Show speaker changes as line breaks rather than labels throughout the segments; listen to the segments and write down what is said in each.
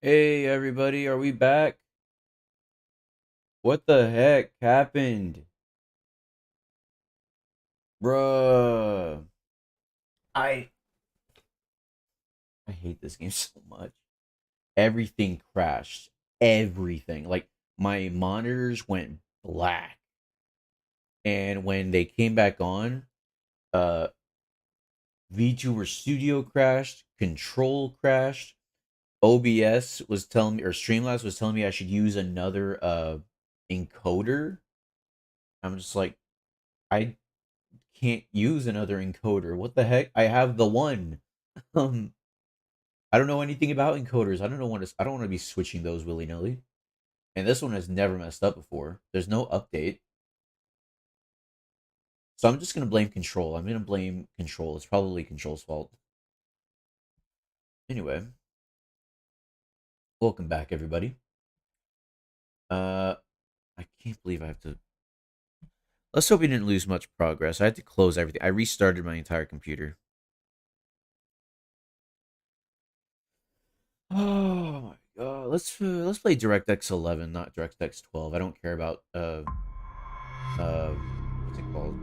Hey everybody, are we back? What the heck happened? Bruh. I I hate this game so much. Everything crashed. Everything. Like my monitors went black. And when they came back on, uh VTuber Studio crashed, Control crashed, OBS was telling me or Streamlabs was telling me I should use another encoder. I'm just like I can't use another encoder. What the heck? I have the one. Um, I don't know anything about encoders. I don't want to be switching those willy nilly. And this one has never messed up before. There's no update, so I'm just gonna blame Control. I'm gonna blame Control. It's probably Control's fault. Anyway, welcome back, everybody. Uh, I can't believe I have to. Let's hope we didn't lose much progress. I had to close everything. I restarted my entire computer. Oh my god. Let's play DirectX 11, not DirectX 12. I don't care about what's it called?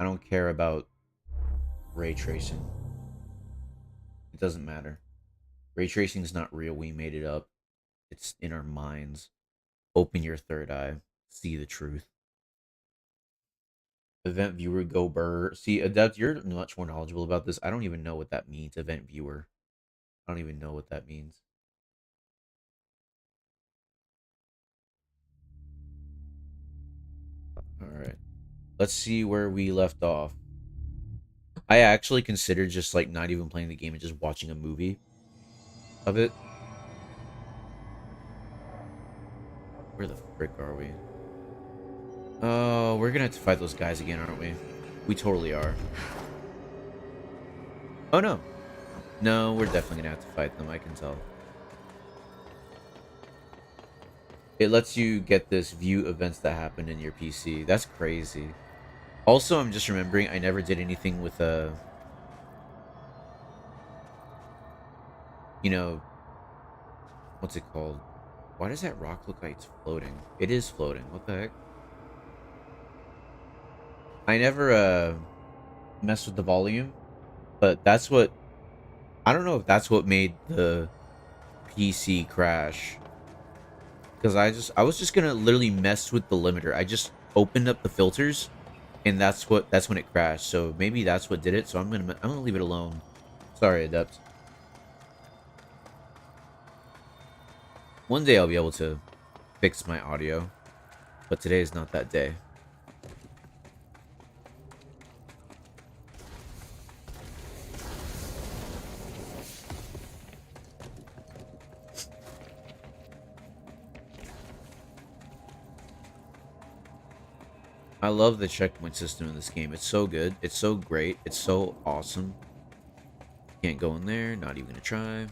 I don't care about ray tracing. It doesn't matter. Ray tracing is not real. We made it up. It's in our minds. Open your third eye. See the truth. Event viewer go burr. See, Adept, you're much more knowledgeable about this. I don't even know what that means. Event viewer. I don't even know what that means. All right. Let's see where we left off. I actually considered just like not even playing the game and just watching a movie of it. Where the frick are we? Oh, we're gonna have to fight those guys again, aren't we? We totally are. Oh no. No, we're definitely gonna have to fight them, I can tell. It lets you get this view events that happen in your PC. That's crazy. Also, I'm just remembering I never did anything with you know, what's it called? Why does that rock look like it's floating? It is floating. What the heck? I never messed with the volume, but that's what I don't know if that's what made the PC crash. Because I was just gonna literally mess with the limiter. I just opened up the filters, and that's when it crashed. So maybe that's what did it. So I'm gonna leave it alone. Sorry, Adept. One day I'll be able to fix my audio, but today is not that day. I love the checkpoint system in this game. It's so good. It's so great. It's so awesome. Can't go in there. Not even gonna try.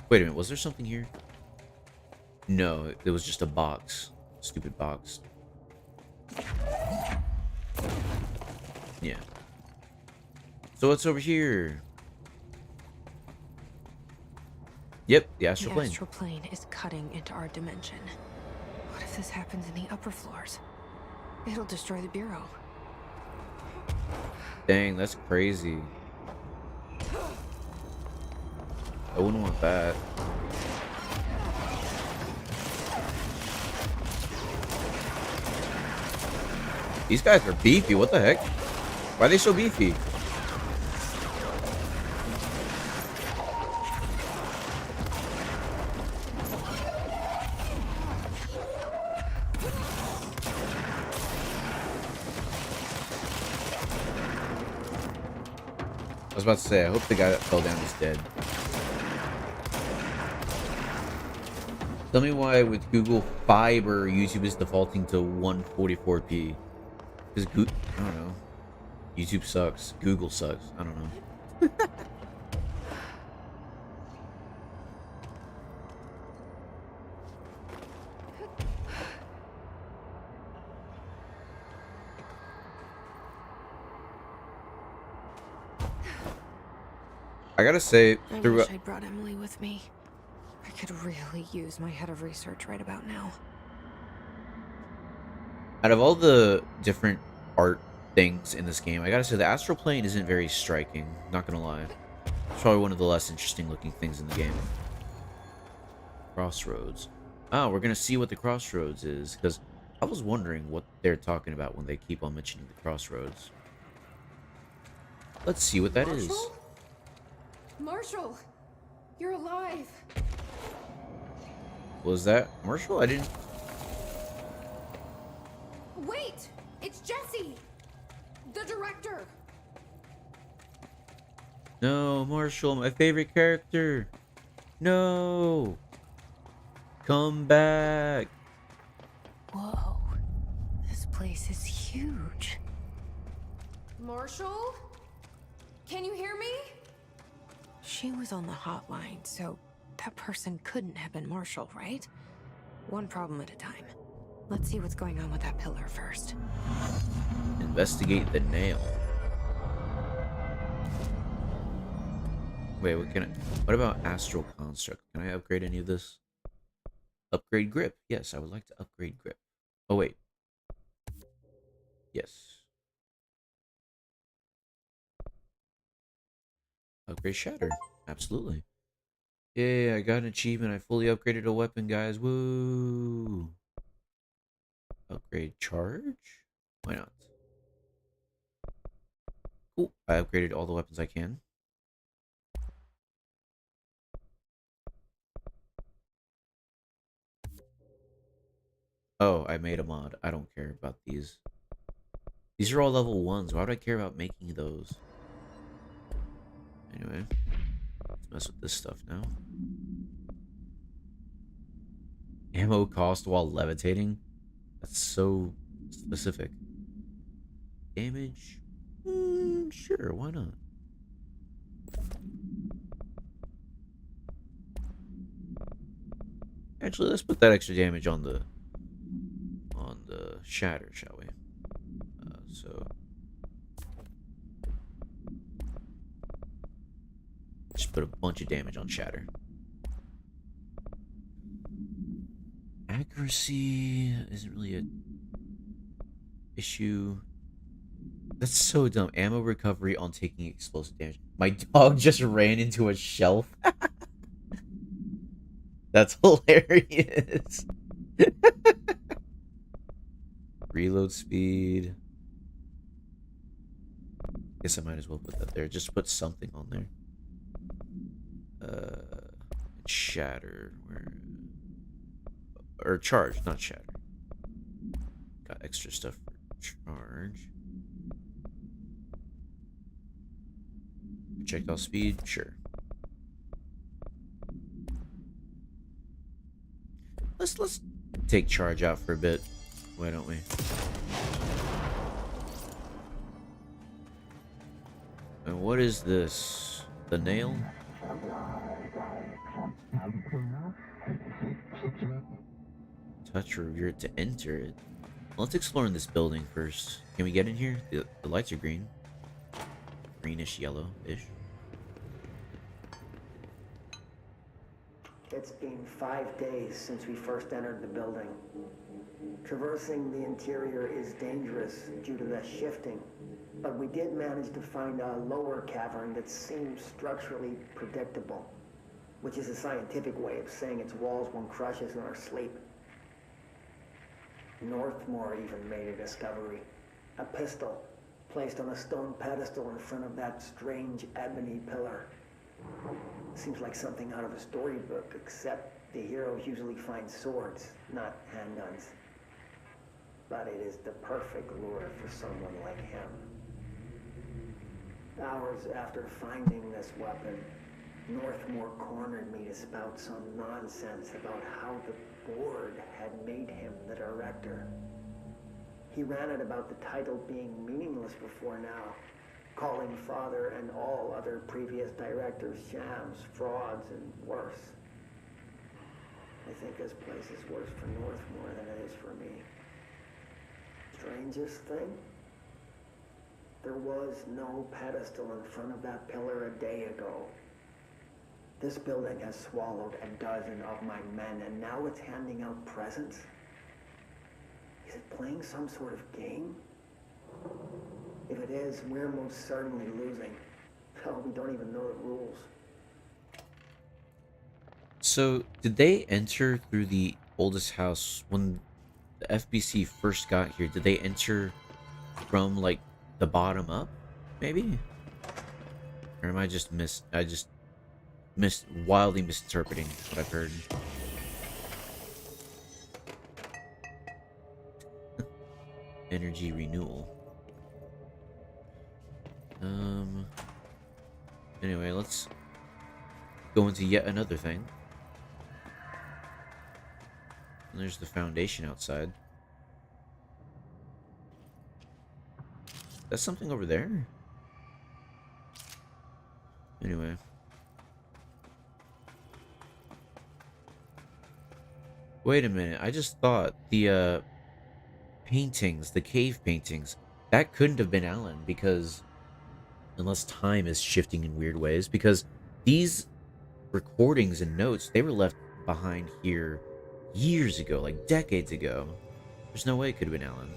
Wait a minute. Was there something here? No, it was just a box. Stupid box. Yeah. So what's over here? Yep, the
The
astral plane.
astral plane is cutting into our dimension. What if this happens in the upper floors? It'll destroy the Bureau.
Dang, that's crazy. I wouldn't want that. These guys are beefy. What the heck? Why are they so beefy? I was about to say, I hope the guy that fell down is dead. Tell me why with Google Fiber, YouTube is defaulting to 144p. Because I don't know. YouTube sucks. Google sucks. I don't know. I gotta say,
I
through
wish I'd brought Emily with me. I could really use my head of research right about now.
Out of all the different art things in this game, I gotta say the astral plane isn't very striking. Not gonna lie. It's probably one of the less interesting looking things in the game. Crossroads. Oh, we're gonna see what the crossroads is, because I was wondering what they're talking about when they keep on mentioning the crossroads. Let's see what that is.
Marshall? Marshall! You're alive!
Was that Marshall? I didn't...
Wait! It's Jesse! The director!
No, Marshall, my favorite character. No. Come back.
Whoa. This place is huge. Marshall? Can you hear me? She was on the hotline, so that person couldn't have been Marshall, right? One problem at a time. Let's see what's going on with that pillar first.
Investigate the nail. Wait, what about astral construct? Can I upgrade any of this? Upgrade grip. Yes, I would like to upgrade grip. Oh wait. Yes. Upgrade shatter. Absolutely. Yeah, I got an achievement. I fully upgraded a weapon, guys. Woo! Upgrade charge? Why not? Cool. I upgraded all the weapons I can. Oh, I made a mod. I don't care about these. These are all level 1s. Why would I care about making those? Anyway, let's mess with this stuff now. Ammo cost while levitating? That's so specific. Damage? Sure, why not? Actually, let's put that extra damage on the shatter, shall we? So just put a bunch of damage on shatter. Accuracy isn't really a issue. That's so dumb. Ammo recovery on taking explosive damage. My dog just ran into a shelf. That's hilarious. Reload speed. Guess I might as well put that there. Just put something on there. Shatter. Or charge, not shatter. Got extra stuff for charge. Projectile speed, sure. Let's take charge out for a bit. Why don't we? And what is this? The nail? Touch review to enter it. Let's explore in this building first. Can we get in here? The lights are green. Greenish yellow-ish.
It's been 5 days since we first entered the building. Traversing the interior is dangerous due to the shifting, but we did manage to find a lower cavern that seems structurally predictable, which is a scientific way of saying its walls won't crush us in our sleep. Northmore even made a discovery. A pistol placed on a stone pedestal in front of that strange ebony pillar. Seems like something out of a storybook, except the heroes usually find swords, not handguns. But it is the perfect lure for someone like him. Hours after finding this weapon, Northmore cornered me to spout some nonsense about how the board had made him the director. He ran it about the title being meaningless before now, calling Father and all other previous directors shams, frauds, and worse. I think this place is worse for Northmore than it is for me. Strangest thing? There was no pedestal in front of that pillar a day ago. This building has swallowed a dozen of my men, and now it's handing out presents? Is it playing some sort of game? If it is, we're most certainly losing. Hell, we don't even know the rules.
So, did they enter through the oldest house when the FBC first got here? Did they enter from like the bottom up, maybe? Or am I just wildly misinterpreting what I've heard? Energy renewal. Anyway, let's go into yet another thing. And there's the foundation outside. That's something over there? Anyway. Wait a minute, I just thought the paintings, the cave paintings, that couldn't have been Alan, because unless time is shifting in weird ways, because these recordings and notes, they were left behind here years ago, like decades ago. There's no way it could have been Alan.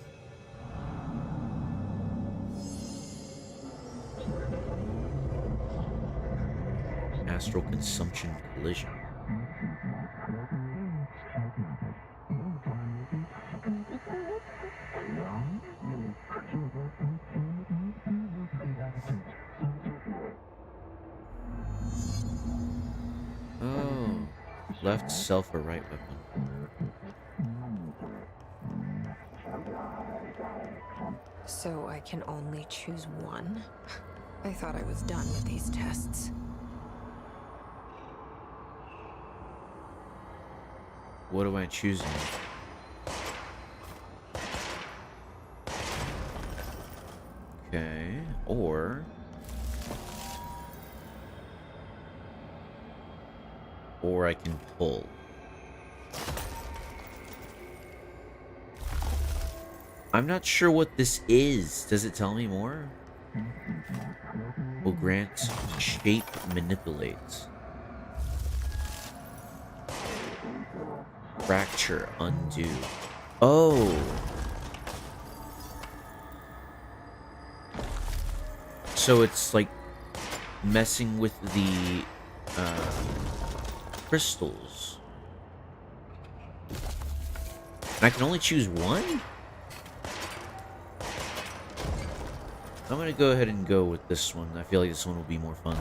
Astral consumption collision. Oh, left self or right weapon.
So I can only choose one? I thought I was done with these tests.
What am I choosing? Okay, or I can pull. I'm not sure what this is. Does it tell me more? Will grant shape manipulate. Fracture undo. Oh. So it's like messing with the crystals. And I can only choose one? I'm gonna go ahead and go with this one. I feel like this one will be more fun.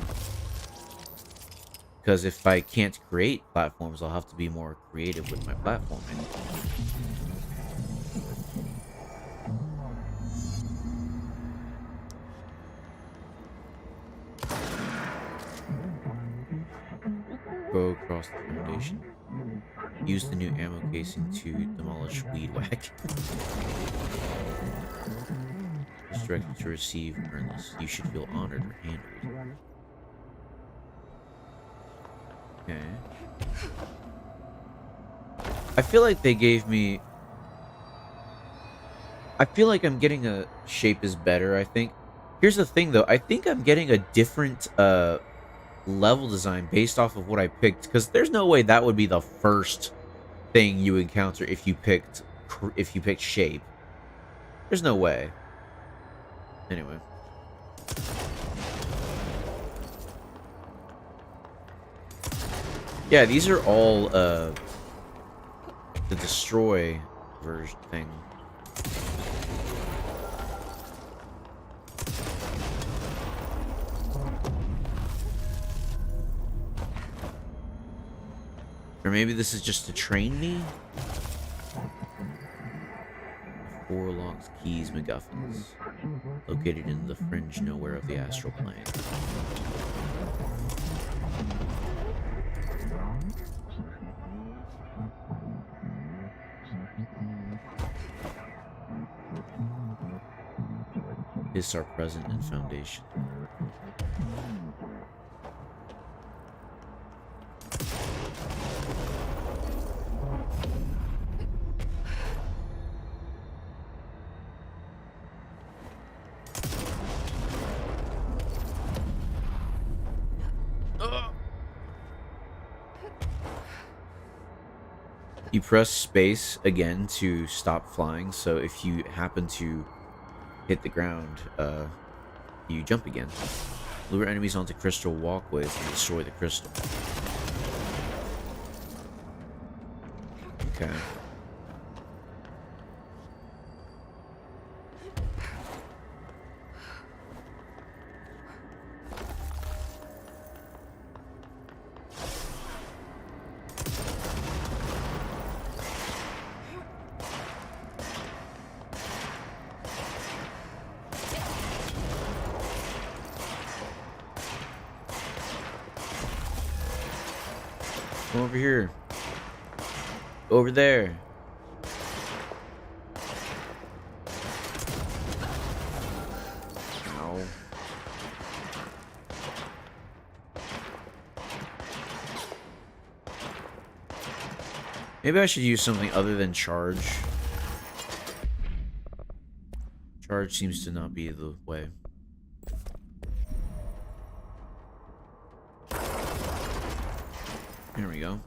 Because if I can't create platforms, I'll have to be more creative with my platforming. Go across the foundation. Use the new ammo casing to demolish Weed Whack. Is directed to receive earn this. You should feel honored or handled. Okay. I feel like they gave me... I feel like I'm getting a shape is better, I think. Here's the thing, though. I think I'm getting a different level design based off of what I picked. Because there's no way that would be the first thing you encounter if you picked shape. There's no way. Anyway. Yeah, these are all the destroy version thing. Or maybe this is just to train me? 4 locks, keys, MacGuffins. Located in the fringe nowhere of the astral plane. Is our present and foundation. You press space again to stop flying, so if you happen to hit the ground, you jump again. Lure enemies onto crystal walkways and destroy the crystal. Okay. Come over here. Over there. Ow. Maybe I should use something other than charge. Charge seems to not be the way. Here we go.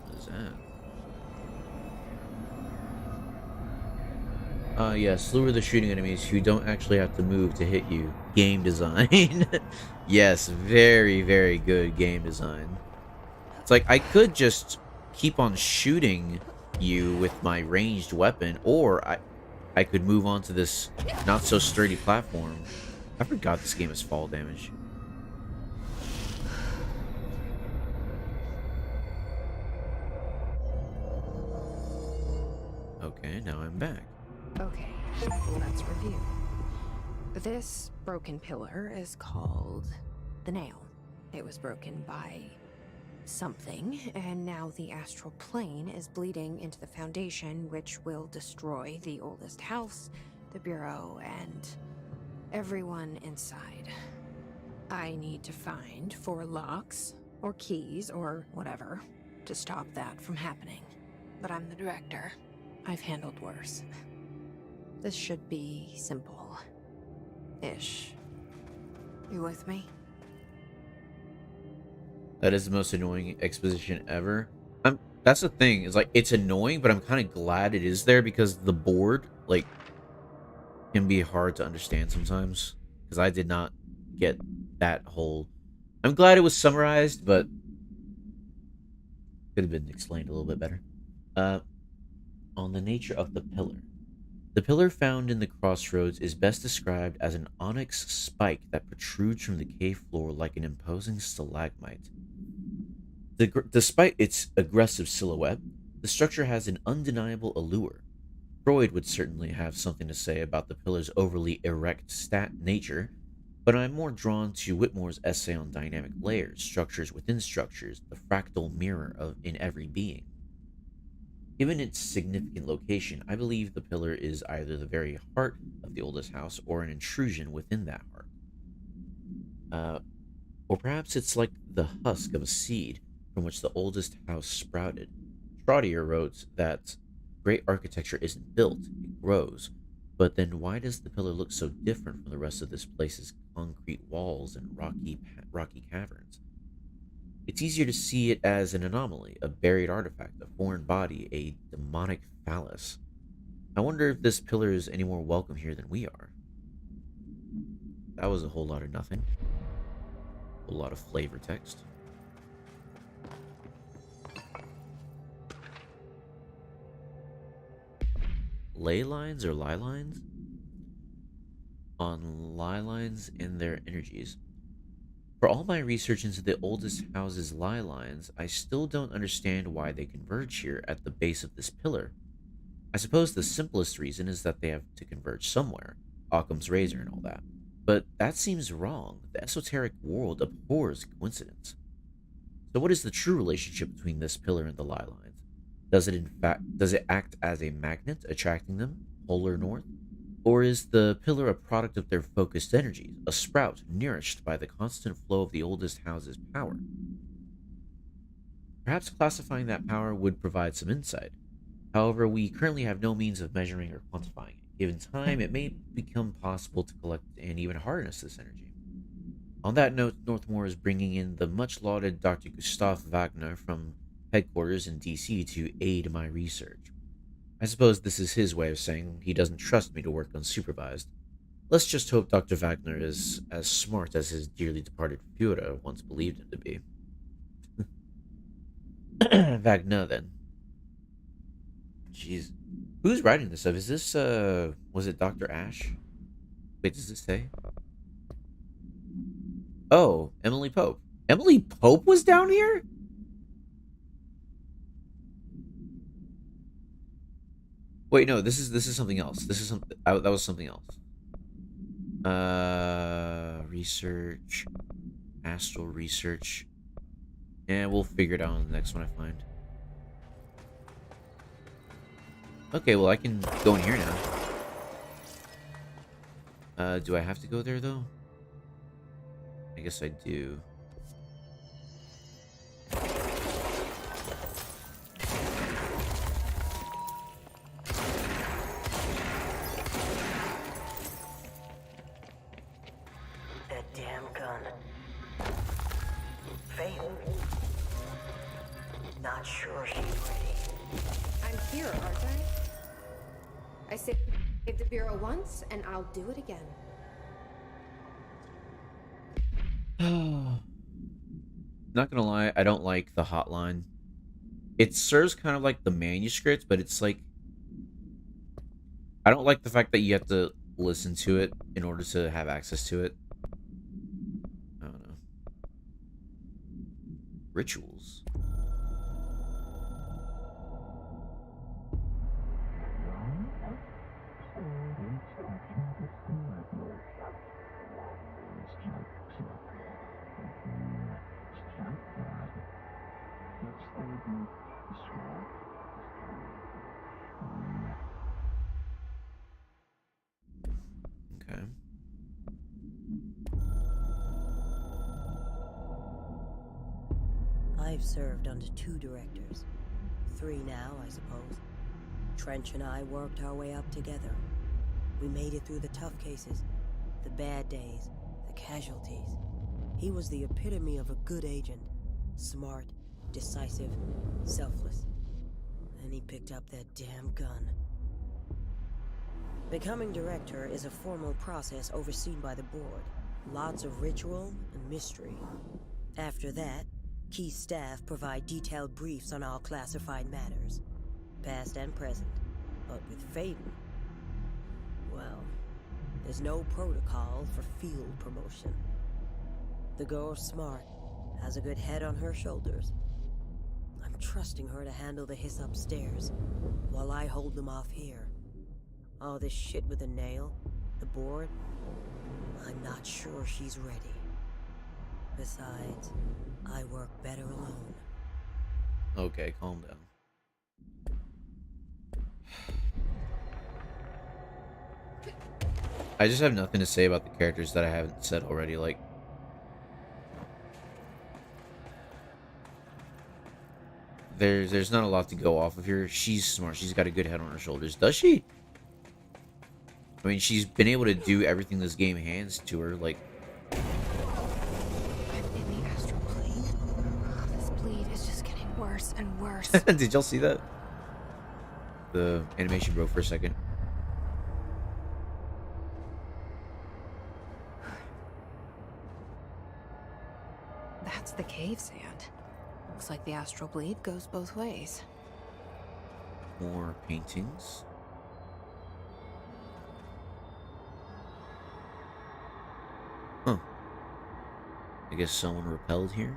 What is that? Yes, lure the shooting enemies who don't actually have to move to hit you. Game design. Yes, very, very good game design. It's like I could just keep on shooting you with my ranged weapon, or I could move on to this not so sturdy platform. I forgot this game has fall damage. Okay, now I'm back.
Okay, let's review. This broken pillar is called the Nail. It was broken by something, and now the astral plane is bleeding into the foundation, which will destroy the oldest house, the bureau, and everyone inside. I need to find 4 locks, or keys, or whatever, to stop that from happening. But I'm the director. I've handled worse. This should be simple-ish. You with me?
That is the most annoying exposition ever. That's the thing, is like it's annoying, but I'm kind of glad it is there because the board like can be hard to understand sometimes. Because I did not get that whole. I'm glad it was summarized, but could have been explained a little bit better. On the nature of the pillar. The pillar found in the crossroads is best described as an onyx spike that protrudes from the cave floor like an imposing stalagmite. Despite its aggressive silhouette, the structure has an undeniable allure. Freud would certainly have something to say about the pillar's overly erect nature, but I'm more drawn to Whitmore's essay on dynamic layers, structures within structures, the fractal mirror in every being. Given its significant location, I believe the pillar is either the very heart of the oldest house or an intrusion within that heart. Or perhaps it's like the husk of a seed from which the oldest house sprouted. Trottier wrote that great architecture isn't built, it grows. But then why does the pillar look so different from the rest of this place's concrete walls and rocky caverns? It's easier to see it as an anomaly, a buried artifact, a foreign body, a demonic phallus. I wonder if this pillar is any more welcome here than we are. That was a whole lot of nothing. A lot of flavor text. Ley lines or lie lines? On lie lines and their energies. For all my research into the oldest house's lie lines, I still don't understand why they converge here at the base of this pillar. I suppose the simplest reason is that they have to converge somewhere, Occam's razor and all that. But that seems wrong. The esoteric world abhors coincidence. So what is the true relationship between this pillar and the lie lines? Does it act as a magnet, attracting them, polar north? Or is the pillar a product of their focused energies, a sprout nourished by the constant flow of the oldest house's power? Perhaps classifying that power would provide some insight. However, we currently have no means of measuring or quantifying it. Given time, it may become possible to collect and even harness this energy. On that note, Northmore is bringing in the much lauded Dr. Gustav Wagner from headquarters in DC to aid my research. I suppose this is his way of saying he doesn't trust me to work unsupervised. Let's just hope Dr. Wagner is as smart as his dearly departed Führer once believed him to be. Wagner, then. Jeez. Who's writing this stuff? Is this, was it Dr. Ash? Wait, does it say? Oh, Emily Pope. Emily Pope was down here? Wait, no, this is something else. This is something, that was something else. Research. Astral research. Yeah, we'll figure it out on the next one I find. Okay, well, I can go in here now. Do I have to go there, though? I guess I do.
That damn gun. Faith. Not sure she's ready.
I'm here, aren't I saved the Bureau once, and I'll do it again.
Not gonna lie, I don't like the hotline. It serves kind of like the manuscript, but it's like... I don't like the fact that you have to listen to it in order to have access to it. I don't know. Rituals. Okay.
I've served under 2 directors. 3 now, I suppose. Trench and I worked our way up together. We made it through the tough cases, the bad days, the casualties. He was the epitome of a good agent. Smart, decisive, selfless. Then he picked up that damn gun. Becoming director is a formal process overseen by the board. Lots of ritual and mystery. After that, key staff provide detailed briefs on all classified matters, past and present. But with Faden, well, there's no protocol for field promotion. The girl's smart, has a good head on her shoulders. I'm trusting her to handle the hiss upstairs, while I hold them off here. All this shit with the nail, the board, I'm not sure she's ready. Besides, I work better alone.
Okay, calm down. I just have nothing to say about the characters that I haven't said already, like... There's not a lot to go off of here. She's smart. She's got a good head on her shoulders. Does she? I mean, she's been able to do everything this game hands to her, like...
I'm in the astral plane. This bleed is just getting worse and worse.
Did y'all see that? The animation broke for a second.
That's the cave sand. Looks like the astral bleed goes both ways.
More paintings. Huh. I guess someone repelled here.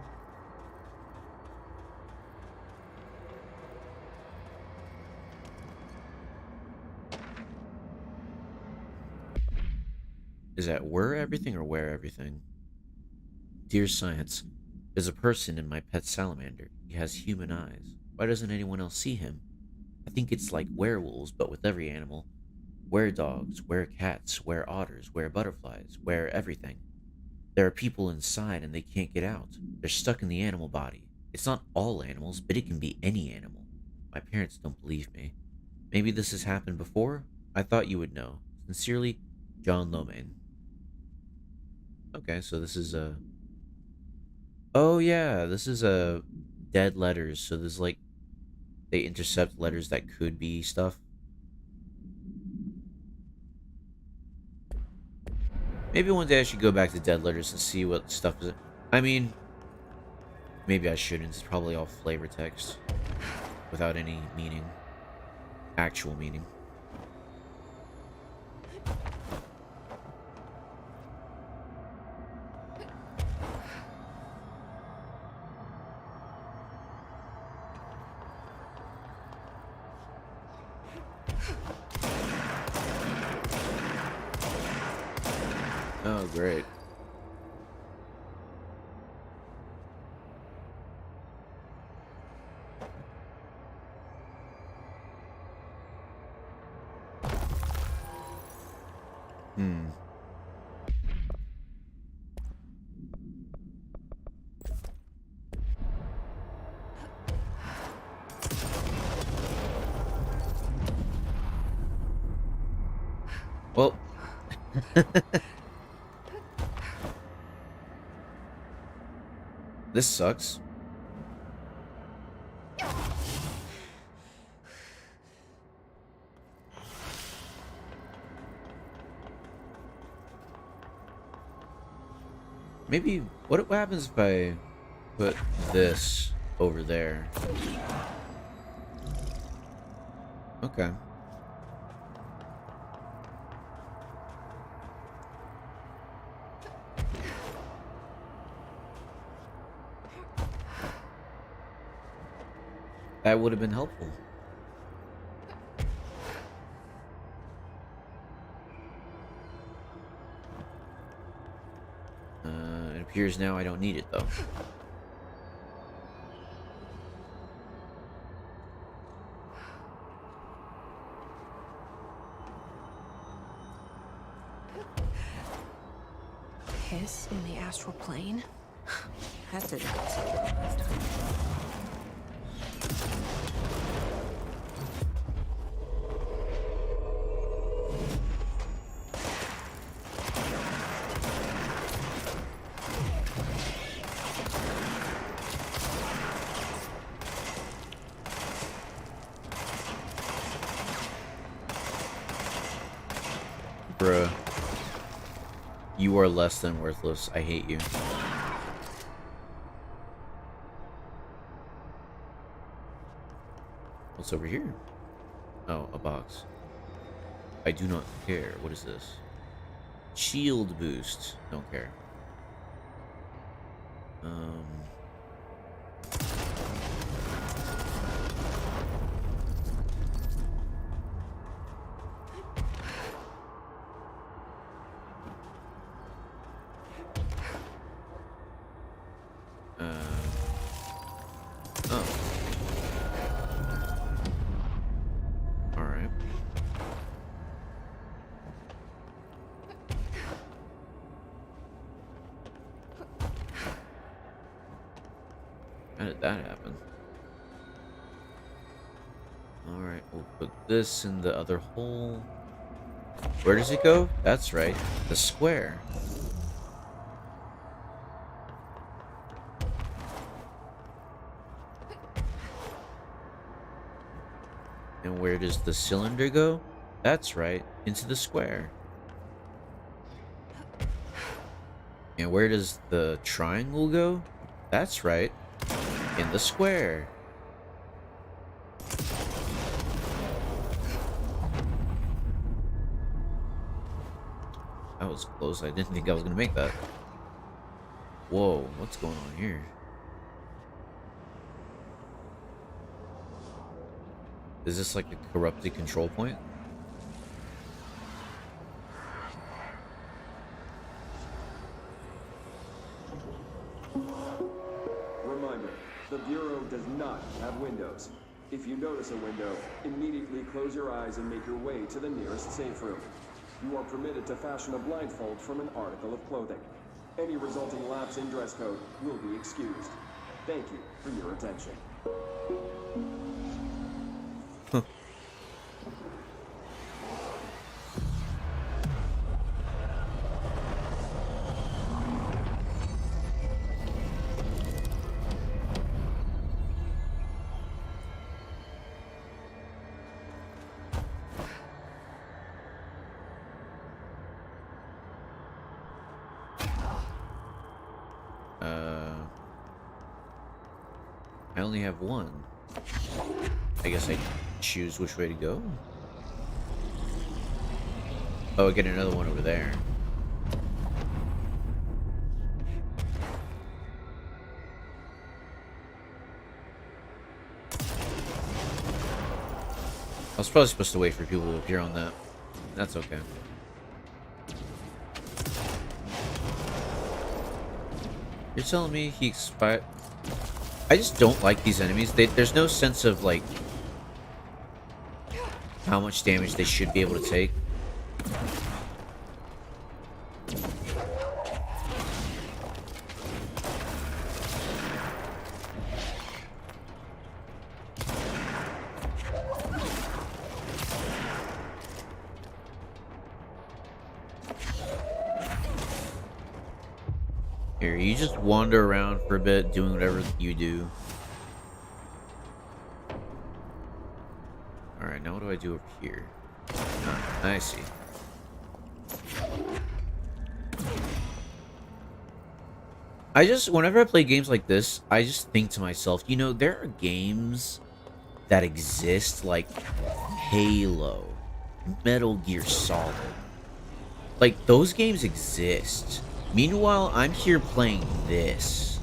Is that were everything or where everything? Dear Science, there's a person in my pet salamander. He has human eyes. Why doesn't anyone else see him? I think it's like werewolves, but with every animal. Where dogs, where cats, where otters, where butterflies, where everything. There are people inside and they can't get out. They're stuck in the animal body. It's not all animals, but it can be any animal. My parents don't believe me. Maybe this has happened before? I thought you would know. Sincerely, John Lomain. Okay, so this is a... Oh yeah, this is a dead letters. So there's like, they intercept letters that could be stuff. Maybe one day I should go back to dead letters and see what stuff is. I mean, maybe I shouldn't. It's probably all flavor text without any meaning, actual meaning. Oh, great. Hmm. Well, this sucks. Maybe, what happens if I put this over there? Okay. That would have been helpful. It appears now I don't need it though.
Hiss in the astral plane? That didn't go so well last time.
Bruh. You are less than worthless. I hate you. What's over here? Oh, a box. I do not care. What is this? Shield boost. Don't care. Oh. Alright. How did that happen? Alright, we'll put this in the other hole. Where does it go? That's right, the square. And where does the cylinder go? That's right, into the square. And where does the triangle go? That's right, in the square. That was close. I didn't think I was gonna make that. Whoa, what's going on here? Is this like a corrupted control point?
Reminder, the Bureau does not have windows. If you notice a window, immediately close your eyes and make your way to the nearest safe room. You are permitted to fashion a blindfold from an article of clothing. Any resulting lapse in dress code will be excused. Thank you for your attention.
I only have one. I guess I choose which way to go. Oh, I get another one over there. I was probably supposed to wait for people to appear on that. That's okay. You're telling me he expired? I just don't like these enemies. There's no sense of, like, how much damage they should be able to take. Here, you just wander around for a bit, doing whatever you do. Alright, now what do I do up here? Ah, I see. Whenever I play games like this, I just think to myself, you know, there are games that exist like Halo, Metal Gear Solid. Like, those games exist. Meanwhile, I'm here playing this.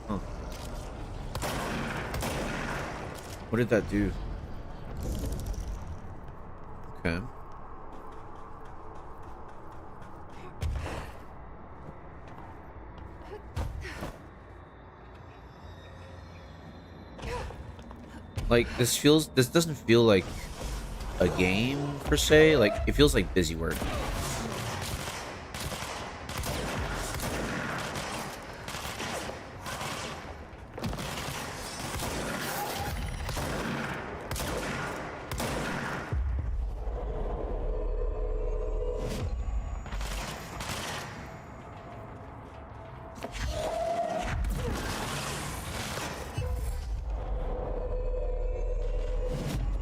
Huh. What did that do? Okay. Like, this doesn't feel like a game per se. Like, it feels like busy work.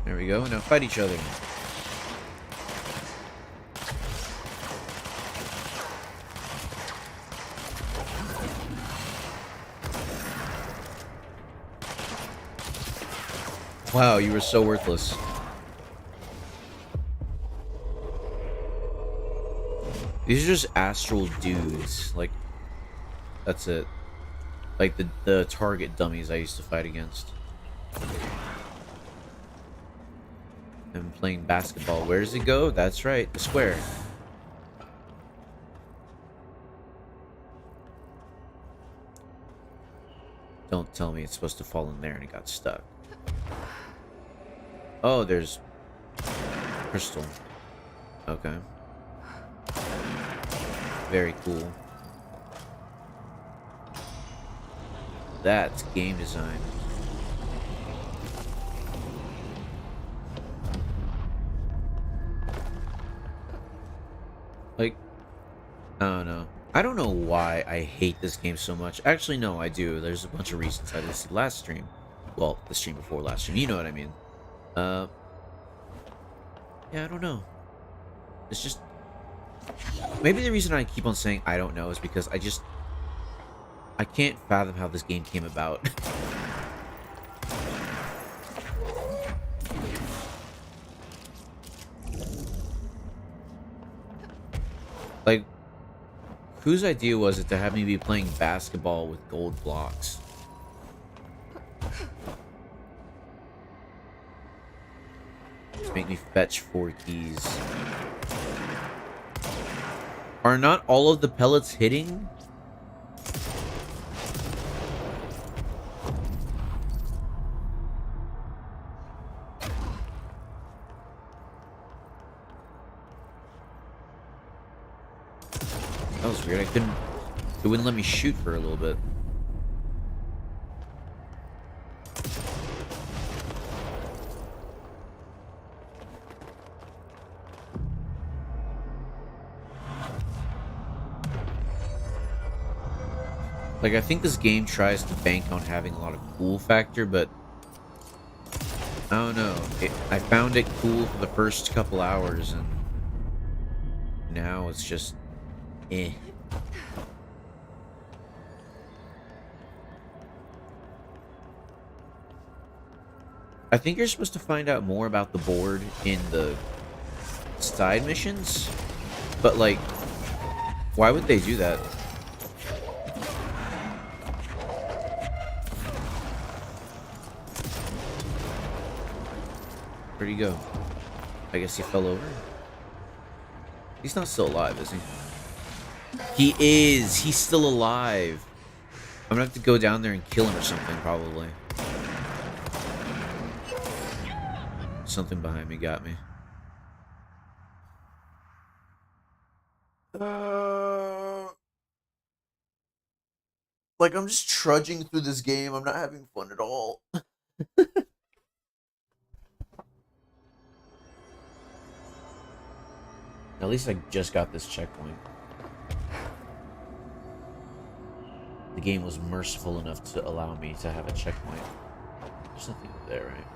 There we go. Now fight each other. Wow, you were so worthless. These are just astral dudes. Like, that's it. Like the target dummies I used to fight against. I'm playing basketball. Where does it go? That's right, the square. Don't tell me it's supposed to fall in there and it got stuck. Oh, there's crystal. Okay. Very cool. That's game design. Like, I don't know. I don't know why I hate this game so much. Actually, no, I do. There's a bunch of reasons. I listed last stream. Well, the stream before last stream. You know what I mean. Yeah, I don't know. It's just... Maybe the reason I keep on saying I don't know is because I can't fathom how this game came about. Like, Whose idea was it to have me be playing basketball with gold blocks? Just make me fetch 4 keys. Are not all of the pellets hitting? That was weird. I couldn't... It wouldn't let me shoot for a little bit. Like, I think this game tries to bank on having a lot of cool factor, but... I don't know. I found it cool for the first couple hours, and... now it's just... eh. I think you're supposed to find out more about the board in the side missions, but like, why would they do that? Where'd he go? I guess he fell over. He's not still alive, is he? He is! He's still alive! I'm gonna have to go down there and kill him or something, probably. Something behind me got me. Like, I'm just trudging through this game. I'm not having fun at all. At least I just got this checkpoint. The game was merciful enough to allow me to have a checkpoint. There's nothing over there, right?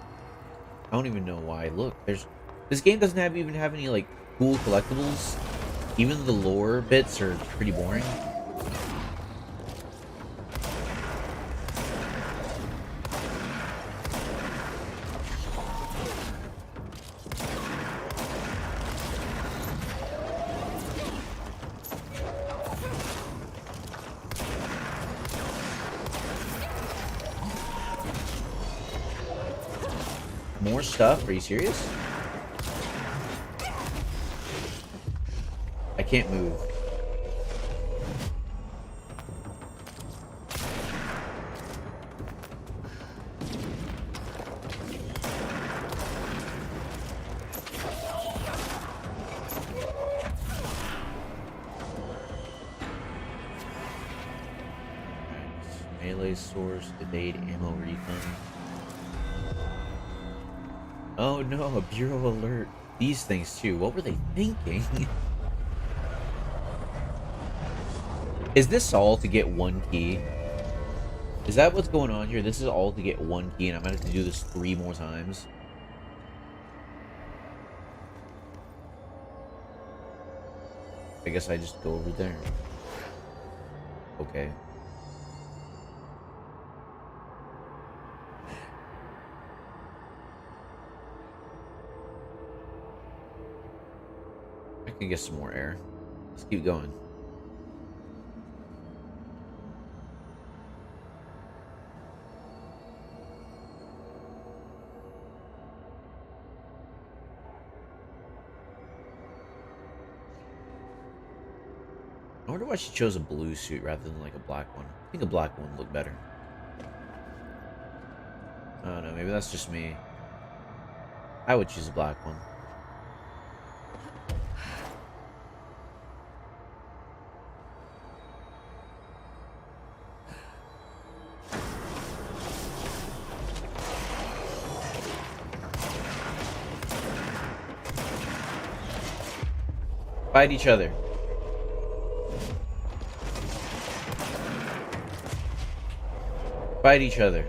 I don't even know why. Look, this game doesn't even have any like cool collectibles. Even the lore bits are pretty boring. More stuff? Are you serious? I can't move. Melee source, evade ammo refund. Oh no, a bureau alert. These things too. What were they thinking? Is this all to get 1 key? Is that what's going on here? This is all to get 1 key and I'm gonna have to do this 3 more times? I guess I just go over there. Okay. I can get some more air. Let's keep going. I wonder why she chose a blue suit rather than like a black one. I think a black one would look better. I don't know, maybe that's just me. I would choose a black one. Fight each other. Fight each other.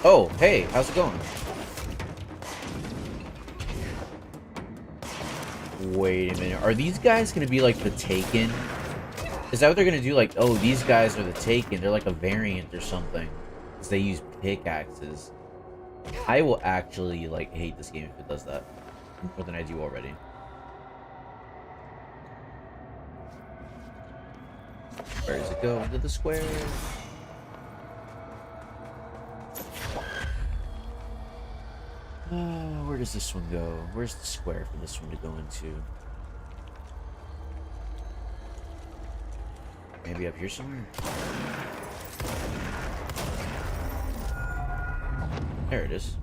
Oh, hey, how's it going? Wait a minute. Are these guys gonna be like the Taken? Is that what they're gonna do? Like, oh, these guys are the Taken. They're like a variant or something. Because they use pickaxes. I will actually, like, hate this game if it does that. More than I do already. Where does it go? Into the square? Where does this one go? Where's the square for this one to go into? Maybe up here somewhere? There it is.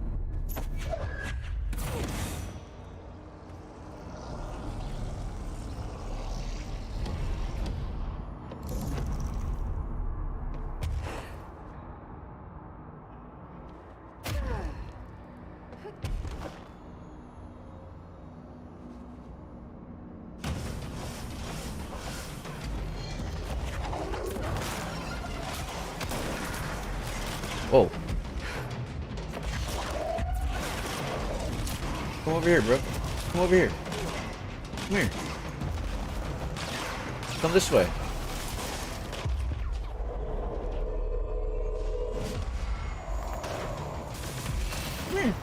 Whoa. Come over here, bro. Come over here. Come here. Come this way. Come here.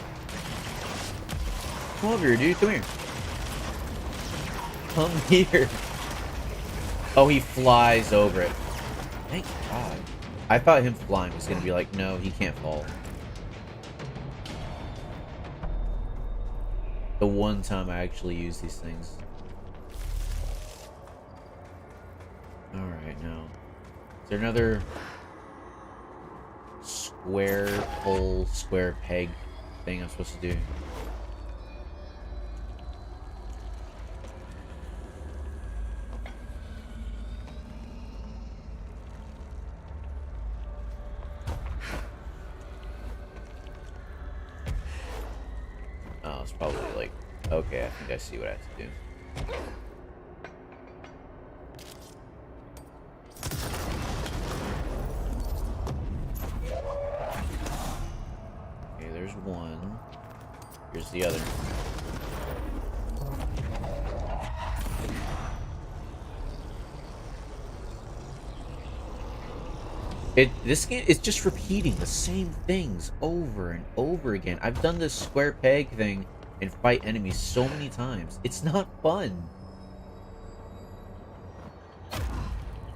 Come over here, dude. Come here. Come here. Oh, he flies over it. Thank God. I thought him flying was going to be like, no, he can't fall. The one time I actually use these things. Alright, now. Is there another square hole, square peg thing I'm supposed to do? Oh, it's probably like, okay, I think I see what I have to do. Okay, there's one. Here's the other. This game is just repeating the same things over and over again. I've done this square peg thing and fight enemies so many times. It's not fun.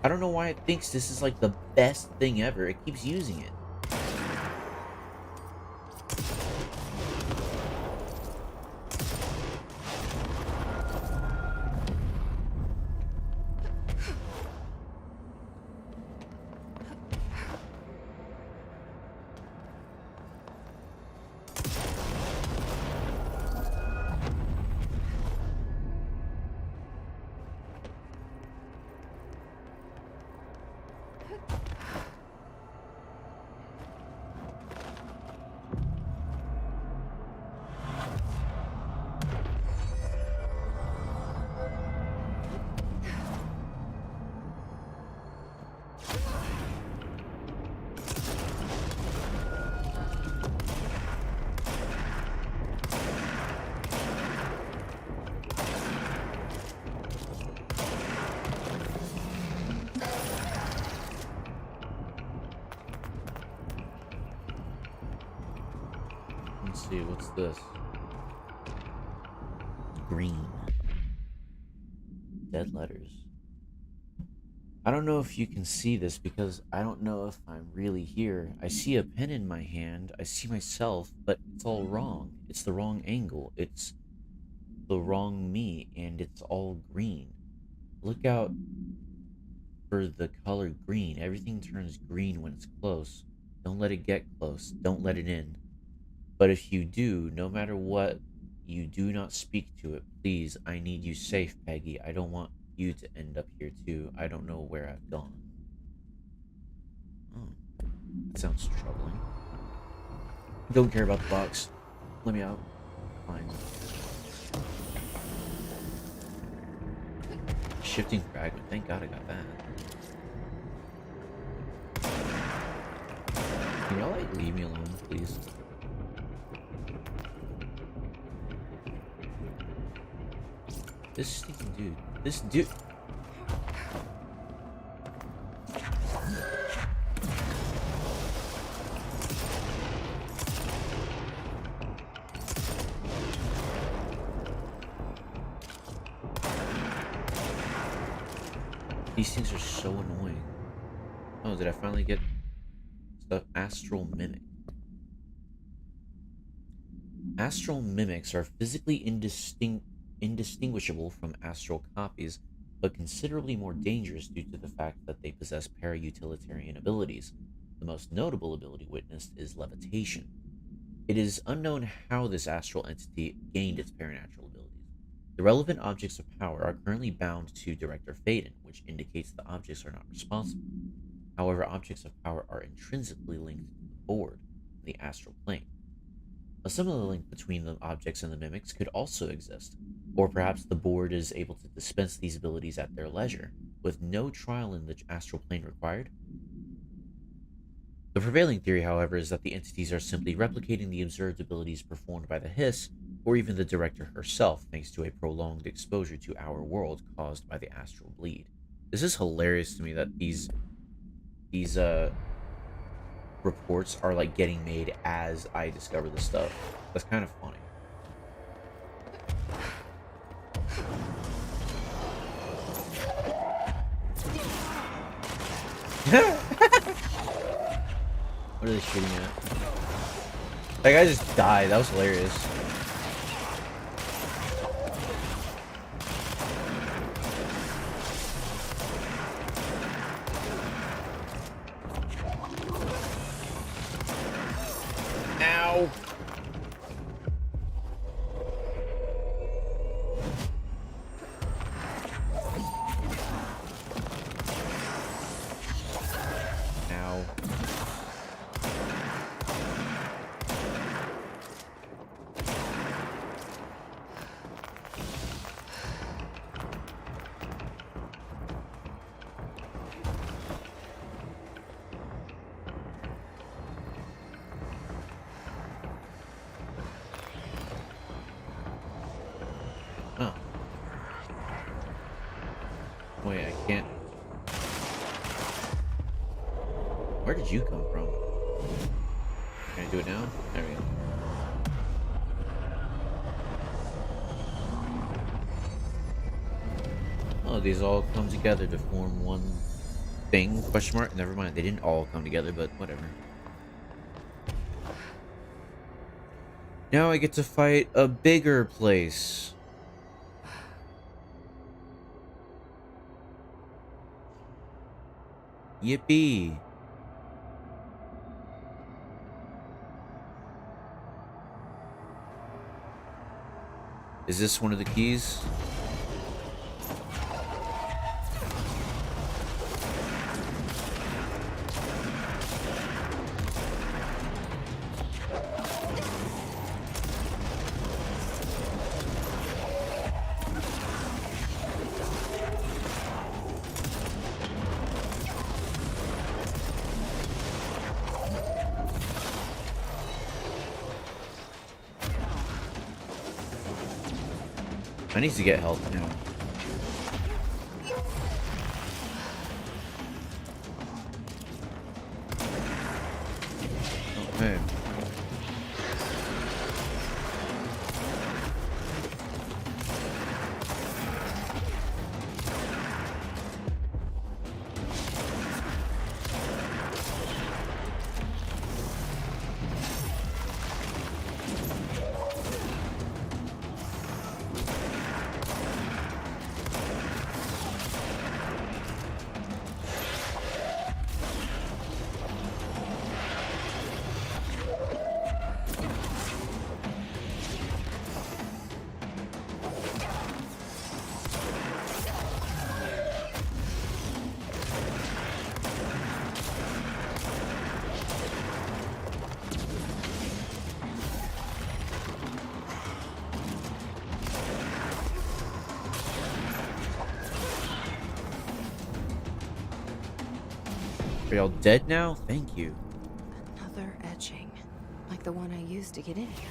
I don't know why it thinks this is like the best thing ever. It keeps using it. Let's see, what's this? Green. Dead letters. I don't know if you can see this because I don't know if I'm really here. I see a pen in my hand. I see myself, but it's all wrong. It's the wrong angle. It's the wrong me, and it's all green. Look out for the color green. Everything turns green when it's close. Don't let it get close. Don't let it in. But if you do, no matter what, you do not speak to it. Please, I need you safe, Peggy. I don't want you to end up here too. I don't know where I've gone. Oh, that sounds troubling. Don't care about the box. Let me out. Fine. Shifting fragment. Thank God I got that. Can y'all like leave me alone, please? This stinking dude. This dude. These things are so annoying. Oh, did I finally get stuff? Astral Mimic. Astral mimics are physically indistinguishable from astral copies, but considerably more dangerous due to the fact that they possess para-utilitarian abilities. The most notable ability witnessed is levitation. It is unknown how this astral entity gained its paranatural abilities. The relevant objects of power are currently bound to Director Faden, which indicates the objects are not responsible. However, objects of power are intrinsically linked to the board in the astral plane. A similar link between the objects and the mimics could also exist, or perhaps the board is able to dispense these abilities at their leisure, with no trial in the astral plane required. The prevailing theory, however, is that the entities are simply replicating the observed abilities performed by the Hiss, or even the director herself, thanks to a prolonged exposure to our world caused by the astral bleed. This is hilarious to me that these reports are like getting made as I discover this stuff. That's kind of funny. What are they shooting at? That guy just died. That was hilarious. Ow! Ow. Oh. Wait, I can't. Where did you come from? Can I do it now? There we go. Oh, these all come together to form one thing? Question mark? Never mind. They didn't all come together, but whatever. Now I get to fight a bigger place. Yippee. Is this one of the keys? I need to get help now. Okay. Are y'all dead now? Thank you.
Another etching, like the one I used to get in here.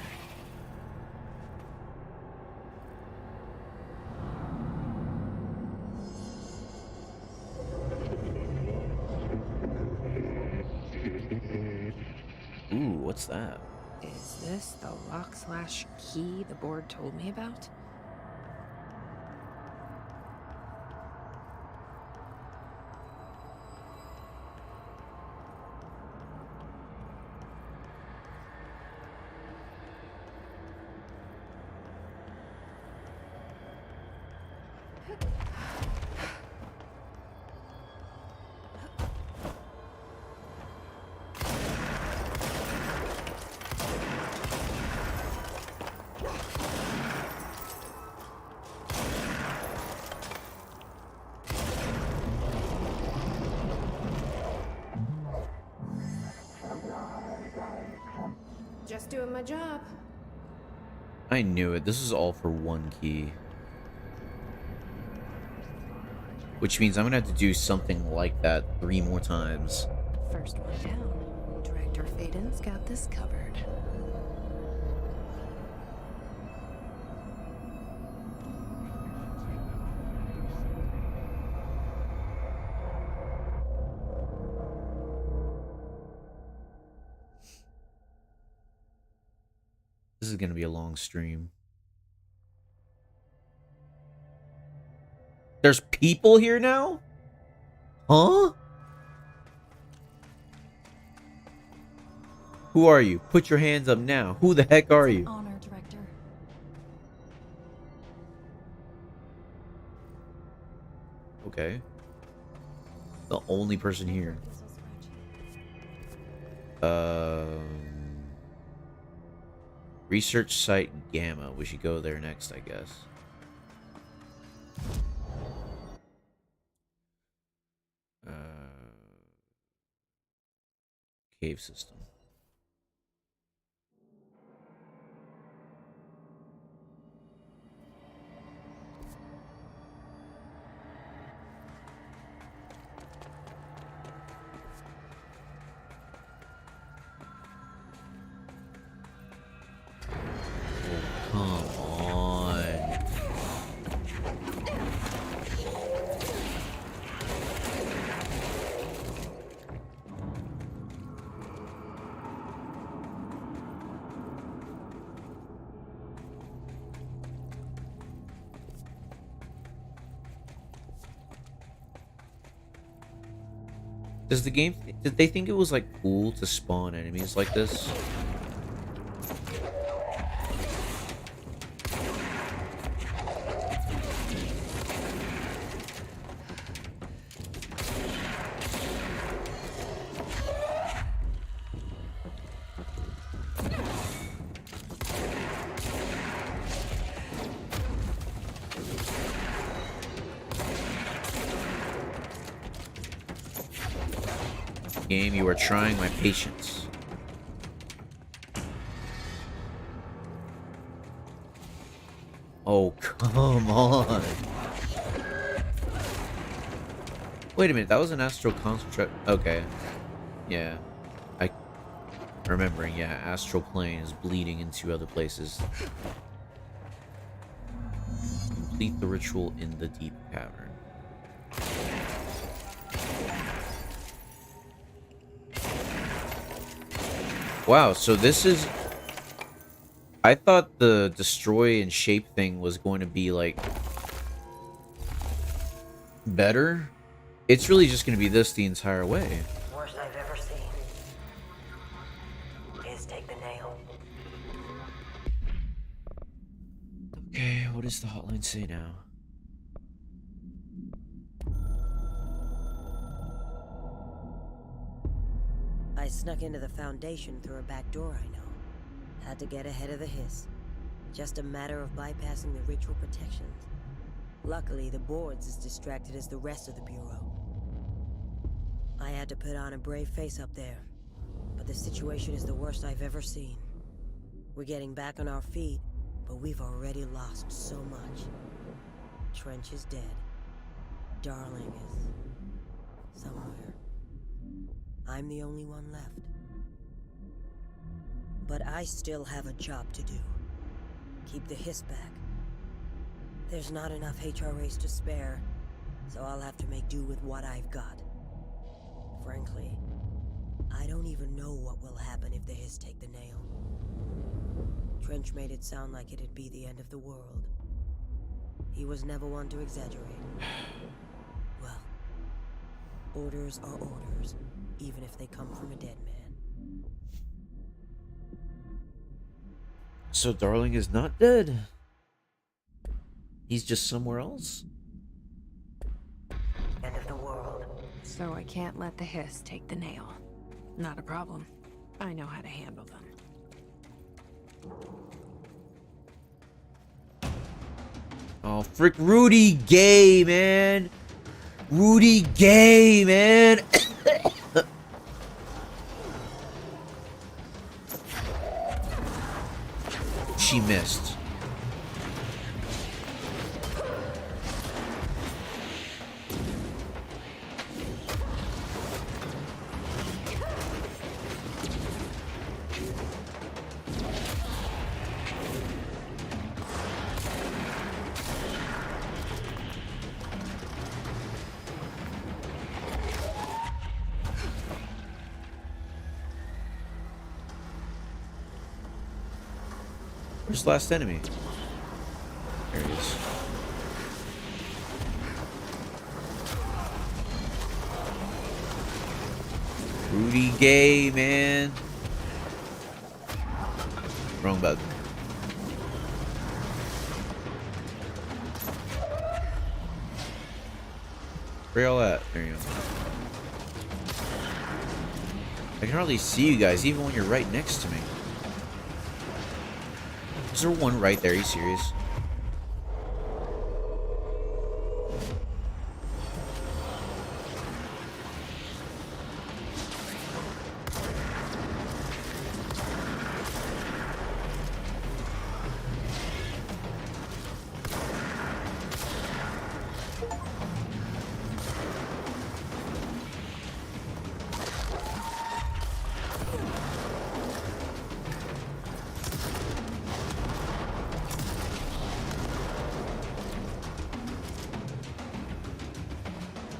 Ooh, what's that?
Is this the lock/key the board told me about? Just doing my job.
I knew it. This is all for one key. Which means I'm gonna have to do something like that 3 more times.
First one down. Director Faden's got this covered.
This is gonna be a long stream. There's people here now? Huh? Who are you? Put your hands up now. Who the heck are you?
Honor, Director.
Okay. The only person here. Research site Gamma. We should go there next, I guess. Cave system. Oh, come on. Does the game... Did they think it was, like, cool to spawn enemies like this? Game, you are trying my patience. Oh, come on. Wait a minute, that was an astral construct. Okay. Yeah. Remembering, yeah, astral plane is bleeding into other places. Complete the ritual in the deep cavern. Wow, so this is... I thought the destroy and shape thing was going to be, like... better. It's really just going to be this the entire way.
Worst I've ever seen. Is take the nail.
Okay, what does the hotline say now?
I snuck into the Foundation through a back door I know. Had to get ahead of the hiss. Just a matter of bypassing the ritual protections. Luckily, the board's as distracted as the rest of the Bureau. I had to put on a brave face up there. But the situation is the worst I've ever seen. We're getting back on our feet, but we've already lost so much. Trench is dead. Darling is... somewhere. I'm the only one left. But I still have a job to do. Keep the hiss back. There's not enough HRAs to spare, so I'll have to make do with what I've got. Frankly, I don't even know what will happen if the hiss take the nail. Trench made it sound like it'd be the end of the world. He was never one to exaggerate. Well, orders are orders, even if they come from a dead man.
So Darling is not dead. He's just somewhere else?
End of the world.
So I can't let the hiss take the nail. Not a problem. I know how to handle them.
Oh, frick, Rudy gay, man. Rudy gay, man. she missed. Where's the last enemy? There he is. Rudy Gay, man. Wrong button. Where y'all at? There you go. I can hardly see you guys, even when you're right next to me. Is there one right there? Are you serious?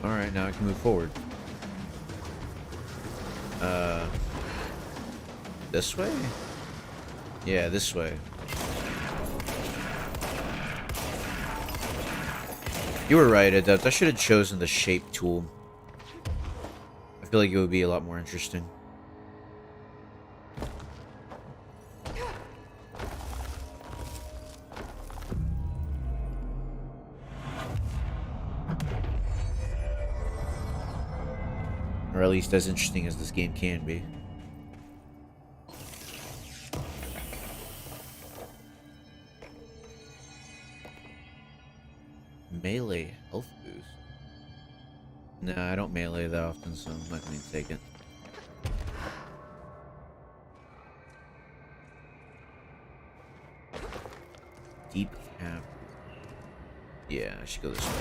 Alright, now I can move forward. This way? Yeah, this way. You were right, Adept. I should have chosen the shape tool. I feel like it would be a lot more interesting. Or at least as interesting as this game can be. Melee health boost. Nah, I don't melee that often, so I'm not going to take it. Deep cavern. Yeah, I should go this way.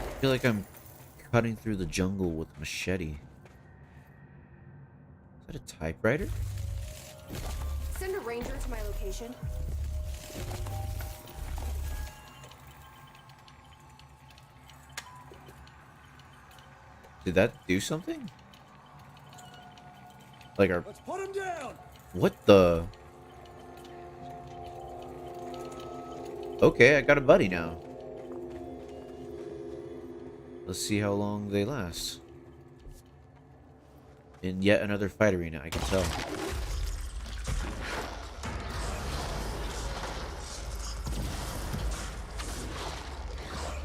I feel like I'm cutting through the jungle with a machete. Is that a typewriter?
Send a ranger to my location.
Did that do something? Like our...
Let's put him down.
What the... Okay, I got a buddy now. Let's see how long they last. In yet another fight arena, I can tell.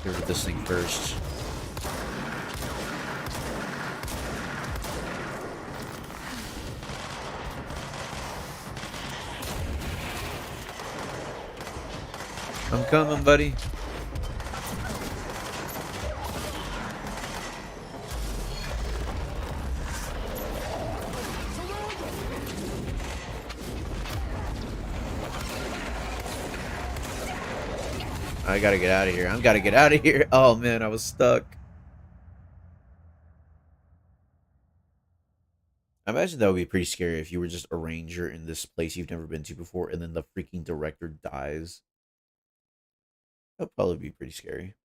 Get rid of this thing first. I'm coming, buddy. I gotta get out of here. I've gotta get out of here. Oh man, I was stuck. I imagine that would be pretty scary if you were just a ranger in this place you've never been to before and then the freaking director dies. That would probably be pretty scary.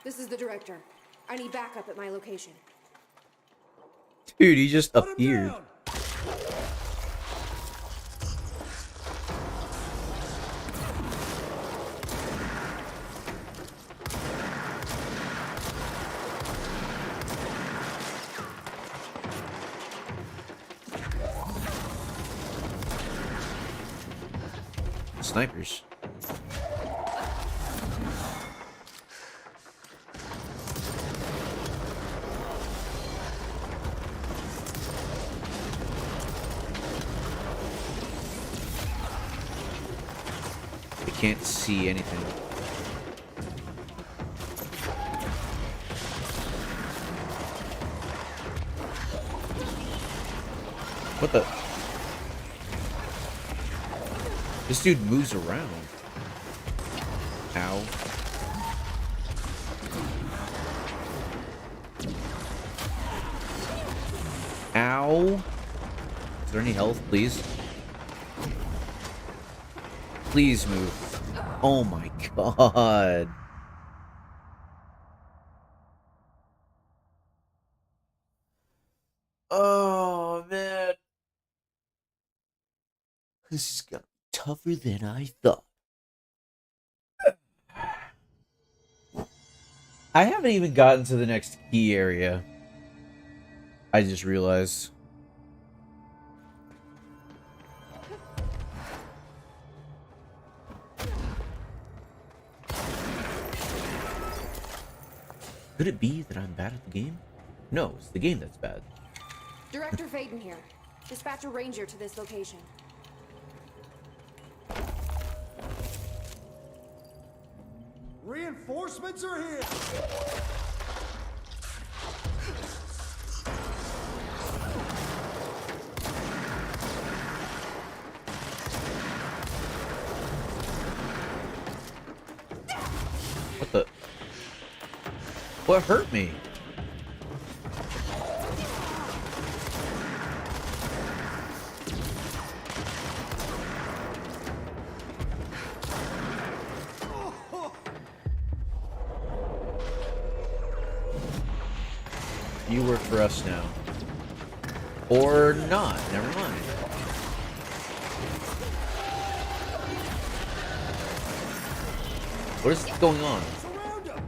This is the director. I need backup at my location.
Dude, he just
Put him
appeared.
down.
Snipers. can't see anything. What the? This dude moves around. Ow. Ow. Is there any health, please? Please move. Oh my god. Oh man. This is gonna be tougher than I thought. I haven't even gotten to the next key area. I just realized. Could it be that I'm bad at the game? No, it's the game that's bad.
Director Faden here. Dispatch a ranger to this location.
Reinforcements are here!
What the? What hurt me? You work for us now. Or not. Never mind. What is going on?
Surround him!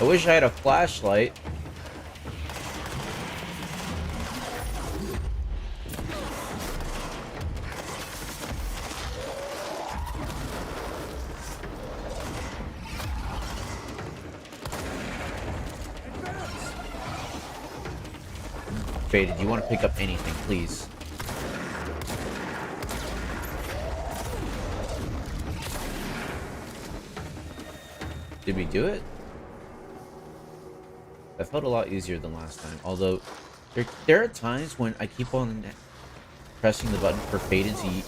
I wish I had a flashlight. Faded, do you want to pick up anything, please? Did we do it? That felt a lot easier than last time. Although, there are times when I keep on pressing the button for Faden to...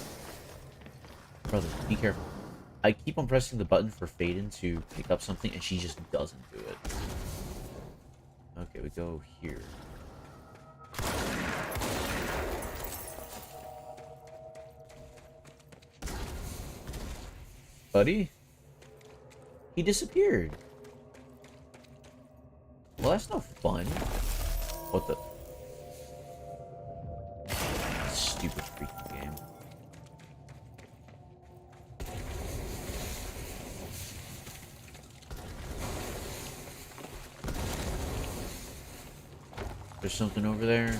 Brother, be careful. I keep on pressing the button for Faden to pick up something, and she just doesn't do it. Okay, we go here. Buddy? He disappeared. Well, that's no fun. What the? Stupid freaking game. There's something over there.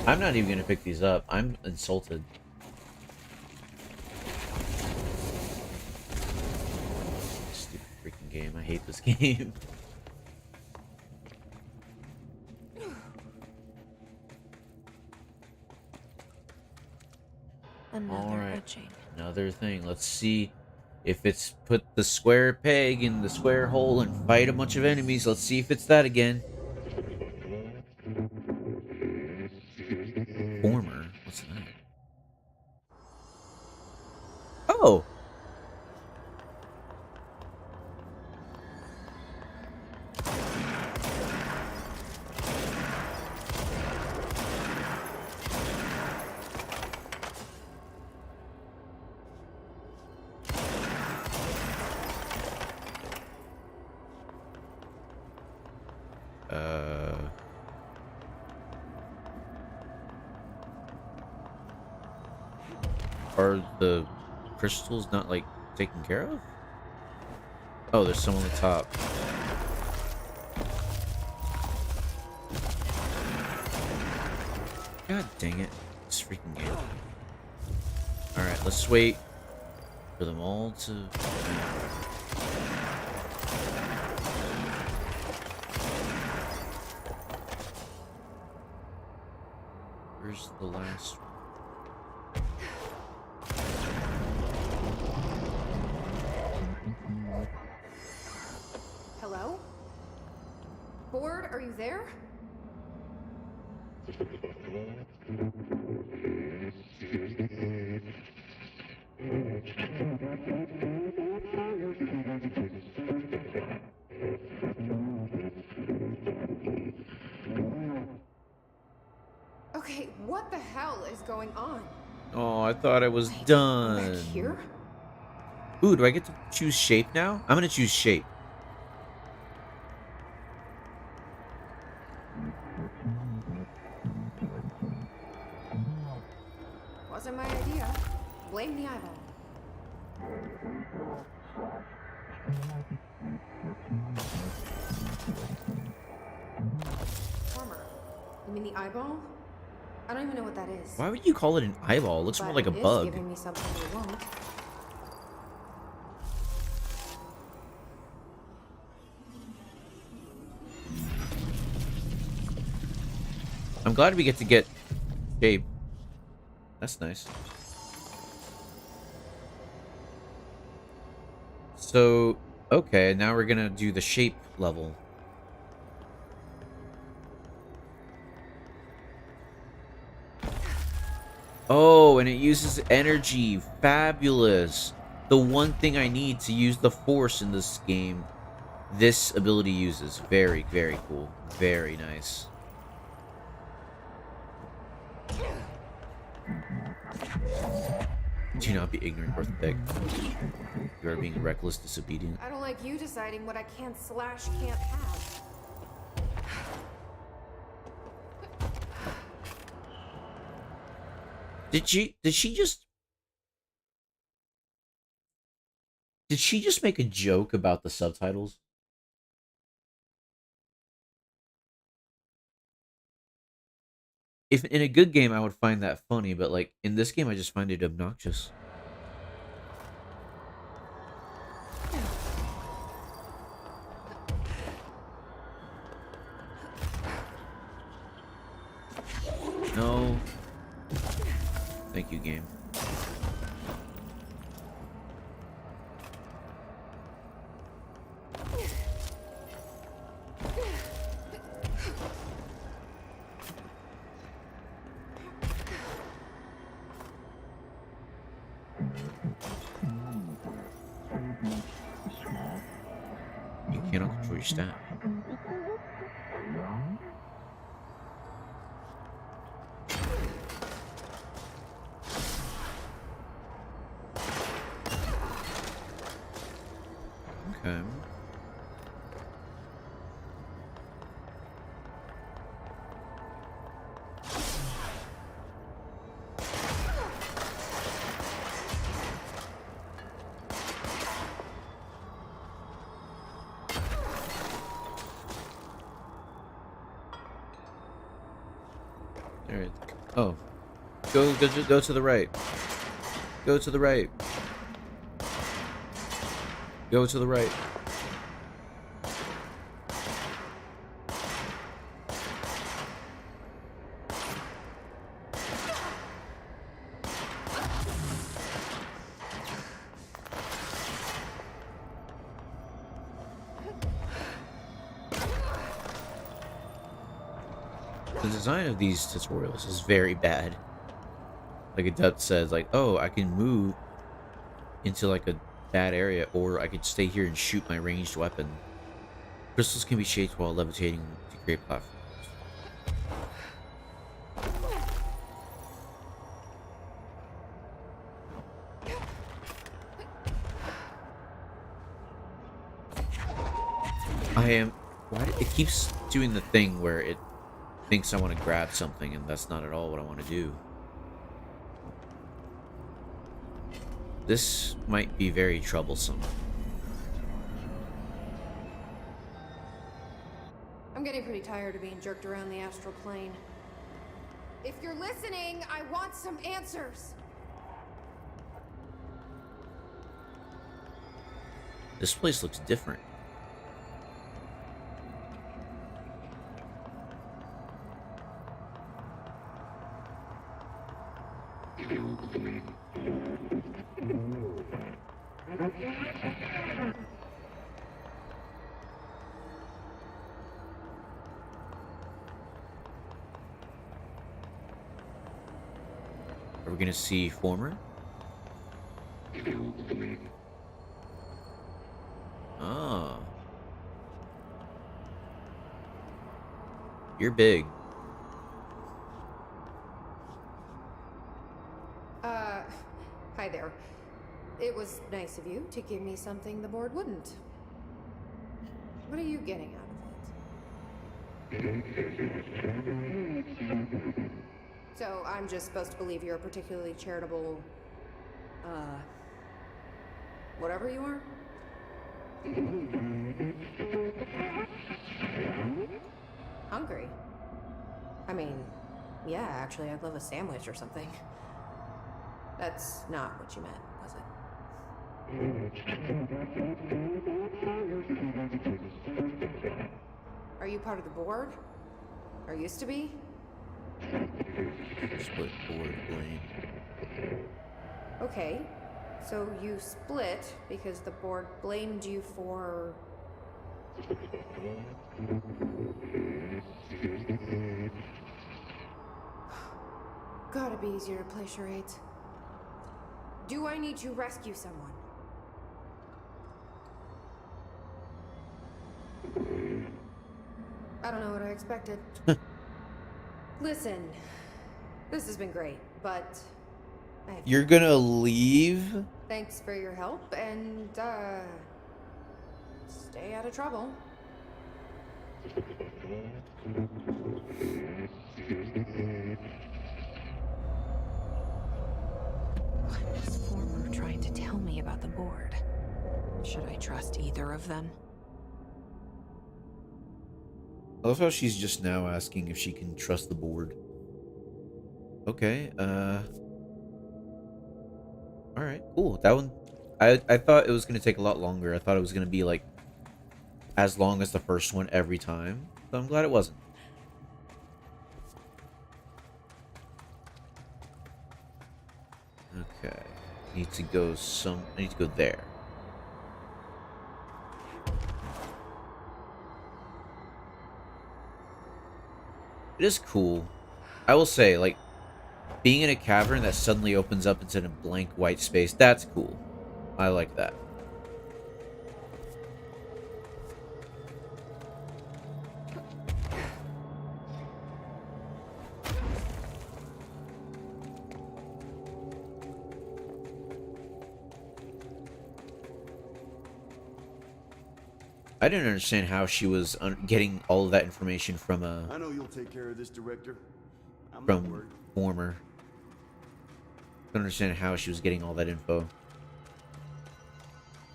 I'm not even gonna pick these up. I'm insulted. Stupid freaking game. I hate this game.
Another etching.
Another thing. Let's see if it's put the square peg in the square hole and fight a bunch of enemies. Let's see if it's that again. Former. What's that? Oh. Are the crystals not, like, taken care of? Oh, there's some on the top. God dang it. This freaking game. Alright, let's wait for them all to... Where's the last one?
Hello? Board, are you there? Okay, what the hell is going on?
Oh, I thought I was
Wait,
done.
Back here?
Ooh, do I get to choose shape now? I'm gonna choose shape.
Wasn't my idea. Blame the eyeball. Armor. You mean the eyeball? I don't even know what that is.
Why would you call it an eyeball? It looks more
But
like a
it is
bug.
giving me something we won't.
I'm glad we get to get shape. That's nice. So, okay, now we're gonna do the shape level. Oh, and it uses energy. Fabulous. The one thing I need to use the force in this game, this ability uses. Very, very cool. Very nice. Do not be ignorant or thick. You are being reckless, disobedient.
I don't like you deciding what I can / can't have.
Did she just make a joke about the subtitles? If in a good game I would find that funny, but like in this game I just find it obnoxious. No. Thank you, game. You cannot control your stat. Okay. Alright. Oh. Go to the right. Go to the right. Go to the right. The design of these tutorials is very bad. Like it says, like, oh, I can move into like a bad area, or I could stay here and shoot my ranged weapon. Crystals can be shaped while levitating to create platforms. Why it keeps doing the thing where it thinks I want to grab something, and that's not at all what I want to do. This might be very troublesome.
I'm getting pretty tired of being jerked around the astral plane. If you're listening, I want some answers.
This place looks different. Are we gonna see Former? Ah. You're big.
Hi there. It was nice of you to give me something the board wouldn't. What are you getting out of it? So I'm just supposed to believe you're a particularly charitable, whatever you are? Hungry? I mean, yeah, actually, I'd love a sandwich or something. That's not what you meant, was it? Are you part of the board? Or used to be?
Split board blame.
Okay, so you split because the board blamed you for... Gotta be easier to play charades. Do I need to rescue someone? I don't know what I expected. Listen, this has been great, but...
You're gonna leave?
Thanks for your help, and, stay out of trouble.
What is Former trying to tell me about the board? Should I trust either of them?
I love how she's just now asking if she can trust the board. Okay, alright, cool. That one, I thought it was gonna take a lot longer. I thought it was gonna be like as long as the first one every time. So I'm glad it wasn't. Okay. I need to go there. It is cool. I will say, like, being in a cavern that suddenly opens up into a blank white space, that's cool. I like that. I didn't understand how she was getting all of that information from
I know you'll take care of this, Director. I'm not
from
worried.
Former. I don't understand how she was getting all that info.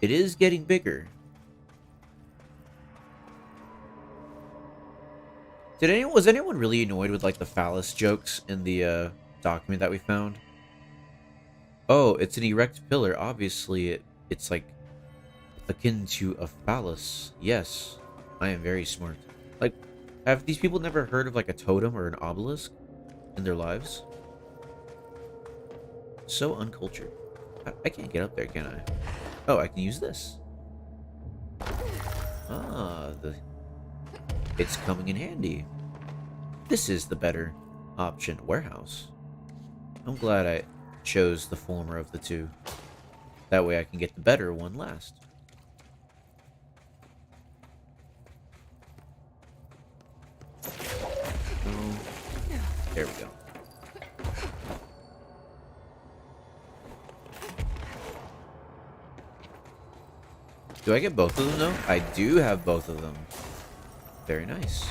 It is getting bigger. Was anyone really annoyed with like the phallus jokes in the document that we found? Oh, it's an erect pillar. Obviously, it's like akin to a phallus. Yes, I am very smart. Like, have these people never heard of like a totem or an obelisk in their lives? So uncultured. I can't get up there, can I? Oh, I can use this. Ah, it's coming in handy. This is the better option. Warehouse. I'm glad I chose the former of the two. That way I can get the better one last. Oh, there we go. Do I get both of them though? I do have both of them. Very nice.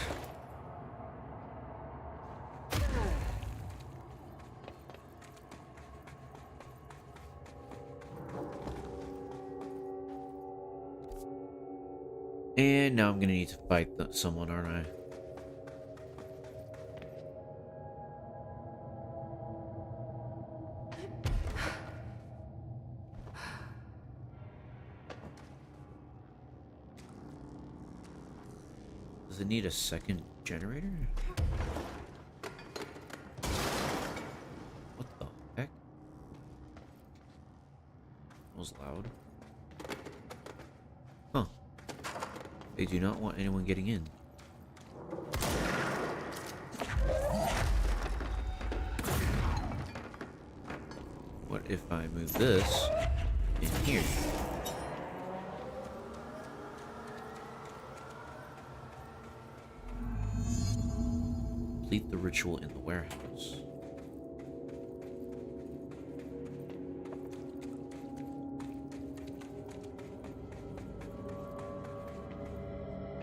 And now I'm gonna need to fight someone, aren't I? Does it need a second generator? What the heck? That was loud. Huh. They do not want anyone getting in. What if I move this in here? Complete the ritual in the warehouse.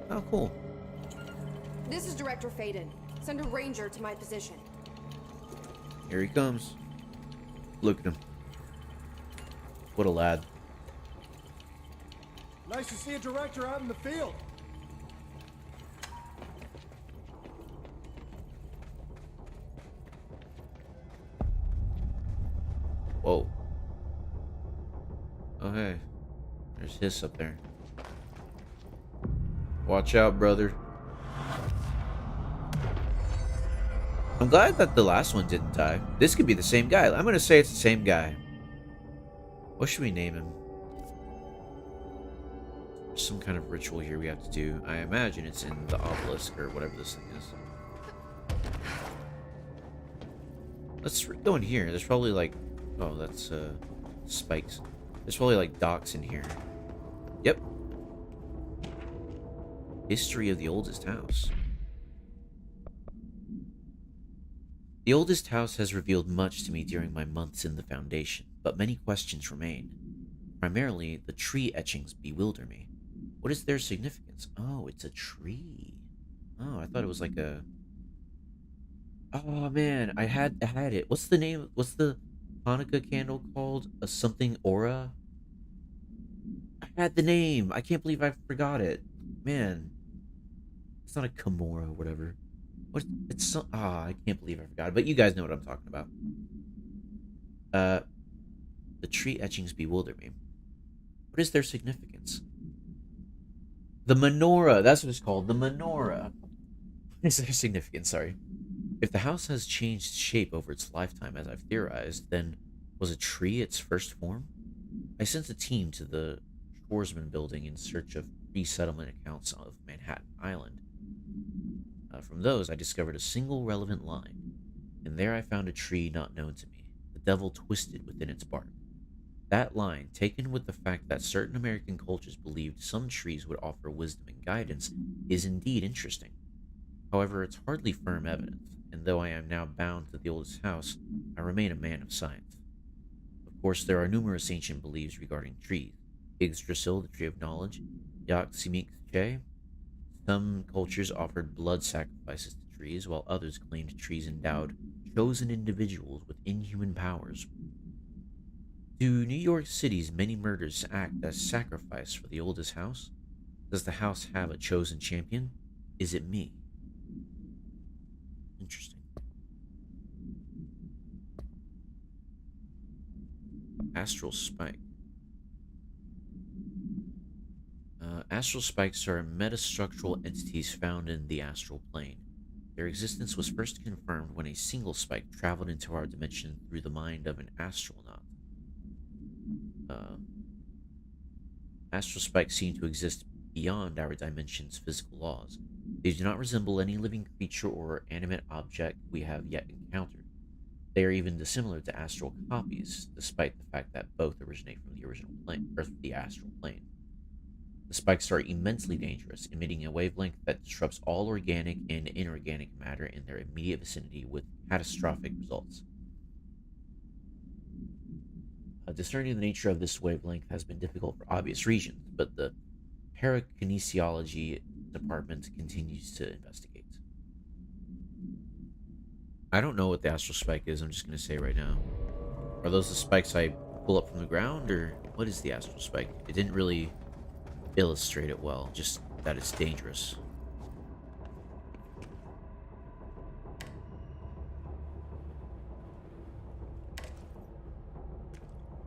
Oh, cool.
This is Director Faden. Send a ranger to my position.
Here he comes. Look at him. What a lad.
Nice to see a director out in the field.
Whoa. Oh, hey. There's Hiss up there. Watch out, brother. I'm glad that the last one didn't die. This could be the same guy. I'm gonna say it's the same guy. What should we name him? There's some kind of ritual here we have to do. I imagine it's in the obelisk or whatever this thing is. Let's go in here. There's probably like... Oh, that's spikes. There's probably like docks in here. Yep. History of the oldest house. The oldest house has revealed much to me during my months in the Foundation, but many questions remain. Primarily, the tree etchings bewilder me. What is their significance? Oh, it's a tree. Oh, I thought it was like a... Oh, man, I had it. What's the name? What's the Hanukkah candle called? A something aura? I had the name. I can't believe I forgot it. Man. It's not a Kimura or whatever. What? It's so... Ah, I can't believe I forgot it. But you guys know what I'm talking about. The tree etchings bewilder me. What is their significance? The menorah. That's what it's called. The menorah. What is their significance? Sorry. If the house has changed shape over its lifetime, as I've theorized, then was a tree its first form? I sent a team to the Schwarzman building in search of pre-settlement accounts of Manhattan Island. From those, I discovered a single relevant line, and there I found a tree not known to me, the devil twisted within its bark. That line, taken with the fact that certain American cultures believed some trees would offer wisdom and guidance, is indeed interesting. However, it's hardly firm evidence, and though I am now bound to the oldest house, I remain a man of science. Of course, there are numerous ancient beliefs regarding trees. Yggdrasil, the tree of knowledge, Yggdrasil. Some cultures offered blood sacrifices to trees, while others claimed trees endowed chosen individuals with inhuman powers. Do New York City's many murders act as sacrifice for the oldest house? Does the house have a chosen champion? Is it me? Interesting. Astral spike. Astral spikes are metastructural entities found in the astral plane. Their existence was first confirmed when a single spike traveled into our dimension through the mind of an astronaut. Astral spikes seem to exist beyond our dimension's physical laws. They do not resemble any living creature or animate object we have yet encountered. They are even dissimilar to astral copies, despite the fact that both originate from the original plane, or the astral plane. The spikes are immensely dangerous, emitting a wavelength that disrupts all organic and inorganic matter in their immediate vicinity with catastrophic results. Discerning the nature of this wavelength has been difficult for obvious reasons, but the parakinesiology department continues to investigate. I don't know what the astral spike is, I'm just going to say right now. Are those the spikes I pull up from the ground, or what is the astral spike? It didn't really illustrate it well, just that it's dangerous.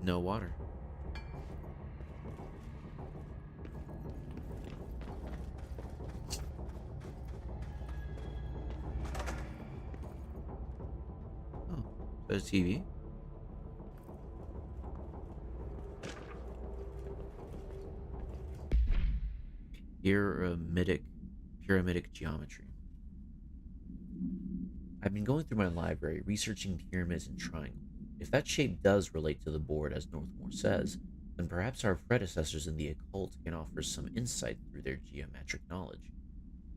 No water. There's a TV. Pyramidic geometry. I've been going through my library, researching pyramids and triangles. If that shape does relate to the board, as Northmore says, then perhaps our predecessors in the occult can offer some insight through their geometric knowledge.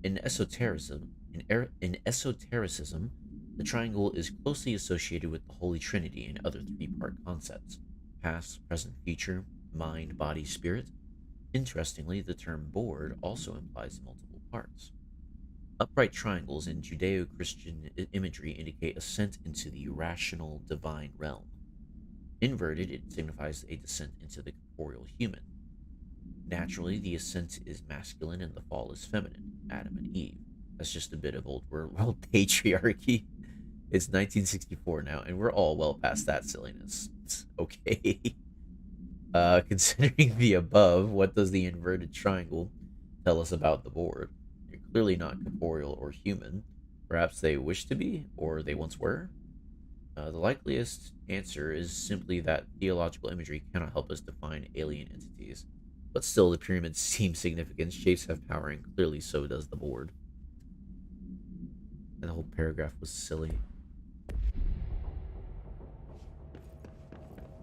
In esotericism, the triangle is closely associated with the Holy Trinity and other three-part concepts: past, present, future, mind, body, spirit. Interestingly, the term board also implies multiple parts. Upright triangles in Judeo-Christian imagery indicate ascent into the rational divine realm. Inverted, it signifies a descent into the corporeal human. Naturally, the ascent is masculine and the fall is feminine, Adam and Eve. That's just a bit of old world patriarchy. It's 1964 now, and we're all well past that silliness. Okay. Considering the above, what does the inverted triangle tell us about the board? They're clearly not corporeal or human. Perhaps they wish to be, or they once were. The likeliest answer is simply that theological imagery cannot help us define alien entities. But still, the pyramids seem significant. Shapes have power, and clearly so does the board. And the whole paragraph was silly.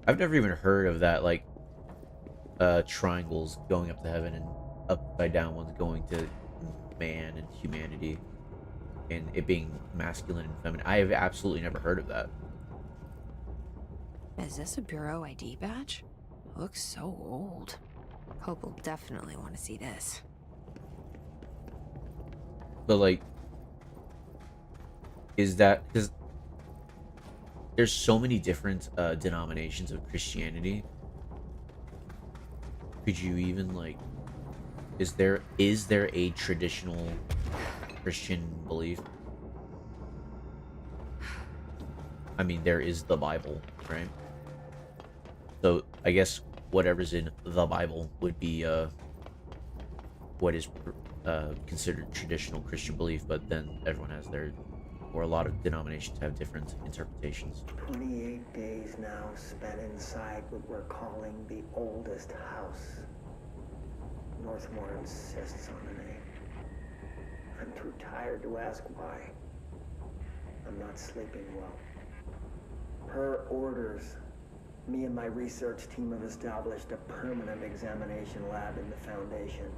I've never even heard of that, like, triangles going up to heaven and upside down ones going to man and humanity, and it being masculine and feminine. I have absolutely never heard of that.
Is this a Bureau ID badge? Looks so old. Hope will definitely want to see this.
But, like, is that because there's so many different denominations of Christianity? Could you even, like, is there a traditional Christian belief? I mean, there is the Bible, right? So I guess whatever's in the Bible would be what is considered traditional Christian belief, but then everyone has their, or a lot of denominations have different interpretations.
28 days now spent inside what we're calling the oldest house. Northmore insists on the name. I'm too tired to ask why. I'm not sleeping well. Per orders, me and my research team have established a permanent examination lab in the Foundation.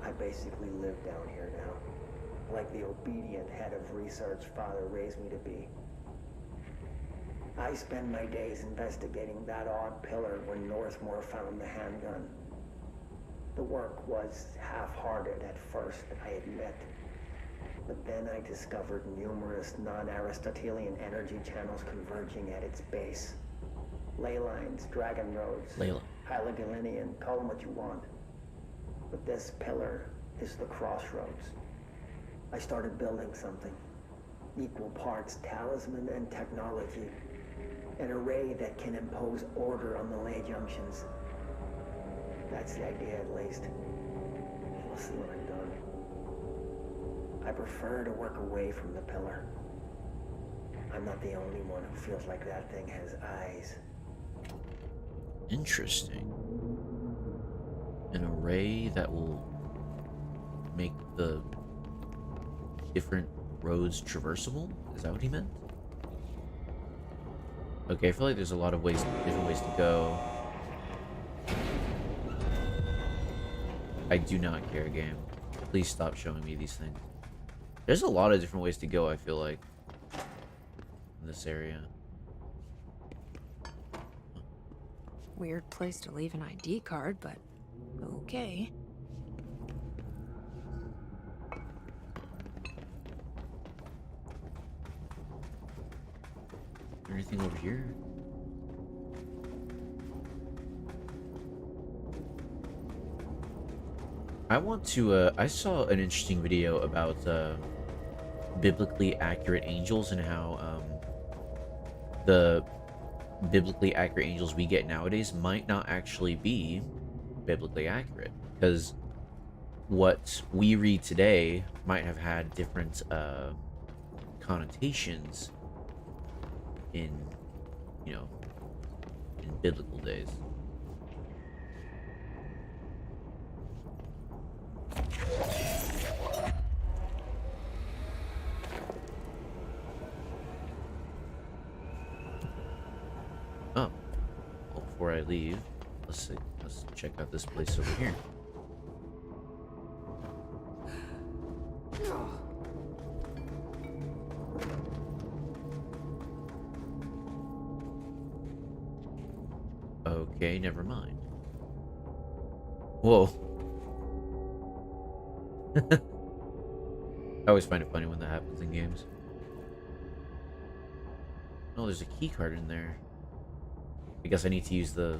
I basically live down here now, like the obedient head of research Father raised me to be. I spend my days investigating that odd pillar when Northmore found the handgun. The work was half-hearted at first, I admit. But then I discovered numerous non-Aristotelian energy channels converging at its base. Ley lines, dragon roads, Hyligalinian, call them what you want. But this pillar is the crossroads. I started building something. Equal parts talisman and technology. An array that can impose order on the ley junctions. That's the idea, at least. We'll see when I'm done. I prefer to work away from the pillar. I'm not the only one who feels like that thing has eyes.
Interesting. An array that will make the different roads traversable? Is that what he meant? Okay, I feel like there's a lot of different ways to go. I do not care, game. Please stop showing me these things. There's a lot of different ways to go, I feel like, in this area.
Weird place to leave an ID card, but okay.
Is there anything over here? I want to, I saw an interesting video about biblically accurate angels and how the biblically accurate angels we get nowadays might not actually be biblically accurate, because what we read today might have had different connotations in, you know, in biblical days. Oh, well, before I leave, let's check out this place over here. Okay, never mind. Whoa. I always find it funny when that happens in games. Oh, there's a key card in there. I guess I need to use the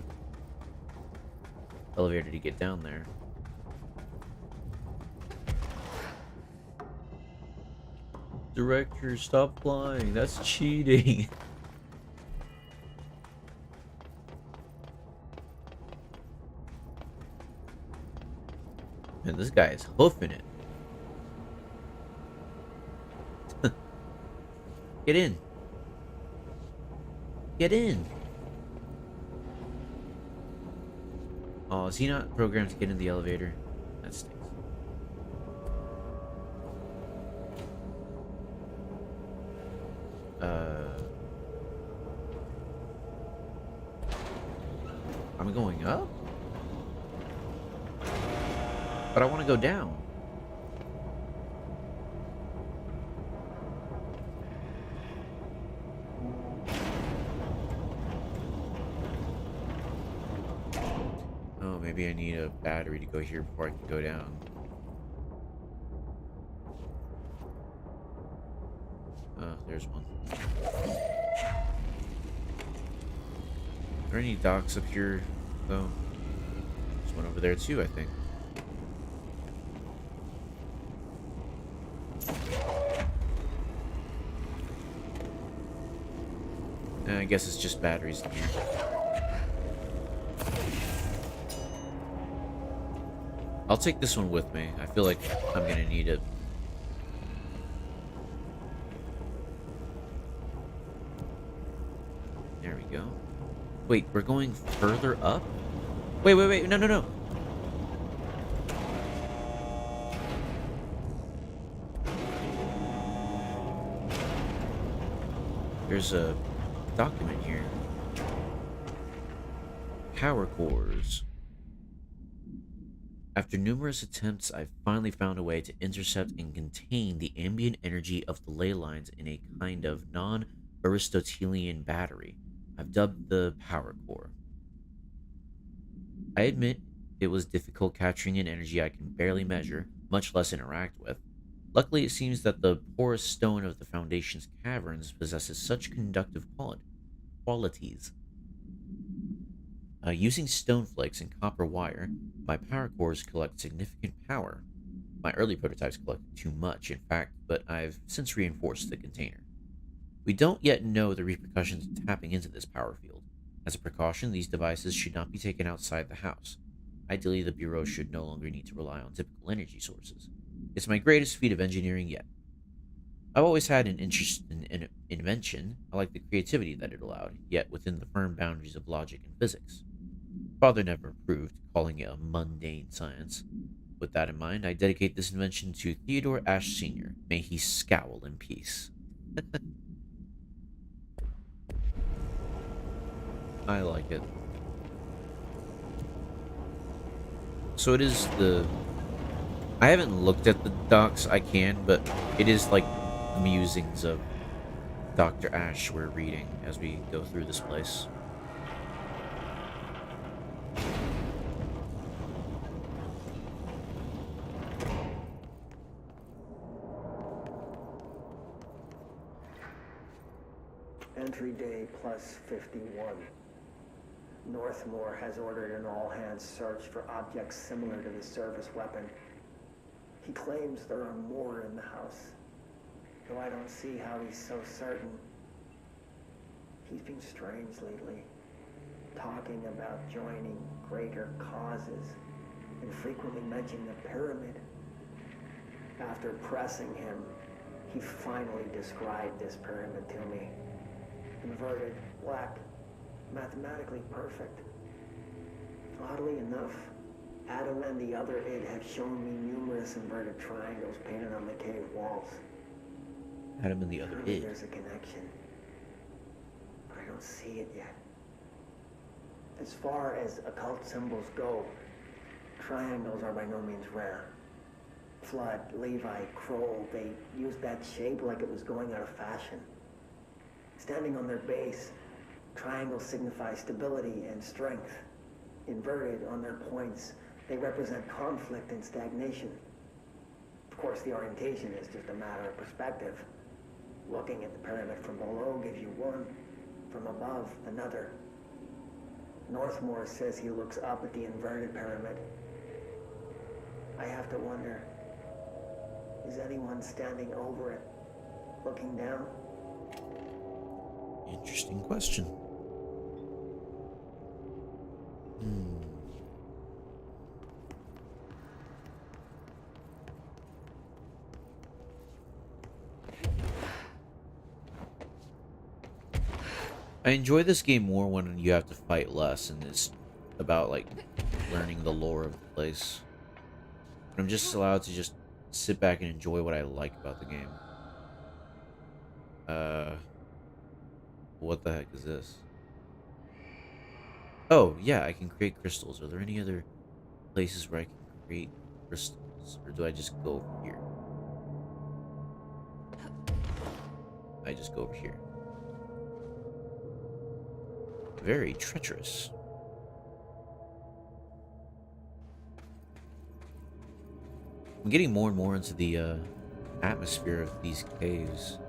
elevator to get down there. Director, stop flying. That's cheating. Man, this guy is hoofing it. Get in. Get in. Oh, is he not programmed to get in the elevator? That stinks. I'm going up? But I want to go down. Oh, maybe I need a battery to go here before I can go down. Oh, there's one. Are there any docks up here, though? There's one over there, too, I think. I guess it's just batteries in here. I'll take this one with me. I feel like I'm gonna need it. There we go. Wait, we're going further up? Wait, no. There's a document here. Power cores. After numerous attempts, I've finally found a way to intercept and contain the ambient energy of the ley lines in a kind of non-Aristotelian battery. I've dubbed the power core. I admit it was difficult capturing an energy I can barely measure, much less interact with. Luckily, it seems that the porous stone of the Foundation's caverns possesses such conductive qualities. Using stone flakes and copper wire, my power cores collect significant power. My early prototypes collected too much, in fact, but I've since reinforced the container. We don't yet know the repercussions of tapping into this power field. As a precaution, these devices should not be taken outside the house. Ideally, the Bureau should no longer need to rely on typical energy sources. It's my greatest feat of engineering yet. I've always had an interest in invention. I like the creativity that it allowed, yet within the firm boundaries of logic and physics. Father never approved, calling it a mundane science. With that in mind, I dedicate this invention to Theodore Ashe Sr. May he scowl in peace. I like it. So it is the... I haven't looked at the docs, I can, but it is like the musings of Dr. Ashe we're reading as we go through this place.
Entry day plus 51. Northmore has ordered an all-hands search for objects similar to the service weapon. He claims there are more in the house, though I don't see how he's so certain. He's been strange lately, talking about joining greater causes, and frequently mentioning the pyramid. After pressing him, he finally described this pyramid to me. inverted, black, mathematically perfect. Oddly enough, Adam and the other id have shown me numerous inverted triangles painted on the cave walls.
Adam and the other
Surely
id.
there's a connection, but I don't see it yet. As far as occult symbols go, triangles are by no means rare. Flood, Levi, Kroll, they used that shape like it was going out of fashion. Standing on their base, triangles signify stability and strength. Inverted on their points, they represent conflict and stagnation. Of course, the orientation is just a matter of perspective. Looking at the pyramid from below gives you one, from above, another. Northmore says he looks up at the inverted pyramid. I have to wonder, is anyone standing over it, looking down?
Interesting question. I enjoy this game more when you have to fight less and it's about like learning the lore of the place. When I'm just allowed to just sit back and enjoy what I like about the game. What the heck is this? Oh, yeah, I can create crystals. Are there any other places where I can create crystals? Or do I just go over here? I just go over here. Very treacherous. I'm getting more and more into the atmosphere of these caves.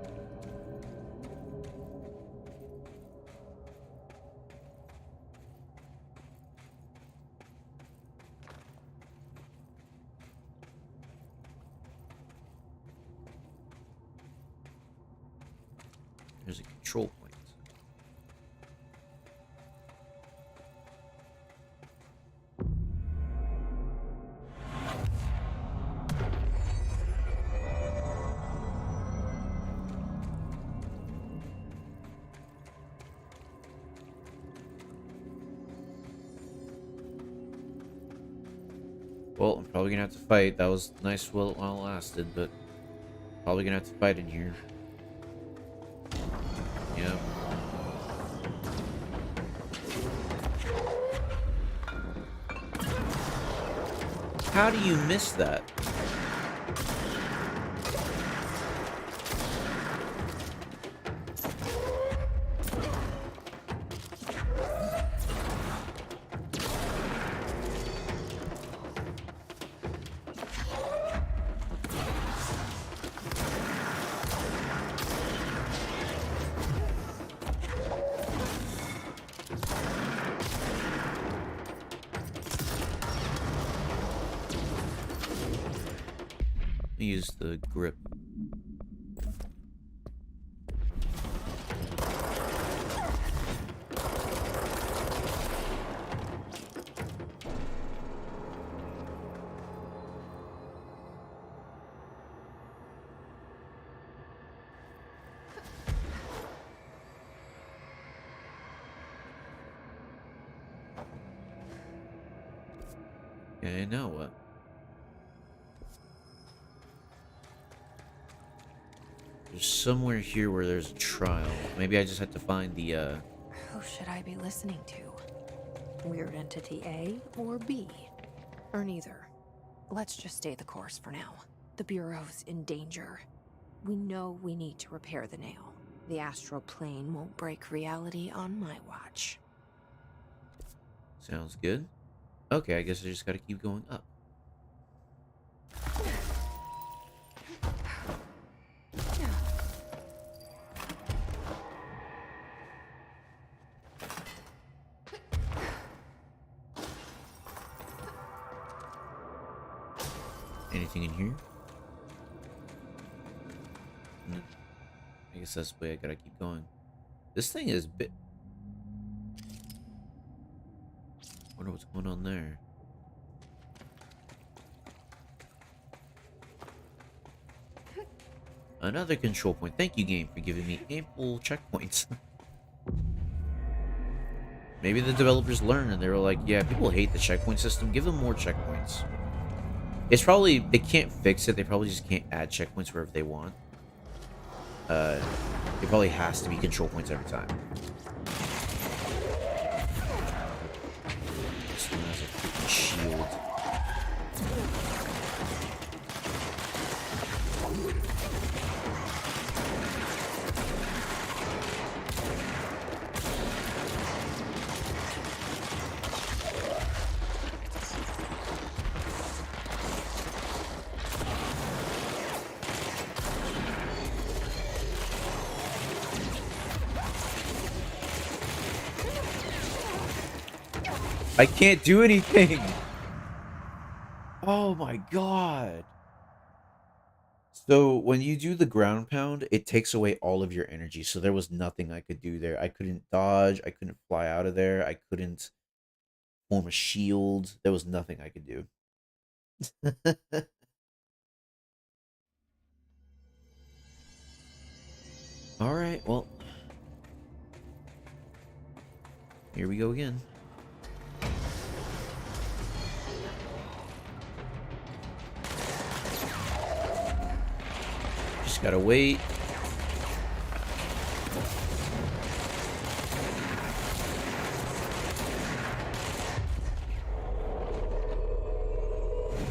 There's a control point. Well, I'm probably gonna have to fight. That was nice while it lasted, but probably gonna have to fight in here. Yep. How do you miss that? Use the grip. Okay, now what? There's somewhere here where there's a trial. Maybe I just have to find the,
Who should I be listening to? Weird Entity A or B? Or neither? Let's just stay the course for now. The Bureau's in danger. We know we need to repair the nail. The astral plane won't break reality on my watch.
Sounds good. Okay, I guess I just gotta keep going up. Anything in here? No. I guess that's the way I gotta keep going. This thing is bit. Wonder what's going on there. Another control point. Thank you, game, for giving me ample checkpoints. Maybe the developers learned and they were like, yeah, people hate the checkpoint system. Give them more checkpoints. It's probably, they can't fix it. They probably just can't add checkpoints wherever they want. It probably has to be control points every time. This one has a freaking shield. I can't do anything. Oh my god. So when you do the ground pound, it takes away all of your energy. So there was nothing I could do there. I couldn't dodge. I couldn't fly out of there. I couldn't form a shield. There was nothing I could do. All right, well, here we go again. Just gotta wait.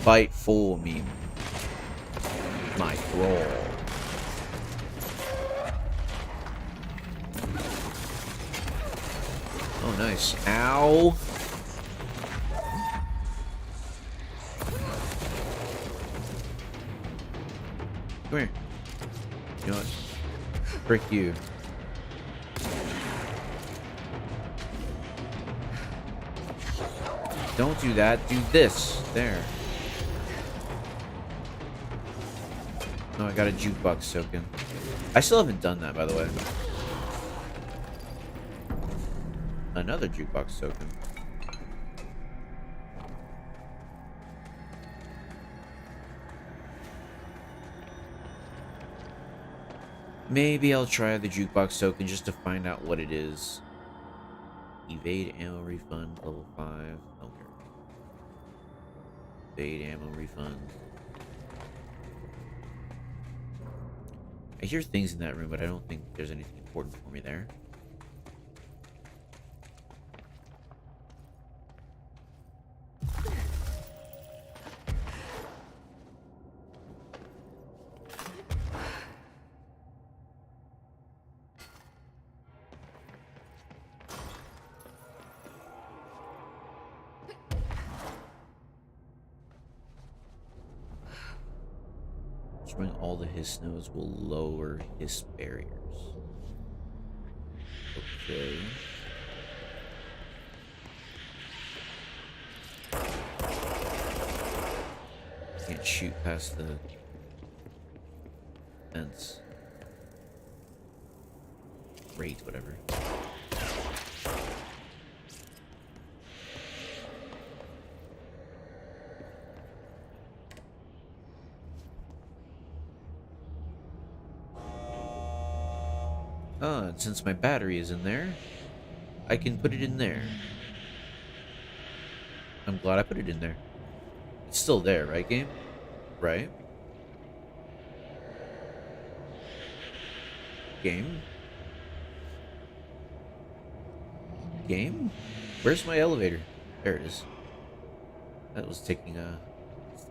Fight for me, my thrall. Oh, nice. Ow. Come here. You know what? Frick you. Don't do that. Do this. There. No, I got a jukebox token. I still haven't done that, by the way. Another jukebox token. Maybe I'll try the jukebox token just to find out what it is. Evade ammo refund, level 5. Okay. Evade ammo refund. I hear things in that room, but I don't think there's anything important for me there. Destroying all the hiss nodes will lower hiss barriers. Okay. Can't shoot past the fence. Great, whatever. Ah, and since my battery is in there, I can put it in there. I'm glad I put it in there. It's still there, right, game? Right? Game? Game? Where's my elevator? There it is. That was taking a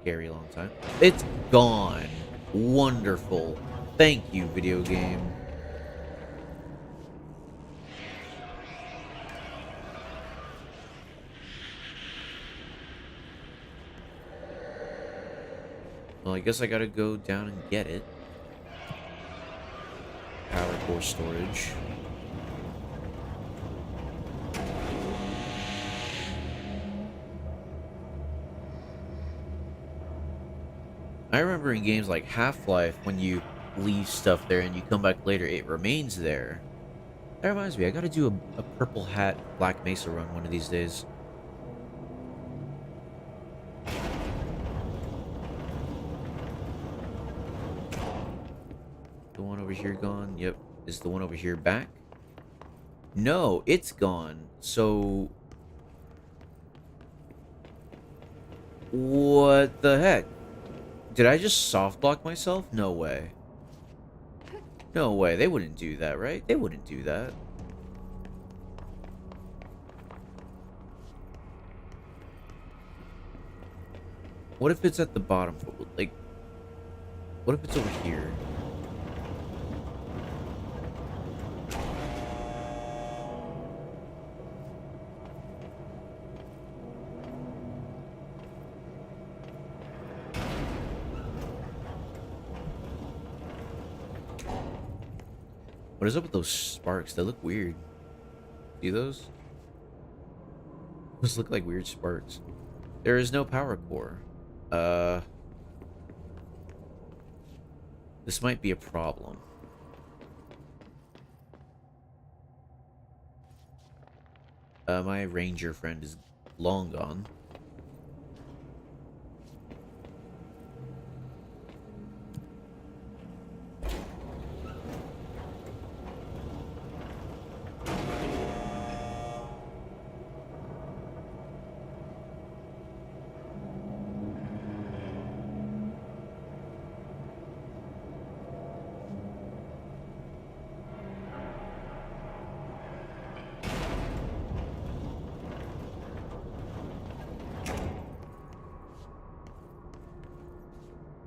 scary long time. It's gone. Wonderful. Thank you, video game. Well, I guess I gotta go down and get it. Power core storage. I remember in games like Half-Life, when you leave stuff there and you come back later, it remains there. That reminds me, I gotta do a Purple Hat Black Mesa run one of these days. The one over here gone? Yep. Is the one over here back? No, it's gone. So... What the heck? Did I just soft block myself? No way. No way. They wouldn't do that, right? They wouldn't do that. What if it's at the bottom? Like, what if it's over here? What is up with those sparks? They look weird. See those? Those look like weird sparks. There is no power core. This might be a problem. My ranger friend is long gone.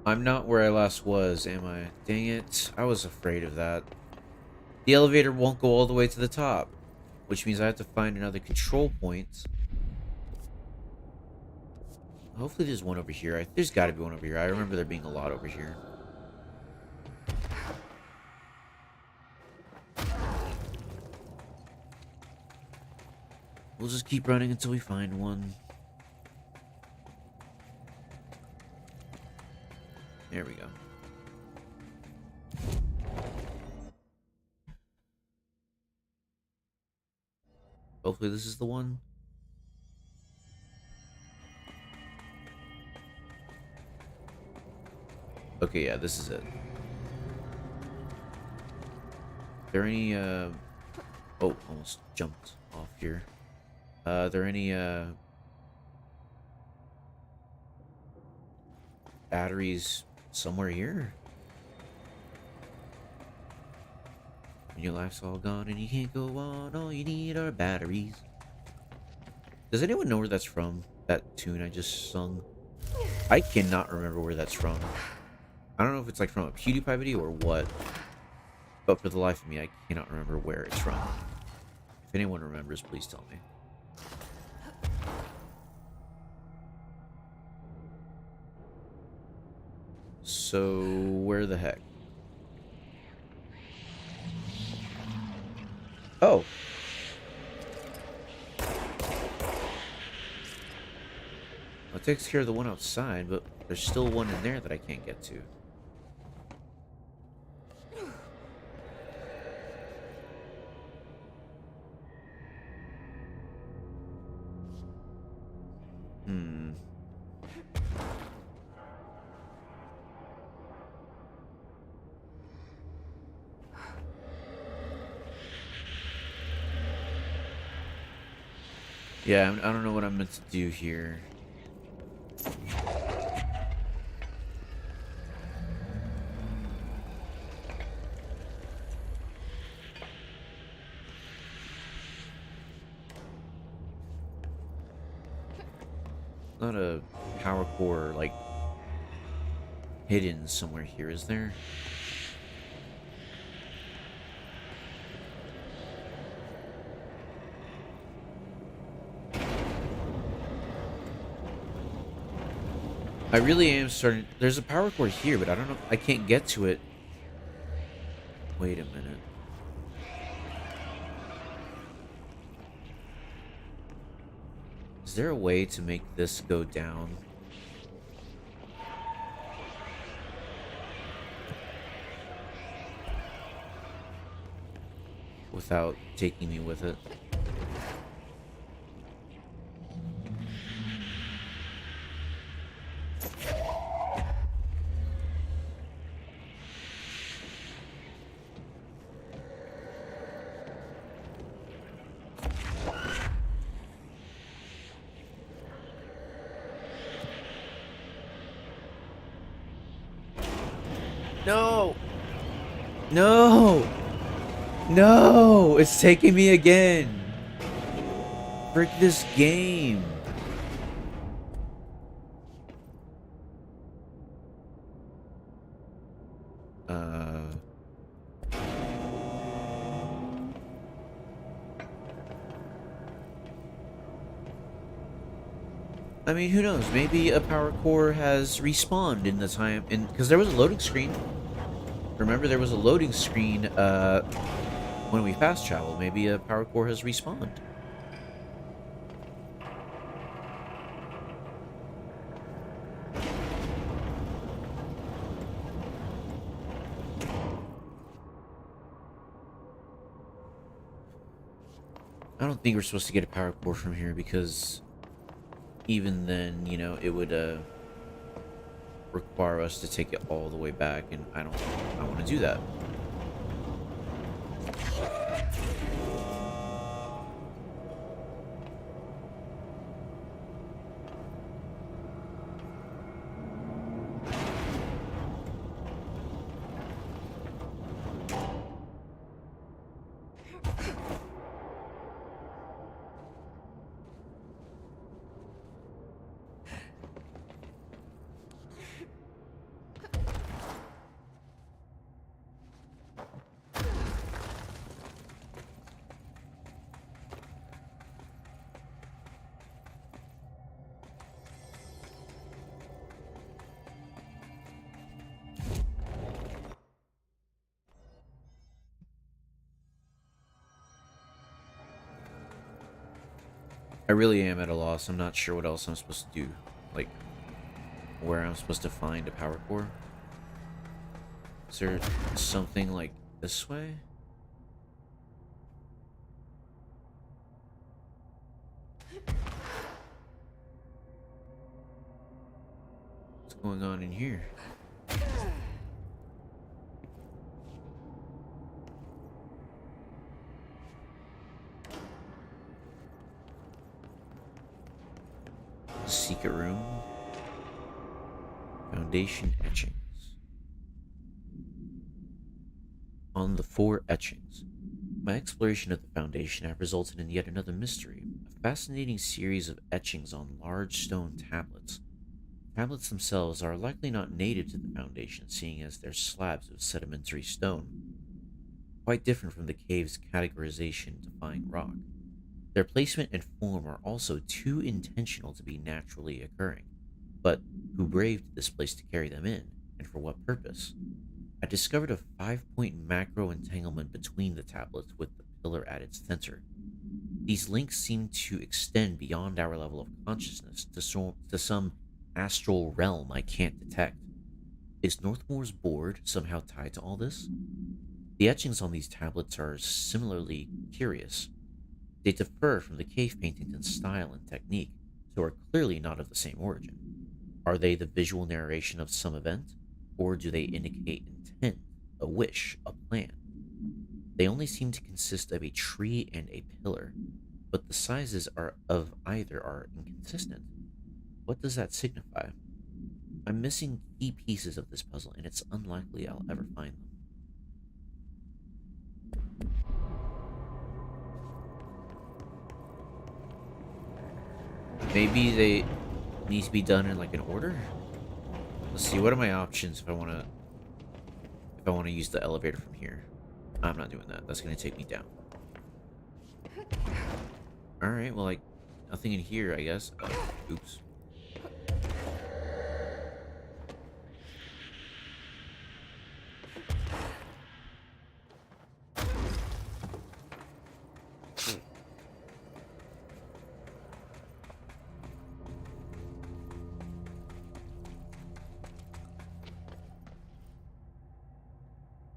I'm not where I last was, am I? Dang it. I was afraid of that. The elevator won't go all the way to the top, which means I have to find another control point. Hopefully there's one over here. There's got to be one over here. I remember there being a lot over here. We'll just keep running until we find one. There we go. Hopefully this is the one. Okay, yeah, this is it. Are there any, oh, almost jumped off here. Are there any, batteries somewhere here? When your life's all gone and you can't go on, all you need are batteries. Does anyone know where that's from? That tune I just sung? I cannot remember where that's from. I don't know if it's like from a PewDiePie video or what. But for the life of me, I cannot remember where it's from. If anyone remembers, please tell me. So, where the heck? Oh. Well, it takes care of the one outside, but there's still one in there that I can't get to. Yeah, I don't know what I'm meant to do here. Not a power core, like, hidden somewhere here, is there? I really am starting... There's a power cord here, but I don't know... I can't get to it. Wait a minute. Is there a way to make this go down? Without taking me with it? No! No! No! It's taking me again! Frick this game! I mean, who knows? Maybe a power core has respawned in the time, because there was a loading screen. Remember, there was a loading screen when we fast traveled. Maybe a power core has respawned. I don't think we're supposed to get a power core from here because even then, you know, it would require us to take it all the way back, and I want to do that. I really am at a loss. I'm not sure what else I'm supposed to do. Like, where I'm supposed to find a power core. Is there something like this way? What's going on in here? Secret room. Foundation etchings. On the 4 etchings. My exploration of the Foundation have resulted in yet another mystery. A fascinating series of etchings on large stone tablets. Tablets themselves are likely not native to the Foundation, seeing as they're slabs of sedimentary stone. Quite different from the cave's categorization defying rock. Their placement and form are also too intentional to be naturally occurring. But who braved this place to carry them in, and for what purpose? I discovered a 5-point macro entanglement between the tablets with the pillar at its center. These links seem to extend beyond our level of consciousness to some astral realm I can't detect. Is Northmore's board somehow tied to all this? The etchings on these tablets are similarly curious. They differ from the cave paintings in style and technique, so are clearly not of the same origin. Are they the visual narration of some event, or do they indicate intent, a wish, a plan? They only seem to consist of a tree and a pillar, but the sizes of either are inconsistent. What does that signify? I'm missing key pieces of this puzzle, and it's unlikely I'll ever find them. Maybe they need to be done in like an order? Let's see, what are my options if I want to use the elevator from here? I'm not doing that. That's going to take me down. Alright, well, like, nothing in here, I guess. Oops.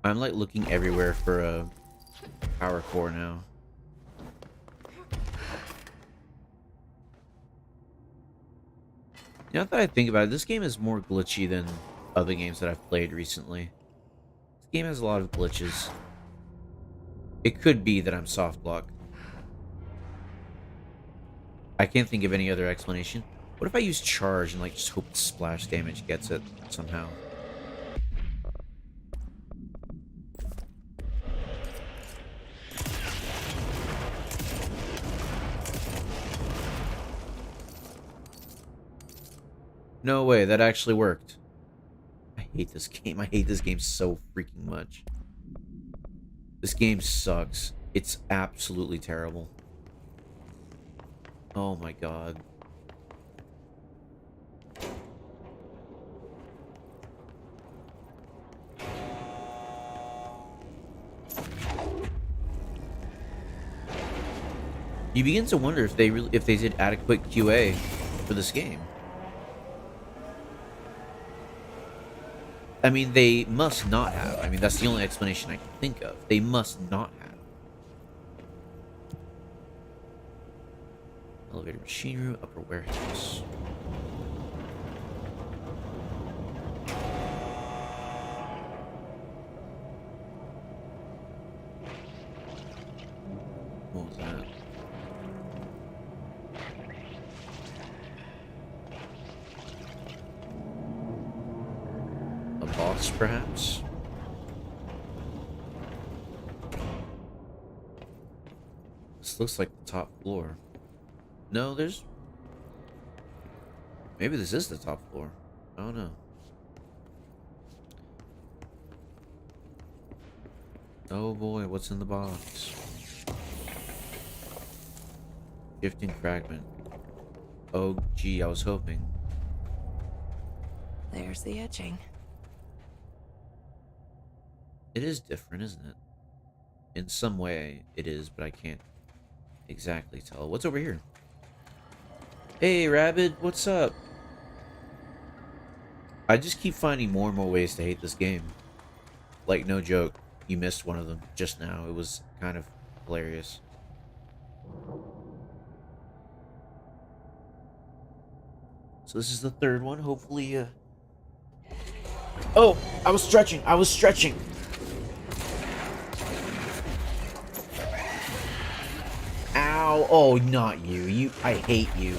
I'm like looking everywhere for a power core now. Now that I think about it, this game is more glitchy than other games that I've played recently. This game has a lot of glitches. It could be that I'm soft blocked. I can't think of any other explanation. What if I use charge and like just hope the splash damage gets it somehow? No way, that actually worked. I hate this game. I hate this game so freaking much. This game sucks. It's absolutely terrible. Oh my god. You begin to wonder if they did adequate QA for this game. I mean, they must not have. I mean, that's the only explanation I can think of. They must not have. Elevator machine room, upper warehouse. What was that? A boss, perhaps? This looks like the top floor. No, there's... Maybe this is the top floor. I don't know. Oh boy, what's in the box? Shifting fragment. Oh gee, I was hoping.
There's the etching.
It is different, isn't it? In some way, it is, but I can't exactly tell. What's over here? Hey, Rabbit, what's up? I just keep finding more and more ways to hate this game. Like, no joke, you missed one of them just now. It was kind of hilarious. So this is the third one, hopefully, Oh, I was stretching. Ow. Oh, not you. I hate you.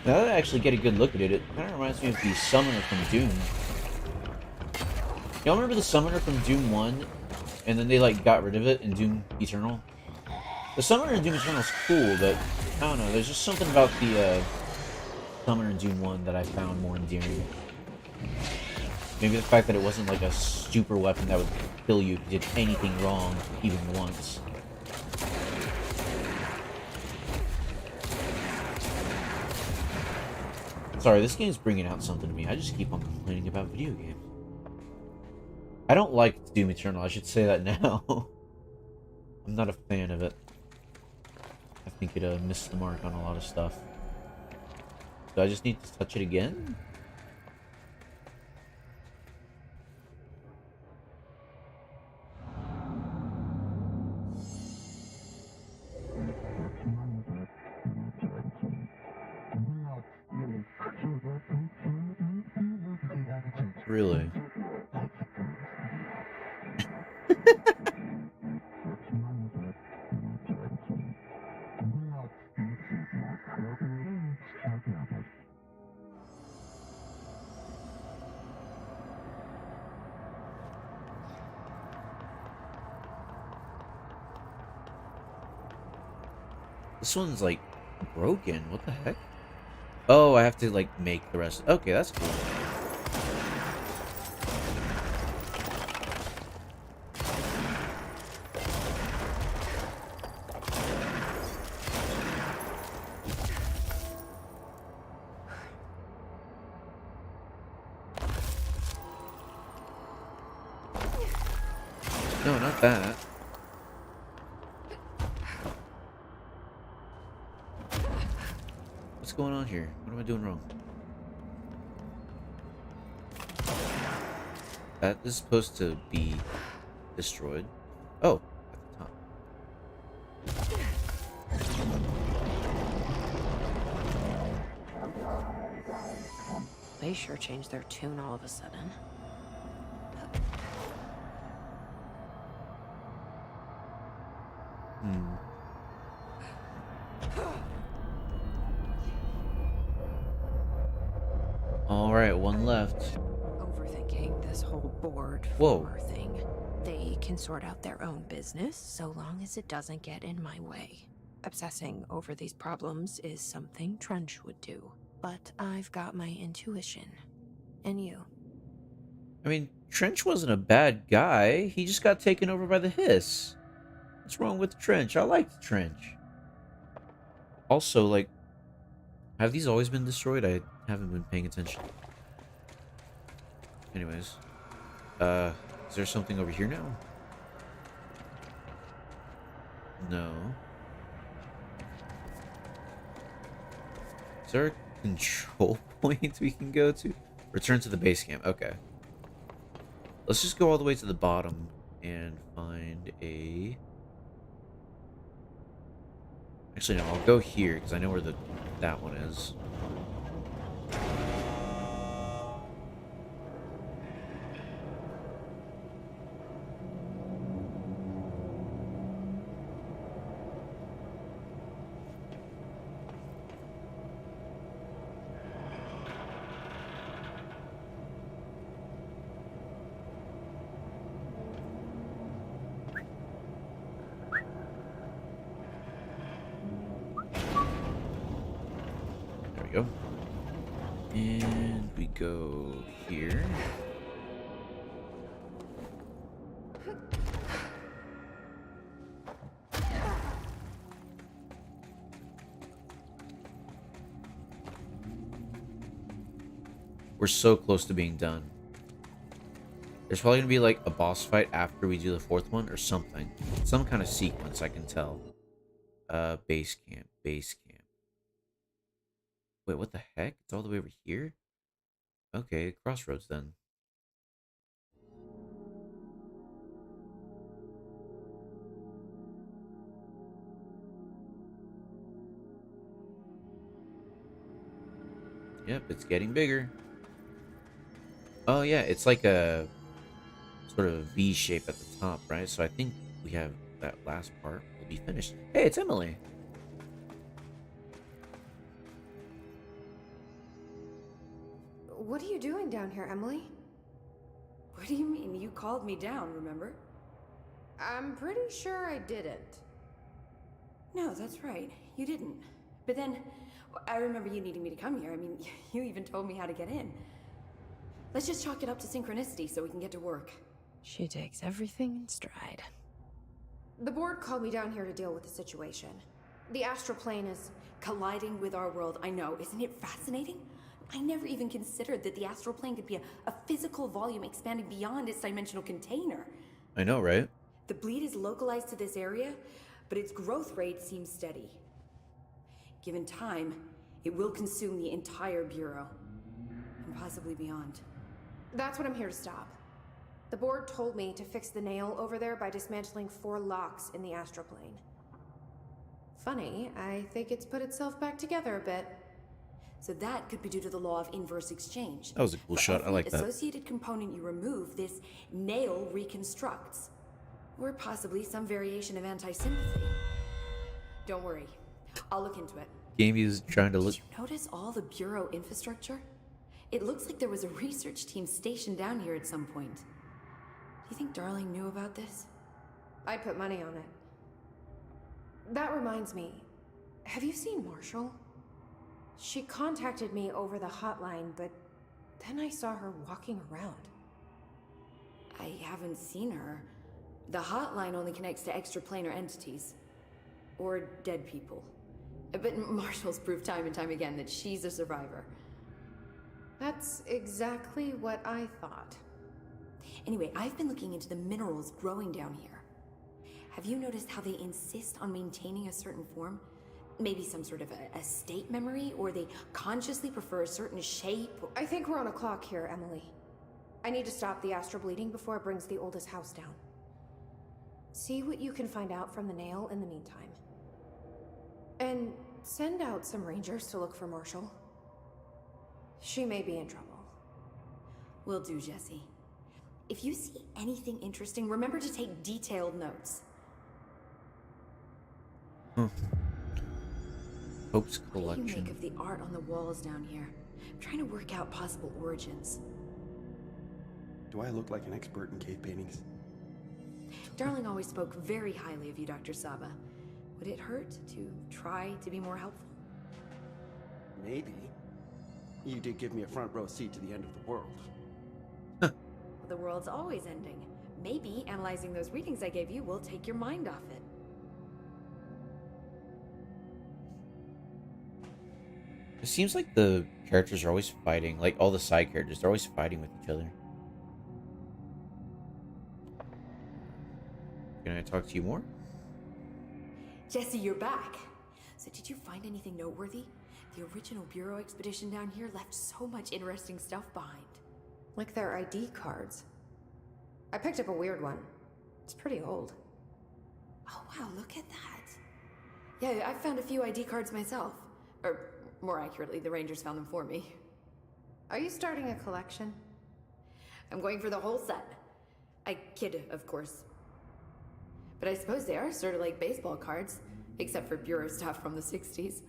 Now that I actually get a good look at it, it kind of reminds me of the Summoner from Doom. Y'all remember the Summoner from Doom 1? And then they, like, got rid of it in Doom Eternal? The Summoner in Doom Eternal is cool, but I don't know, there's just something about the, Summoner in Doom 1 that I found more endearing. Maybe the fact that it wasn't, like, a super weapon that would kill you if you did anything wrong, even once. Sorry, this game's bringing out something to me. I just keep on complaining about video games. I don't like Doom Eternal, I should say that now. I'm not a fan of it. I think it missed the mark on a lot of stuff. Do I just need to touch it again? Really? This one's like broken. What the heck? Oh, I have to like make the rest. Okay, that's cool. No, not that. What's going on here? What am I doing wrong? That is supposed to be destroyed. Oh, at the top.
they sure changed their tune all of a sudden.
All right, one left.
Overthinking this whole board
Whoa.
former thing. They can sort out their own business so long as it doesn't get in my way. Obsessing over these problems is something Trench would do. But I've got my intuition. And you?
I mean, Trench wasn't a bad guy. He just got taken over by the Hiss. What's wrong with Trench? I liked Trench. Also, like, have these always been destroyed? I haven't been paying attention. Anyways. Is there something over here now? No. Is there a control point we can go to? Return to the base camp. Okay. Let's just go all the way to the bottom and find a... Actually, no, I'll go here because I know where that one is. There we go. And we go here. We're so close to being done. There's probably gonna be like a boss fight after we do the fourth one or something. Some kind of sequence, I can tell. Base camp, base camp. Wait, what the heck? It's all the way over here? Okay, crossroads then. Yep, it's getting bigger. Oh yeah, it's like a sort of V shape at the top, right? So I think we have that last part will be finished. Hey, it's Emily.
What are you doing down here, Emily?
What do you mean? You called me down, remember?
I'm pretty sure I didn't.
No, that's right. You didn't. But then, I remember you needing me to come here. I mean, you even told me how to get in. Let's just chalk it up to synchronicity so we can get to work.
She takes everything in stride.
The board called me down here to deal with the situation. The astral plane is...
Colliding with our world, I know. Isn't it fascinating? I never even considered that the astral plane could be a physical volume expanding beyond its dimensional container.
I know, right?
The bleed is localized to this area, but its growth rate seems steady. Given time, it will consume the entire Bureau, and possibly beyond.
That's what I'm here to stop. The board told me to fix the nail over there by dismantling 4 locks in the astral plane. Funny, I think it's put itself back together a bit.
So that could be due to the law of inverse exchange.
That was a cool shot. I like that.
For every associated component you remove, this nail reconstructs. Or possibly some variation of anti-sympathy. Don't worry. I'll look into it.
Gamey is trying to look...
Did you notice all the Bureau infrastructure? It looks like there was a research team stationed down here at some point. Do you think Darling knew about this?
I'd put money on it. That reminds me. Have you seen Marshall? She contacted me over the hotline, but then I saw her walking around.
I haven't seen her. The hotline only connects to extraplanar entities. Or dead people. But Marshall's proved time and time again that she's a survivor.
That's exactly what I thought.
Anyway, I've been looking into the minerals growing down here. Have you noticed how they insist on maintaining a certain form? Maybe some sort of a state memory, or they consciously prefer a certain shape?
I think we're on a clock here, Emily. I need to stop the astral bleeding before it brings the oldest house down. See what you can find out from the nail in the meantime. And send out some rangers to look for Marshall. She may be in trouble.
Will do, Jesse. If you see anything interesting, remember to take detailed notes.
Hope's
What do you make
collection.
of the art on the walls down here? I'm trying to work out possible origins.
Do I look like an expert in cave paintings?
Darling always spoke very highly of you, Dr. Saba. Would it hurt to try to be more helpful?
Maybe. You did give me a front row seat to the end of the world.
The world's always ending. Maybe analyzing those readings I gave you will take your mind off it.
It seems like the characters are always fighting. Like, all the side characters, they're always fighting with each other. Can I talk to you more?
Jesse, you're back. So did you find anything noteworthy? The original Bureau expedition down here left so much interesting stuff behind.
Like their ID cards. I picked up a weird one. It's pretty old.
Oh wow, look at that. Yeah, I found a few ID cards myself. Or, more accurately, the Rangers found them for me.
Are you starting a collection?
I'm going for the whole set. I kid, of course. But I suppose they are sort of like baseball cards, except for Bureau stuff from the 60s.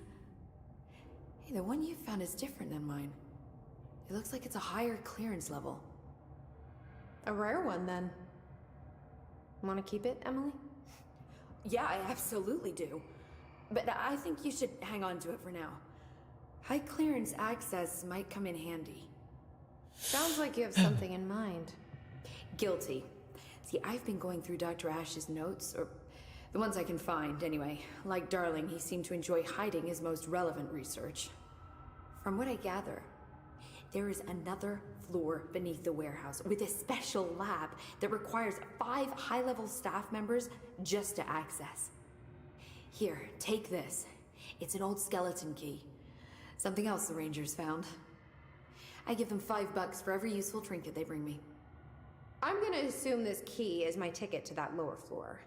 Hey, the one you found is different than mine. It looks like it's a higher clearance level.
A rare one, then. Want to keep it, Emily?
Yeah, I absolutely do. But I think you should hang on to it for now. High clearance access might come in handy.
Sounds like you have something in mind.
Guilty. See, I've been going through Dr. Ash's notes, or the ones I can find, anyway. Like Darling, he seemed to enjoy hiding his most relevant research. From what I gather, there is another floor beneath the warehouse with a special lab that requires 5 high-level staff members just to access. Here, take this. It's an old skeleton key. Something else the Rangers found. I give them $5 for every useful trinket they bring me.
I'm gonna assume this key is my ticket to that lower floor.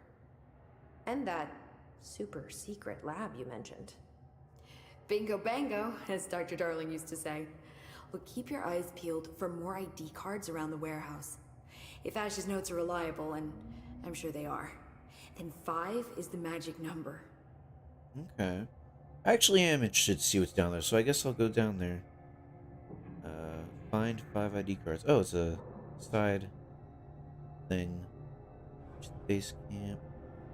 And that super secret lab you mentioned.
Bingo bango, as Dr. Darling used to say. Look, keep your eyes peeled for more ID cards around the warehouse. If Ash's notes are reliable, and I'm sure they are, then 5 is the magic number.
Okay. I actually am interested to see what's down there, so I guess I'll go down there. Find 5 ID cards. Oh, it's a side thing. Base camp.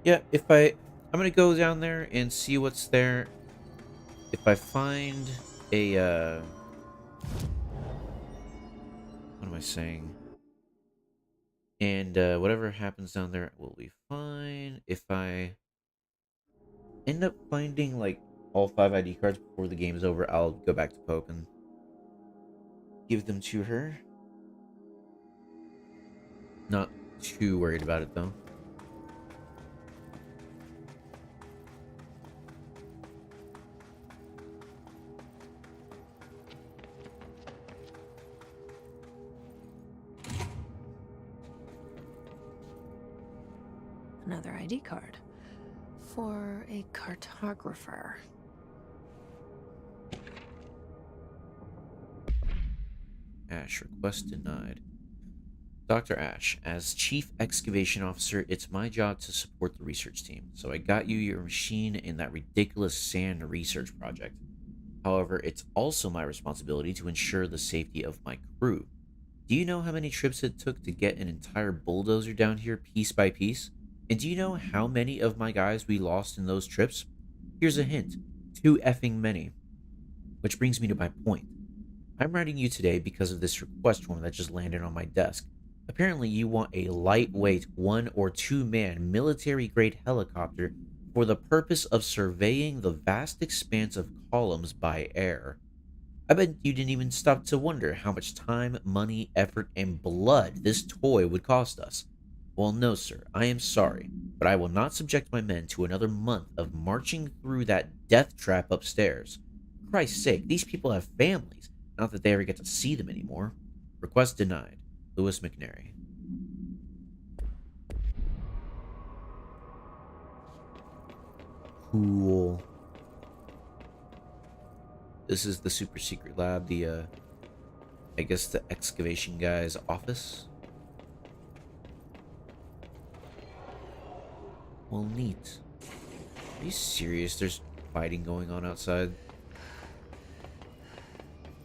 Yeah, I'm gonna go down there and see what's there. If I find a, what am I saying? And, whatever happens down there will be fine. If I end up finding, like, all 5 ID cards before the game is over, I'll go back to Pope and give them to her. Not too worried about it, though.
Another ID card. For a cartographer.
Ash, request denied. Dr. Ash, as Chief Excavation Officer, it's my job to support the research team, so I got you your machine in that ridiculous sand research project. However, it's also my responsibility to ensure the safety of my crew. Do you know how many trips it took to get an entire bulldozer down here piece by piece? And do you know how many of my guys we lost in those trips? Here's a hint. 2 effing many. Which brings me to my point. I'm writing you today because of this request form that just landed on my desk. Apparently you want a lightweight 1 or 2 man military-grade helicopter for the purpose of surveying the vast expanse of columns by air. I bet you didn't even stop to wonder how much time, money, effort, and blood this toy would cost us. Well, no, sir, I am sorry, but I will not subject my men to another month of marching through that death trap upstairs. For Christ's sake, these people have families, not that they ever get to see them anymore. Request denied. Lewis McNary. Cool. This is the super secret lab, the I guess the excavation guy's office. Well, neat. Are you serious? There's fighting going on outside.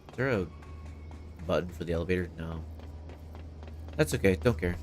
Is there a button for the elevator? No. That's okay. Don't care.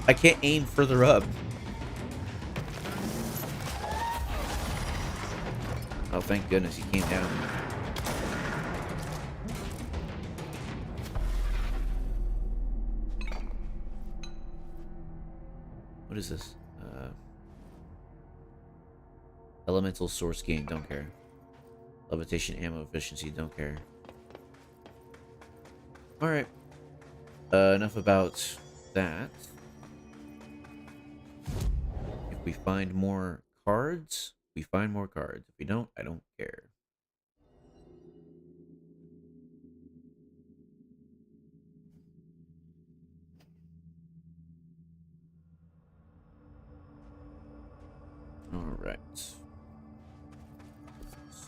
I can't aim further up. Oh, thank goodness he came down. What is this? Elemental source gain, don't care. Levitation ammo efficiency, don't care. Alright. Enough about that. If we find more cards, we find more cards. If we don't, I don't care. Alright.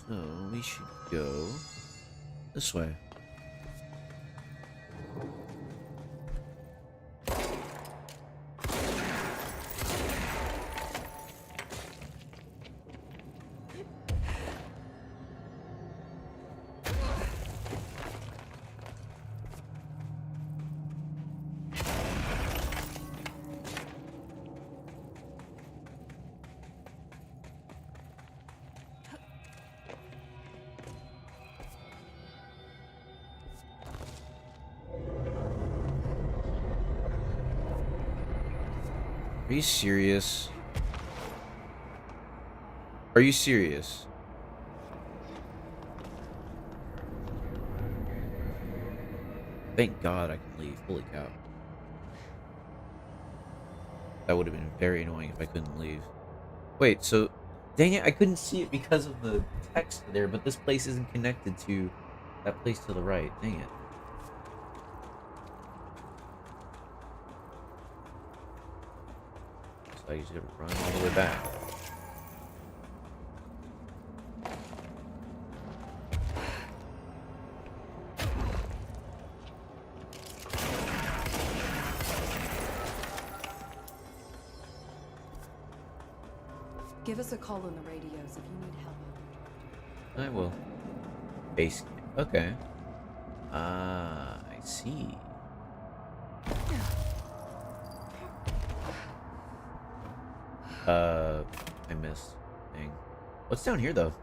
So we should go this way. Are you serious? Are you serious? Thank God I can leave. Holy cow. That would have been very annoying if I couldn't leave. Wait, so... Dang it, I couldn't see it because of the text there, but this place isn't connected to that place to the right. Dang it. So I just gotta run all the way back.
Give us a call on the radios if you need help.
I will. Base. Okay. Ah, I see. I missed. Dang. What's down here, though?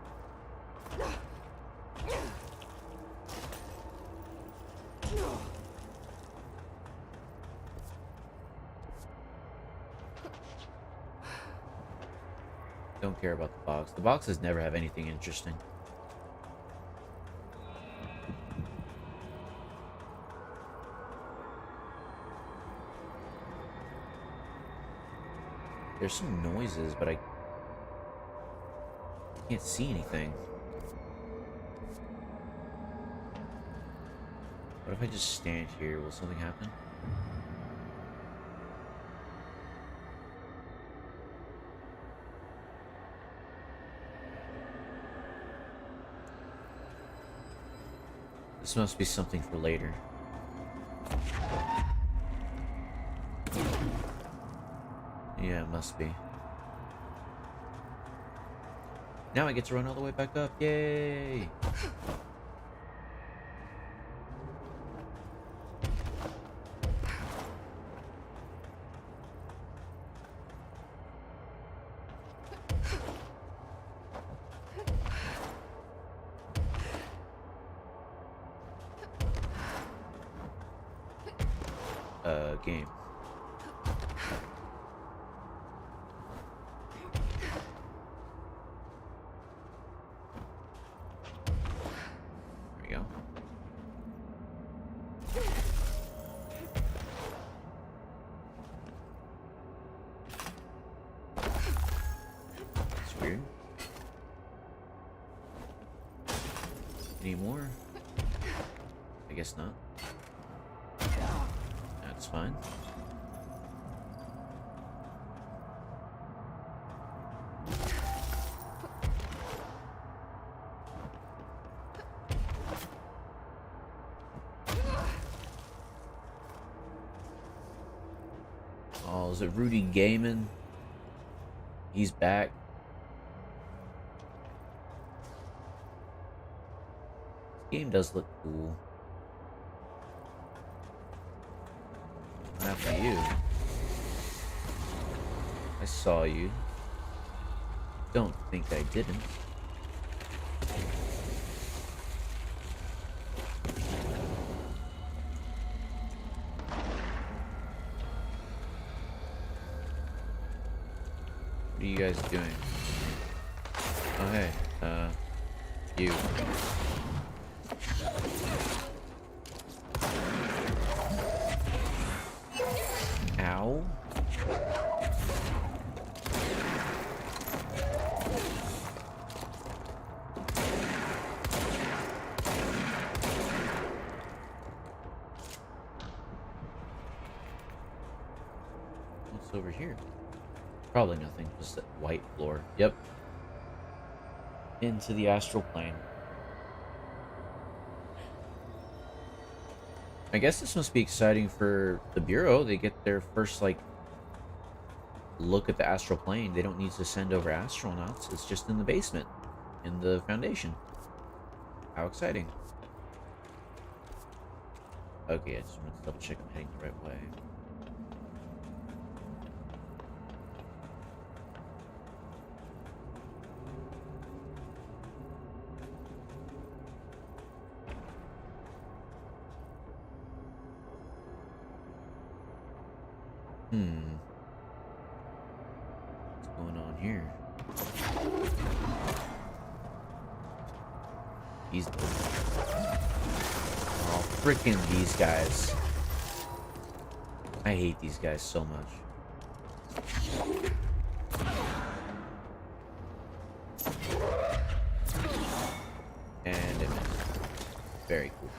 Don't care about the box. The boxes never have anything interesting. There's some noises, but I can't see anything. What if I just stand here? Will something happen? This must be something for later. Yeah, it must be. Now I get to run all the way back up. Yay! Game. There we go. That's weird. Any more? I guess not. That's fine. Oh, is it Rudy Gaiman? He's back. This game does look cool. What happened to you? I saw you. Don't think I didn't. What are you guys doing? Oh, hey. You. Ow. What's over here? Probably nothing, just that white floor. Yep. Into the astral plane. I guess this must be exciting for the Bureau. They get their first, like, look at the astral plane. They don't need to send over astronauts. It's just in the basement, in the Foundation. How exciting. Okay, I just want to double check I'm heading the right way. What's going on here? These. Oh, freaking these guys. I hate these guys so much. And it missed. Very cool.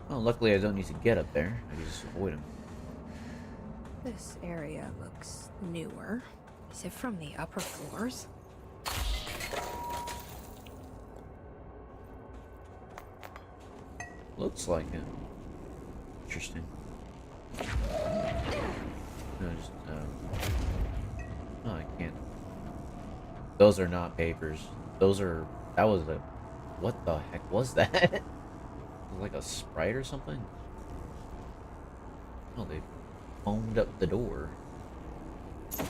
Well, luckily I don't need to get up there. I can just avoid them.
This area looks newer. Is it from the upper floors?
Looks like it. Interesting. No, just, oh, I can't. Those are not papers. Those are, that was a, what the heck was that? Like a Sprite or something? Oh, they foamed up the door. It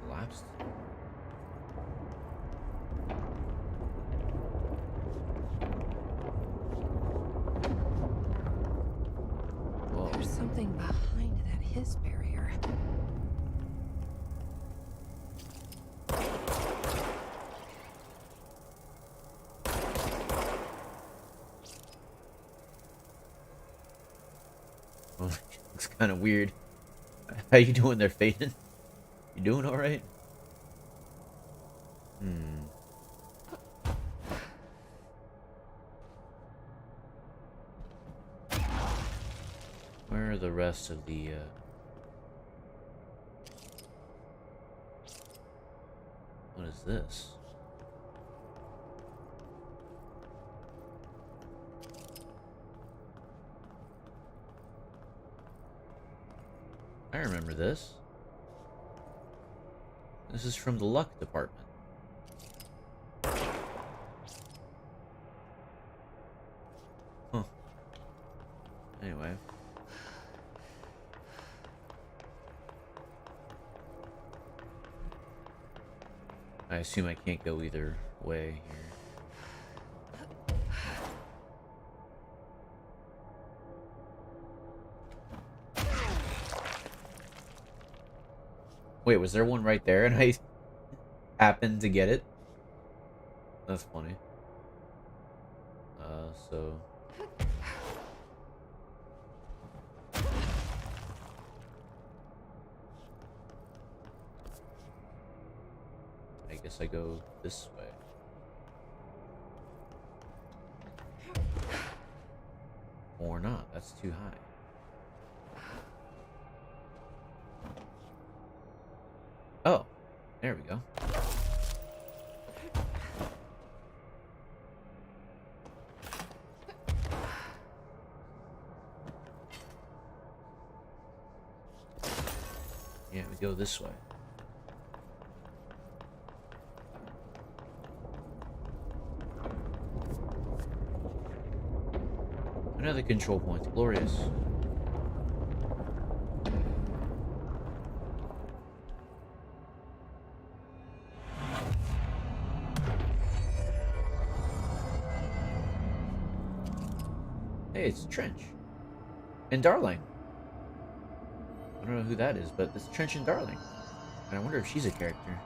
collapsed. Whoa.
There's something behind that his barrier.
Well, looks kind of weird. How you doing there, Phaeton? You doing all right? are the rest of the, what is this? I remember this. This is from the luck department. Huh. Anyway. I assume I can't go either way here. Wait, was there one right there and I happened to get it? That's funny. So... I guess I go this way. Or not, that's too high. Oh, there we go. Yeah, we go this way. Another control point, glorious. Hey, it's Trench. And Darling. I don't know who that is, but it's Trench and Darling. And I wonder if she's a character.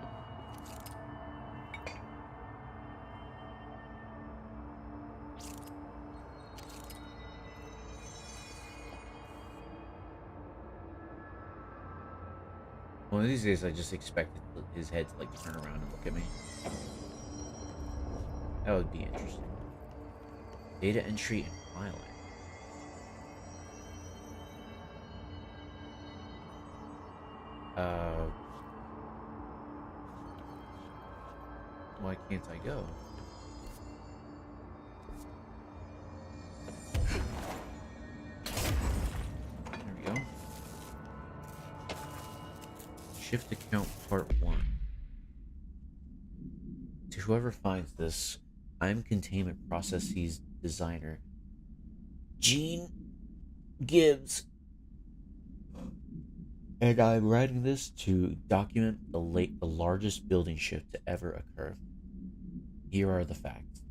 One of these days I just expected his head to like turn around and look at me. That would be interesting. Data entry and filing. Why can't I go? There we go. Shift account part 1. To whoever finds this, I'm Containment Processes Designer Gene Gibbs. And I'm writing this to document the largest building shift to ever occur. Here are the facts.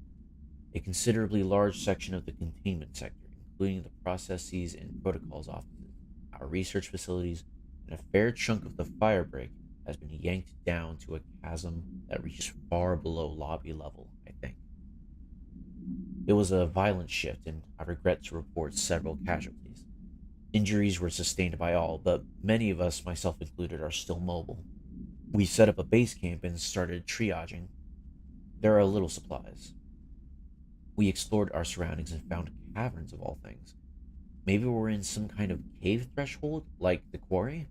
A considerably large section of the containment sector, including the processes and protocols offices, our research facilities, and a fair chunk of the fire break has been yanked down to a chasm that reaches far below lobby level, I think. It was a violent shift, and I regret to report several casualties. Injuries were sustained by all, but many of us, myself included, are still mobile. We set up a base camp and started triaging. There are little supplies. We explored our surroundings and found caverns of all things. Maybe we're in some kind of cave threshold, like the quarry?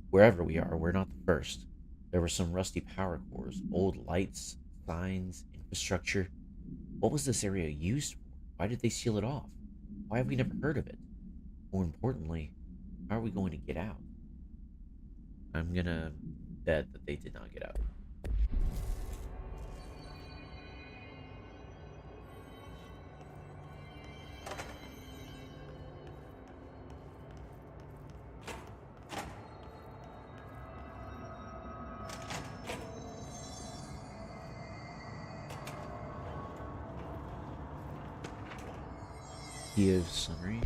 Wherever we are, we're not the first. There were some rusty power cores, old lights, signs, infrastructure. What was this area used for? Why did they seal it off? Why have we never heard of it? More importantly, how are we going to get out? I'm gonna bet that they did not get out. Kiev summary.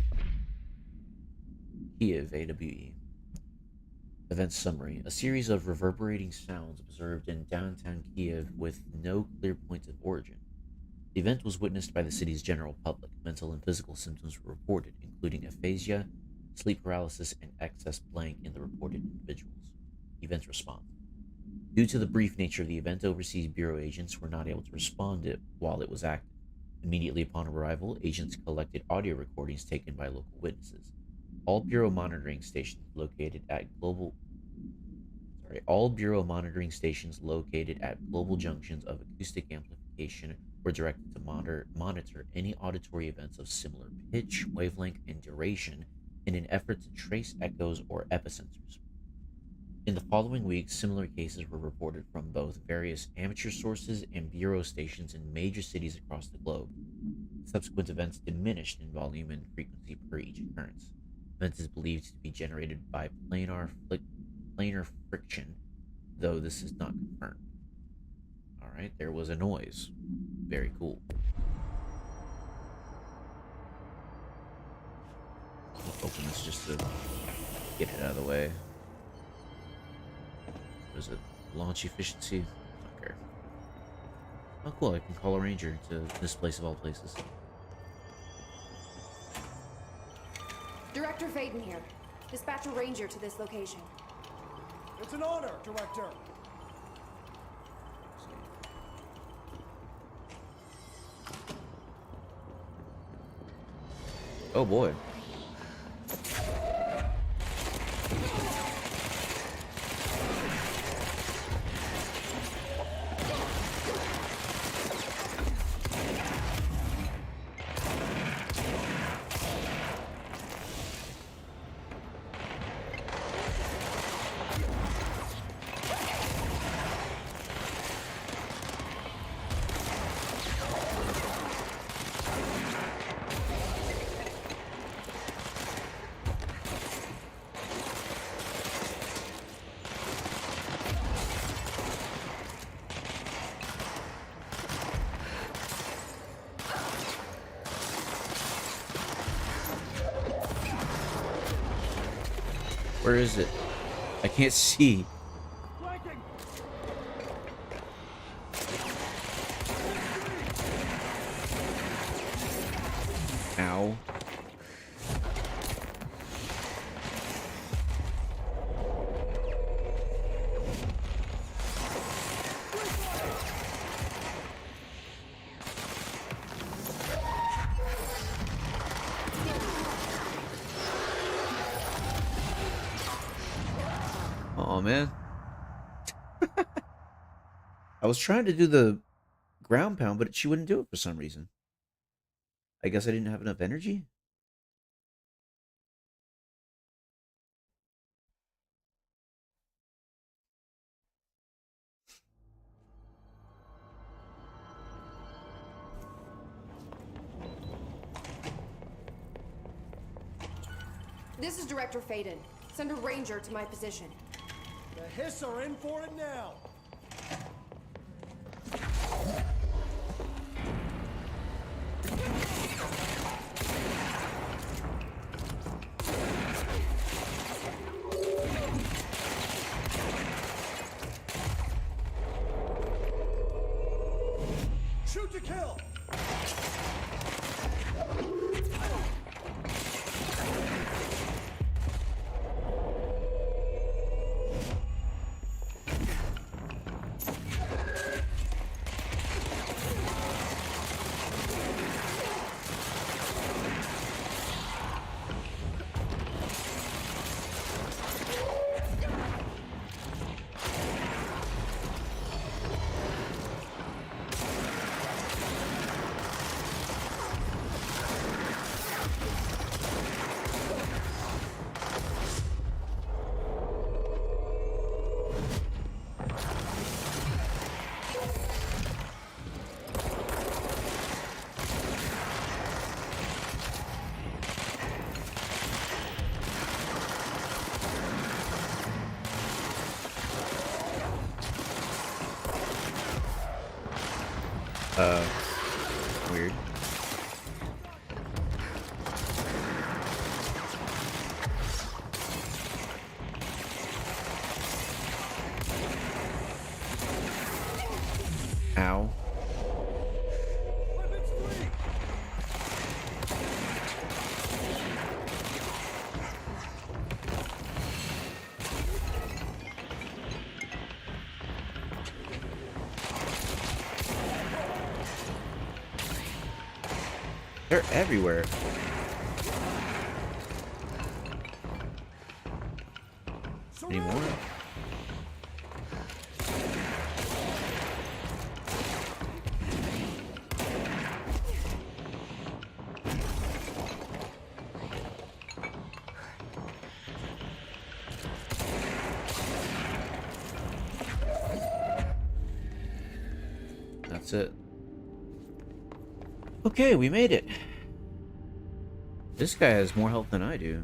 Kiev AWE. Event summary. A series of reverberating sounds observed in downtown Kiev with no clear point of origin. The event was witnessed by the city's general public. Mental and physical symptoms were reported, including aphasia, sleep paralysis, and excess blank in the reported individuals. Event response. Due to the brief nature of the event, Overseas Bureau agents were not able to respond to it while it was active. Immediately upon arrival, agents collected audio recordings taken by local witnesses. All Bureau monitoring stations located at all Bureau monitoring stations located at global junctions of acoustic amplification were directed to monitor any auditory events of similar pitch, wavelength, and duration in an effort to trace echoes or epicenters. In the following weeks, similar cases were reported from both various amateur sources and Bureau stations in major cities across the globe. Subsequent events diminished in volume and frequency per each occurrence. Event is believed to be generated by planar friction, though this is not confirmed. Alright, there was a noise. Very cool. I'll open this just to get it out of the way. There's a launch efficiency. Don't care. Oh, cool. I can call a ranger to this place of all places.
Director Faden here. Dispatch a ranger to this location.
It's an honor, Director.
Oh boy. Where is it? I can't see. Ow. Oh man. I was trying to do the ground pound, but she wouldn't do it for some reason. I guess I didn't have enough energy.
This is Director Faden. Send a ranger to my position.
The Hiss are in for it now. Shoot to kill.
Weird. Ow. They're everywhere. Anymore? That's it. Okay, we made it. This guy has more health than I do.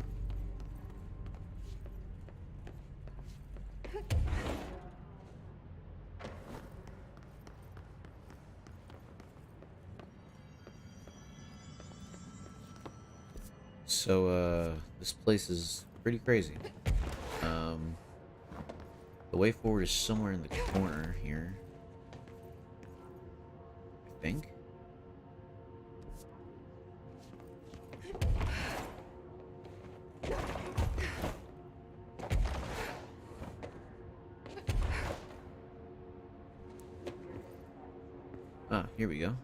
So, this place is pretty crazy. The way forward is somewhere in the corner here. I think. Ah, here we go.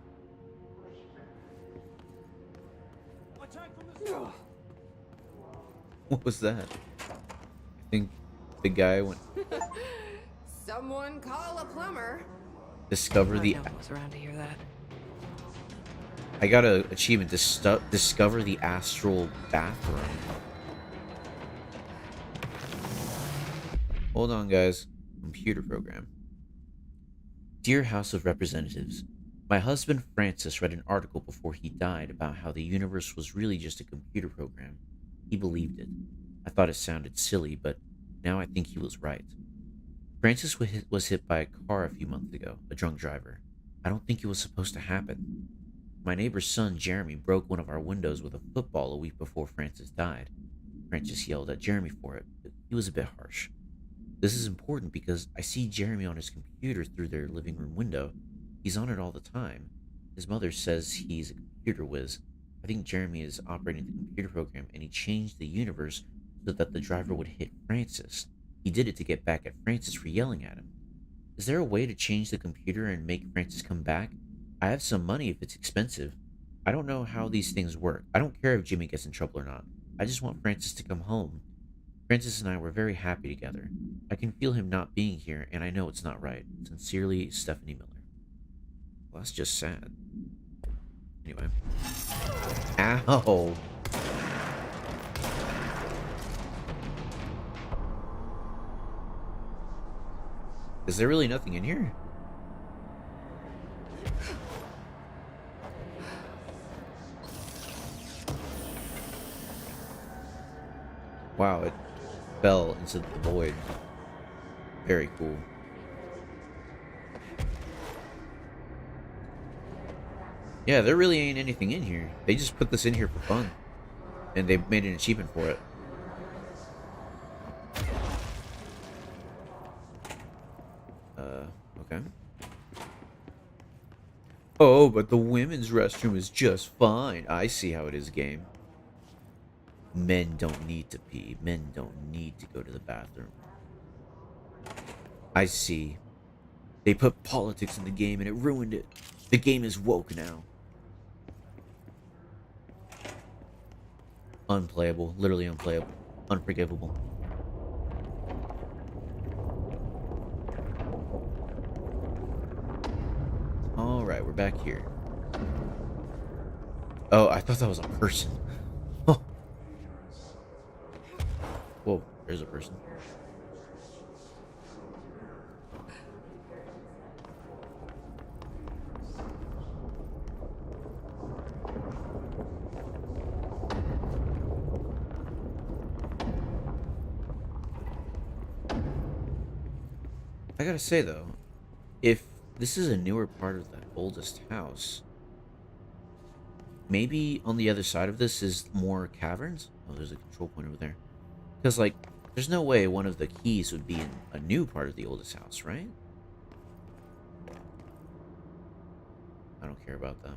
What was that? I think the guy went.
Someone call a plumber.
Discover the.
No one was around to hear that.
I got an achievement. Discover the astral bathroom. Hold on, guys. Computer program. Dear House of Representatives, my husband Francis read an article before he died about how the universe was really just a computer program. He believed it. I thought it sounded silly, but now I think he was right. Francis was hit by a car a few months ago, a drunk driver. I don't think it was supposed to happen. My neighbor's son, Jeremy, broke one of our windows with a football a week before Francis died. Francis yelled at Jeremy for it, but he was a bit harsh. This is important because I see Jeremy on his computer through their living room window. He's on it all the time. His mother says he's a computer whiz. I think Jeremy is operating the computer program, and he changed the universe so that the driver would hit Francis. He did it to get back at Francis for yelling at him. Is there a way to change the computer and make Francis come back? I have some money if it's expensive. I don't know how these things work. I don't care if Jimmy gets in trouble or not. I just want Francis to come home. Francis and I were very happy together. I can feel him not being here, and I know it's not right. Sincerely, Stephanie Miller. Well, that's just sad. Anyway. Ow! Is there really nothing in here? Wow, it fell into the void. Very cool. Yeah, there really ain't anything in here. They just put this in here for fun. And they made an achievement for it. Okay. Oh, but the women's restroom is just fine. I see how it is, game. Men don't need to pee. Men don't need to go to the bathroom. I see. They put politics in the game and it ruined it. The game is woke now. Unplayable. Literally unplayable. Unforgivable. Alright, we're back here. Oh, I thought that was a person. Whoa, there's a person. I gotta say though, if this is a newer part of the oldest house, maybe on the other side of this is more caverns? Oh, there's a control point over there. Because, like, there's no way one of the keys would be in a new part of the oldest house, right? I don't care about that.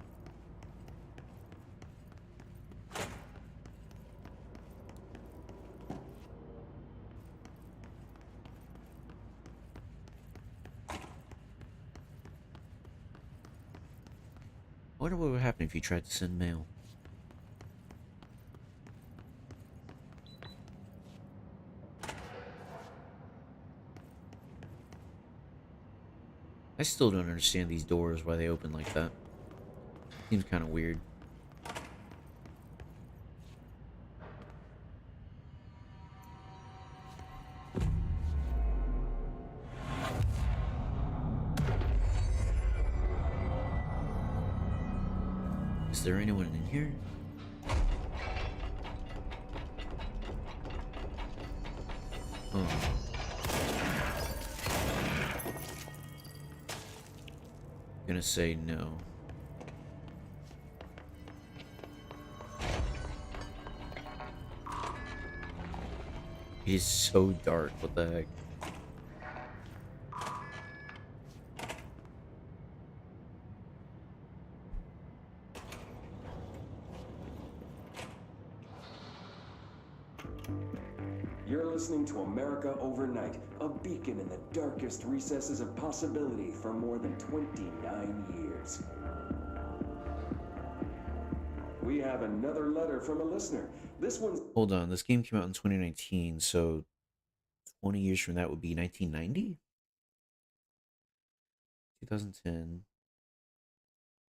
I wonder what would happen if you tried to send mail. I still don't understand these doors, why they open like that. Seems kind of weird. Is there anyone in here? Oh. Gonna say no. It is so dark, what the heck?
You're listening to America Overnight, a beacon in the darkest recesses of possibility for more than 29 years. We have another letter from a listener. This one's...
Hold on, this game came out in 2019, so 20 years from that would be 1990? 2010.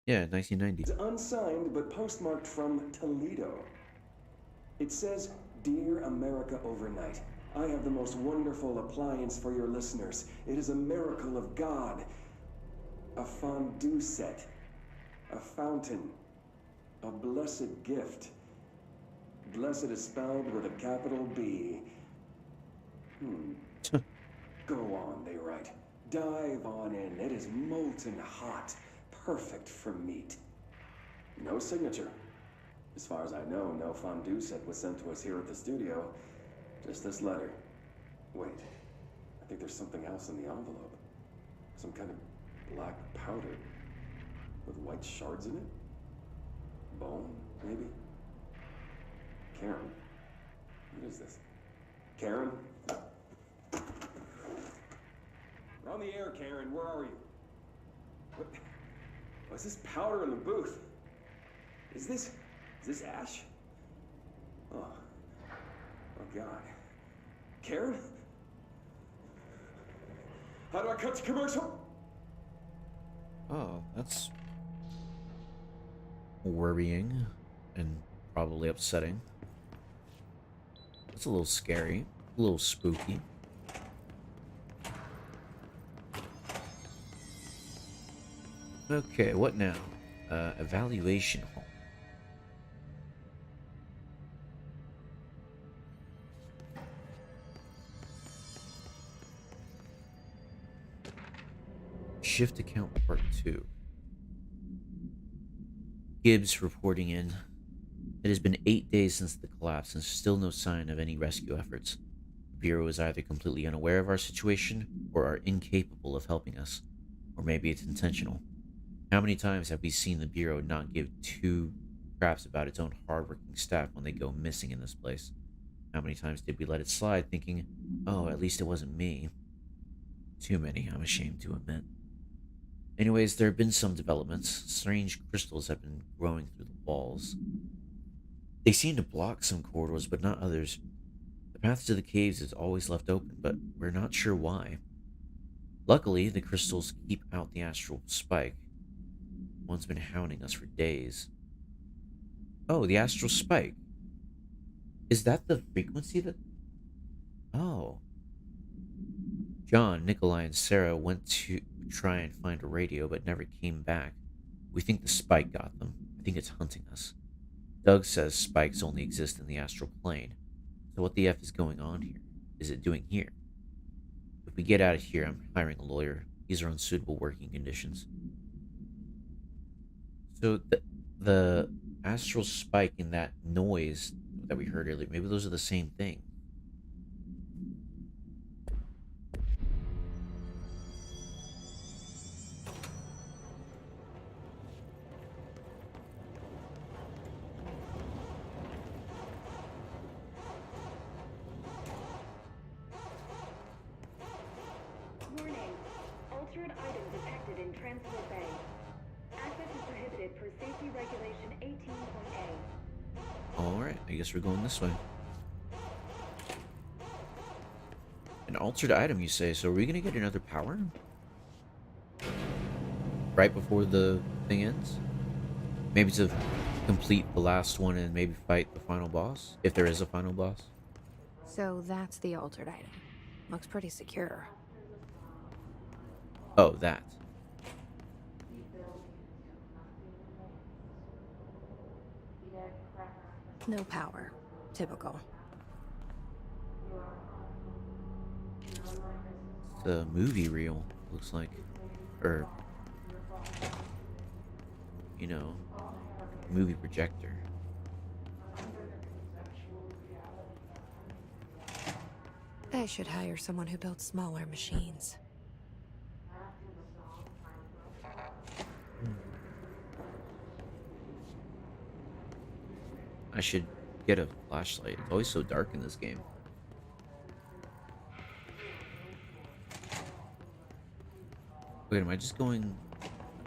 Yeah, 1990.
It's unsigned, but postmarked from Toledo. It says, "Dear America Overnight, I have the most wonderful appliance for your listeners. It is a miracle of God. A fondue set. A fountain. A blessed gift. Blessed is spelled with a capital B. Go on, they write. Dive on in. It is molten hot. Perfect for meat." No signature. As far as I know, no fondue set was sent to us here at the studio. Just this letter. Wait, I think there's something else in the envelope. Some kind of black powder with white shards in it? Bone, maybe? Karen. What is this? Karen? We're on the air, Karen. Where are you? What? What's this powder in the booth? Is this ash? Oh God. Karen? How do I cut to commercial?
Oh, that's worrying and probably upsetting. It's a little scary, a little spooky. Okay, what now? Evaluation hall. Shift account part 2. Gibbs reporting in. It has been 8 days since the collapse and still no sign of any rescue efforts. The Bureau is either completely unaware of our situation or are incapable of helping us. Or maybe it's intentional. How many times have we seen the Bureau not give two craps about its own hardworking staff when they go missing in this place? How many times did we let it slide thinking, oh, at least it wasn't me? Too many, I'm ashamed to admit. Anyways, there have been some developments. Strange crystals have been growing through the walls. They seem to block some corridors, but not others. The path to the caves is always left open, but we're not sure why. Luckily, the crystals keep out the astral spike. One's been hounding us for days. Oh, the astral spike. Is that the frequency that... Oh. John, Nikolai, and Sarah went to try and find a radio, but never came back. We think the spike got them. I think it's hunting us. Doug says spikes only exist in the astral plane. So what the F is going on here? Is it doing here? If we get out of here, I'm hiring a lawyer. These are unsuitable working conditions. So the astral spike and that noise that we heard earlier, maybe those are the same thing.
Warning. Altered item detected in Transport Bay. Access is prohibited per Safety Regulation 18.A.
Alright, I guess we're going this way. An altered item, you say? So are we gonna get another power? right before the thing ends. Maybe to complete the last one and maybe fight the final boss, if there is a final boss.
So that's the altered item. Looks pretty secure.
Oh, that.
No power. Typical.
The movie reel, looks like. Or, you know, movie projector.
I should hire someone who builds smaller machines.
I should get a flashlight. It's always so dark in this game. Wait, am I just going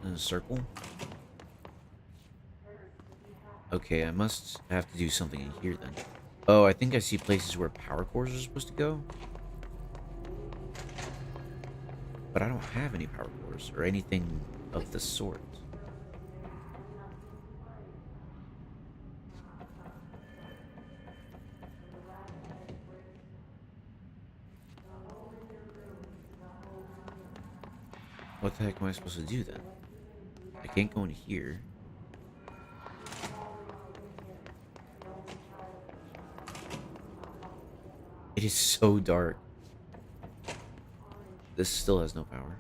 in a circle? Okay, I must have to do something in here then. Oh, I think I see places where power cores are supposed to go. But I don't have any power cores or anything of the sort. What the heck am I supposed to do then? I can't go in here. It is so dark. This still has no power.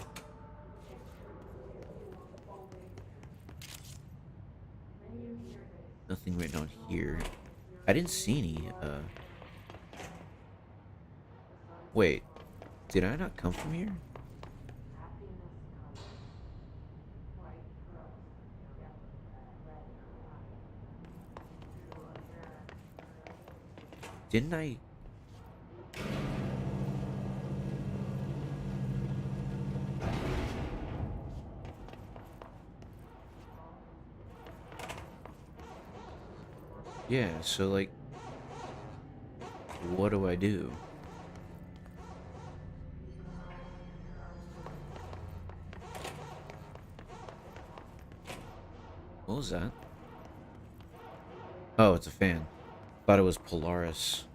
Nothing right down here. I didn't see any, Wait. Did I not come from here? Didn't I? Yeah, so like, what do I do? What was that? Oh, it's a fan. Thought it was Polaris.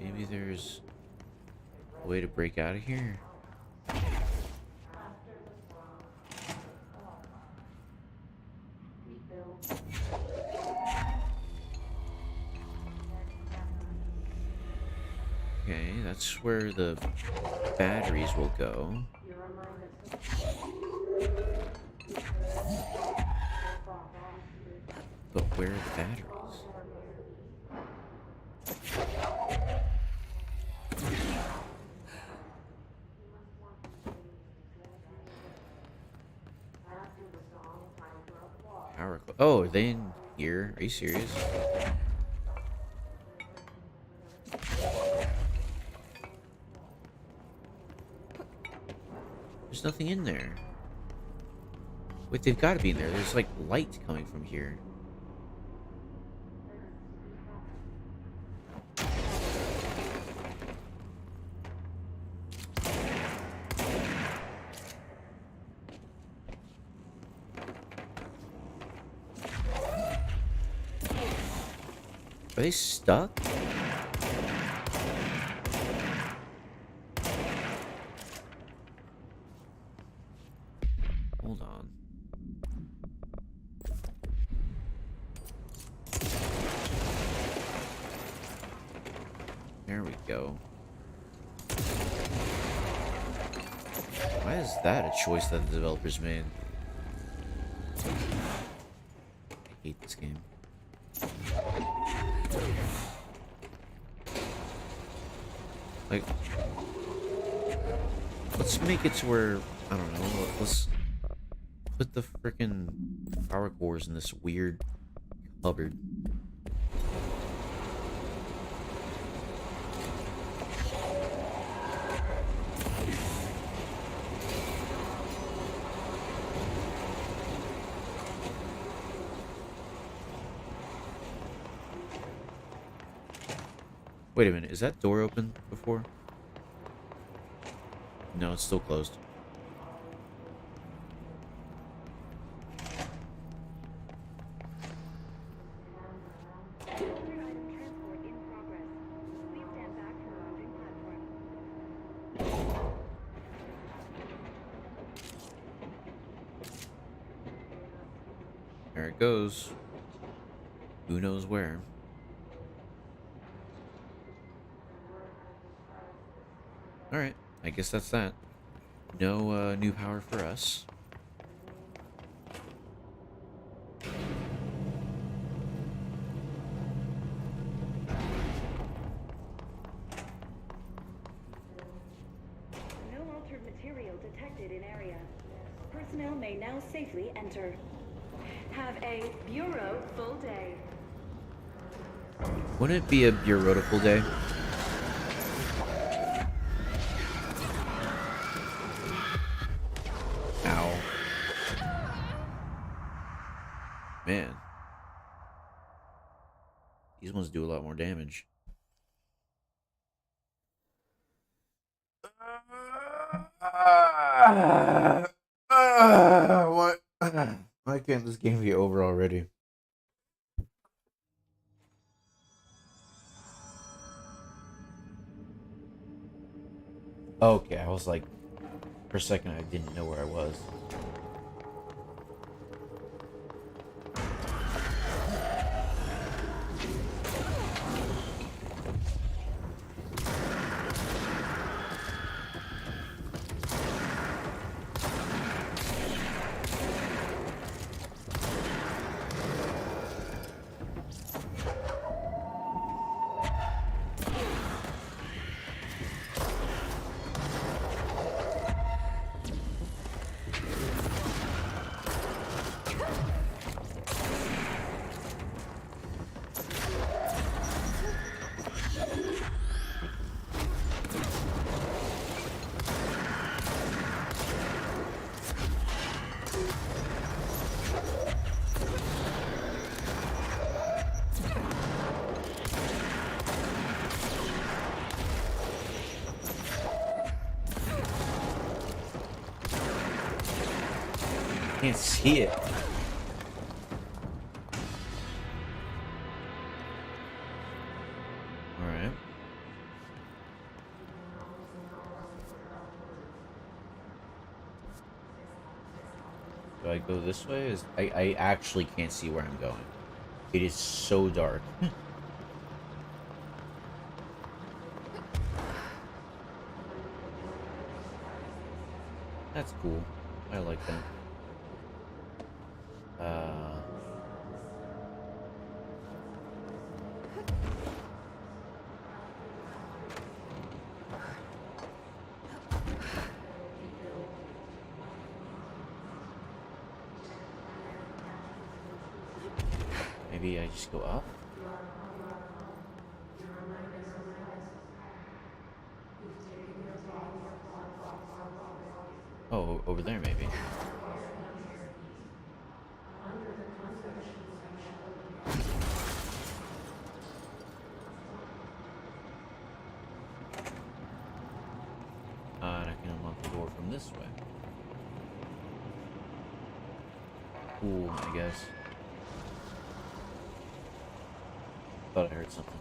Maybe there's a way to break out of here. Okay, that's where the batteries will go. But where are the batteries? Oh, are they in here? Are you serious? There's nothing in there. Wait, they've got to be in there. There's like light coming from here. Are they stuck? Hold on. There we go. Why is that a choice that the developers made? I hate this game. Like, let's make it to where, I don't know, let's put the frickin' power cores in this weird cupboard. Wait a minute, is that door open before? No, it's still closed. There it goes. Who knows where? Alright, I guess that's that. No new power for us.
No altered material detected in area. Personnel may now safely enter. Have a Bureau full day.
Wouldn't it be a beautiful day? Ow. Man. These ones do a lot more damage. What? Why can't this game be over already? Okay, I was like, for a second I didn't know where I was. Can't see it. Alright. Do I go this way? I actually can't see where I'm going. It is so dark. That's cool. I like that. Maybe I just go up? Oh, over there maybe. And I can unlock the door from this way. Cool, I guess. Thought I heard something.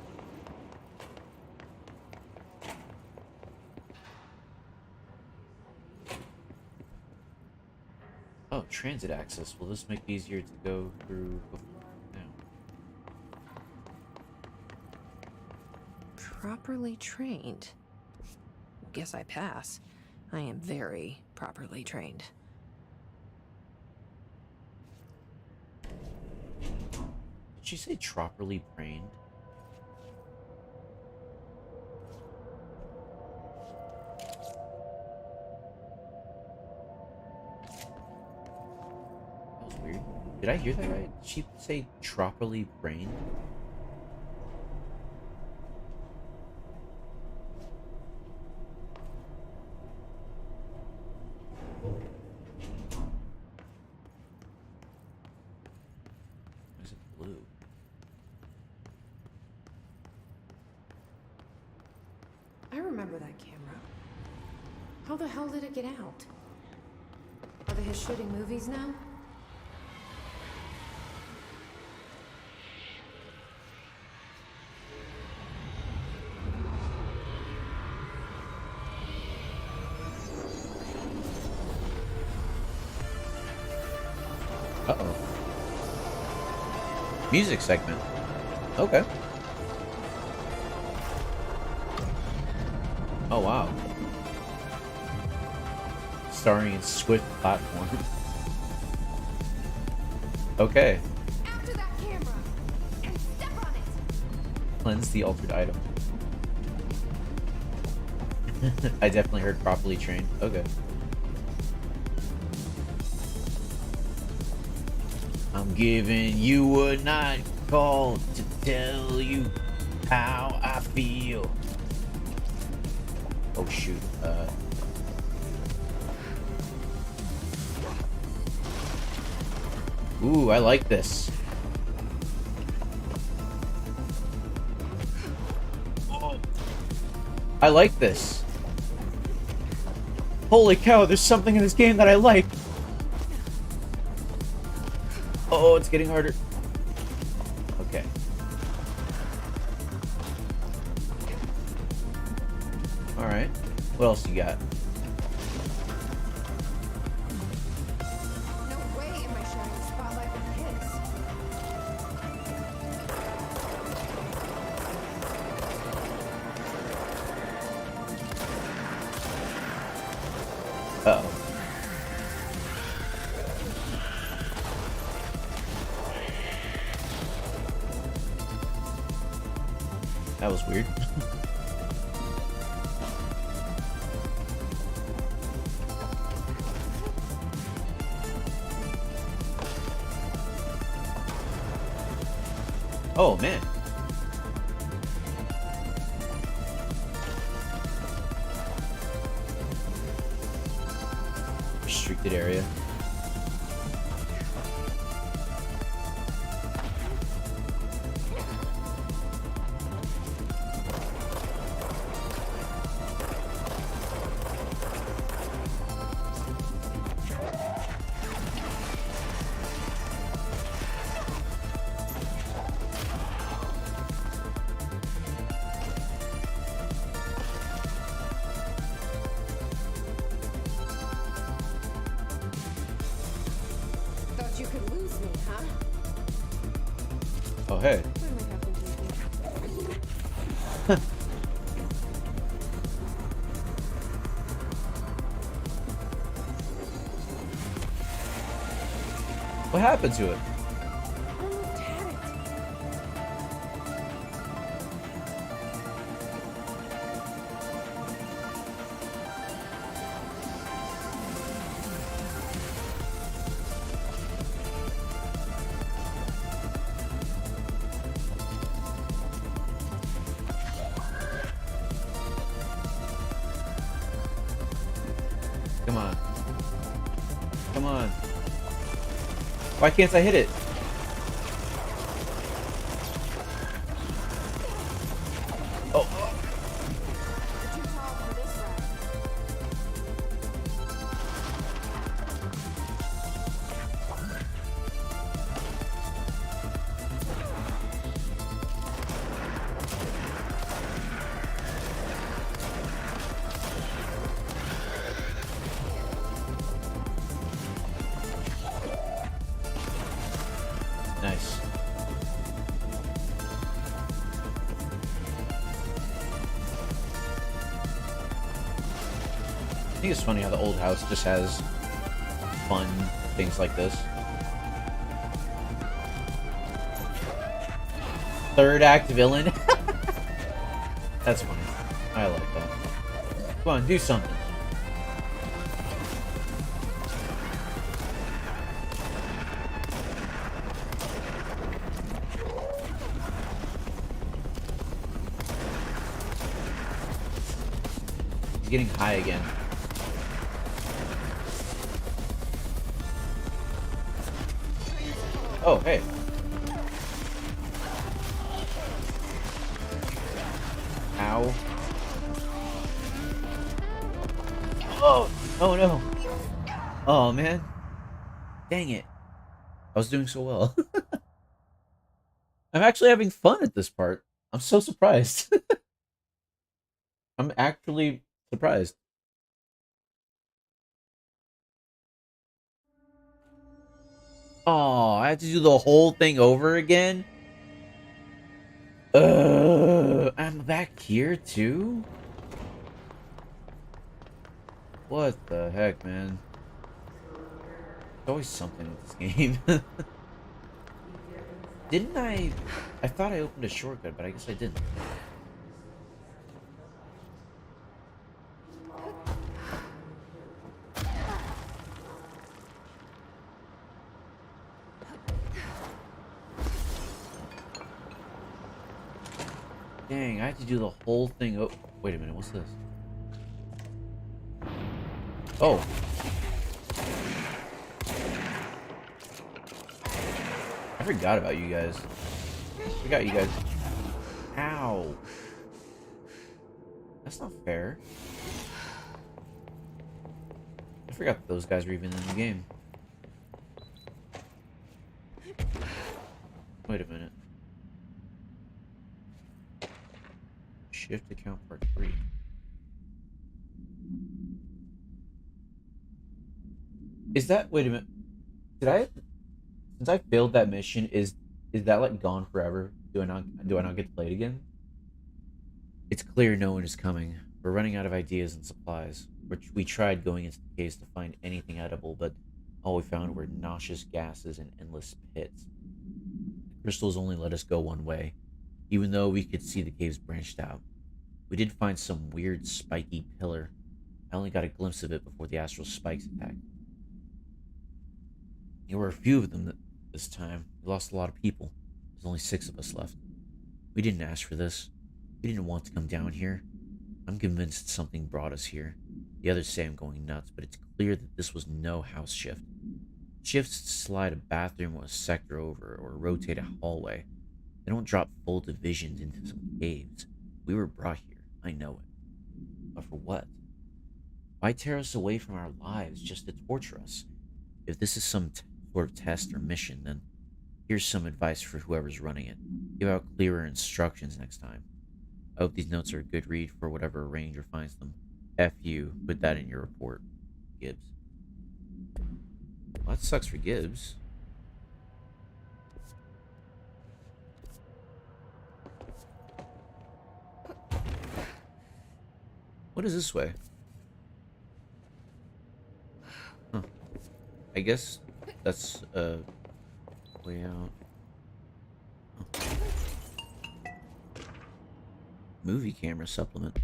Oh, transit access. Will this make it easier to go through now?
Properly trained. Guess I pass. I am very properly trained.
Did she say properly trained? That was weird. Did I hear that right? Did she say properly trained? Why is it blue?
I remember that camera. How the hell did it get out? Are they his shooting movies now?
Uh-oh. Music segment. Okay. Oh, wow. Starring in Swift Platform. Okay.
After that camera! And step on it!
Cleanse the altered item. I definitely heard properly trained. Okay. I'm giving you a night call to tell you how I feel. Oh shoot. Ooh, I like this. Oh. I like this. Holy cow, there's something in this game that I like. Oh, it's getting harder. Okay. Alright. What else you got?
No way am I sharing the spotlight with his.
Uh-oh. That was weird. Oh, man. Restricted area.
Thought you could lose me, huh?
Oh, hey.
What might happen to you?
What happened to it?
I looked at it.
Come on. Come on. Why can't I hit it? Oh.
Too tall for this ride.
Nice. I think it's funny how the old house just has fun things like this. Third act villain. That's funny. I like that. Come on, do something. He's getting high again. Oh, hey. Ow. Oh! Oh no! Oh man. Dang it. I was doing so well. I'm actually having fun at this part. I'm so surprised. I'm actually surprised. Oh, I have to do the whole thing over again? I'm back here too? What the heck, man? There's always something with this game. Didn't I... I thought I opened a shortcut, but I guess I didn't. Dang, I have to do the whole thing. Oh, wait a minute, what's this? Oh. I forgot about you guys. Forgot you guys. Ow. That's not fair. I forgot that those guys were even in the game. Wait a minute. Shift account part 3. Is that, wait a minute. Did I, since I failed that mission, is that like gone forever? Do I not get to play it again? It's clear no one is coming. We're running out of ideas and supplies. We tried going into the caves to find anything edible, but all we found were nauseous gases and endless pits. The crystals only let us go one way, even though we could see the caves branched out. We did find some weird spiky pillar. I only got a glimpse of it before the astral spikes attacked. There were a few of them this time. We lost a lot of people. There's only 6 of us left. We didn't ask for this. We didn't want to come down here. I'm convinced something brought us here. The others say I'm going nuts, but it's clear that this was no house shift. Shifts slide a bathroom or a sector over, or rotate a hallway. They don't drop full divisions into some caves. We were brought here. I know it. But for what? Why tear us away from our lives just to torture us? If this is some sort of test or mission, then here's some advice for whoever's running it. Give out clearer instructions next time. I hope these notes are a good read for whatever arranger finds them. F you, put that in your report. Gibbs. Well, that sucks for Gibbs. What is this way? Huh. I guess that's way out. Huh. Movie camera supplement.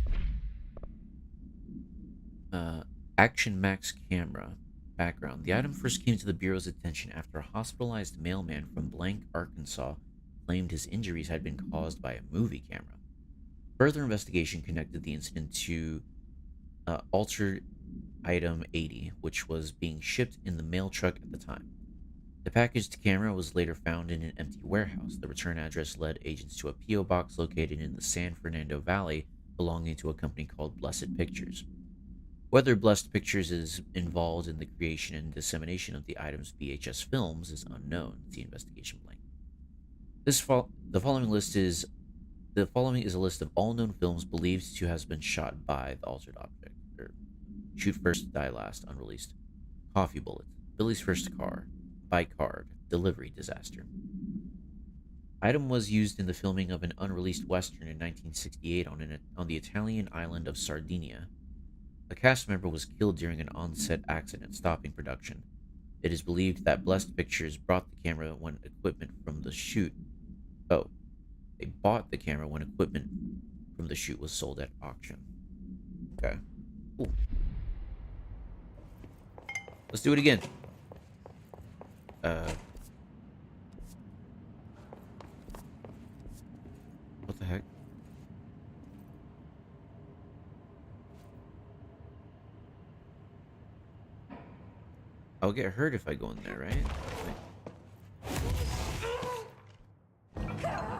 Action Max camera. Background. The item first came to the Bureau's attention after a hospitalized mailman from Blank, Arkansas claimed his injuries had been caused by a movie camera. Further investigation connected the incident to altered item 80, which was being shipped in the mail truck at the time. The packaged camera was later found in an empty warehouse. The return address led agents to a P.O. box located in the San Fernando Valley belonging to a company called Blessed Pictures. Whether Blessed Pictures is involved in the creation and dissemination of the item's VHS films is unknown. See investigation blank. The following is a list of all known films believed to have been shot by the altered object. Shoot First, Die Last, unreleased. Coffee Bullet, Billy's First Car, Bike Card, Delivery Disaster. Item was used in the filming of an unreleased western in 1968 on the Italian island of Sardinia. A cast member was killed during an on-set accident, stopping production. It is believed that Blessed Pictures brought the camera when equipment from the shoot. Oh, they bought the camera when equipment from the shoot was sold at auction. Okay. Cool. Let's do it again. What the heck? I'll get hurt if I go in there, right?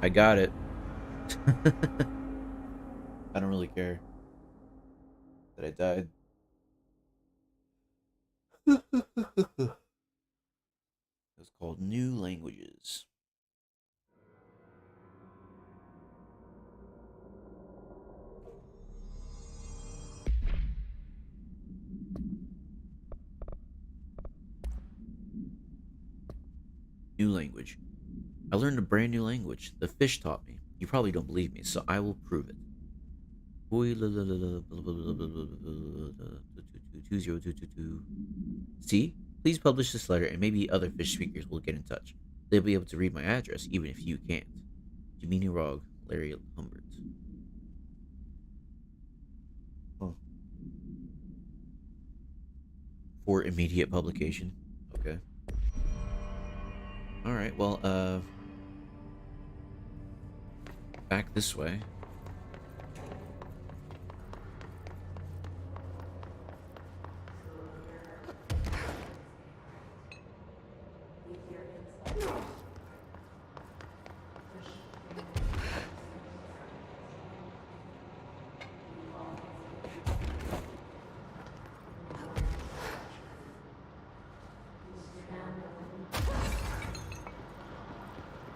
I got it. I don't really care that I died. It's called New Languages. New language. I learned a brand new language. The fish taught me. You probably don't believe me, so I will prove it. 20222. See? Please publish this letter and maybe other fish speakers will get in touch. They'll be able to read my address even if you can't. Jiminy Rog, Larry Humbert. Huh. For immediate publication. Okay. Alright, well, back this way.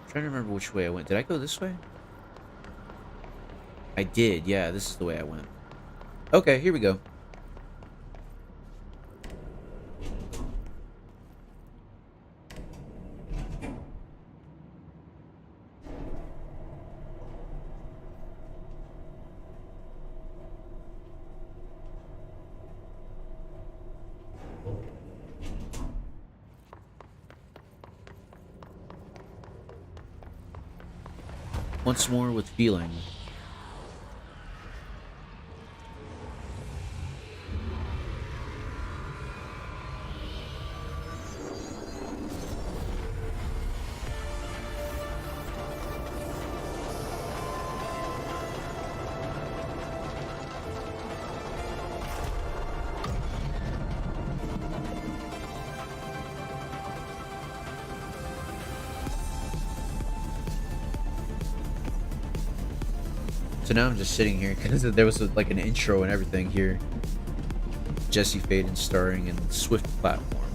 Trying to remember which way I went. Did I go this way? I did. Yeah, this is the way I went. Okay, here we go. Once more with feeling. So now I'm just sitting here because there was like an intro and everything here. Jesse Faden starring in Swift Platform.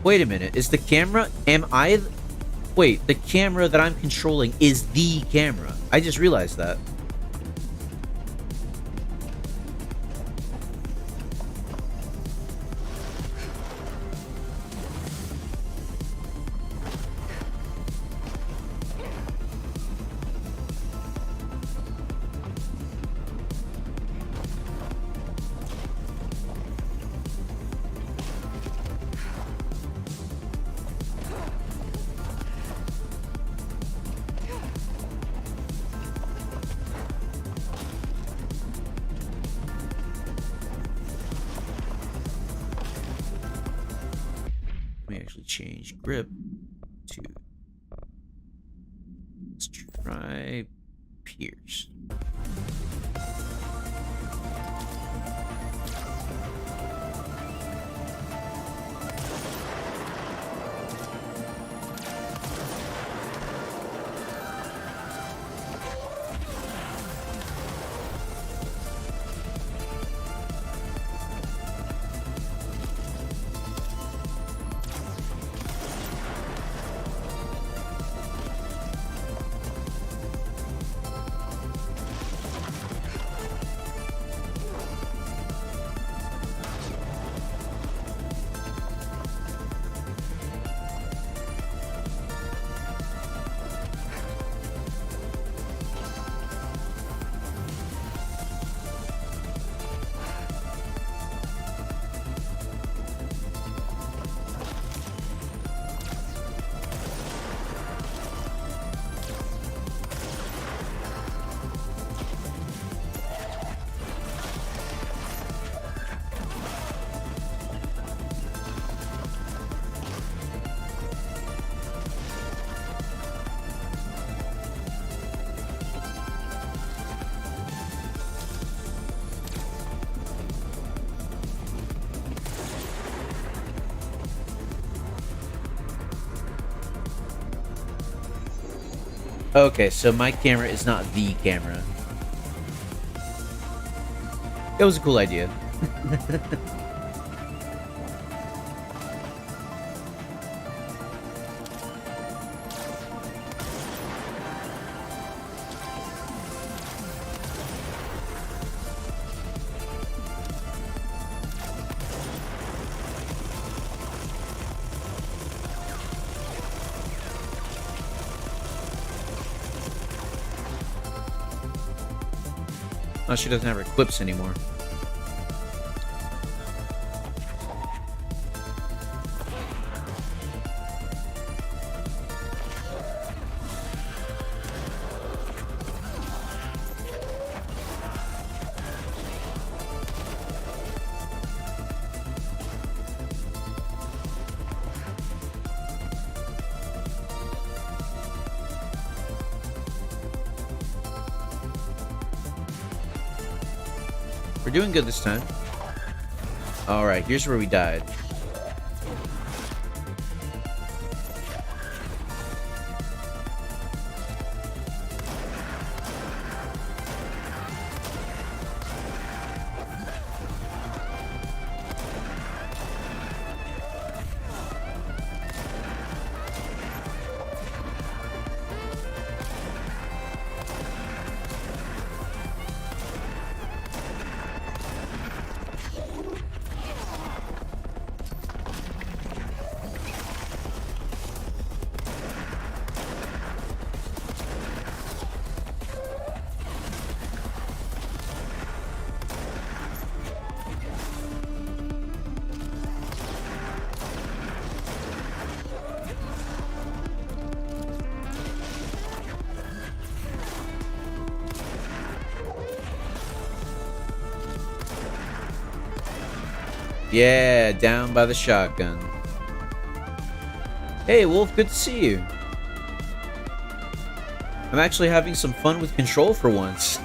Wait a minute, is the camera? Wait, the camera that I'm controlling is the camera. I just realized that. Change grip to, let's try Pierce. Okay, so my camera is not the camera. It was a cool idea. Oh, she doesn't have her clips anymore. We're doing good this time. Alright, here's where we died. Yeah, down by the shotgun. Hey, Wolf, good to see you. I'm actually having some fun with Control for once.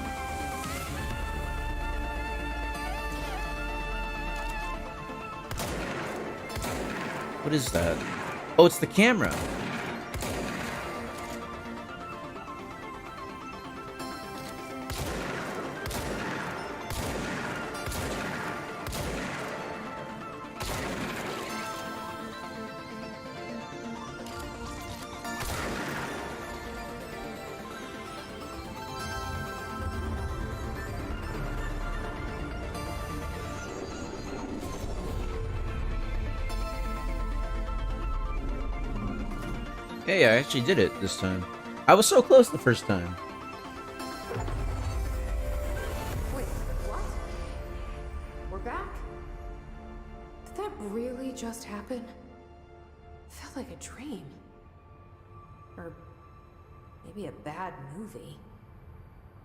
What is that? Oh, it's the camera. Hey, I actually did it this time. I was so close the first time.
Wait, what? We're back? Did that really just happen? It felt like a dream. Or maybe a bad movie.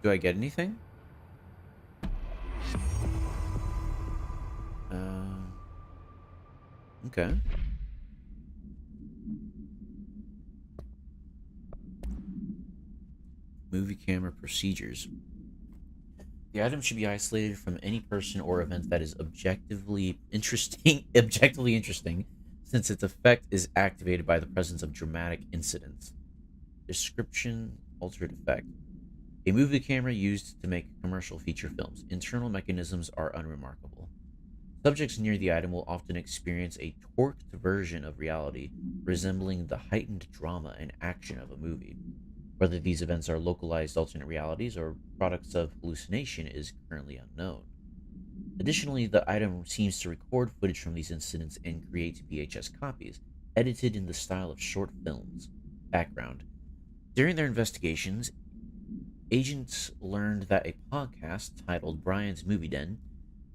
Do I get anything? Okay. Movie camera procedures. The item should be isolated from any person or event that is objectively interesting, since its effect is activated by the presence of dramatic incidents. Description: altered effect. A movie camera used to make commercial feature films. Internal mechanisms are unremarkable. Subjects near the item will often experience a torqued version of reality, resembling the heightened drama and action of a movie. Whether these events are localized alternate realities or products of hallucination is currently unknown. Additionally, the item seems to record footage from these incidents and create VHS copies, edited in the style of short films. Background: during their investigations, agents learned that a podcast titled Brian's Movie Den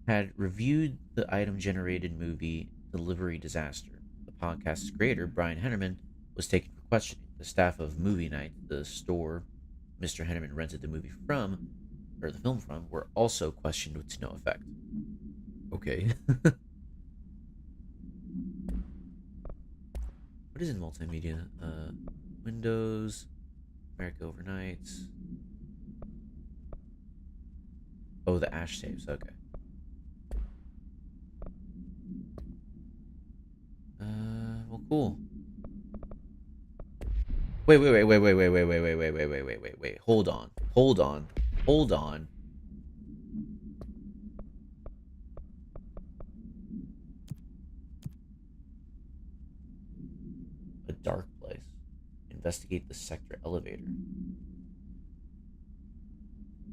had reviewed the item-generated movie Delivery Disaster. The podcast's creator, Brian Henneman, was taken for questioning. The staff of Movie Night, the store Mr. Henneman rented the movie from, or the film from, were also questioned to no effect. Okay. What is in multimedia? Windows, America Overnight. Oh, the ash tapes. Okay. Well, cool. Wait. Hold on. dark place. Investigate the sector elevator.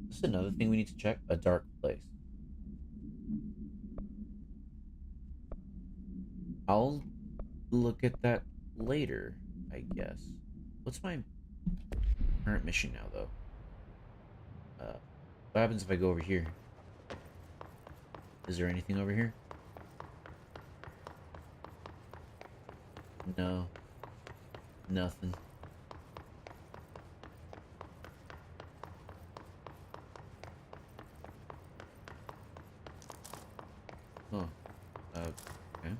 This is another thing we need to check. A dark place. I'll look at that later, I guess. What's my current mission now, though? What happens if I go over here? Is there anything over here? No. Nothing. Oh. Okay.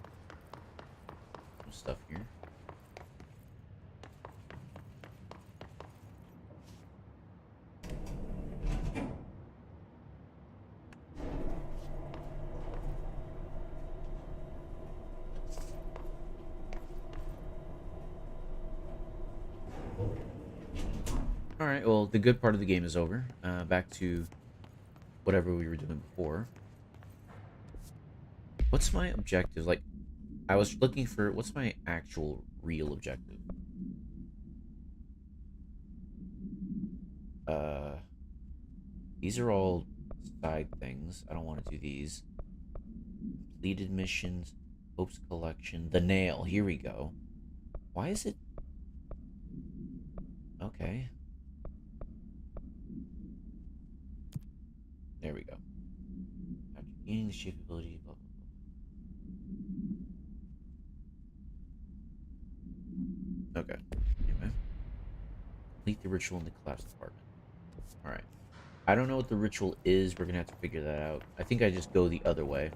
Some stuff here. Alright, well, the good part of the game is over. Back to whatever we were doing before. What's my objective? Like, I was looking for... What's my actual, real objective? These are all side things. I don't want to do these. Completed missions. Hope's Collection. The Nail. Here we go. Why is it... Okay. There we go. After gaining the shape ability, blah, blah, blah. Okay. Anyway. Complete the ritual in the collapse department. Alright. I don't know what the ritual is. We're gonna have to figure that out. I think I just go the other way.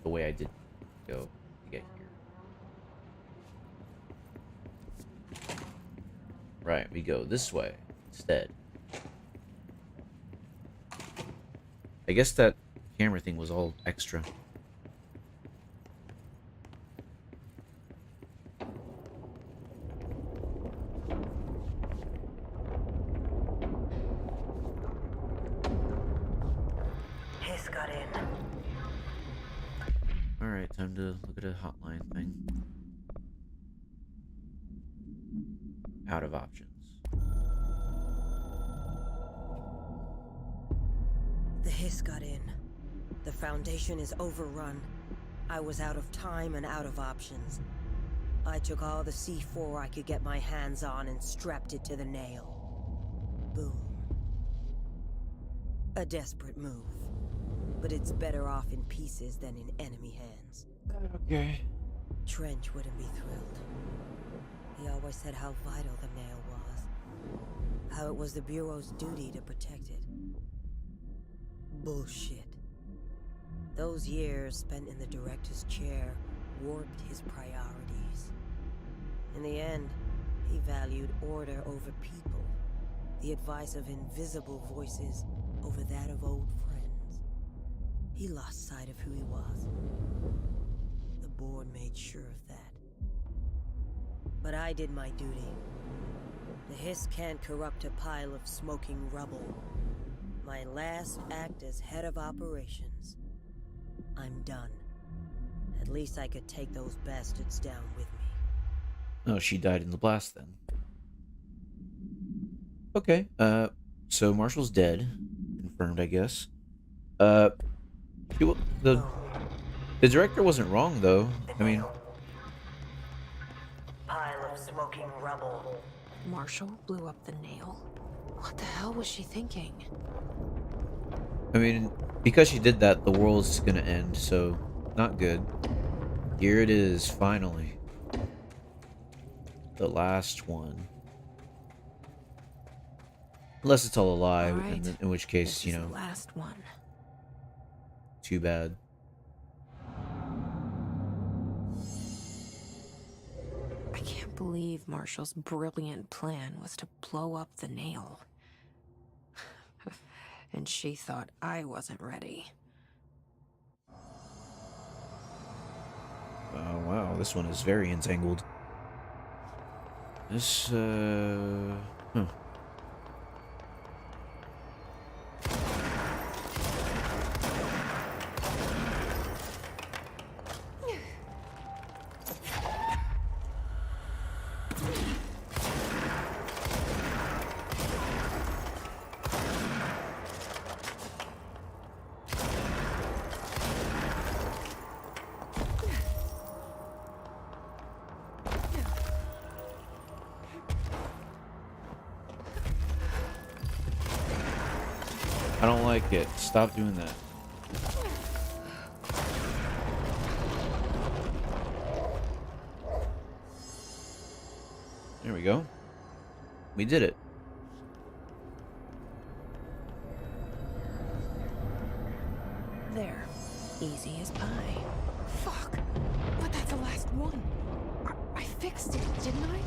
The way I did go to get here. Right, we go this way instead. I guess that camera thing was all extra.
Hiss got in.
Alright, time to look at a hotline thing. Out of options.
The Hiss got in. The Foundation is overrun. I was out of time and out of options. I took all the C4 I could get my hands on and strapped it to the nail. Boom. A desperate move. But it's better off in pieces than in enemy hands.
Okay.
Trench wouldn't be thrilled. He always said how vital the nail was. How it was the Bureau's duty to protect it. Bullshit. Those years spent in the director's chair warped his priorities. In the end, he valued order over people, the advice of invisible voices over that of old friends. He lost sight of who he was. The board made sure of that. But I did my duty. The Hiss can't corrupt a pile of smoking rubble. My last act as head of operations. I'm done. At least I could take those bastards down with me.
Oh, she died in the blast then. Okay, so Marshall's dead. Confirmed, I guess. The director wasn't wrong, though. I mean...
Pile of smoking rubble.
Marshall blew up the nail? What the hell was she thinking?
I mean, because she did that, the world's gonna end, so not good. Here it is, finally. The last one. Unless it's all a lie,
All right.
in which case,
This
you
is
know,
the last one.
too bad.
I can't believe Marshall's brilliant plan was to blow up the nail. And she thought I wasn't ready.
Oh, wow, this one is very entangled. This, huh. I don't like it. Stop doing that. There we go. We did it.
There. Easy as pie. Fuck! But that's the last one. I fixed it, didn't I?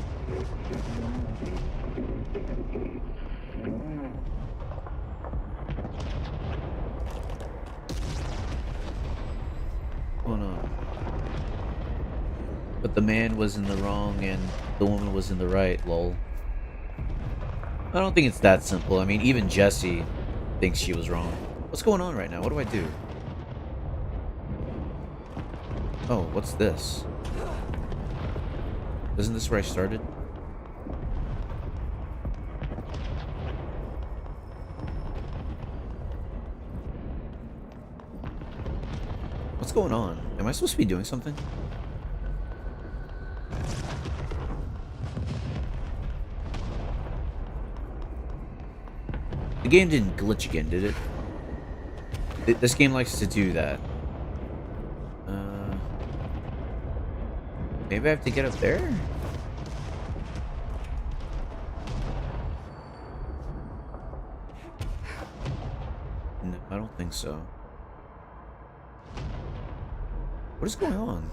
What's going on? But the man was in the wrong and the woman was in the right, lol. I don't think it's that simple. I mean, even Jesse thinks she was wrong. What's going on right now? What do I do? Oh, what's this? Isn't this where I started? What's going on? Am I supposed to be doing something? The game didn't glitch again, did it? This game likes to do that. Maybe I have to get up there? No, I don't think so. What is going on?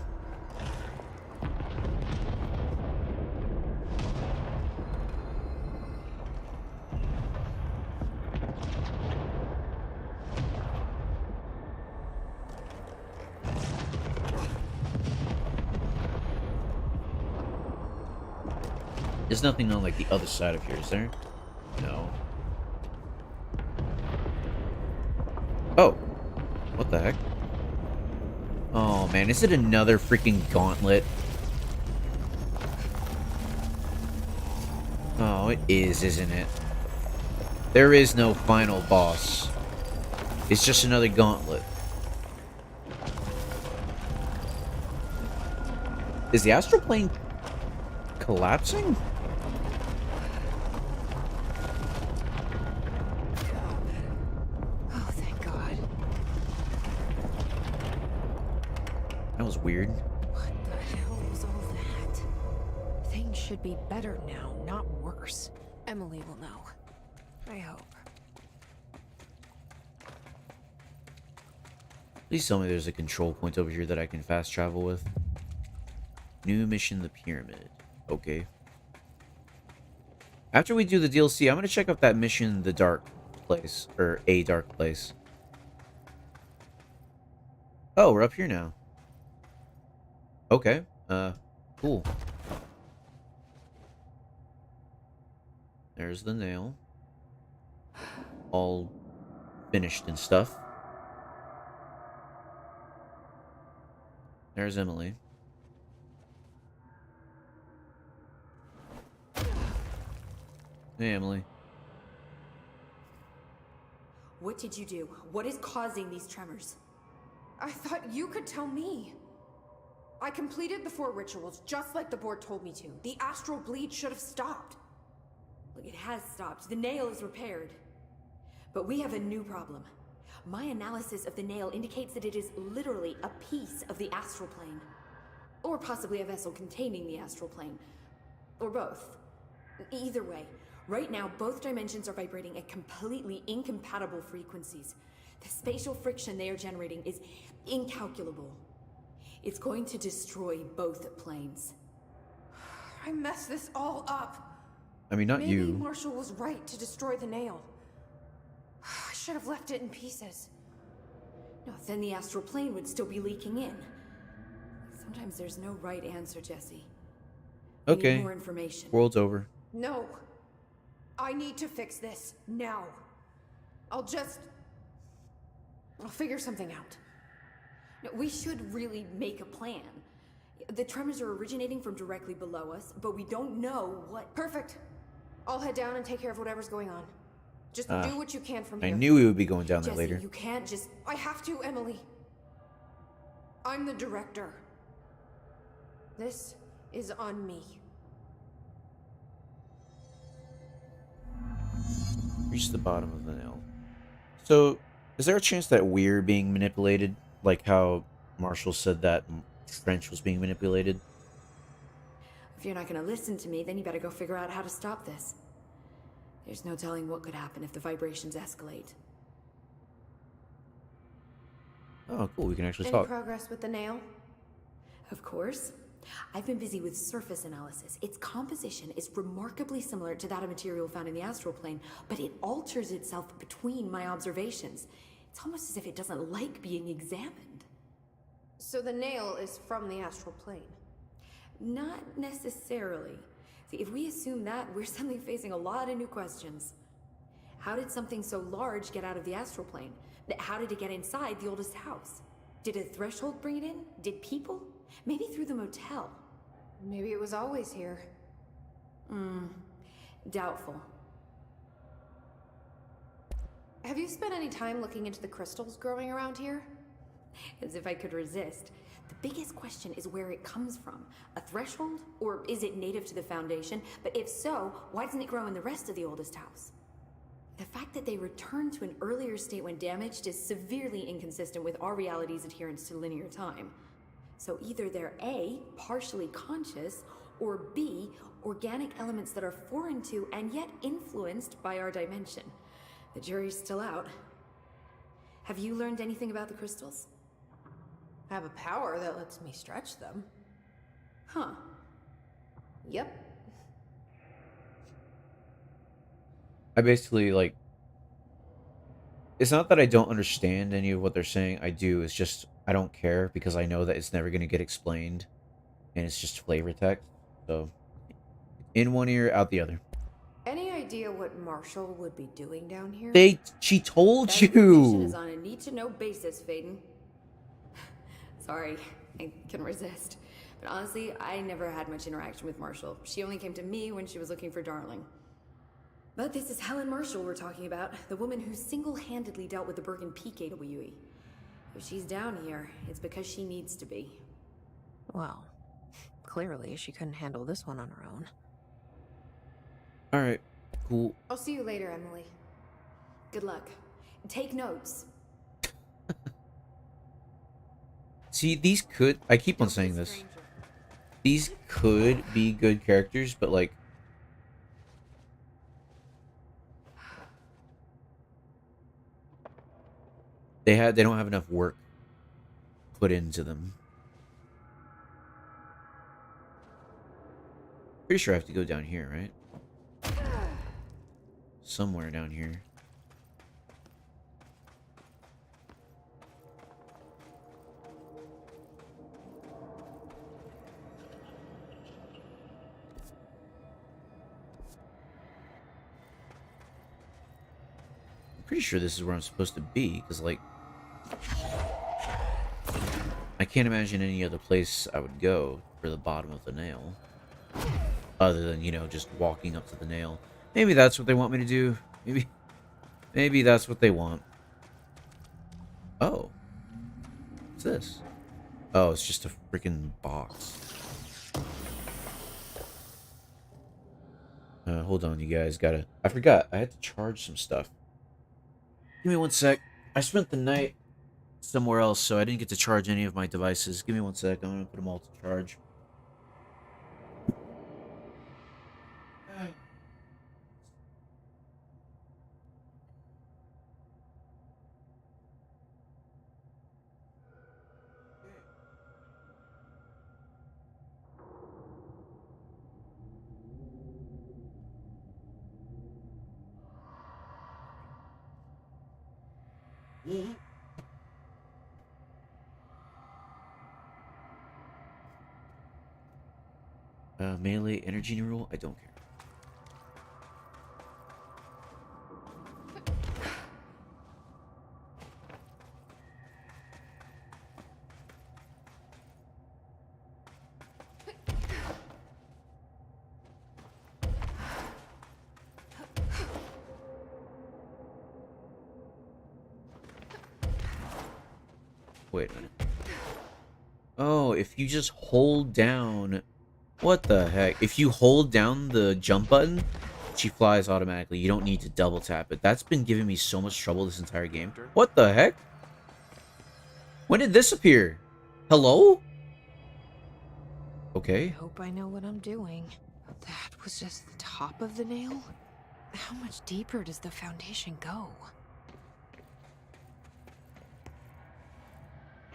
There's nothing on like the other side of here, is there? No. Oh. What the heck? Oh man, is it another freaking gauntlet? Oh, it is, isn't it? There is no final boss. It's just another gauntlet. Is the astral plane collapsing?
Oh, thank God.
That was weird.
What the hell was all that? Things should be better now, not worse. Emily will know. I hope.
Please tell me there's a control point over here that I can fast travel with. New mission, the pyramid. Okay. After we do the DLC, I'm going to check out that mission, the dark place. Or a dark place. Oh, we're up here now. Okay. Cool. There's the nail. All finished and stuff. There's Emily. Hey, Emily.
What did you do? What is causing these tremors?
I thought you could tell me. I completed the 4 rituals just like the board told me to. The astral bleed should have stopped.
Look, it has stopped. The nail is repaired. But we have a new problem. My analysis of the nail indicates that it is literally a piece of the astral plane. Or possibly a vessel containing the astral plane. Or both. Either way, right now both dimensions are vibrating at completely incompatible frequencies. The spatial friction they are generating is incalculable. It's going to destroy both planes.
I messed this all up.
I mean, not
Maybe
you.
Marshall was right to destroy the nail. I should have left it in pieces.
No, then the astral plane would still be leaking in. Sometimes there's no right answer, Jesse. We
Okay.
need more information.
World's over.
No. I need to fix this now. I'll figure something out.
No, we should really make a plan. The tremors are originating from directly below us, but we don't know what...
Perfect. I'll head down and take care of whatever's going on. Just do what you can from
I
here.
knew we would be going down there
Jesse,
later.
you can't just...
I have to, Emily. I'm the director. This is on me.
Reach the bottom of the nail. So, is there a chance that we're being manipulated? Like how Marshall said that French was being manipulated?
If you're not gonna listen to me, then you better go figure out how to stop this. There's no telling what could happen if the vibrations escalate.
Oh, cool. We can actually
Any
talk.
progress with the nail?
Of course. I've been busy with surface analysis. Its composition is remarkably similar to that of material found in the astral plane, but it alters itself between my observations. It's almost as if it doesn't like being examined.
So the nail is from the astral plane?
Not necessarily. See, if we assume that, we're suddenly facing a lot of new questions. How did something so large get out of the astral plane? How did it get inside the oldest house? Did a threshold bring it in? Did people? Maybe through the motel.
Maybe it was always here.
Doubtful.
Have you spent any time looking into the crystals growing around here?
As if I could resist. The biggest question is where it comes from. A threshold? Or is it native to the Foundation? But if so, why doesn't it grow in the rest of the oldest house? The fact that they returned to an earlier state when damaged is severely inconsistent with our reality's adherence to linear time. So either they're A, partially conscious, or B, organic elements that are foreign to and yet influenced by our dimension. The jury's still out. Have you learned anything about the crystals?
I have a power that lets me stretch them.
Huh.
Yep.
I basically, like... It's not that I don't understand any of what they're saying. I do. It's just, I don't care because I know that it's never going to get explained. And it's just flavor text. So, in one ear, out the other.
Any idea what Marshall would be doing down here?
She told
That information
you!
is on a need-to-know basis, Faden. Sorry, I couldn't resist. But honestly, I never had much interaction with Marshall. She only came to me when she was looking for Darling. But this is Helen Marshall we're talking about, the woman who single-handedly dealt with the Bergen Peak AWE. If she's down here, it's because she needs to be.
Well, clearly she couldn't handle this one on her own.
Alright, cool.
I'll see you later, Emily.
Good luck. Take notes.
See, these could... I keep on saying this. These could be good characters, but, like... They don't have enough work put into them. Pretty sure I have to go down here, right? Somewhere down here. I'm pretty sure this is where I'm supposed to be, because, like... I can't imagine any other place I would go for the bottom of the nail. Other than, you know, just walking up to the nail. Maybe that's what they want me to do. Maybe that's what they want. Oh. What's this? Oh, it's just a freaking box. Hold on, you guys. I forgot. I had to charge some stuff. Give me one sec. I spent the night somewhere else, so I didn't get to charge any of my devices. Give me one sec. I'm going to put them all to charge. Melee energy rule? I don't care. Wait a minute. Oh, if you just hold down... What the heck? If you hold down the jump button, She flies automatically. You don't need to double tap it. That's been giving me so much trouble this entire game. What the heck? When did this appear? Hello? Okay.
I hope I know what I'm doing. That was just the top of the nail? How much deeper does the foundation go?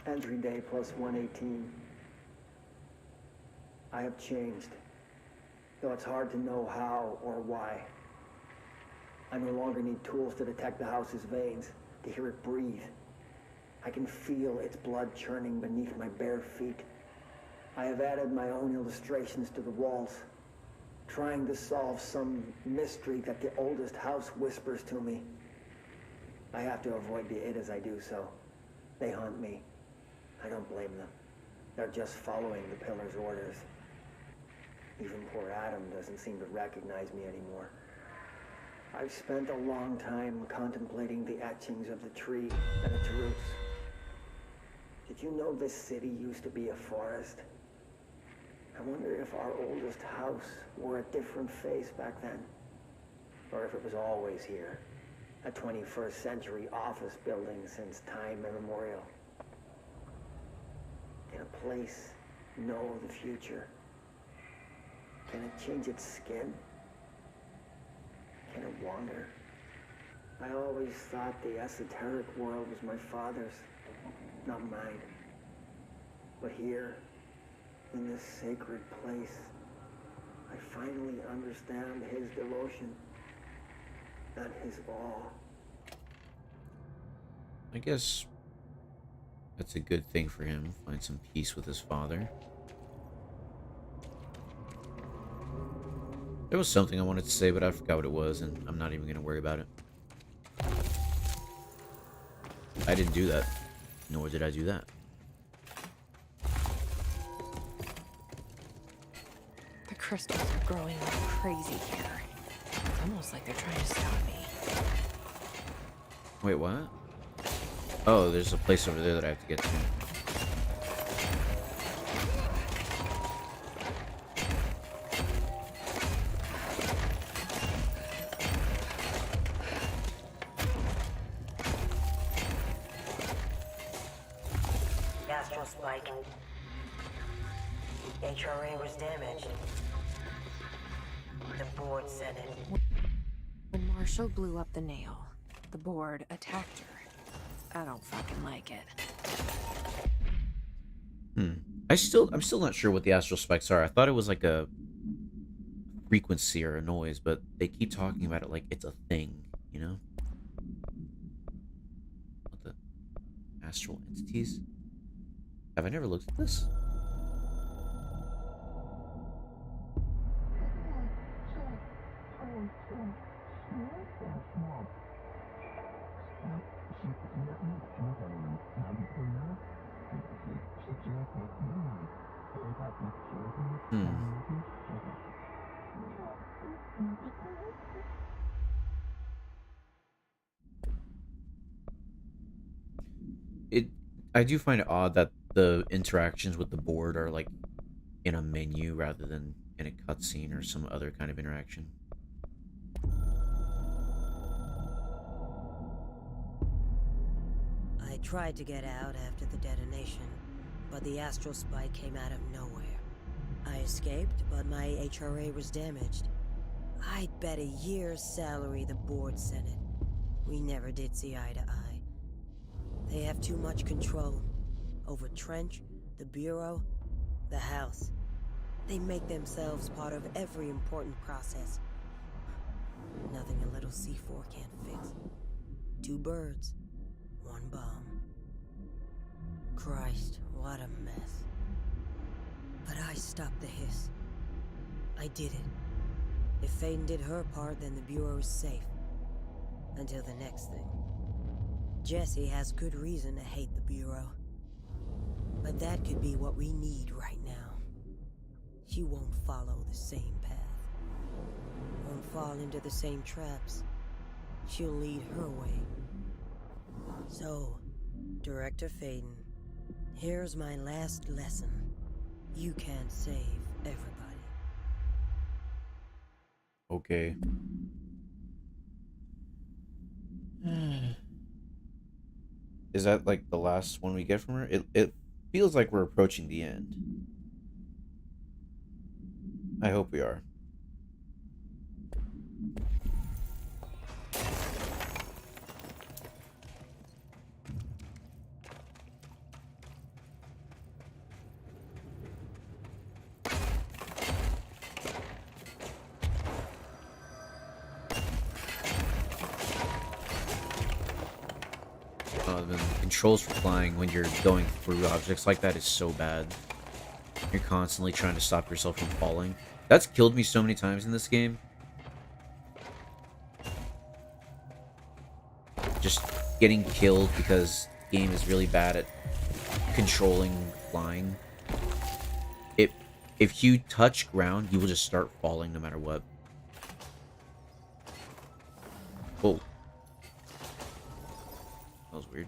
Entry day plus 118. I have changed, though it's hard to know how or why. I no longer need tools to detect the house's veins, to hear it breathe. I can feel its blood churning beneath my bare feet. I have added my own illustrations to the walls, trying to solve some mystery that the oldest house whispers to me. I have to avoid the it as I do so. They haunt me. I don't blame them. They're just following the Pillar's orders. Even poor Adam doesn't seem to recognize me anymore. I've spent a long time contemplating the etchings of the tree and its roots. Did you know this city used to be a forest? I wonder if our oldest house wore a different face back then. Or if it was always here. A 21st century office building since time immemorial. Can a place know the future? Can it change its skin? Can it wander? I always thought the esoteric world was my father's, not mine. But here, in this sacred place, I finally understand his devotion and his awe.
I guess that's a good thing for him. Find some peace with his father. There was something I wanted to say, but I forgot what it was, and I'm not even going to worry about it. I didn't do that. Nor did I do that.
The crystals are growing like crazy here. It's almost like they're trying to stop me.
Wait, what? Oh, there's a place over there that I have to get to.
Astral spike. HRA was damaged. The board said it.
When Marshall blew up the nail, the board attacked her. I don't fucking like it.
I'm still not sure what the astral spikes are. I thought it was like a frequency or a noise, but they keep talking about it like it's a thing, you know? What the astral entities? Have I never looked at this? I do find it odd that the interactions with the board are like in a menu rather than in a cutscene or some other kind of interaction.
I tried to get out after the detonation, but the astral spike came out of nowhere. I escaped, but my HRA was damaged. I'd bet a year's salary the board sent it. We never did see eye to eye. They have too much control over Trench, the Bureau, the House. They make themselves part of every important process. Nothing a little C4 can't fix. 2 birds, 1 bomb. Christ, what a mess. But I stopped the hiss. I did it. If Faden did her part, then the Bureau is safe. Until the next thing. Jesse has good reason to hate the Bureau. But that could be what we need right now. She won't follow the same path. Won't fall into the same traps. She'll lead her way. So, Director Faden, here's my last lesson. You can't save everybody.
Okay. Is that like the last one we get from her? It feels like we're approaching the end. I hope we are. The controls for flying when you're going through objects like that is so bad. You're constantly trying to stop yourself from falling. That's killed me so many times in this game. Just getting killed because the game is really bad at controlling flying. If you touch ground, you will just start falling no matter what. Oh. That was weird.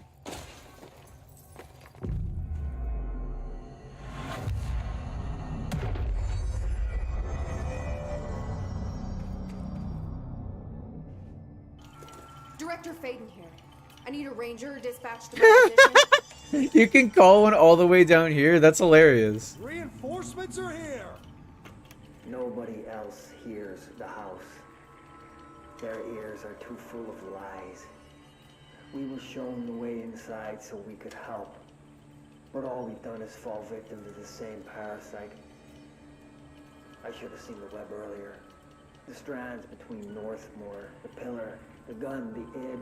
Director Faden here. I need a ranger dispatched to my position.
You can call one all the way down here? That's hilarious.
Reinforcements are here!
Nobody else hears the house. Their ears are too full of lies. We were shown the way inside so we could help. But all we've done is fall victim to the same parasite. I should have seen the web earlier. The strands between Northmore, the pillar, the gun, the id.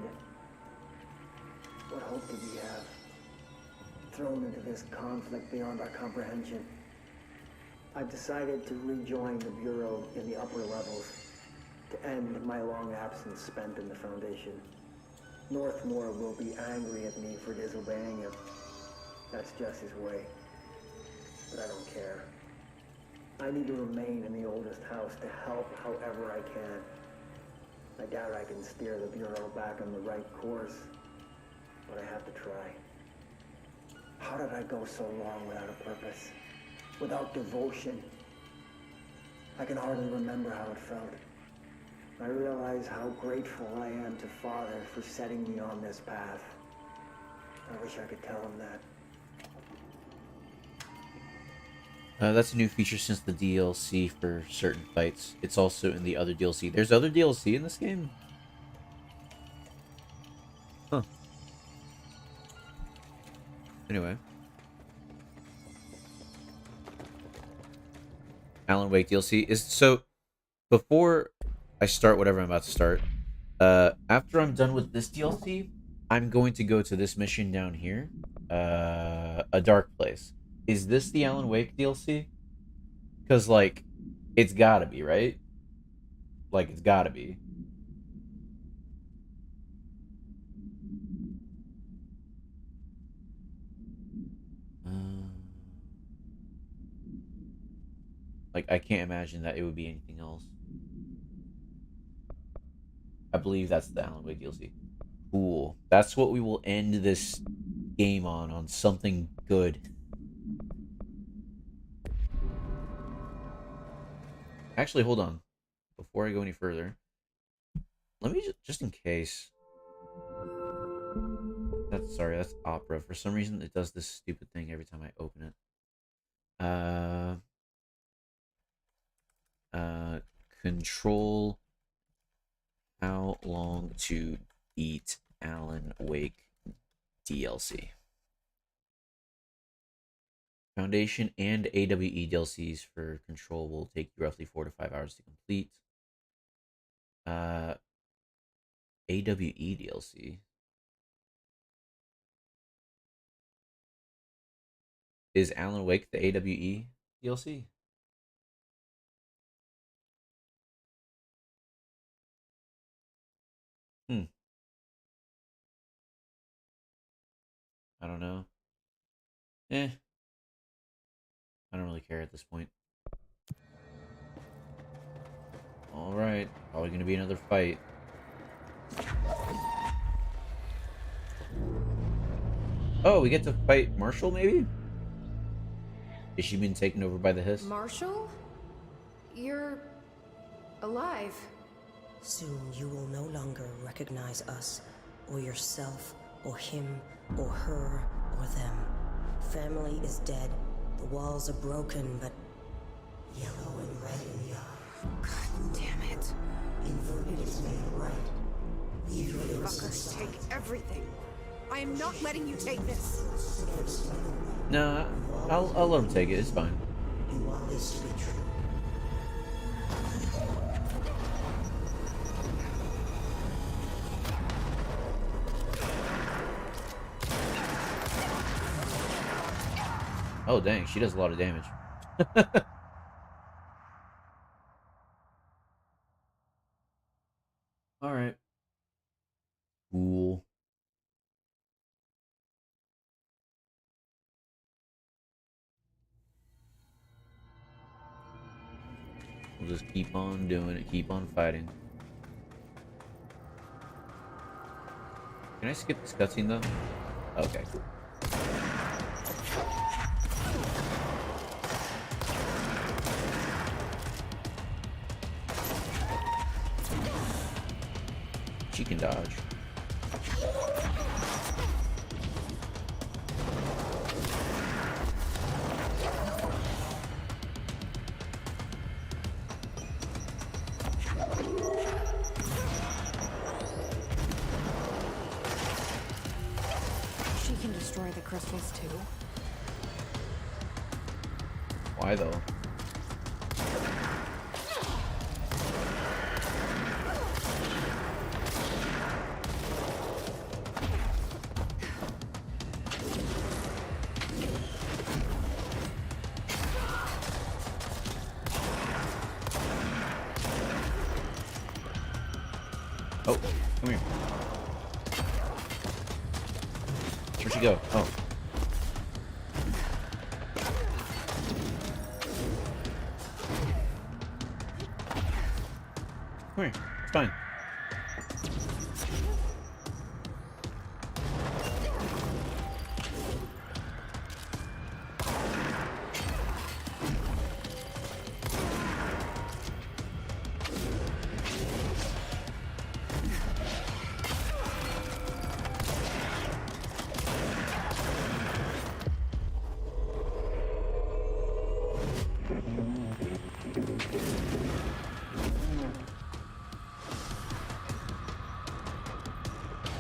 What hope did we have? Thrown into this conflict beyond our comprehension. I've decided to rejoin the Bureau in the upper levels, to end my long absence spent in the Foundation. Northmore will be angry at me for disobeying him. That's just his way. But I don't care. I need to remain in the oldest house to help however I can. I doubt I can steer the Bureau back on the right course, but I have to try. How did I go so long without a purpose? Without devotion? I can hardly remember how it felt. I realize how grateful I am to Father for setting me on this path. I wish I could tell him that.
That's a new feature since the DLC for certain fights. It's also in the other DLC. There's other DLC in this game? Huh. Anyway. Alan Wake DLC is so before I start whatever I'm about to start, after I'm done with this DLC, I'm going to go to this mission down here. A dark place. Is this the Alan Wake DLC? Because, like, it's gotta be, right? Like, it's gotta be. Like, I can't imagine that it would be anything else. I believe that's the Alan Wake DLC. Cool. That's what we will end this game on something good. Actually, hold on. Before I go any further, let me just in case. That's Opera. For some reason, it does this stupid thing every time I open it. Control how long to beat Alan Wake DLC. Foundation and AWE DLCs for Control will take you roughly 4 to 5 hours to complete. AWE DLC. Is Alan Wake the AWE DLC? I don't know. I don't really care at this point. Alright, probably gonna be another fight. Oh, we get to fight Marshall, maybe? Is she been taken over by the Hiss?
Marshall? You're alive.
Soon you will no longer recognize us, or yourself, or him, or her, or them. Family is dead. The walls are broken, but yellow and red in the eye.
God damn it.
Inverted is made right.
You fuckers take everything. I am not letting you take this.
No, I'll let him take it. It's fine.
You want this to be true.
Oh dang, she does a lot of damage. All right. Cool. We'll just keep on doing it, keep on fighting. Can I skip this cutscene though? Okay, cool. She can dodge.
She can destroy the crystals too.
Why though? Oh, come here. Where'd she go? Oh. Come here. It's fine.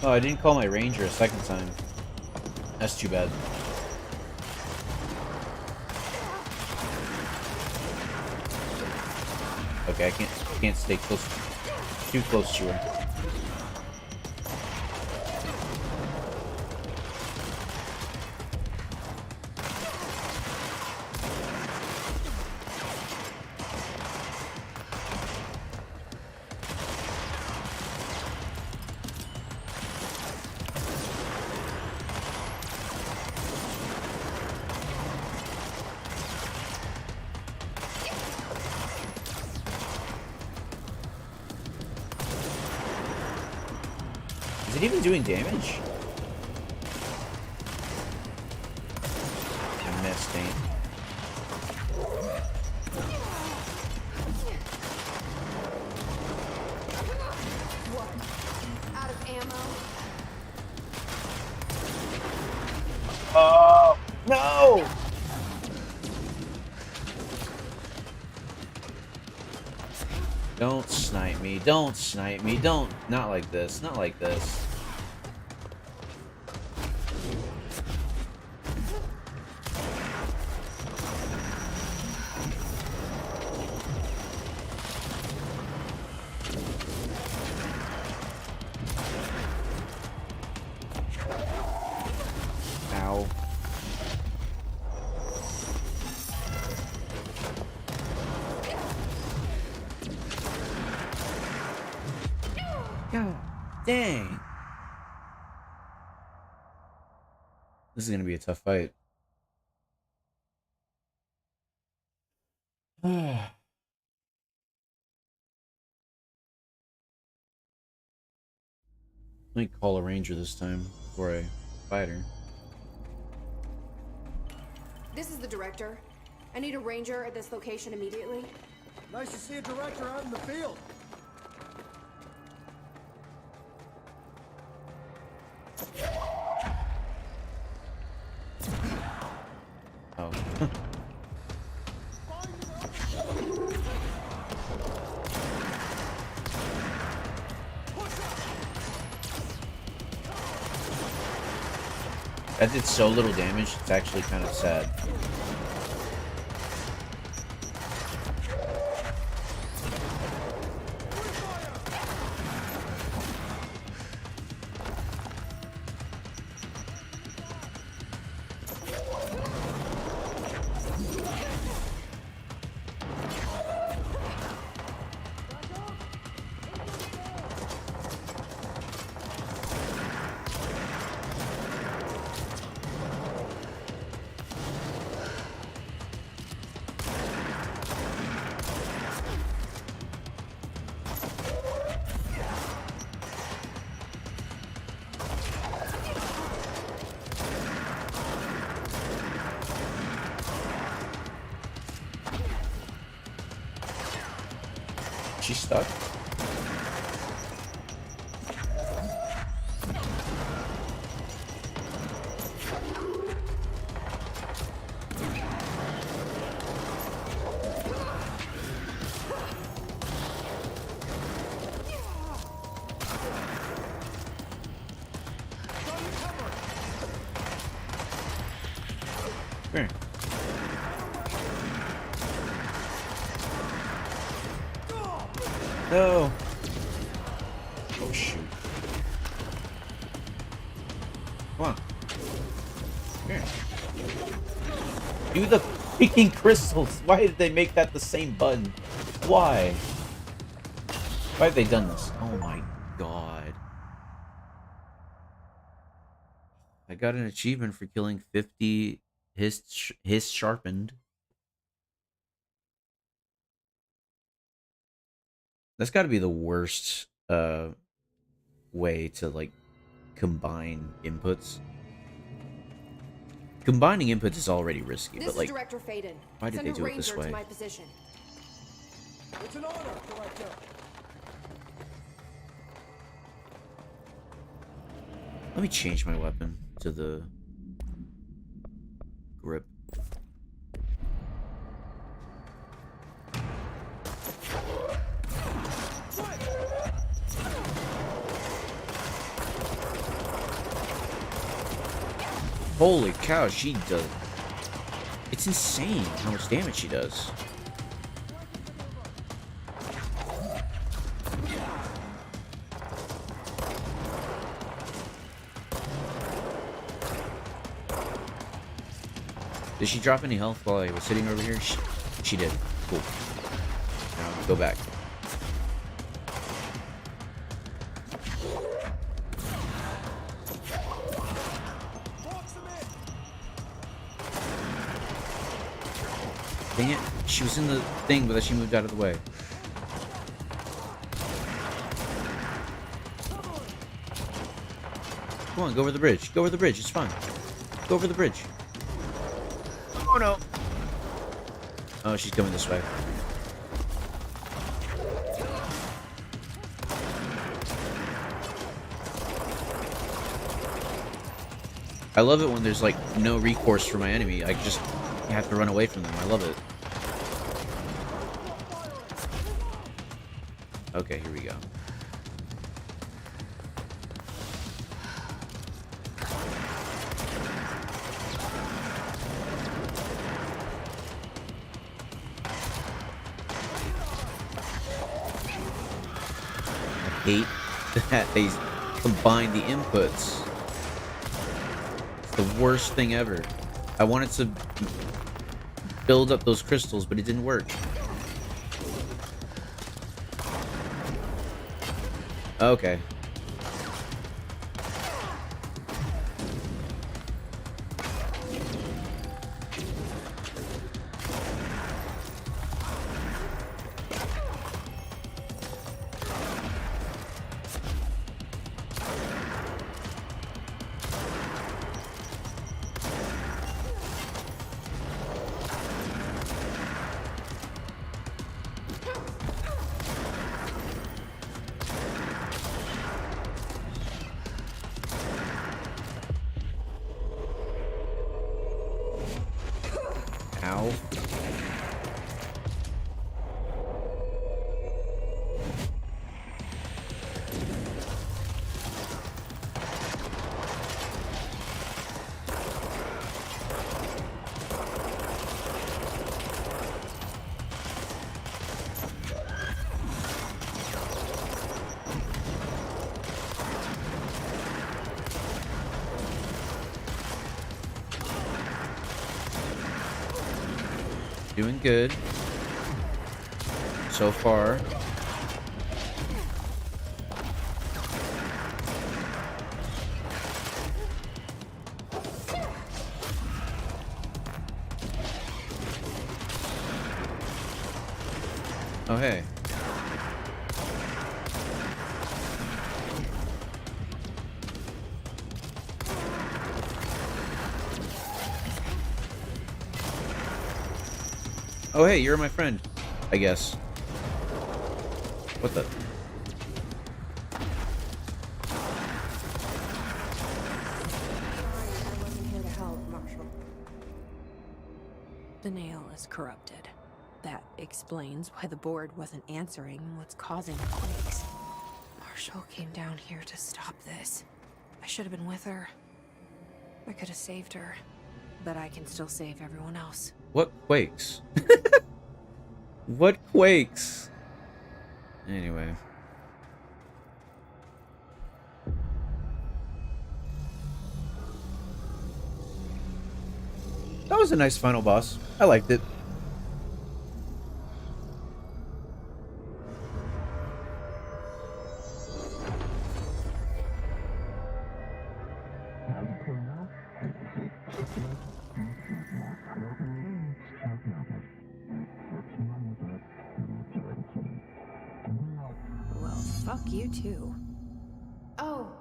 Oh, I didn't call my ranger a second time. That's too bad. Okay, I can't stay close, too close to her. Is it even doing damage? I missed, ain't.
What? Out of ammo?
Oh no! Don't snipe me, don't snipe me, don't. Not like this, not like this. Ow. God dang. This is gonna be a tough fight. Let me call a ranger this time before I fight her.
This is the director. I need a ranger at this location immediately.
Nice to see a director out in the field.
Oh. That did so little damage, it's actually kind of sad. She's stuck. Here. No. Oh shoot. Come on. Here. Do the freaking crystals. Why did they make that the same button? Why? Why have they done this? Oh my god. I got an achievement for killing 50 hiss sharpened. That's got to be the worst way to like combine inputs. Combining inputs is already risky, but like,
Director Faden.
why did they do it this way?
To my position.
It's an honor, Director.
Let me change my weapon to the grip. Holy cow, she does. It's insane how much damage she does. Did she drop any health while I was sitting over here? She did. Cool. Now go back. Dang it. She was in the thing, but then she moved out of the way. Come on, go over the bridge. Go over the bridge. It's fine. Go over the bridge. Oh no. Oh, she's coming this way. I love it when there's like no recourse for my enemy. I just have to run away from them. I love it. Okay, here we go. I hate that they combine the inputs. It's the worst thing ever. I wanted to build up those crystals, but it didn't work. Okay. owl. Doing good so far. Oh, hey. Oh, hey, you're my friend, I guess. What the?
I wasn't here to help, Marshall. The nail is corrupted. That explains why the board wasn't answering what's causing the quakes. Marshall came down here to stop this. I should have been with her. I could have saved her. But I can still save everyone else.
What quakes? What quakes? Anyway. That was a nice final boss. I liked it.
Well, fuck you too.
Oh,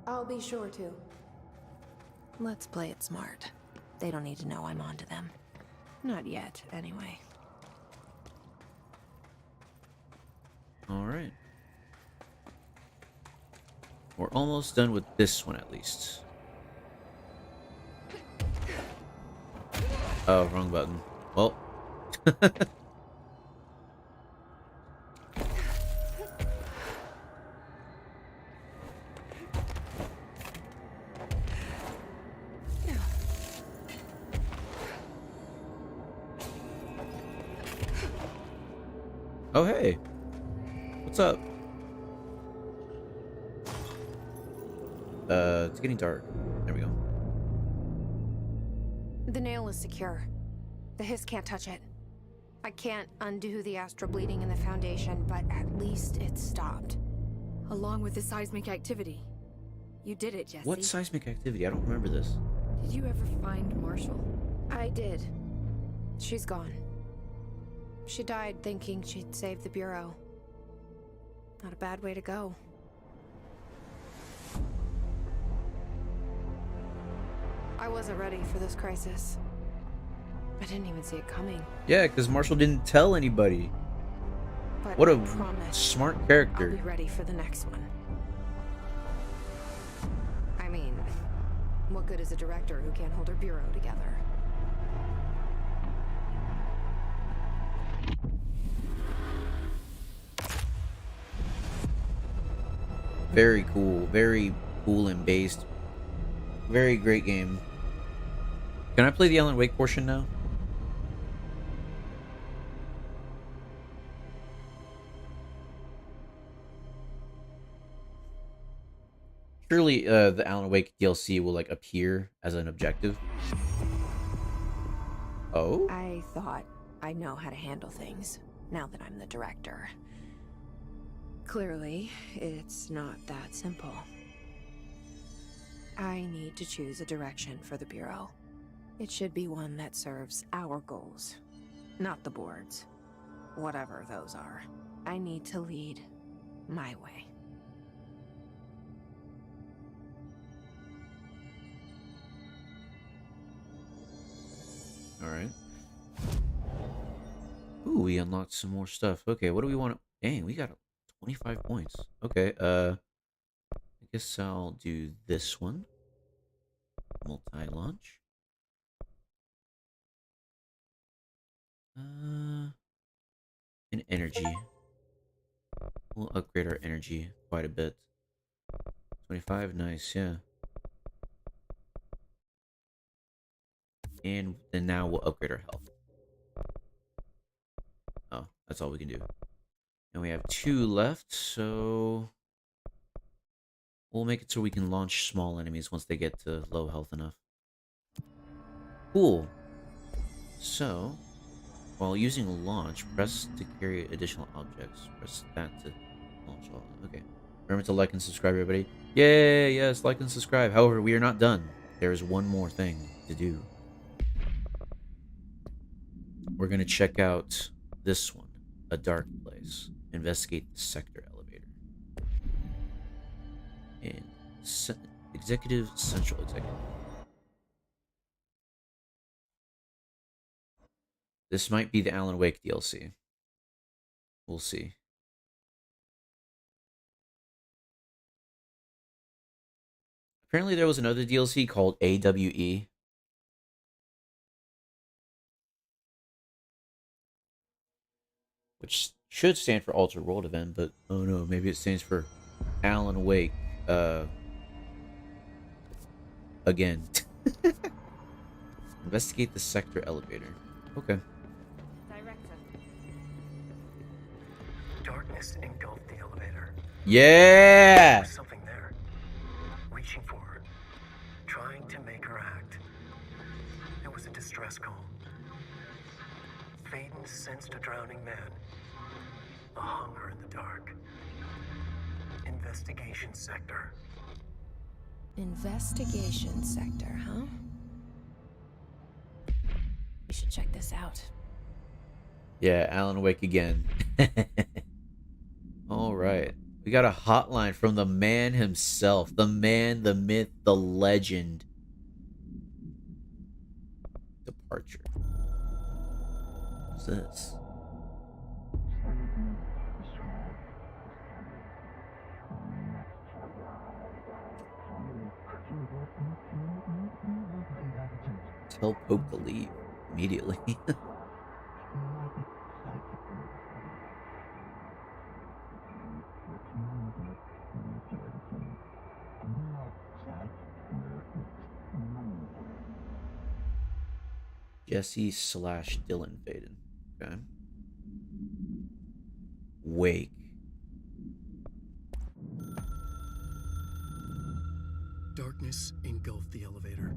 I'll be sure to.
Let's play it smart. They don't need to know I'm onto them. Not yet, anyway.
Alright. We're almost done with this one, at least. Oh, wrong button. Well. Oh, hey. What's up? It's getting dark. There we go.
The nail is secure. The hiss can't touch it. I can't undo the astral bleeding in the Foundation, but at least it's stopped.
Along with the seismic activity. You did it, Jesse.
What seismic activity? I don't remember this.
Did you ever find Marshall?
I did. She's gone. She died thinking she'd save the Bureau. Not a bad way to go. I wasn't ready for this crisis. I didn't even see it coming.
Yeah, because Marshall didn't tell anybody.
But
What
I
a
promise
smart
I'll
character.
be ready for the next one. I mean, what good is a director who can't hold her Bureau together?
Very cool and based. Very great game. Can I play the Alan Wake portion now? Surely the Alan Wake DLC will like appear as an objective. Oh?
I thought I know how to handle things, now that I'm the director. Clearly, it's not that simple. I need to choose a direction for the Bureau. It should be one that serves our goals, not the board's. Whatever those are. I need to lead my way.
Alright. Ooh, we unlocked some more stuff. Okay, what do we want to... Dang, we got 25 points. Okay, I guess I'll do this one. Multi-launch. In energy. We'll upgrade our energy quite a bit. 25, nice, yeah. And then now we'll upgrade our health. Oh, that's all we can do. And we have 2 left, so we'll make it so we can launch small enemies once they get to low health enough. Cool. So, while using launch, press to carry additional objects. Press that to launch all. Okay. Remember to like and subscribe, everybody. Yay! Yes, like and subscribe. However, we are not done. There is one more thing to do. We're gonna check out this one, a dark place. Investigate the sector elevator. And executive, central executive. This might be the Alan Wake DLC. We'll see. Apparently there was another DLC called AWE. Which should stand for Altered World Event, but oh no, maybe it stands for Alan Wake. Again. Investigate the sector elevator. Okay.
Darkness engulfed the elevator.
Yeah!
There was something there, reaching for her, trying to make her act. It was a distress call. Faden sensed a drowning man, a hunger in the dark. Investigation sector.
Investigation sector, huh? We should check this out.
Yeah, Alan Wake again. All right. We got a hotline from the man himself. The man, the myth, the legend. Departure. What's this? Tell Pope to leave immediately. Jesse / Dylan Faden. Okay. Wake.
Darkness engulfed the elevator.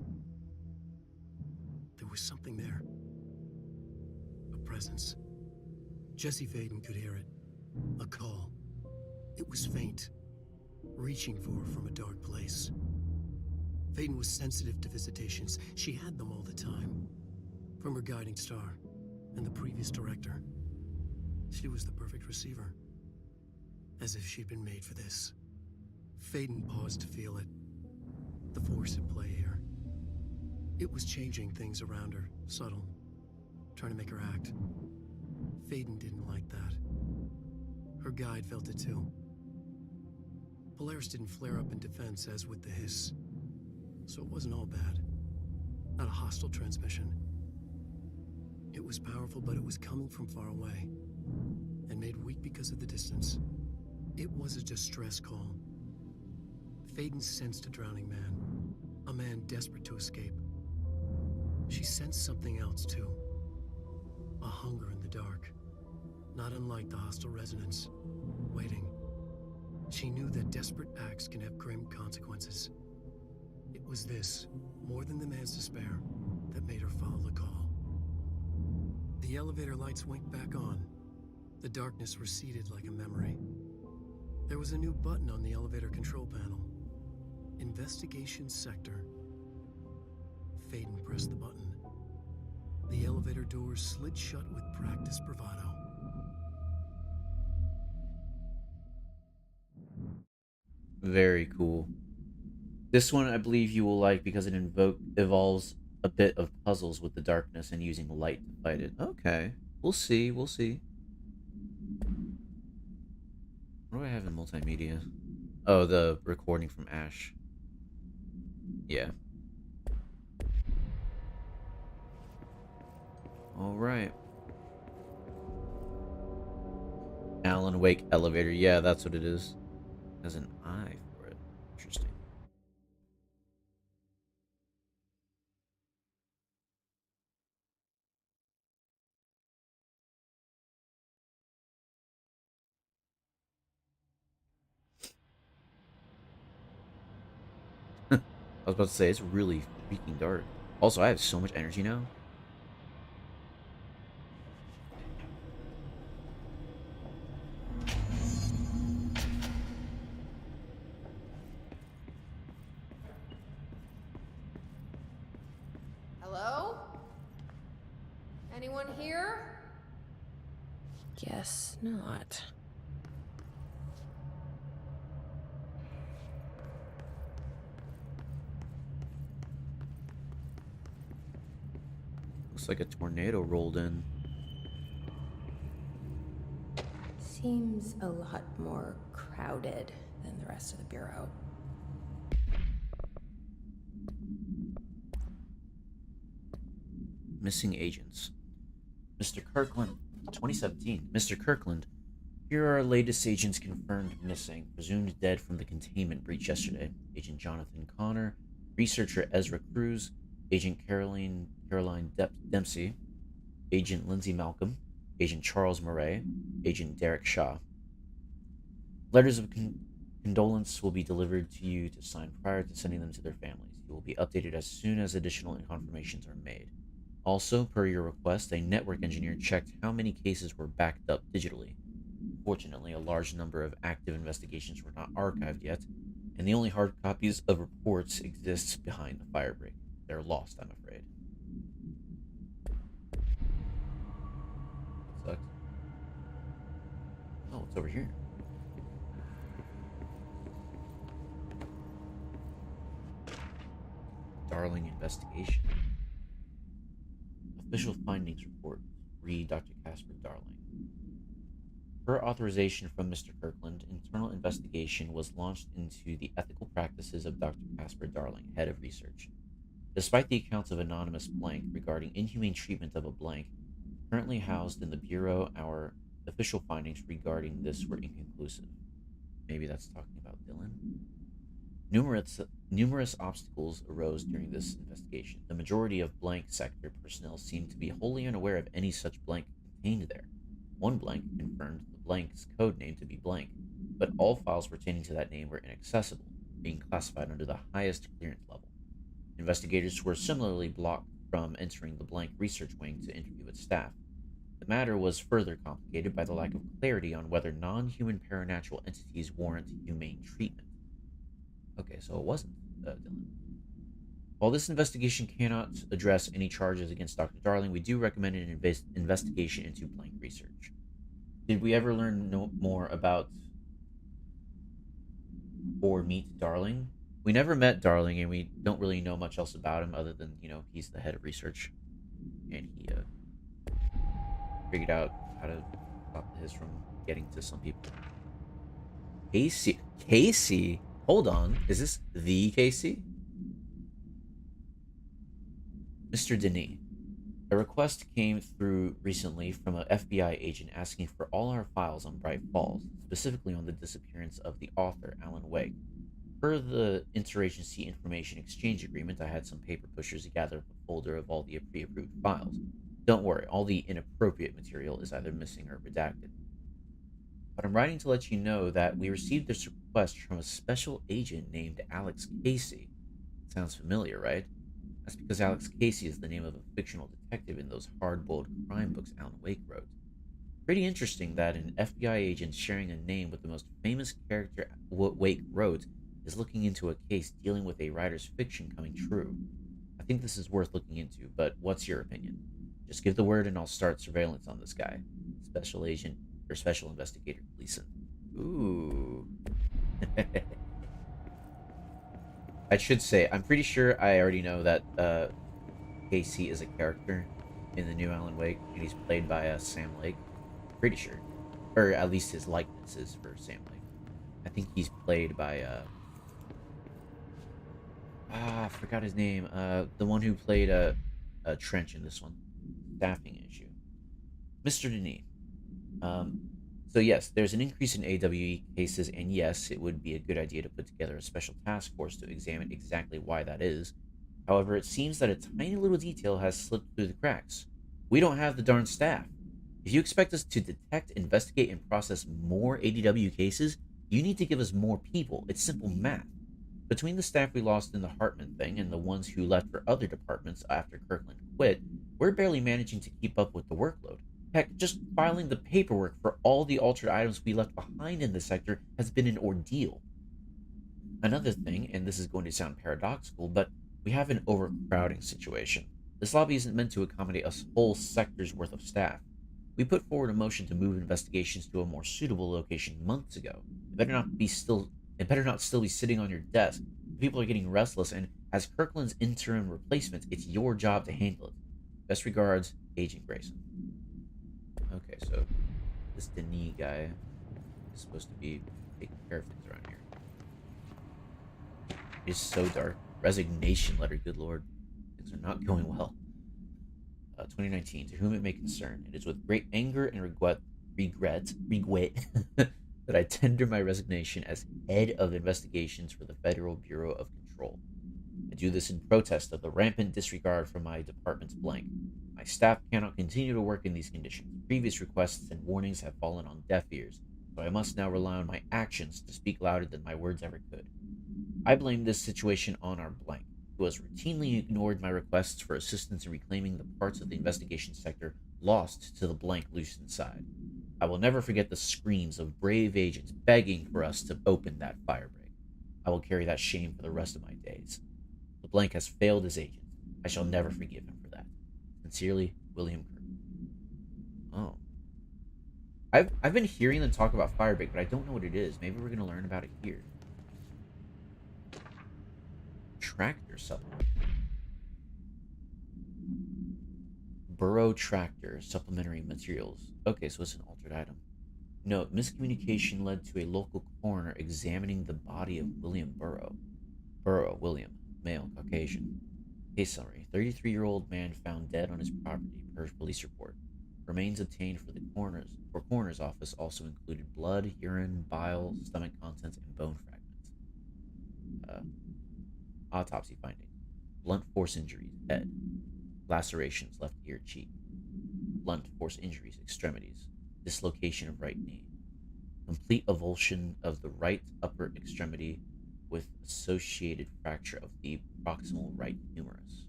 There was something there. A presence. Jesse Faden could hear it. A call. It was faint, reaching for her from a dark place. Faden was sensitive to visitations. She had them all the time. From her guiding star and the previous director. She was the perfect receiver. As if she'd been made for this. Faden paused to feel it. The force at play here. It was changing things around her, subtle, trying to make her act. Faden didn't like that. Her guide felt it too. Polaris didn't flare up in defense as with the hiss, so it wasn't all bad. Not a hostile transmission. It was powerful, but it was coming from far away, and made weak because of the distance. It was a distress call. Faden sensed a drowning man, a man desperate to escape. She sensed something else too. A hunger in the dark, not unlike the hostile resonance, waiting. She knew that desperate acts can have grim consequences. It was this, more than the man's despair, that made her follow the call. The elevator lights winked back on. The darkness receded like a memory. There was a new button on the elevator control panel. Investigation sector. Faden pressed the button. The elevator doors slid shut with practiced bravado.
Very cool. This one I believe you will like because it involves a bit of puzzles with the darkness and using light to fight it. Okay. We'll see. We'll see. What do I have in multimedia? Oh, the recording from Ash. Yeah. Alright. Alan Wake elevator. Yeah, that's what it is. Has an eye for it. Interesting. I was about to say, it's really freaking dark. Also, I have so much energy now.
Hello? Anyone here?
Guess not.
Looks like a tornado rolled in.
Seems a lot more crowded than the rest of the Bureau.
Missing agents. Mr. Kirkland, 2017. Mr. Kirkland, here are our latest agents confirmed missing, presumed dead from the containment breach yesterday. Agent Jonathan Connor, researcher Ezra Cruz, Agent Caroline Dempsey, Agent Lindsay Malcolm, Agent Charles Murray, Agent Derek Shaw. Letters of condolence will be delivered to you to sign prior to sending them to their families. You will be updated as soon as additional confirmations are made. Also, per your request, a network engineer checked how many cases were backed up digitally. Fortunately, a large number of active investigations were not archived yet, and the only hard copies of reports exist behind the firebreak. They're lost, I'm afraid. Sucks. Oh, it's over here. Darling investigation. Official findings report. Read Dr. Casper Darling. Per authorization from Mr. Kirkland, internal investigation was launched into the ethical practices of Dr. Casper Darling, head of research. Despite the accounts of anonymous blank regarding inhumane treatment of a blank currently housed in the Bureau, our official findings regarding this were inconclusive. Maybe that's talking about Dylan? Numerous obstacles arose during this investigation. The majority of blank sector personnel seemed to be wholly unaware of any such blank contained there. One blank confirmed the blank's code name to be blank, but all files pertaining to that name were inaccessible, being classified under the highest clearance level. Investigators were similarly blocked from entering the blank research wing to interview its staff. The matter was further complicated by the lack of clarity on whether non-human paranatural entities warrant humane treatment. Okay, so it wasn't Dylan. While this investigation cannot address any charges against Dr. Darling, we do recommend an investigation into blank research. Did we ever learn more about or meet Darling? We never met Darling, and we don't really know much else about him other than, you know, he's the head of research. And he figured out how to stop his from getting to some people. Casey? Hold on. Is this the Casey? Mr. Denis, a request came through recently from an FBI agent asking for all our files on Bright Falls, specifically on the disappearance of the author, Alan Wake. Per the Interagency Information Exchange Agreement, I had some paper pushers to gather up a folder of all the pre-approved files. Don't worry, all the inappropriate material is either missing or redacted. But I'm writing to let you know that we received this request from a special agent named Alex Casey. Sounds familiar, right? That's because Alex Casey is the name of a fictional detective in those hard-boiled crime books Alan Wake wrote. Pretty interesting that an FBI agent sharing a name with the most famous character Wake wrote is looking into a case dealing with a writer's fiction coming true. I think this is worth looking into, but what's your opinion? Just give the word and I'll start surveillance on this guy. Special Agent or Special Investigator Gleason. Ooh. I should say, I'm pretty sure I already know that Casey is a character in the new Alan Wake, and he's played by Sam Lake. Pretty sure. Or at least his likeness is for Sam Lake. I think he's played by, I forgot his name. The one who played Trench in this one. Staffing issue. Mr. Denis. So yes, there's an increase in AWE cases, and yes, it would be a good idea to put together a special task force to examine exactly why that is. However, it seems that a tiny little detail has slipped through the cracks. We don't have the darn staff. If you expect us to detect, investigate, and process more ADW cases, you need to give us more people. It's simple math. Between the staff we lost in the Hartman thing and the ones who left for other departments after Kirkland quit, we're barely managing to keep up with the workload. Heck, just filing the paperwork for all the altered items we left behind in the sector has been an ordeal. Another thing, and this is going to sound paradoxical, but we have an overcrowding situation. This lobby isn't meant to accommodate a whole sector's worth of staff. We put forward a motion to move investigations to a more suitable location months ago. It better not still be sitting on your desk. People are getting restless, and as Kirkland's interim replacement, it's your job to handle it. Best regards, Agent Grayson. Okay, so this Denis guy is supposed to be taking care of things around here. It's so dark. Resignation letter, good lord. Things are not going well. 2019, to whom it may concern, it is with great anger and regret that I tender my resignation as head of investigations for the Federal Bureau of Control. I do this in protest of the rampant disregard for my department's blank. My staff cannot continue to work in these conditions. Previous requests and warnings have fallen on deaf ears, so I must now rely on my actions to speak louder than my words ever could. I blame this situation on our blank, who has routinely ignored my requests for assistance in reclaiming the parts of the investigation sector lost to the blank loose inside. I will never forget the screams of brave agents begging for us to open that firebreak. I will carry that shame for the rest of my days. The blank has failed as agent. I shall never forgive him for that. Sincerely, William Kirk. Oh. I've been hearing them talk about firebreak, but I don't know what it is. Maybe we're going to learn about it here. Tractor supplement. Burrow tractor supplementary materials. Okay, so it's an altered item. Note, miscommunication led to a local coroner examining the body of William Burrow. Burrow, William, male, Caucasian. Case summary. 33-year-old man found dead on his property, per police report. Remains obtained for the coroner's office also included blood, urine, bile, stomach contents, and bone fragments. Autopsy findings. Blunt force injuries, head. Lacerations, left ear, cheek. Blunt force injuries, extremities. Dislocation of right knee. Complete avulsion of the right upper extremity with associated fracture of the proximal right humerus.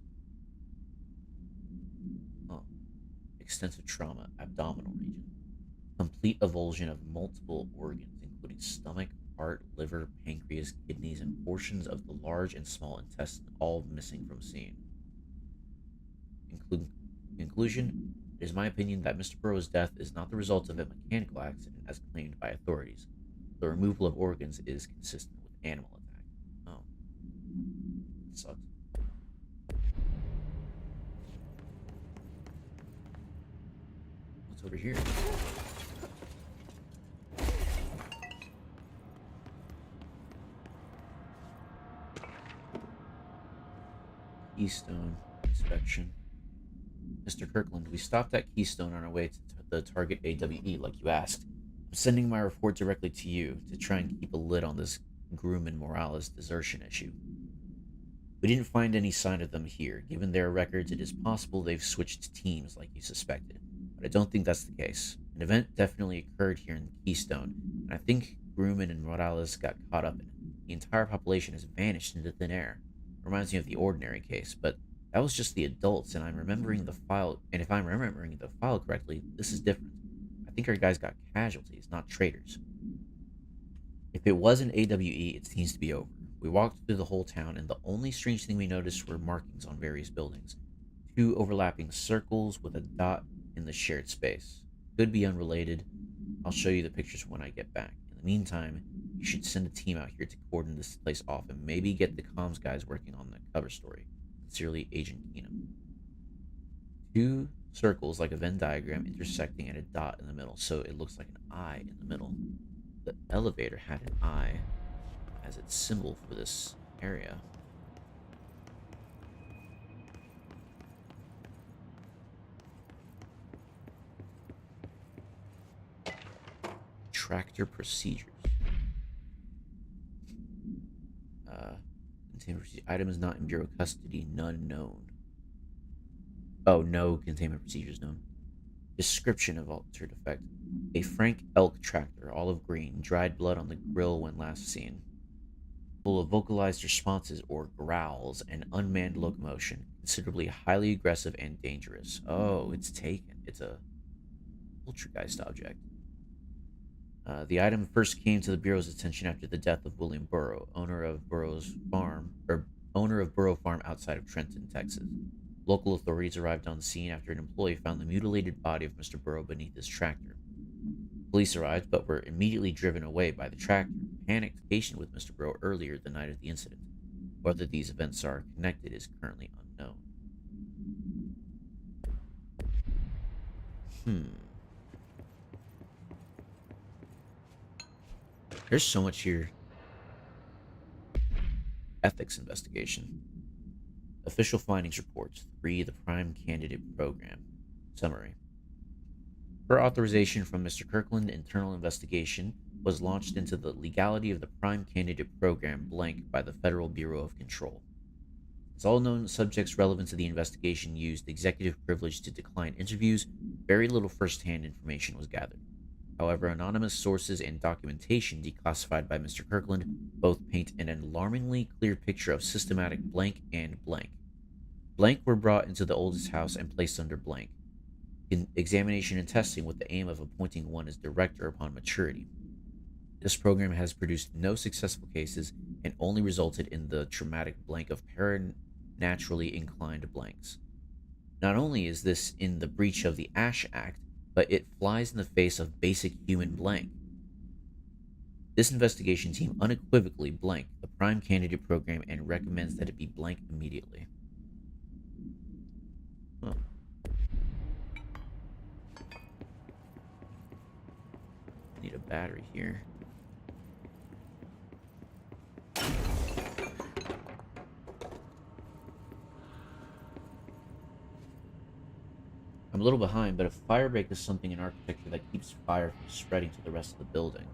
Extensive trauma, abdominal region. Complete avulsion of multiple organs, including stomach, heart, liver, pancreas, kidneys, and portions of the large and small intestine, all missing from scene. Conclusion, it is my opinion that Mr. Burrow's death is not the result of a mechanical accident as claimed by authorities. The removal of organs is consistent with animal attack. Oh. That sucks. What's over here? Keystone inspection. Mr. Kirkland, we stopped at Keystone on our way to the target AWE like you asked. I'm sending my report directly to you to try and keep a lid on this Groom and Morales desertion issue. We didn't find any sign of them here. Given their records, it is possible they've switched teams like you suspected, but I don't think that's the case. An event definitely occurred here in Keystone, and I think Grumman and Morales got caught up in it. The entire population has vanished into thin air. Reminds me of the Ordinary case, but that was just the adults, and if I'm remembering the file correctly, this is different. I think our guys got casualties, not traitors. If it was an AWE, it seems to be over. We walked through the whole town, and the only strange thing we noticed were markings on various buildings. 2 overlapping circles with a dot in the shared space. Could be unrelated. I'll show you the pictures when I get back. In the meantime, you should send a team out here to cordon this place off and maybe get the comms guys working on the cover story. Sincerely, Agent Keenum. 2 circles like a Venn diagram intersecting and a dot in the middle, so it looks like an eye in the middle. The elevator had an eye as its symbol for this area. Tractor procedures. Containment procedure. Item is not in Bureau custody. None known. Oh, no containment procedures known. Description of altered effect. A Frank elk tractor, olive green, dried blood on the grill when last seen. Full of vocalized responses or growls and unmanned locomotion. Considerably highly aggressive and dangerous. Oh, it's taken. It's a poltergeist object. The item first came to the Bureau's attention after the death of William Burrow, owner of Burrow Farm outside of Trenton, Texas. Local authorities arrived on scene after an employee found the mutilated body of Mr. Burrow beneath his tractor. Police arrived, but were immediately driven away by the tractor, panicked patient with Mr. Burrow earlier the night of the incident. Whether these events are connected is currently unknown. There's so much here. Ethics investigation. Official findings reports. 3. The Prime Candidate Program. Summary. Per authorization from Mr. Kirkland, internal investigation was launched into the legality of the Prime Candidate Program blank by the Federal Bureau of Control. As all known subjects relevant to the investigation used executive privilege to decline interviews, very little first-hand information was gathered. However, anonymous sources and documentation declassified by Mr. Kirkland both paint an alarmingly clear picture of systematic blank and blank. Blank were brought into the oldest house and placed under blank. In examination and testing with the aim of appointing one as director upon maturity. This program has produced no successful cases and only resulted in the traumatic blank of naturally inclined blanks. Not only is this in the breach of the Ash Act, but it flies in the face of basic human blank. This investigation team unequivocally blanked the Prime Candidate Program and recommends that it be blank immediately. Huh. Need a battery here. I'm a little behind, but a fire break is something in architecture that keeps fire from spreading to the rest of the building.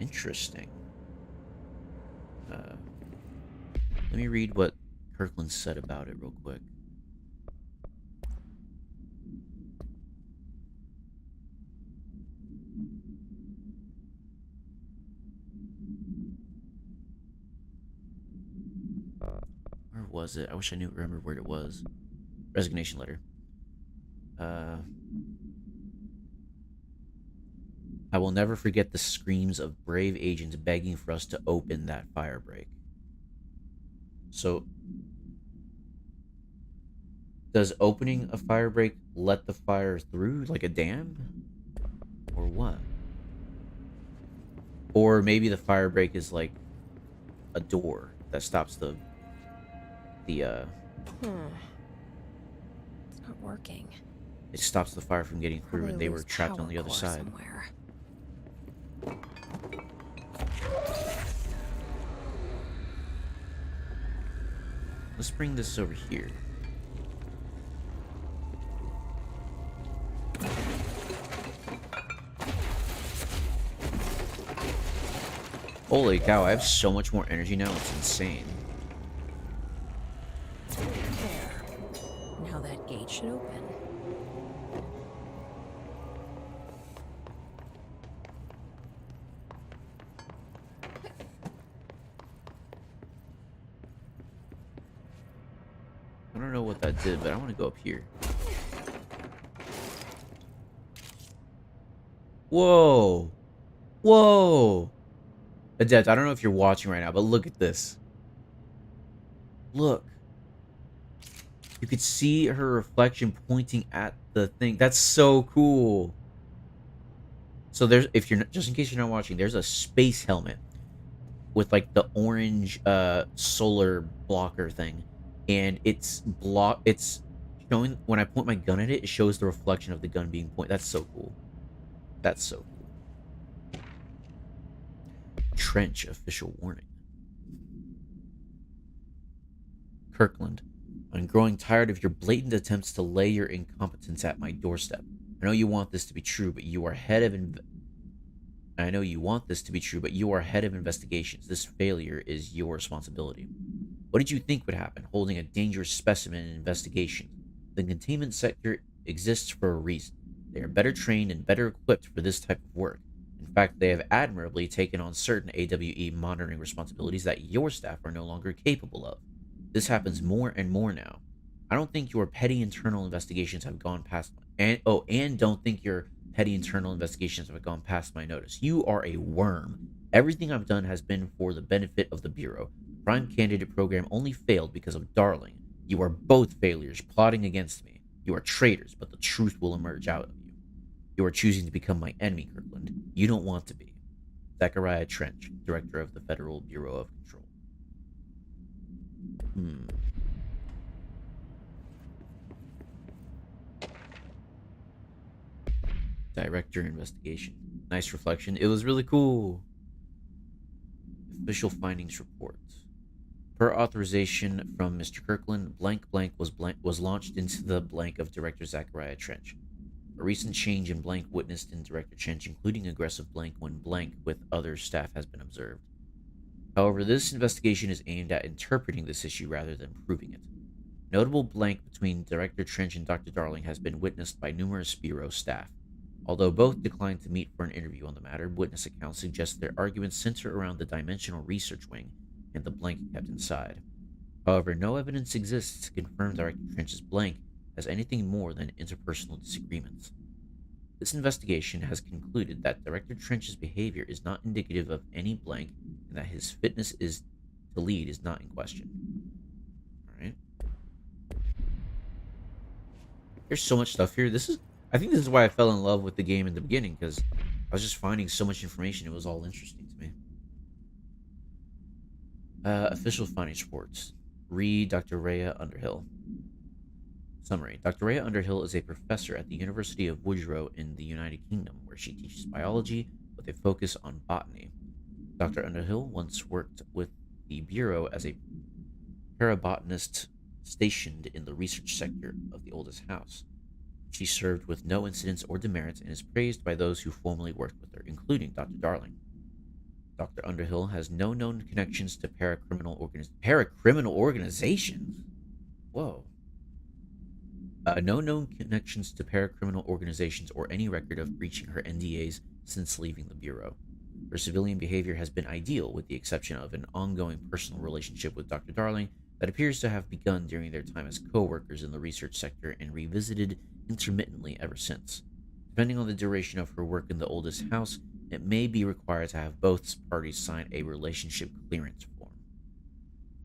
Interesting. Let me read what Kirkland said about it real quick. Where was it? I wish I remembered where it was. Resignation letter. I will never forget the screams of brave agents begging for us to open that fire break. So, does opening a fire break let the fire through like a dam? Or what? Or maybe the fire break is like a door that stops the
It's not working.
It stops the fire from getting through, and they were trapped on the other side.
Somewhere.
Let's bring this over here. Holy cow, I have so much more energy now, it's insane.
There. Now that gate should open.
I don't know what that did, but I want to go up here. Whoa! Whoa! Adept, I don't know if you're watching right now, but look at this. Look. You could see her reflection pointing at the thing. That's so cool. So there's, if you're not, just in case you're not watching, there's a space helmet with like the orange solar blocker thing. And it's showing, when I point my gun at it, it shows the reflection of the gun being pointed. That's so cool. That's so cool. Trench official warning. Kirkland, I'm growing tired of your blatant attempts to lay your incompetence at my doorstep. I know you want this to be true, but you are head of I know you want this to be true, but you are head of investigations. This failure is your responsibility. What did you think would happen, holding a dangerous specimen in investigation? The containment sector exists for a reason. They are better trained and better equipped for this type of work. In fact, they have admirably taken on certain AWE monitoring responsibilities that your staff are no longer capable of. This happens more and more now. I don't think your petty internal investigations have gone past my don't think your petty internal investigations have gone past my notice. You are a worm. Everything I've done has been for the benefit of the Bureau. The Prime Candidate program only failed because of Darling. You are both failures plotting against me. You are traitors, but the truth will emerge out of you. You are choosing to become my enemy, Kirkland. You don't want to be. Zachariah Trench, Director of the Federal Bureau of Control. Director Investigation. Nice reflection. It was really cool. Official findings report. Per authorization from Mr. Kirkland, blank was launched into the blank of Director Zachariah Trench. A recent change in blank witnessed in Director Trench, including aggressive blank when blank with other staff, has been observed. However, this investigation is aimed at interpreting this issue rather than proving it. Notable blank between Director Trench and Dr. Darling has been witnessed by numerous Bureau staff. Although both declined to meet for an interview on the matter, witness accounts suggest their arguments center around the Dimensional Research Wing and the blank kept inside. However, no evidence exists to confirm Director Trench's blank as anything more than interpersonal disagreements. This investigation has concluded that Director Trench's behavior is not indicative of any blank and that his fitness to lead is not in question. Alright. There's so much stuff here. I think this is why I fell in love with the game in the beginning, because I was just finding so much information. It was all interesting to me. Official findings reports. Read Dr. Rhea Underhill. Summary. Dr. Rhea Underhill is a professor at the University of Woodrow in the United Kingdom, where she teaches biology with a focus on botany. Dr. Underhill once worked with the Bureau as a parabotanist stationed in the research sector of the oldest house. She served with no incidents or demerits and is praised by those who formerly worked with her, including Dr. Darling. Dr. Underhill has no known connections to paracriminal organizations? Whoa. No known connections to paracriminal organizations or any record of breaching her NDAs since leaving the Bureau. Her civilian behavior has been ideal, with the exception of an ongoing personal relationship with Dr. Darling that appears to have begun during their time as co-workers in the research sector and revisited intermittently ever since. Depending on the duration of her work in the oldest house, it may be required to have both parties sign a relationship clearance form.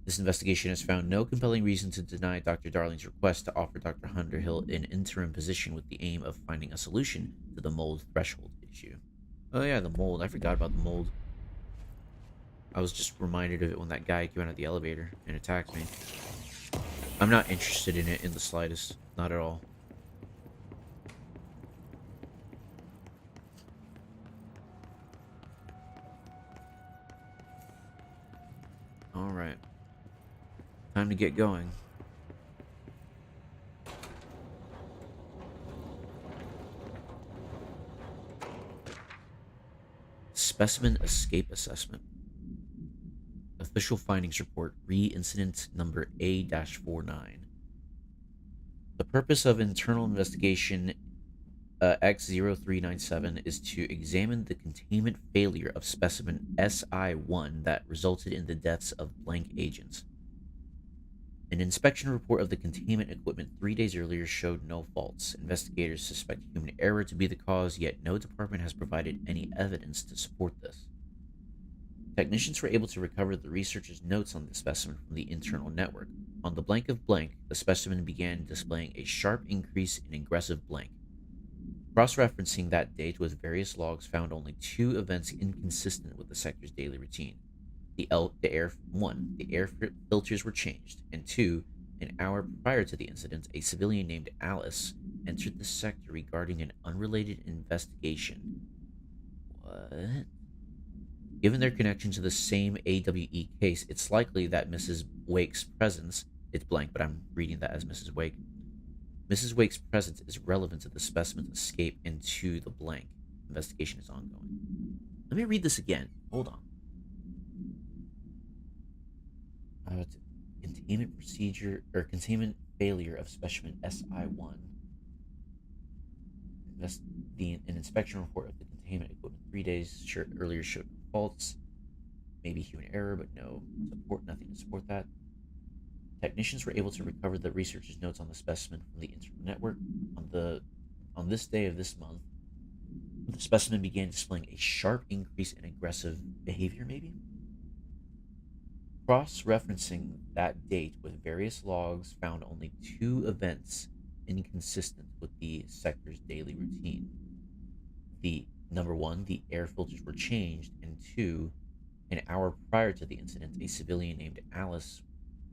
This investigation has found no compelling reason to deny Dr. Darling's request to offer Dr. Underhill an interim position with the aim of finding a solution to the mold threshold issue. Oh yeah, the mold. I forgot about the mold. I was just reminded of it when that guy came out of the elevator and attacked me. I'm not interested in it in the slightest. Not at all. Alright. Time to get going. Specimen Escape Assessment. Official Findings Report, Re-Incident Number A-49. The purpose of Internal Investigation X0397 is to examine the containment failure of specimen SI-1 that resulted in the deaths of blank agents. An inspection report of the containment equipment 3 days earlier showed no faults. Investigators suspect human error to be the cause, yet no department has provided any evidence to support this. Technicians were able to recover the researcher's notes on the specimen from the internal network. On the blank of blank, the specimen began displaying a sharp increase in aggressive blank. Cross-referencing that date with various logs found only 2 events inconsistent with the sector's daily routine. The air filters were changed, and 2, an hour prior to the incident, a civilian named Alice entered the sector regarding an unrelated investigation. What? Given their connection to the same AWE case, it's likely that Mrs. Wake's presence, it's blank, but I'm reading that as Mrs. Wake. Mrs. Wake's presence is relevant to the specimen's escape and to the blank. Investigation is ongoing. Let me read this again. Hold on. Containment procedure or containment failure of specimen SI1. An inspection report of the containment equipment 3 days earlier showed faults, maybe human error, but nothing to support that. Technicians were able to recover the researcher's notes on the specimen from the internal network. On this day of this month, the specimen began displaying a sharp increase in aggressive behavior, maybe? Cross-referencing that date with various logs found only 2 events inconsistent with the sector's daily routine. Number 1, the air filters were changed, and 2, an hour prior to the incident, a civilian named Alice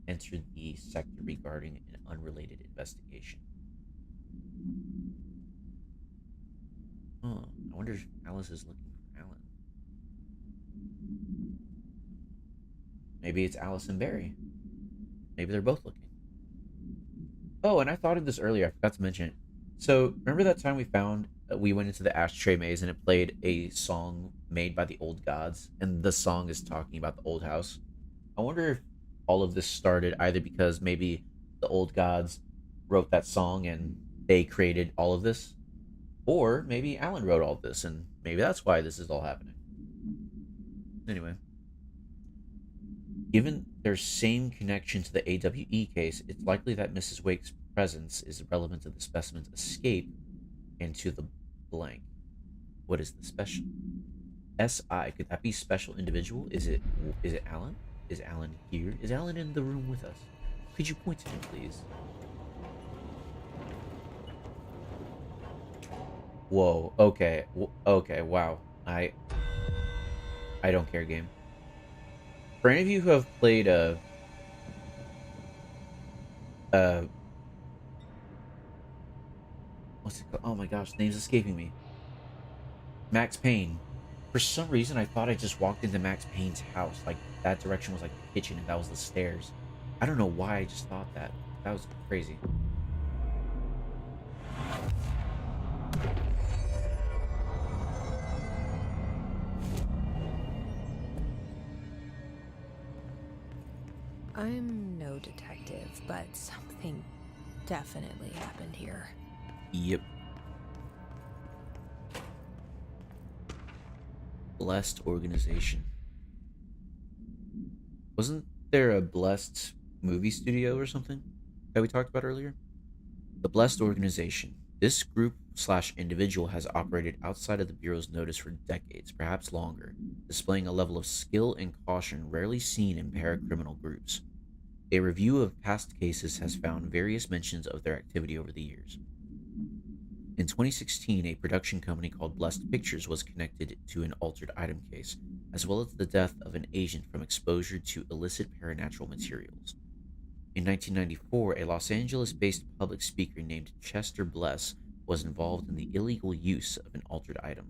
entered the sector regarding an unrelated investigation. I wonder if Alice is looking for Alan. Maybe it's Alice and Barry. Maybe they're both looking. Oh, and I thought of this earlier. I forgot to mention it. So, remember that time we went into the ashtray maze and it played a song made by the Old Gods, and the song is talking about the old house? I wonder if all of this started either because maybe the Old Gods wrote that song and they created all of this, or maybe Alan wrote all of this and maybe that's why this is all happening. Anyway, given their same connection to the AWE case, it's likely that Mrs. Wake's presence is relevant to the specimen's escape and to the blank. What is the special? SI, could that be special individual? Is it Alan? Is Alan here? Is Alan in the room with us? Could you point to him, please? Whoa, okay. Okay, wow. I don't care, game. For any of you who have played what's it called? Oh my gosh, name's escaping me. Max Payne. For some reason, I thought I just walked into Max Payne's house. Like, that direction was like the kitchen and that was the stairs. I don't know why I just thought that. That was crazy.
I'm no detective, but something definitely happened here.
Yep. Blessed organization. Wasn't there a Blessed movie studio or something that we talked about earlier? The Blessed organization. This group/individual has operated outside of the Bureau's notice for decades, perhaps longer, displaying a level of skill and caution rarely seen in paracriminal groups. A review of past cases has found various mentions of their activity over the years. In 2016, a production company called Blessed Pictures was connected to an altered item case, as well as the death of an agent from exposure to illicit paranatural materials. In 1994, a Los Angeles-based public speaker named Chester Bless was involved in the illegal use of an altered item.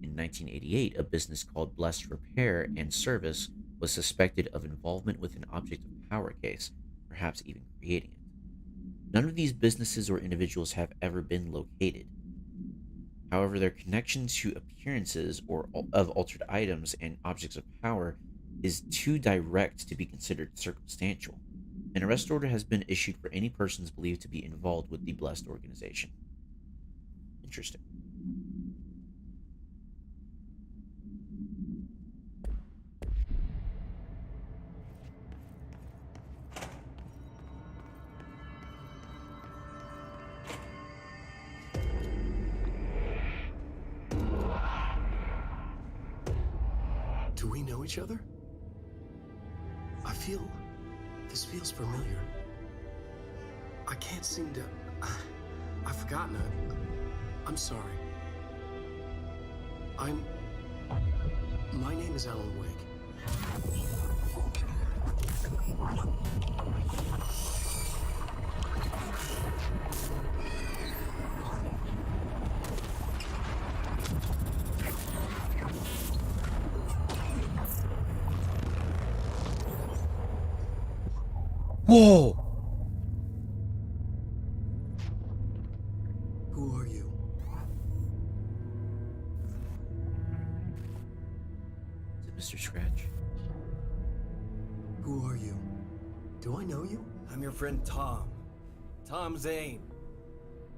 In 1988, a business called Blessed Repair and Service was suspected of involvement with an object of power case, perhaps even creating it. None of these businesses or individuals have ever been located. However, their connection to appearances of altered items and objects of power is too direct to be considered circumstantial. An arrest order has been issued for any persons believed to be involved with the Blessed organization. Interesting.
Do we know each other? This feels familiar. I can't seem to... I've forgotten it. I'm sorry. My name is Alan Wake.
Whoa!
Who are you?
Mr. Scratch.
Who are you? Do I know you?
I'm your friend Tom. Tom Zane.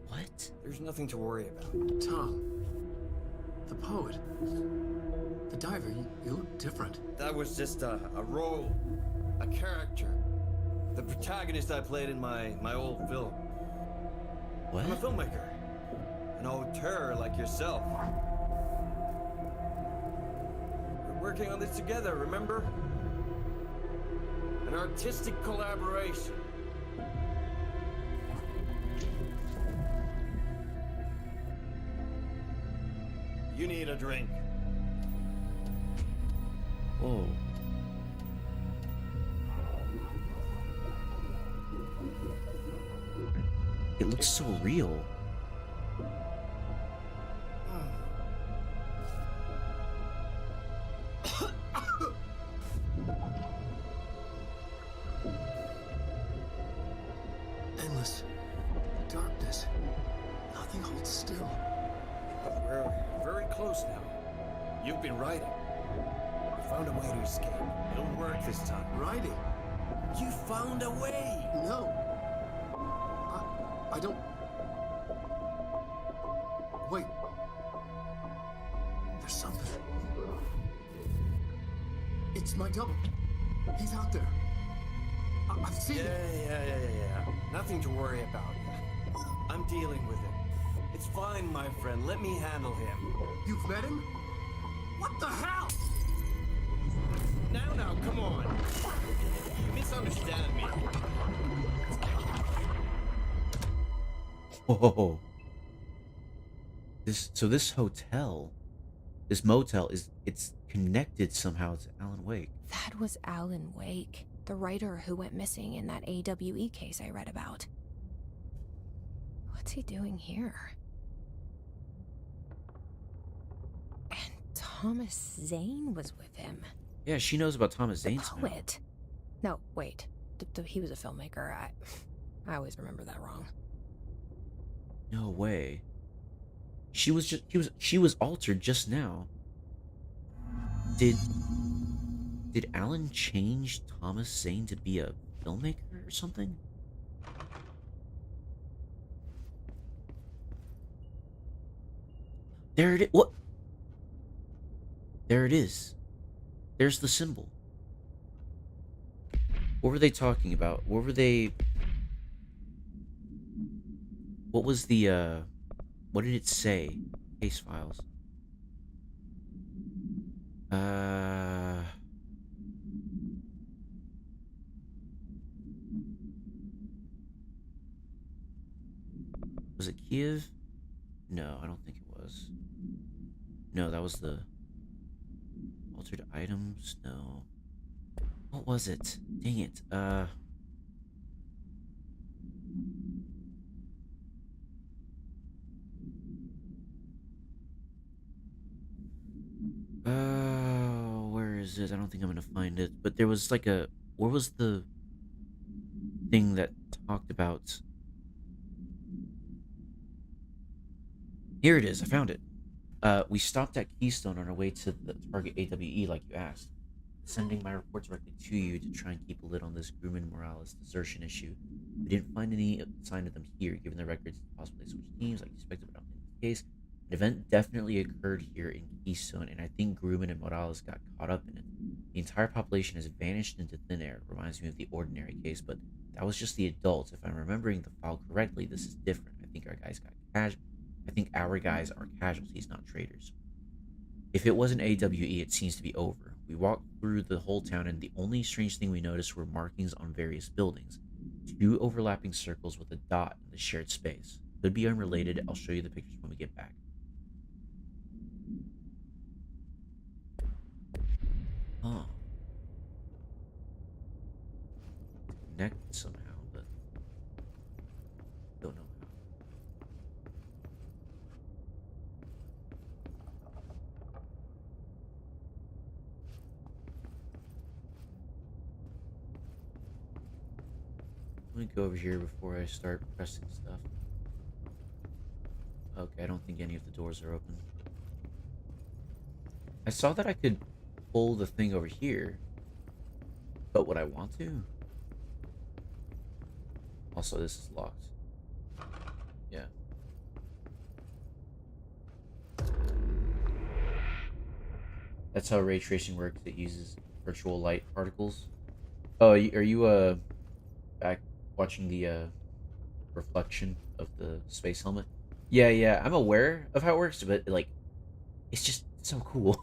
What?
There's nothing to worry about.
Tom. The poet. The diver. You look different.
That was just a role. A character. The protagonist I played in my old film.
What?
I'm a filmmaker. An auteur like yourself. We're working on this together, remember? An artistic collaboration. You need a drink.
Whoa. It looks so real.
Endless darkness. Nothing holds still.
But we're very close now. You've been writing. You found a way to escape. It'll work this time.
Writing?
You found a way!
No. I don't... Wait. There's something. It's my double. He's out there. I've seen him.
Yeah. Nothing to worry about. I'm dealing with it. It's fine, my friend. Let me handle him.
You've met him? What the hell?
Now, come on. You misunderstand me.
Whoa. This hotel, this motel it's connected somehow to Alan Wake.
That was Alan Wake, the writer who went missing in that AWE case I read about. What's he doing here? And Thomas Zane was with him.
Yeah, she knows about Thomas Zane.
Poet. No, wait. He was a filmmaker. I always remember that wrong.
No way. She was altered just now. Did Alan change Thomas Zane to be a filmmaker or something? There it is. What? There it is. There's the symbol. What were they talking about? What were they... What was the, what did it say? Case files. Was it Kiev? No, I don't think it was. No, that was the altered items. No. What was it? Dang it. Where is it? I don't think I'm gonna find it. But there was like a... Where was the thing that talked about... Here it is. I found it. We stopped at Keystone on our way to the target AWE like you asked. Sending my report directly to you to try and keep a lid on this Grumman Morales desertion issue. We didn't find any sign of them here, given the records possibly switched teams like you expected, but I don't think it's the case. An event definitely occurred here in Keystone, and I think Grumman and Morales got caught up in it. The entire population has vanished into thin air. Reminds me of the Ordinary case, but that was just the adults. If I'm remembering the file correctly, this is different. I think our guys are casualties, not traitors. If it was an AWE, it seems to be over. We walked through the whole town, and the only strange thing we noticed were markings on various buildings. 2 overlapping circles with a dot in the shared space. Could be unrelated. I'll show you the pictures when we get back. Huh. Connected somehow, but don't know how. Let me go over here before I start pressing stuff. Okay, I don't think any of the doors are open. I saw that I could pull the thing over here. But would I want to? Also, this is locked. Yeah. That's how ray tracing works. It uses virtual light particles. Oh, are you back watching the reflection of the space helmet? Yeah, I'm aware of how it works, but like, it's just so cool.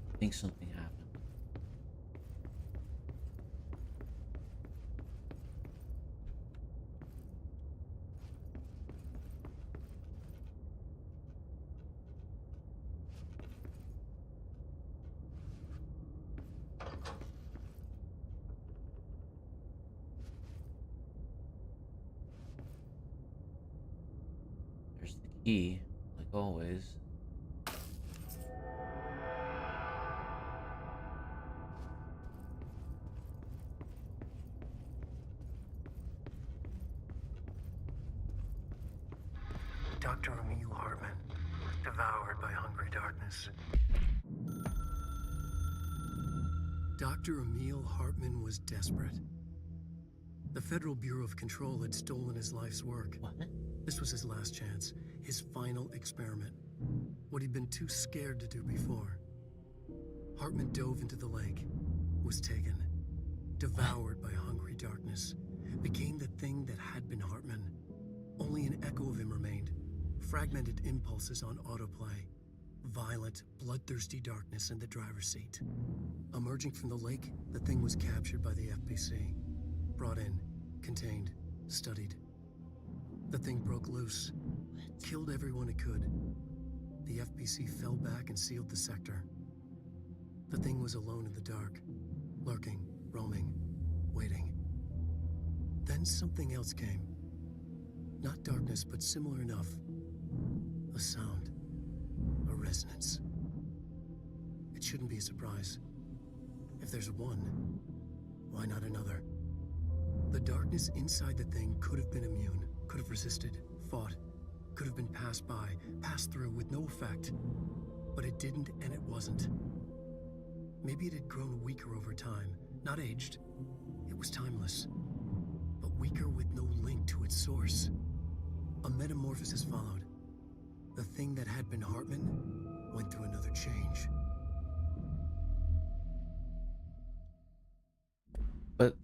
I think something happened. There's the key, like always.
Dr. Emil Hartman, devoured by hungry darkness. Dr. Emil Hartman was desperate. The Federal Bureau of Control had stolen his life's work.
What?
This was his last chance, his final experiment. What he'd been too scared to do before. Hartman dove into the lake, was taken, devoured by hungry darkness, became the thing that had been Hartman. Only an echo of him remained, fragmented impulses on autoplay, violent, bloodthirsty darkness in the driver's seat. Emerging from the lake, the thing was captured by the FBC. Brought in, contained, studied. The thing broke loose, killed everyone it could. The FBC fell back and sealed the sector. The thing was alone in the dark, lurking, roaming, waiting. Then something else came. Not darkness, but similar enough. A sound. A resonance. It shouldn't be a surprise. If there's one, why not another? The darkness inside the thing could have been immune, could have resisted, fought, could have been passed by, passed through with no effect. But it didn't, and it wasn't. Maybe it had grown weaker over time, not aged. It was timeless, but weaker with no link to its source. A metamorphosis followed. The thing that had been Hartman went through another change.
But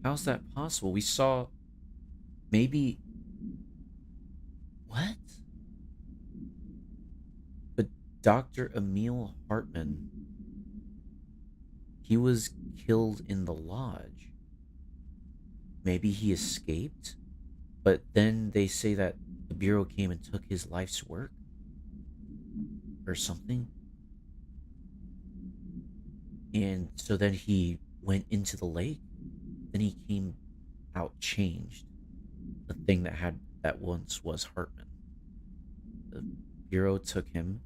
how's that possible? We saw maybe... What? But Dr. Emil Hartman, he was killed in the lodge. Maybe he escaped? But then they say that the Bureau came and took his life's work? Or something? And so then he went into the lake? Then he came out changed. The thing that once was Hartman. The Bureau took him,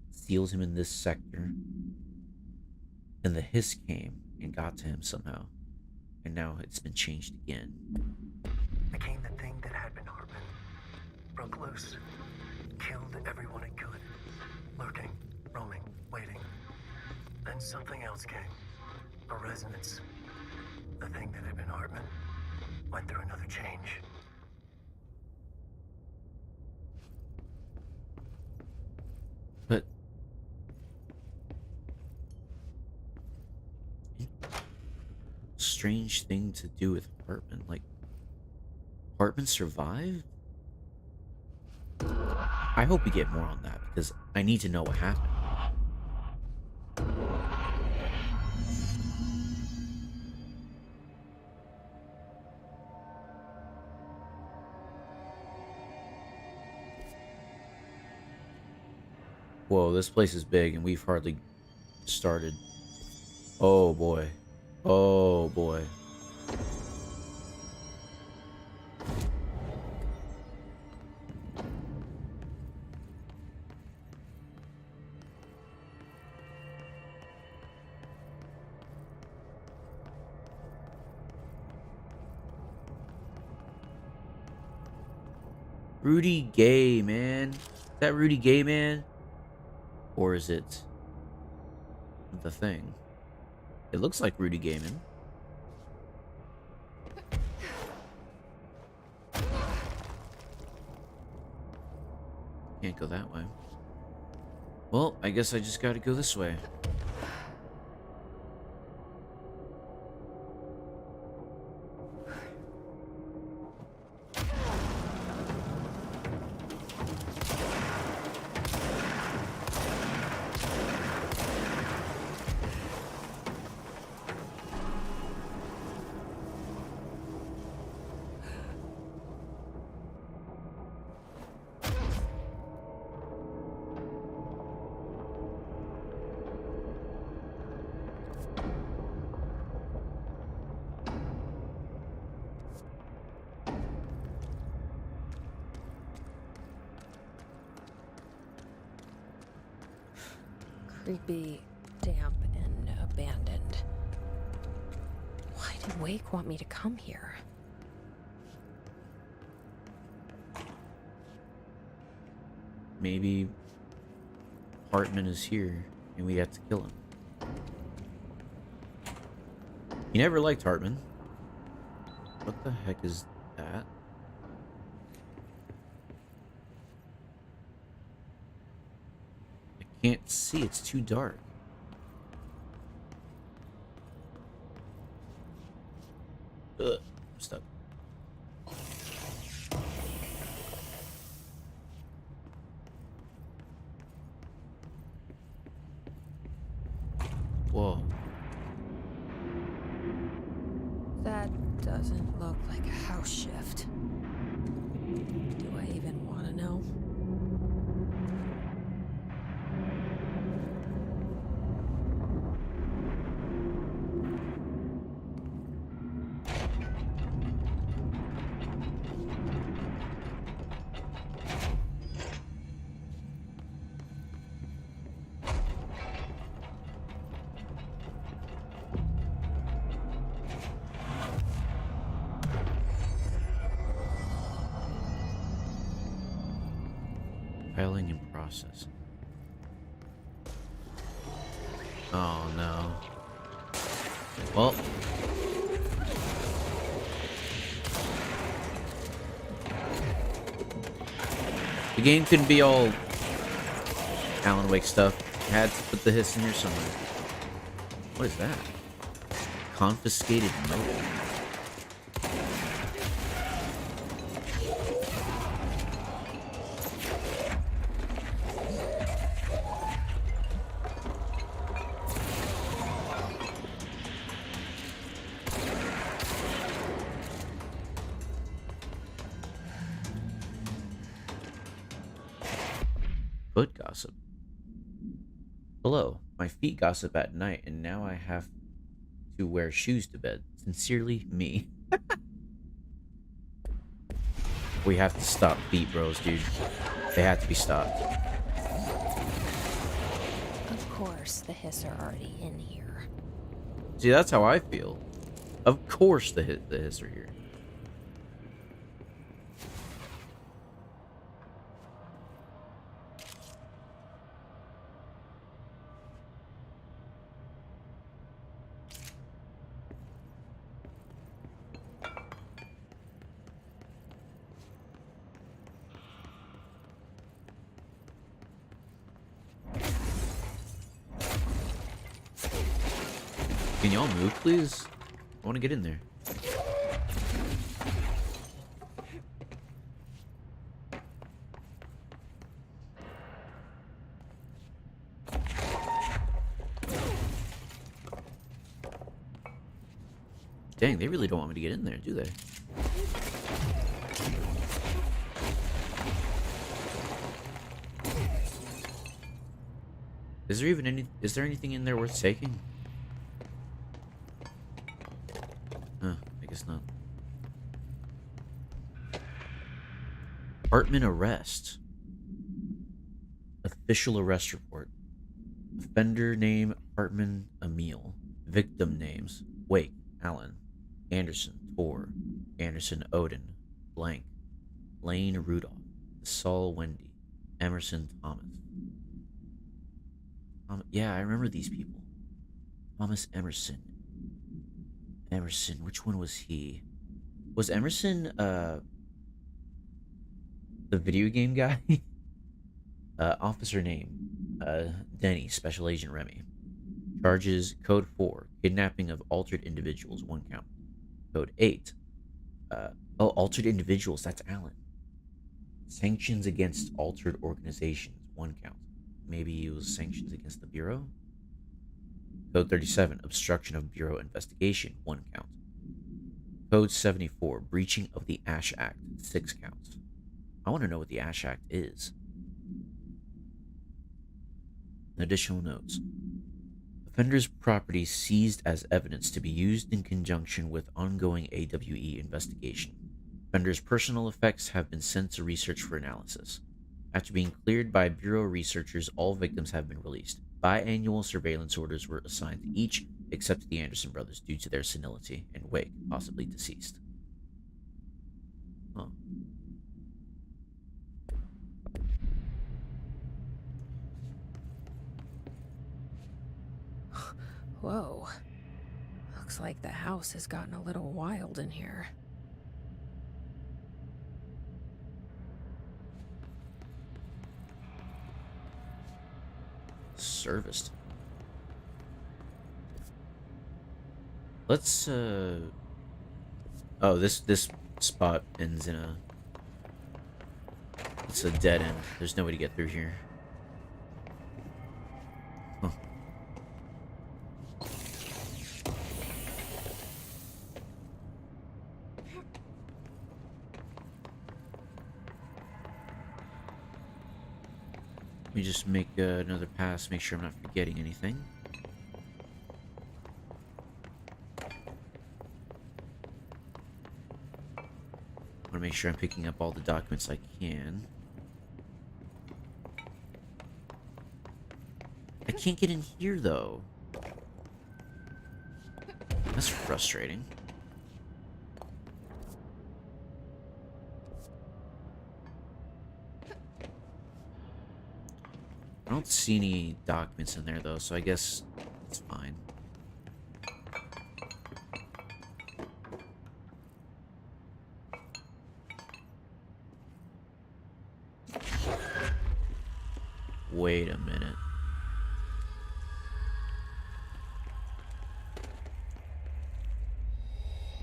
sealed him in this sector. Then the Hiss came and got to him somehow. And now it's been changed again.
Became the thing that had been Hartman. Broke loose. Killed everyone it could. Lurking, roaming, waiting. Then something else came. A resonance. The thing that had been Hartman went through another change.
But... strange thing to do with Hartman. Like, Hartman survived? I hope we get more on that, because I need to know what happened. Whoa, this place is big and we've hardly started. Oh boy. Oh boy. Rudy Gay, man. Is that Rudy Gay, man? Or is it the Thing? It looks like Rudy Gayman. Can't go that way. Well, I guess I just gotta go this way.
Creepy, damp, and abandoned. Why did Wake want me to come here?
Maybe Hartman is here and we have to kill him. He never liked Hartman. What the heck is that? I can't see, it's too dark. Ugh, I'm stuck. Whoa.
That doesn't look like a house shift. Do I even want to know?
Filing in process. Oh no. Well. The game couldn't be all Alan Wake stuff. I had to put the hiss in here somewhere. What is that? Confiscated note. Foot gossip. Hello, my feet gossip at night, and now I have to wear shoes to bed. Sincerely, me. We have to stop feet bros, dude. They have to be stopped.
Of course, the hiss are already in here.
See, that's how I feel. Of course the hiss are here. Can y'all move, please? I want to get in there. Dang, they really don't want me to get in there, do they? Is there anything in there worth taking? Huh, I guess not. Hartman arrest. Official arrest report. Offender name Hartman Emil. Victim names Wake, Allen, Anderson, Tor, Anderson, Odin, Blank, Lane, Rudolph, Saul, Wendy, Emerson, Thomas. Yeah, I remember these people. Thomas Emerson. Emerson, which one was he? Was Emerson, the video game guy? Officer name, Denny, Special Agent Remy. Charges, Code 4, kidnapping of altered individuals, 1 count. Code 8, altered individuals, that's Allen. Sanctions against altered organizations, 1 count. Maybe it was sanctions against the Bureau? Code 37, obstruction of Bureau investigation, 1 count. Code 74, breaching of the Ash Act, 6 counts. I want to know what the Ash Act is. Additional notes. Offender's property seized as evidence to be used in conjunction with ongoing AWE investigation. Offender's personal effects have been sent to research for analysis. After being cleared by Bureau researchers, all victims have been released. Biannual surveillance orders were assigned to each except the Anderson brothers due to their senility and Wake, possibly deceased. Huh.
Whoa. Looks like the house has gotten a little wild in here.
Serviced. Let's oh, this spot ends in a, it's a dead end. There's no way to get through here. Huh. Let me just make another pass, make sure I'm not forgetting anything. I want to make sure I'm picking up all the documents I can. I can't get in here, though. That's frustrating. I don't see any documents in there, though, so I guess it's fine. Wait a minute.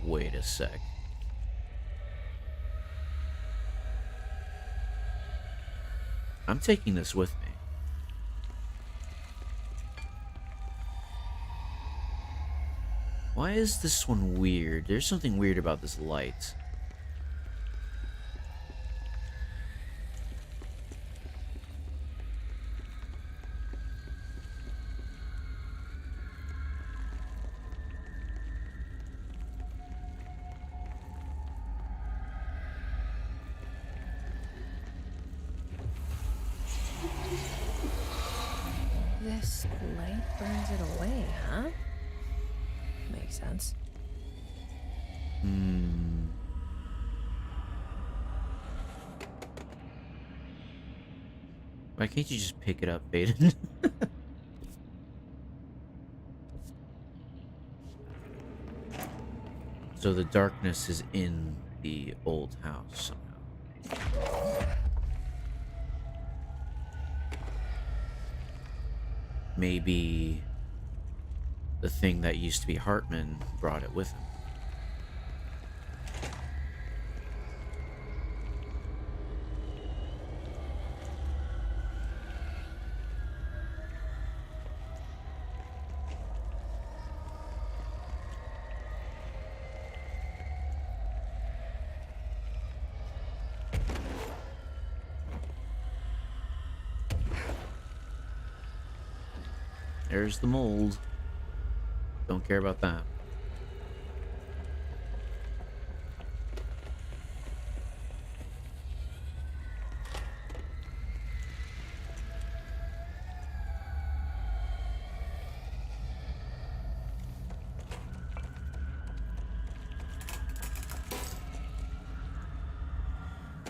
Wait a sec. I'm taking this with me. Why is this one weird? There's something weird about this light.
This light burns it away, huh? Makes sense.
Why can't you just pick it up, Baden? So the darkness is in the old house somehow. Maybe the thing that used to be Hartman brought it with him. There's the mold. Don't care about that.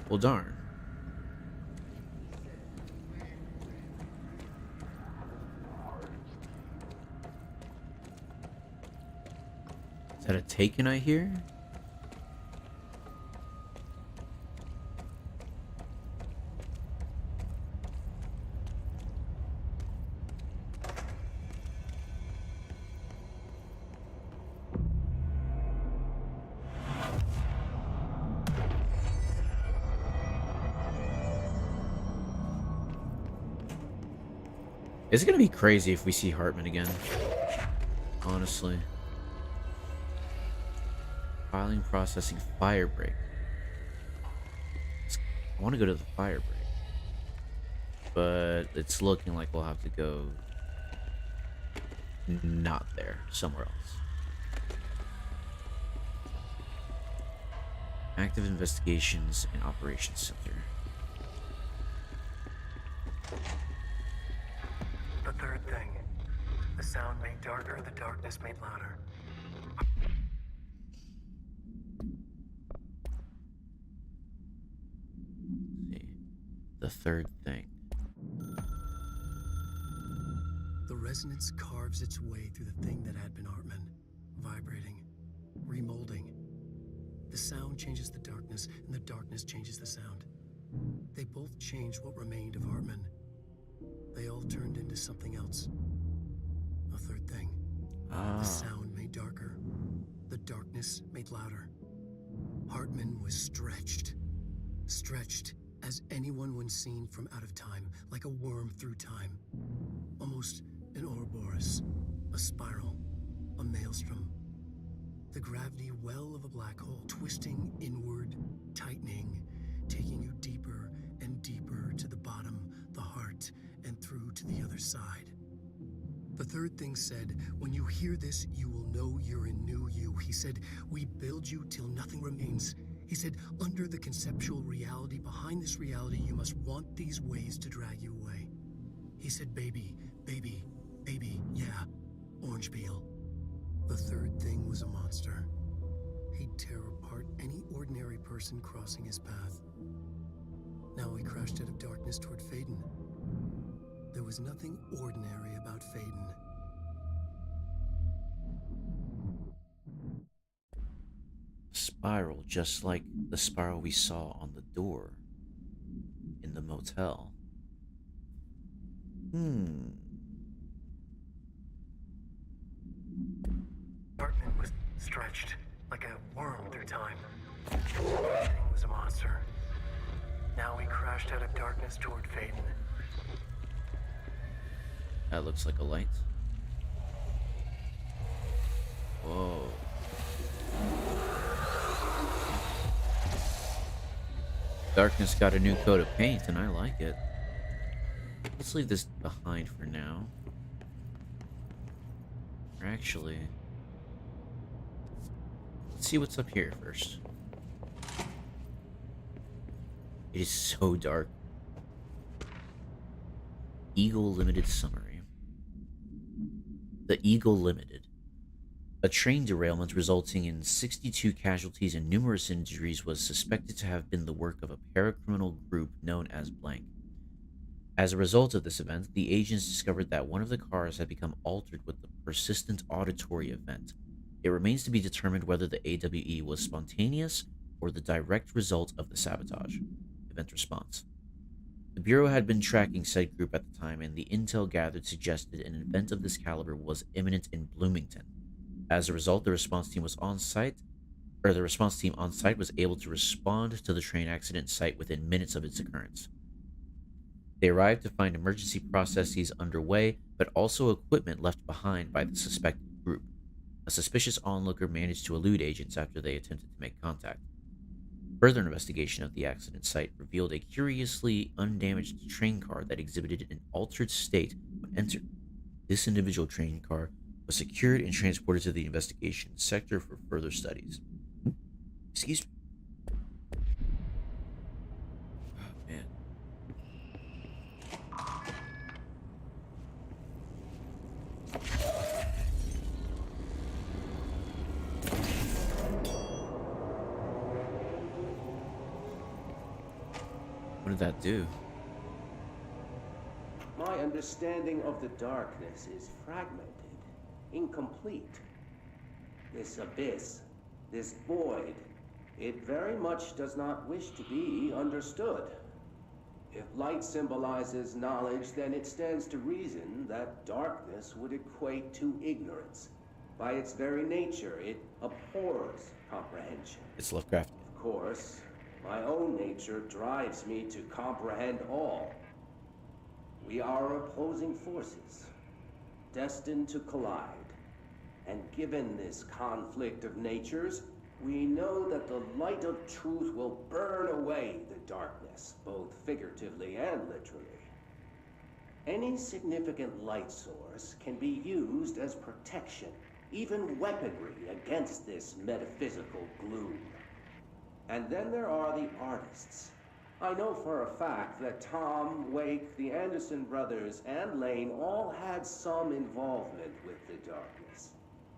Well, darn. Is that a Taken I hear? It's gonna be crazy if we see Hartman again. Honestly. Filing, processing, fire break. I want to go to the fire break, but it's looking like we'll have to go not there, somewhere else. Active Investigations and Operations Center.
The third thing. The sound made darker, the darkness made louder.
The third thing.
The resonance carves its way through the thing that had been Hartman, vibrating, remolding. The sound changes the darkness, and the darkness changes the sound. They both changed what remained of Hartman. They all turned into something else. A third thing. The sound made darker. The darkness made louder. Hartman was stretched. Stretched as anyone when seen from out of time, like a worm through time. Almost an Ouroboros, a spiral, a maelstrom. The gravity well of a black hole, twisting inward, tightening, taking you deeper and deeper to the bottom, the heart, and through to the other side. The third thing said, when you hear this, you will know you're in new you. He said, we build you till nothing remains. He said, under the conceptual reality, behind this reality, you must want these ways to drag you away. He said, baby, baby, baby, yeah, orange peel. The third thing was a monster. He'd tear apart any ordinary person crossing his path. Now he crashed out of darkness toward Faden. There was nothing ordinary about Faden.
Spiral, just like the spiral we saw on the door in the motel.
Hartman was stretched like a worm through time. Everything was a monster. Now he crashed out of darkness toward Faden.
That looks like a light. Whoa. Darkness got a new coat of paint, and I like it. Let's leave this behind for now. Or actually, let's see what's up here first. It is so dark. Eagle Limited summary. The Eagle Limited. A train derailment resulting in 62 casualties and numerous injuries was suspected to have been the work of a paracriminal group known as Blank. As a result of this event, the agents discovered that one of the cars had become altered with the persistent auditory event. It remains to be determined whether the AWE was spontaneous or the direct result of the sabotage. Event response. The Bureau had been tracking said group at the time, and the intel gathered suggested an event of this caliber was imminent in Bloomington. As a result, the response team on site was able to respond to the train accident site within minutes of its occurrence. They arrived to find emergency processes underway, but also equipment left behind by the suspected group. A suspicious onlooker managed to elude agents after they attempted to make contact. Further investigation of the accident site revealed a curiously undamaged train car that exhibited an altered state when entered. This individual train car was secured and transported to the investigation sector for further studies. Excuse me. Oh, man. What did that do?
My understanding of the darkness is fragmented, incomplete. This abyss, this void, it very much does not wish to be understood. If light symbolizes knowledge, then it stands to reason that darkness would equate to ignorance. By its very nature, it abhors comprehension.
It's Lovecraft.
Of course, my own nature drives me to comprehend all. We are opposing forces, destined to collide. And given this conflict of natures, we know that the light of truth will burn away the darkness, both figuratively and literally. Any significant light source can be used as protection, even weaponry against this metaphysical gloom. And then there are the artists. I know for a fact that Tom, Wake, the Anderson brothers, and Lane all had some involvement with the darkness.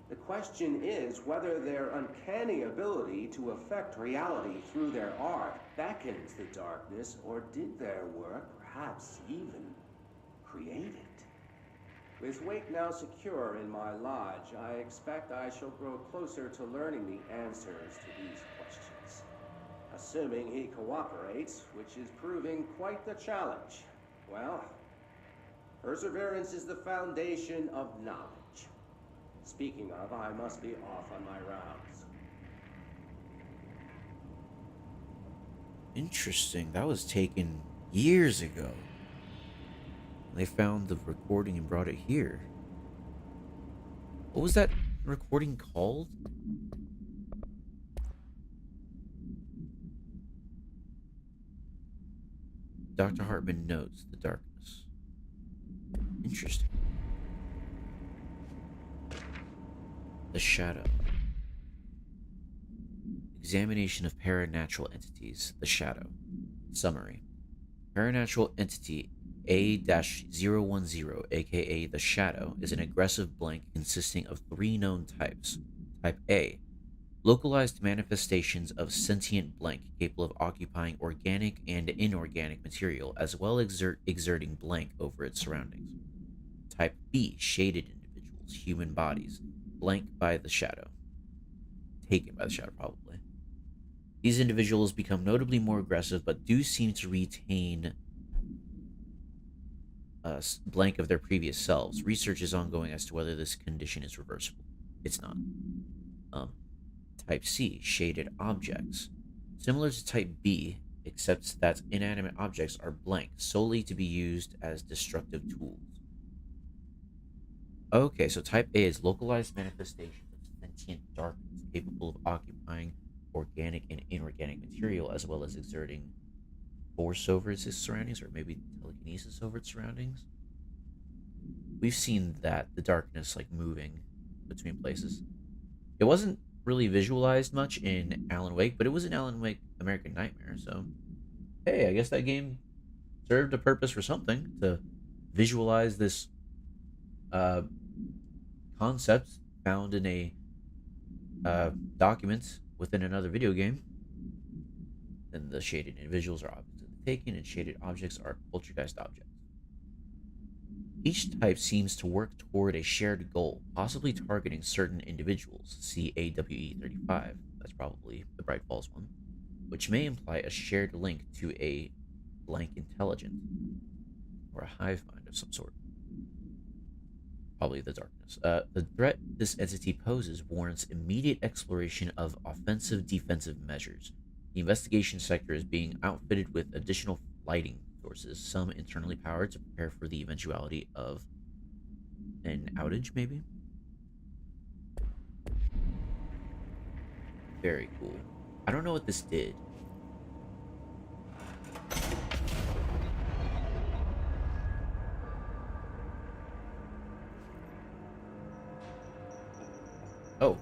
The question is whether their uncanny ability to affect reality through their art beckons the darkness, or did their work perhaps even create it? With Wake now secure in my lodge, I expect I shall grow closer to learning the answers to these questions. Assuming he cooperates, which is proving quite the challenge. Well, perseverance is the foundation of knowledge. Speaking of, I must be off on my rounds.
Interesting. That was taken years ago. They found the recording and brought it here. What was that recording called? Dr. Hartman notes the darkness. Interesting. The Shadow. Examination of paranatural entities. The Shadow. Summary. Paranatural entity A-010, aka the Shadow, is an aggressive blank consisting of 3 known types. Type A. Localized manifestations of sentient blank capable of occupying organic and inorganic material as well as exerting blank over its surroundings. Type B. Shaded individuals, human bodies, blank by the Shadow. Taken by the Shadow, probably. These individuals become notably more aggressive but do seem to retain blank of their previous selves. Research is ongoing as to whether this condition is reversible. It's not. Type C, shaded objects. Similar to Type B, except that inanimate objects are blank, solely to be used as destructive tools. Okay, so Type A is localized manifestations of sentient darkness, capable of occupying organic and inorganic material, as well as exerting force over its surroundings, or maybe telekinesis over its surroundings. We've seen that, the darkness like moving between places. It wasn't really visualized much in Alan Wake, but it was in Alan Wake American Nightmare, so hey, I guess that game served a purpose for something, to visualize this concept found in a document within another video game. Then the shaded individuals are objects of the taken, and shaded objects are poltergeist objects. Each type seems to work toward a shared goal, possibly targeting certain individuals. See AWE-35, that's probably the Bright Falls one, which may imply a shared link to a blank intelligent, or a hive mind of some sort. Probably the darkness. The threat this entity poses warrants immediate exploration of offensive-defensive measures. The investigation sector is being outfitted with additional lighting sources, some internally powered to prepare for the eventuality of an outage, maybe? Very cool. I don't know what this did. Oh.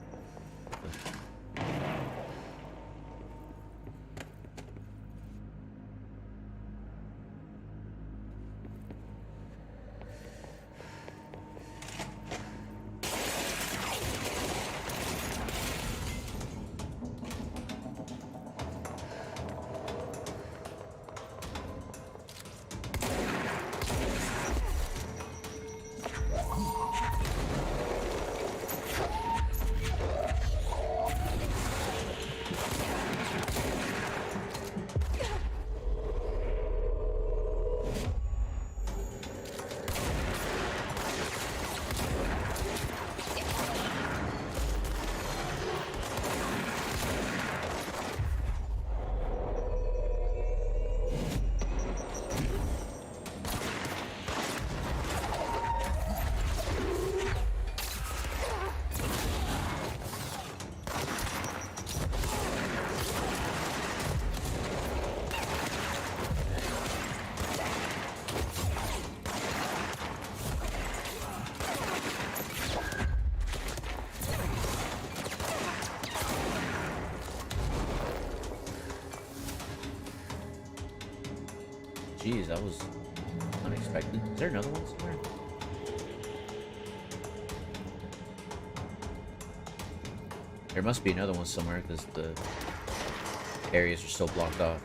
Jeez, that was unexpected. Is there another one somewhere? There must be another one somewhere because the areas are so blocked off.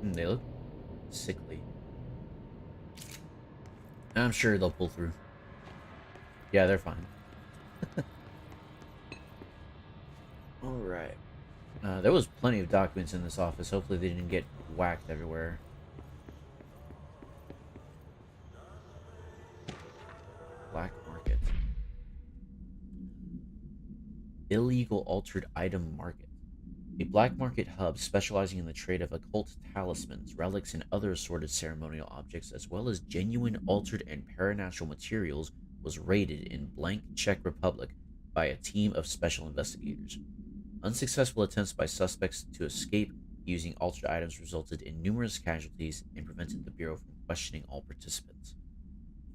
They look sickly. I'm sure they'll pull through. Yeah, they're fine. Alright. There was plenty of documents in this office. Hopefully they didn't get whacked everywhere. Black market. Illegal altered item market. A black market hub specializing in the trade of occult talismans, relics, and other assorted ceremonial objects, as well as genuine altered and paranatural materials, was raided in blank Czech Republic by a team of special investigators. Unsuccessful attempts by suspects to escape using altered items resulted in numerous casualties and prevented the Bureau from questioning all participants.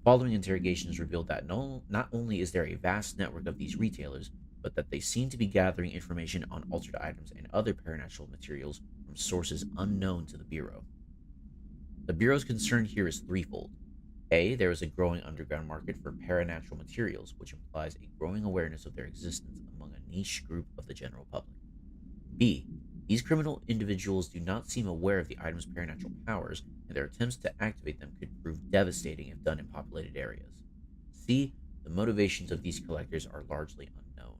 Following interrogations revealed that not only is there a vast network of these retailers, but that they seem to be gathering information on altered items and other paranatural materials from sources unknown to the Bureau. The Bureau's concern here is threefold. A, there is a growing underground market for paranatural materials, which implies a growing awareness of their existence among a niche group of the general public. B, these criminal individuals do not seem aware of the item's paranatural powers, and their attempts to activate them could prove devastating if done in populated areas. C, the motivations of these collectors are largely unknown.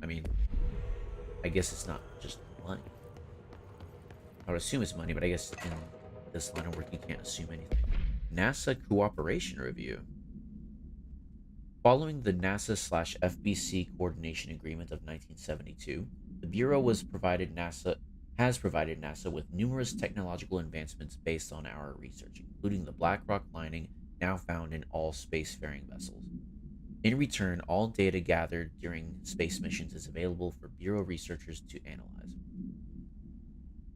I mean, I guess it's not just money. I would assume it's money, but I guess in this line of work you can't assume anything. NASA Cooperation Review. Following the NASA/FBC Coordination Agreement of 1972, the Bureau has provided NASA with numerous technological advancements based on our research, including the black rock lining now found in all spacefaring vessels. In return, all data gathered during space missions is available for Bureau researchers to analyze.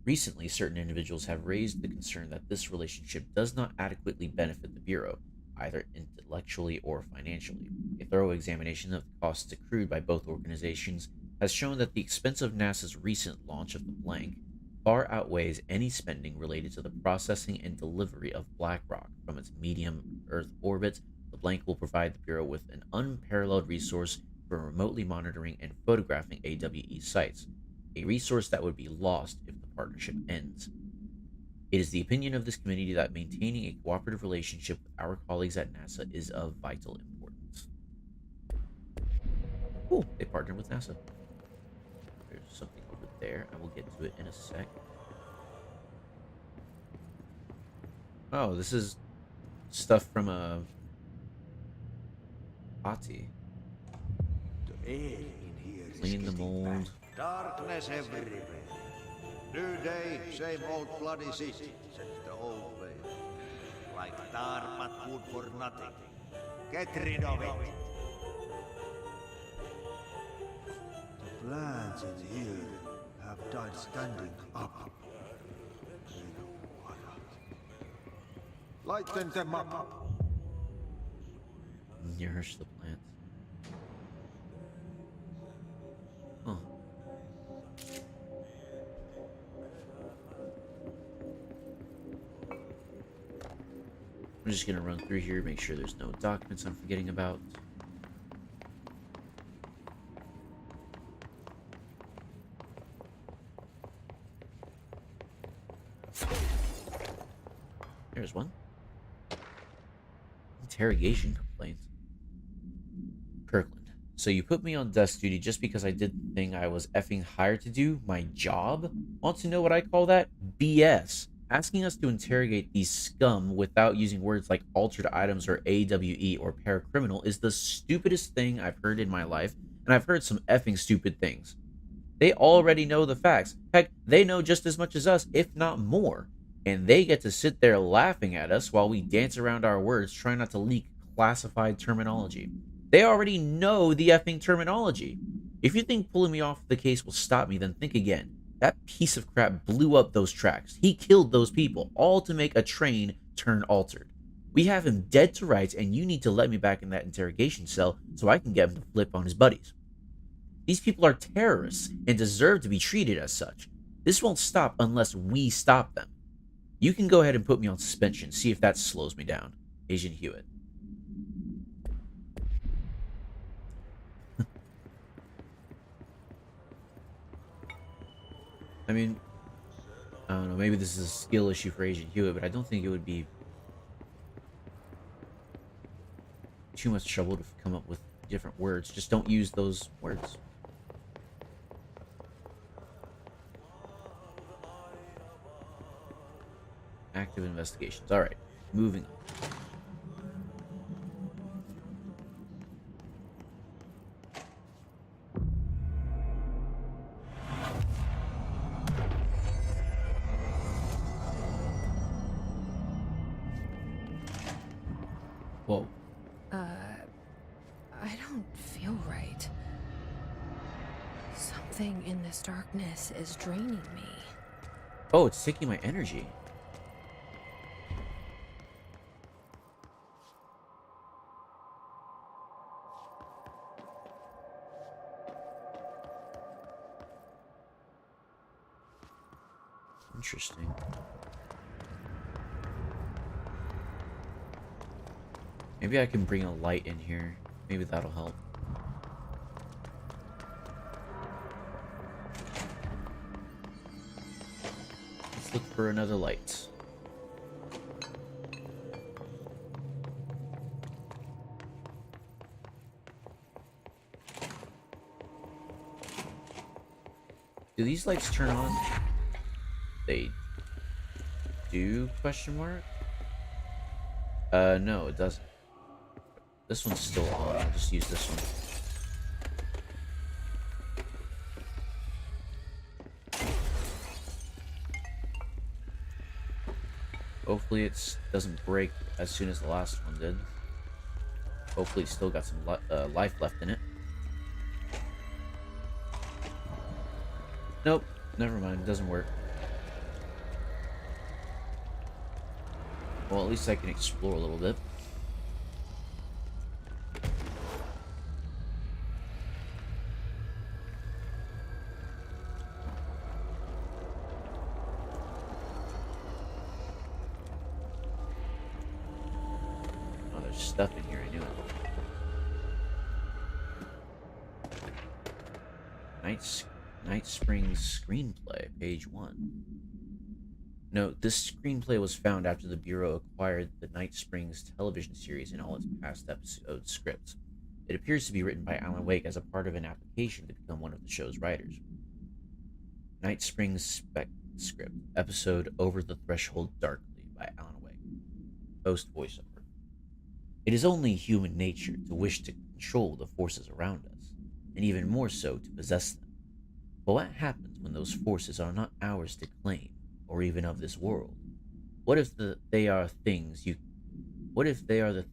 Recently, certain individuals have raised the concern that this relationship does not adequately benefit the Bureau, either intellectually or financially. A thorough examination of the costs accrued by both organizations has shown that the expense of NASA's recent launch of the Blank far outweighs any spending related to the processing and delivery of black rock from its medium Earth orbit. The Blank will provide the Bureau with an unparalleled resource for remotely monitoring and photographing AWE sites, a resource that would be lost if the partnership ends. It is the opinion of this committee that maintaining a cooperative relationship with our colleagues at NASA is of vital importance. Cool. They partnered with NASA. There's something over there. I will get to it in a sec. Oh, this is stuff from a Ati. Clean the mold.
Darkness everywhere. New day, same old bloody city, says the old way. Like tar but good for nothing. Get rid of it.
The plants in here have died standing up.
Lighten them up.
Nourish the plants. Huh. I'm just gonna run through here, make sure there's no documents I'm forgetting about. There's one. Interrogation complaints. Kirkland. So you put me on desk duty just because I did the thing I was effing hired to do? My job? Want to know what I call that? BS. Asking us to interrogate these scum without using words like altered items or AWE or paracriminal is the stupidest thing I've heard in my life, and I've heard some effing stupid things. They already know the facts. Heck, they know just as much as us, if not more. And they get to sit there laughing at us while we dance around our words trying not to leak classified terminology. They already know the effing terminology. If you think pulling me off the case will stop me, then think again. That piece of crap blew up those tracks. He killed those people, all to make a train turn altered. We have him dead to rights, and you need to let me back in that interrogation cell so I can get him to flip on his buddies. These people are terrorists and deserve to be treated as such. This won't stop unless we stop them. You can go ahead and put me on suspension, see if that slows me down. Agent Hewitt. I mean, I don't know, maybe this is a skill issue for Agent Hewitt, but I don't think it would be too much trouble to come up with different words. Just don't use those words. Active investigations. Alright, moving on. Whoa.
I don't feel right. Something in this darkness is draining me.
Oh, it's taking my energy. Interesting. Maybe I can bring a light in here. Maybe that'll help. Let's look for another light. Do these lights turn on? They do, question mark? No, it doesn't. This one's still on. I'll just use this one. Hopefully it doesn't break as soon as the last one did. Hopefully it's still got some life left in it. Nope, never mind. It doesn't work. Well, at least I can explore a little bit. Oh, there's stuff in here. I knew it. Night Springs screenplay, page 1. Note, this screenplay was found after the Bureau acquired the Night Springs television series and all its past episode scripts. It appears to be written by Alan Wake as a part of an application to become one of the show's writers. Night Springs Spec Script, episode Over the Threshold Darkly by Alan Wake. Host voiceover. It is only human nature to wish to control the forces around us, and even more so to possess them. But what happens when those forces are not ours to claim, or even of this world? What if they are the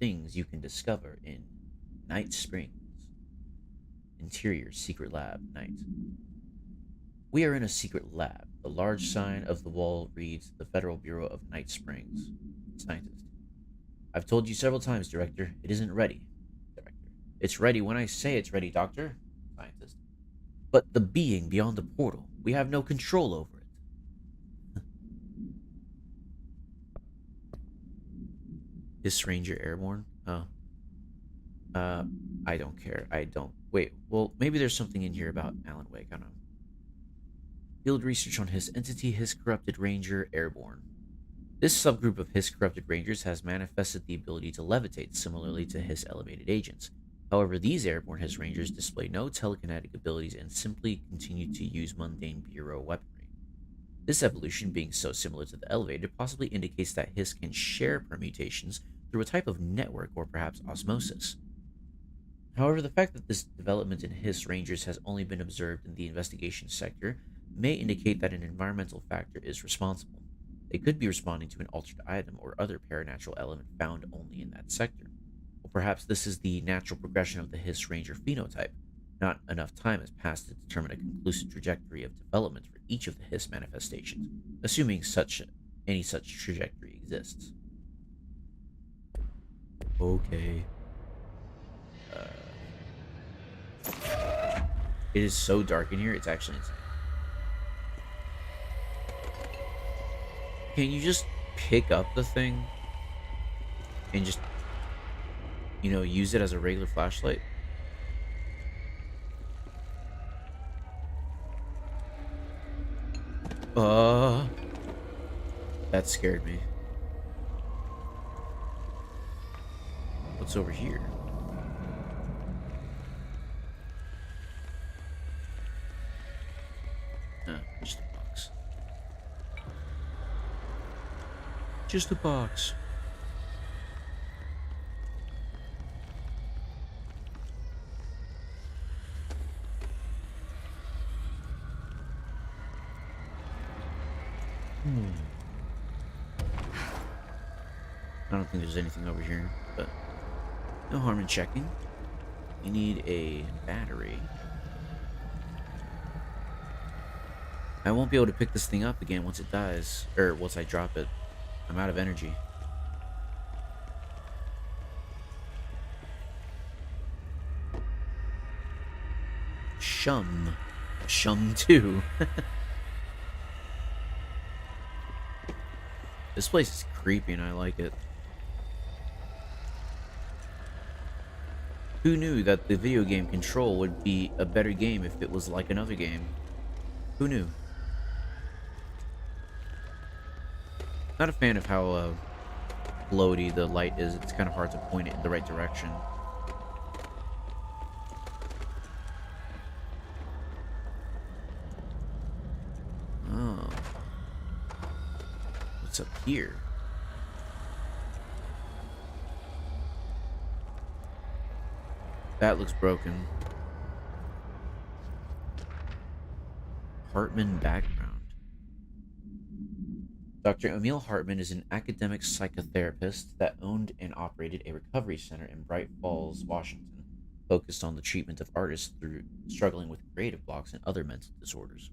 things you can discover in Night Springs? Interior Secret Lab, Night. We are in a secret lab. The large sign of the wall reads the Federal Bureau of Night Springs. Scientist. I've told you several times, Director, it isn't ready. Director. It's ready when I say it's ready, Doctor. Scientist. But the being beyond the portal, we have no control over it. Hiss Ranger Airborne? Oh. I don't care. I don't. Wait, well, maybe there's something in here about Alan Wake. I don't know. Field research on his entity, Hiss Corrupted Ranger Airborne. This subgroup of Hiss Corrupted Rangers has manifested the ability to levitate, similarly to Hiss Elevated Agents. However, these Airborne Hiss Rangers display no telekinetic abilities and simply continue to use mundane Bureau weaponry. This evolution, being so similar to the Elevated, possibly indicates that Hiss can share permutations through a type of network or perhaps osmosis. However, the fact that this development in Hiss Rangers has only been observed in the investigation sector may indicate that an environmental factor is responsible. They could be responding to an altered item or other paranatural element found only in that sector. Or perhaps this is the natural progression of the Hiss Ranger phenotype. Not enough time has passed to determine a conclusive trajectory of development for each of the Hiss manifestations, assuming any such trajectory exists. Okay. It is so dark in here, it's actually insane. Can you just pick up the thing and just, use it as a regular flashlight? That scared me. What's over here? Just a box. Just a box. I don't think there's anything over here, but no harm in checking. We need a battery. I won't be able to pick this thing up again once it dies, or once I drop it. I'm out of energy. Shum 2. This place is creepy and I like it. Who knew that the video game Control would be a better game if it was like another game? Who knew? Not a fan of how floaty the light is. It's kind of hard to point it in the right direction. Oh. What's up here? That looks broken. Hartman background. Dr. Emil Hartman is an academic psychotherapist that owned and operated a recovery center in Bright Falls, Washington, focused on the treatment of artists through struggling with creative blocks and other mental disorders.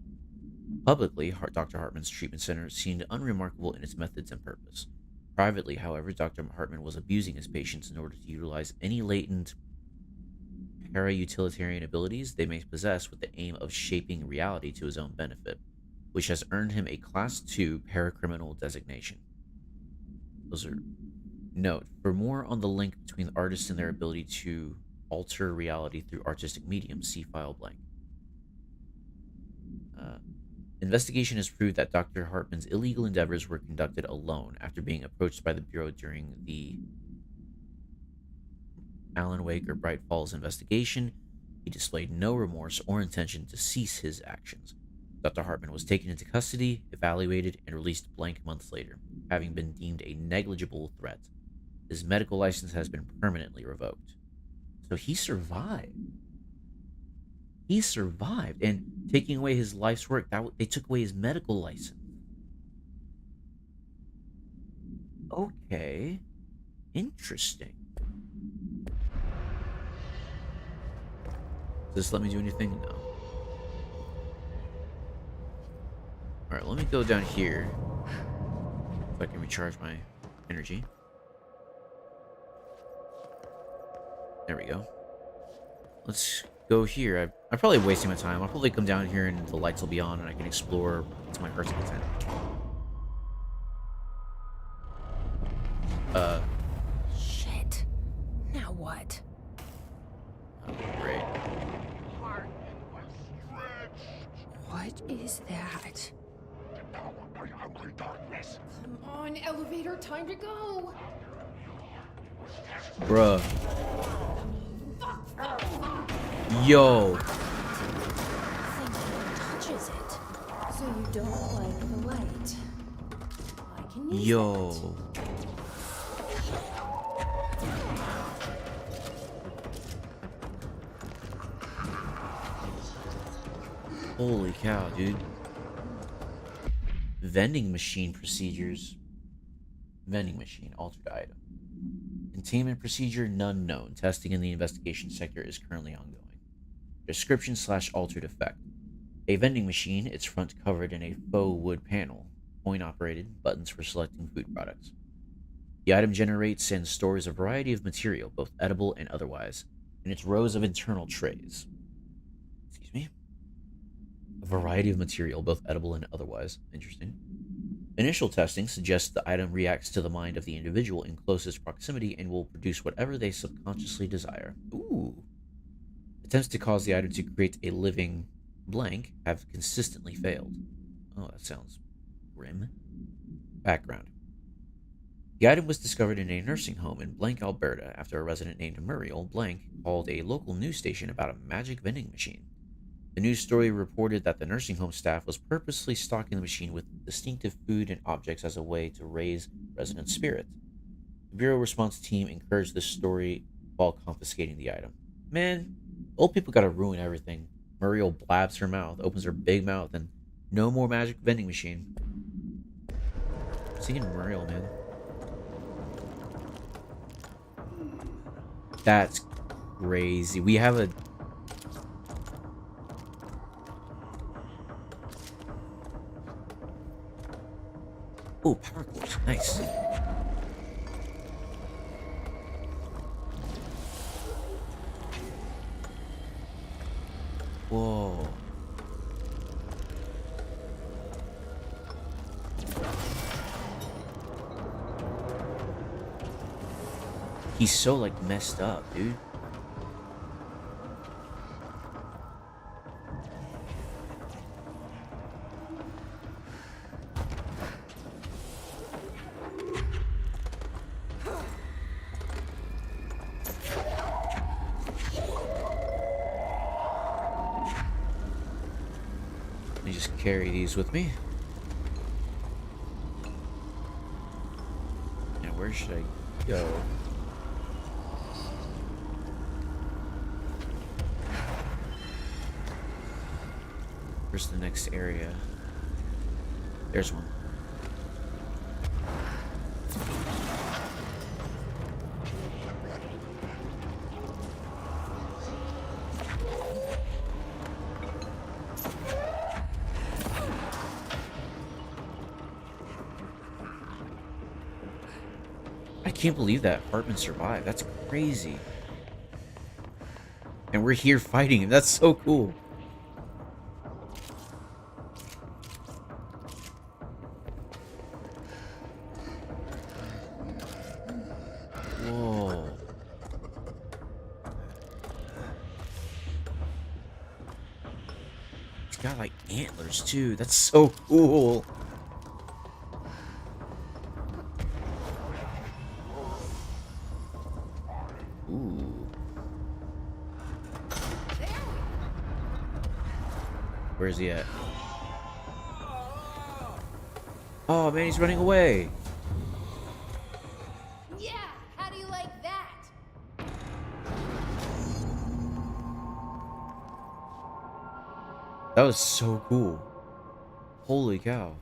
Publicly, Dr. Hartman's treatment center seemed unremarkable in its methods and purpose. Privately, however, Dr. Hartman was abusing his patients in order to utilize any latent para-utilitarian abilities they may possess with the aim of shaping reality to his own benefit, which has earned him a Class 2 paracriminal designation. Note, for more on the link between artists and their ability to alter reality through artistic mediums, see file blank. Investigation has proved that Dr. Hartman's illegal endeavors were conducted alone after being approached by the Bureau during the Alan Wake or Bright Falls investigation, he displayed no remorse or intention to cease his actions. Dr. Hartman was taken into custody, evaluated, and released blank months later, having been deemed a negligible threat. His medical license has been permanently revoked. So he survived. He survived, and taking away his life's work, they took away his medical license. Okay. Interesting. Does this let me do anything? No. Alright, let me go down here. If I can recharge my energy. There we go. Let's go here. I'm probably wasting my time. I'll probably come down here and the lights will be on and I can explore to my heart's content.
Shit. Now what?
Oh, great.
What is that?
Come on, elevator, time to go.
Bruh. Yo.
Touches it. So you don't like the light. I can use
Yo. Holy cow, dude. Vending machine procedures. Vending machine, altered item. Containment procedure, none known. Testing in the investigation sector is currently ongoing. Description / altered effect. A vending machine, its front covered in a faux wood panel. Coin operated, buttons for selecting food products. The item generates and stores a variety of material, both edible and otherwise, in its rows of internal trays. Excuse me? A variety of material, both edible and otherwise. Interesting. Initial testing suggests the item reacts to the mind of the individual in closest proximity and will produce whatever they subconsciously desire. Ooh. Attempts to cause the item to create a living blank have consistently failed. Oh, that sounds grim. Background. The item was discovered in a nursing home in Blank, Alberta, after a resident named Muriel Blank called a local news station about a magic vending machine. The news story reported that the nursing home staff was purposely stocking the machine with distinctive food and objects as a way to raise resident spirit. The Bureau response team encouraged this story while confiscating the item. Man, old people gotta ruin everything. Muriel blabs her mouth, opens her big mouth, and no more magic vending machine. I'm singing Muriel, man. That's crazy. We have a... Oh, power cores. Nice. Whoa. He's so, like, messed up, dude. Let me just carry these with me. Now, where should I go? Where's the next area? There's one. I can't believe that Hartman survived. That's crazy. And we're here fighting him. That's so cool. Whoa. He's got like antlers too. That's so cool. Ooh. Where's he at? Oh man, he's running away.
Yeah, how do you like that?
That was so cool. Holy cow.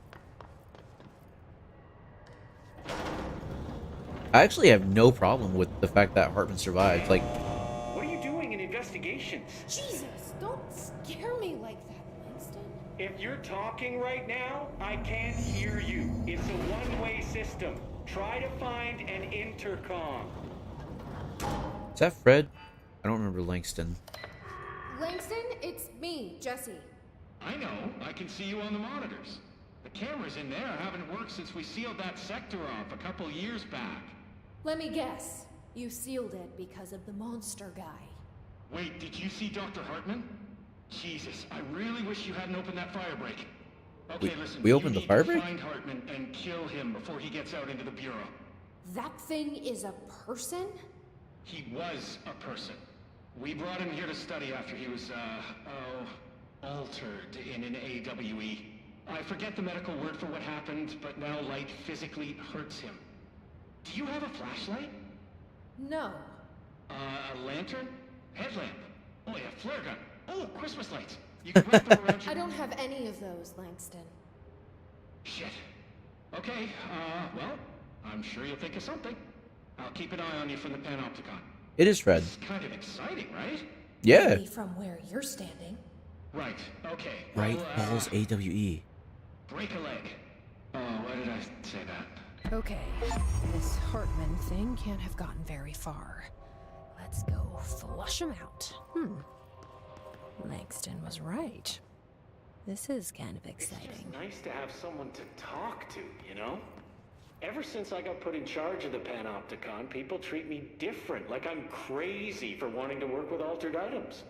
I actually have no problem with the fact that Hartman survived. Like,
what are you doing in investigations?
Jesus, don't scare me like that, Langston.
If you're talking right now, I can't hear you. It's a one-way system. Try to find an intercom.
is that Fred? I don't remember Langston.
Langston, it's me, Jesse.
I know. I can see you on the monitors. The cameras in there haven't worked since we sealed that sector off a couple years back.
Let me guess. You sealed it because of the monster guy.
Wait, did you see Dr. Hartman? Jesus, I really wish you hadn't opened that fire break. Okay, listen.
We opened the fire break?
Find Hartman and kill him before he gets out into the Bureau.
That thing is a person?
He was a person. We brought him here to study after he was, altered in an AWE. I forget the medical word for what happened, but now light physically hurts him. Do you have a flashlight?
No.
A lantern? Headlamp? Oh yeah, flare gun. Oh, Christmas lights. You can wrap them around your...
I don't have any of those, Langston.
Shit. Okay, well, I'm sure you'll think of something. I'll keep an eye on you from the Panopticon.
It is Fred.
It's kind of exciting, right?
Yeah.
Maybe from where you're standing.
Right, okay.
Right
well,
balls AWE.
Break a leg. Oh, why did I say that?
Okay, this Hartman thing can't have gotten very far. Let's go flush him out. Langston was right. This is kind of exciting.
It's just nice to have someone to talk to, you know? Ever since I got put in charge of the Panopticon, people treat me different, like I'm crazy for wanting to work with altered items.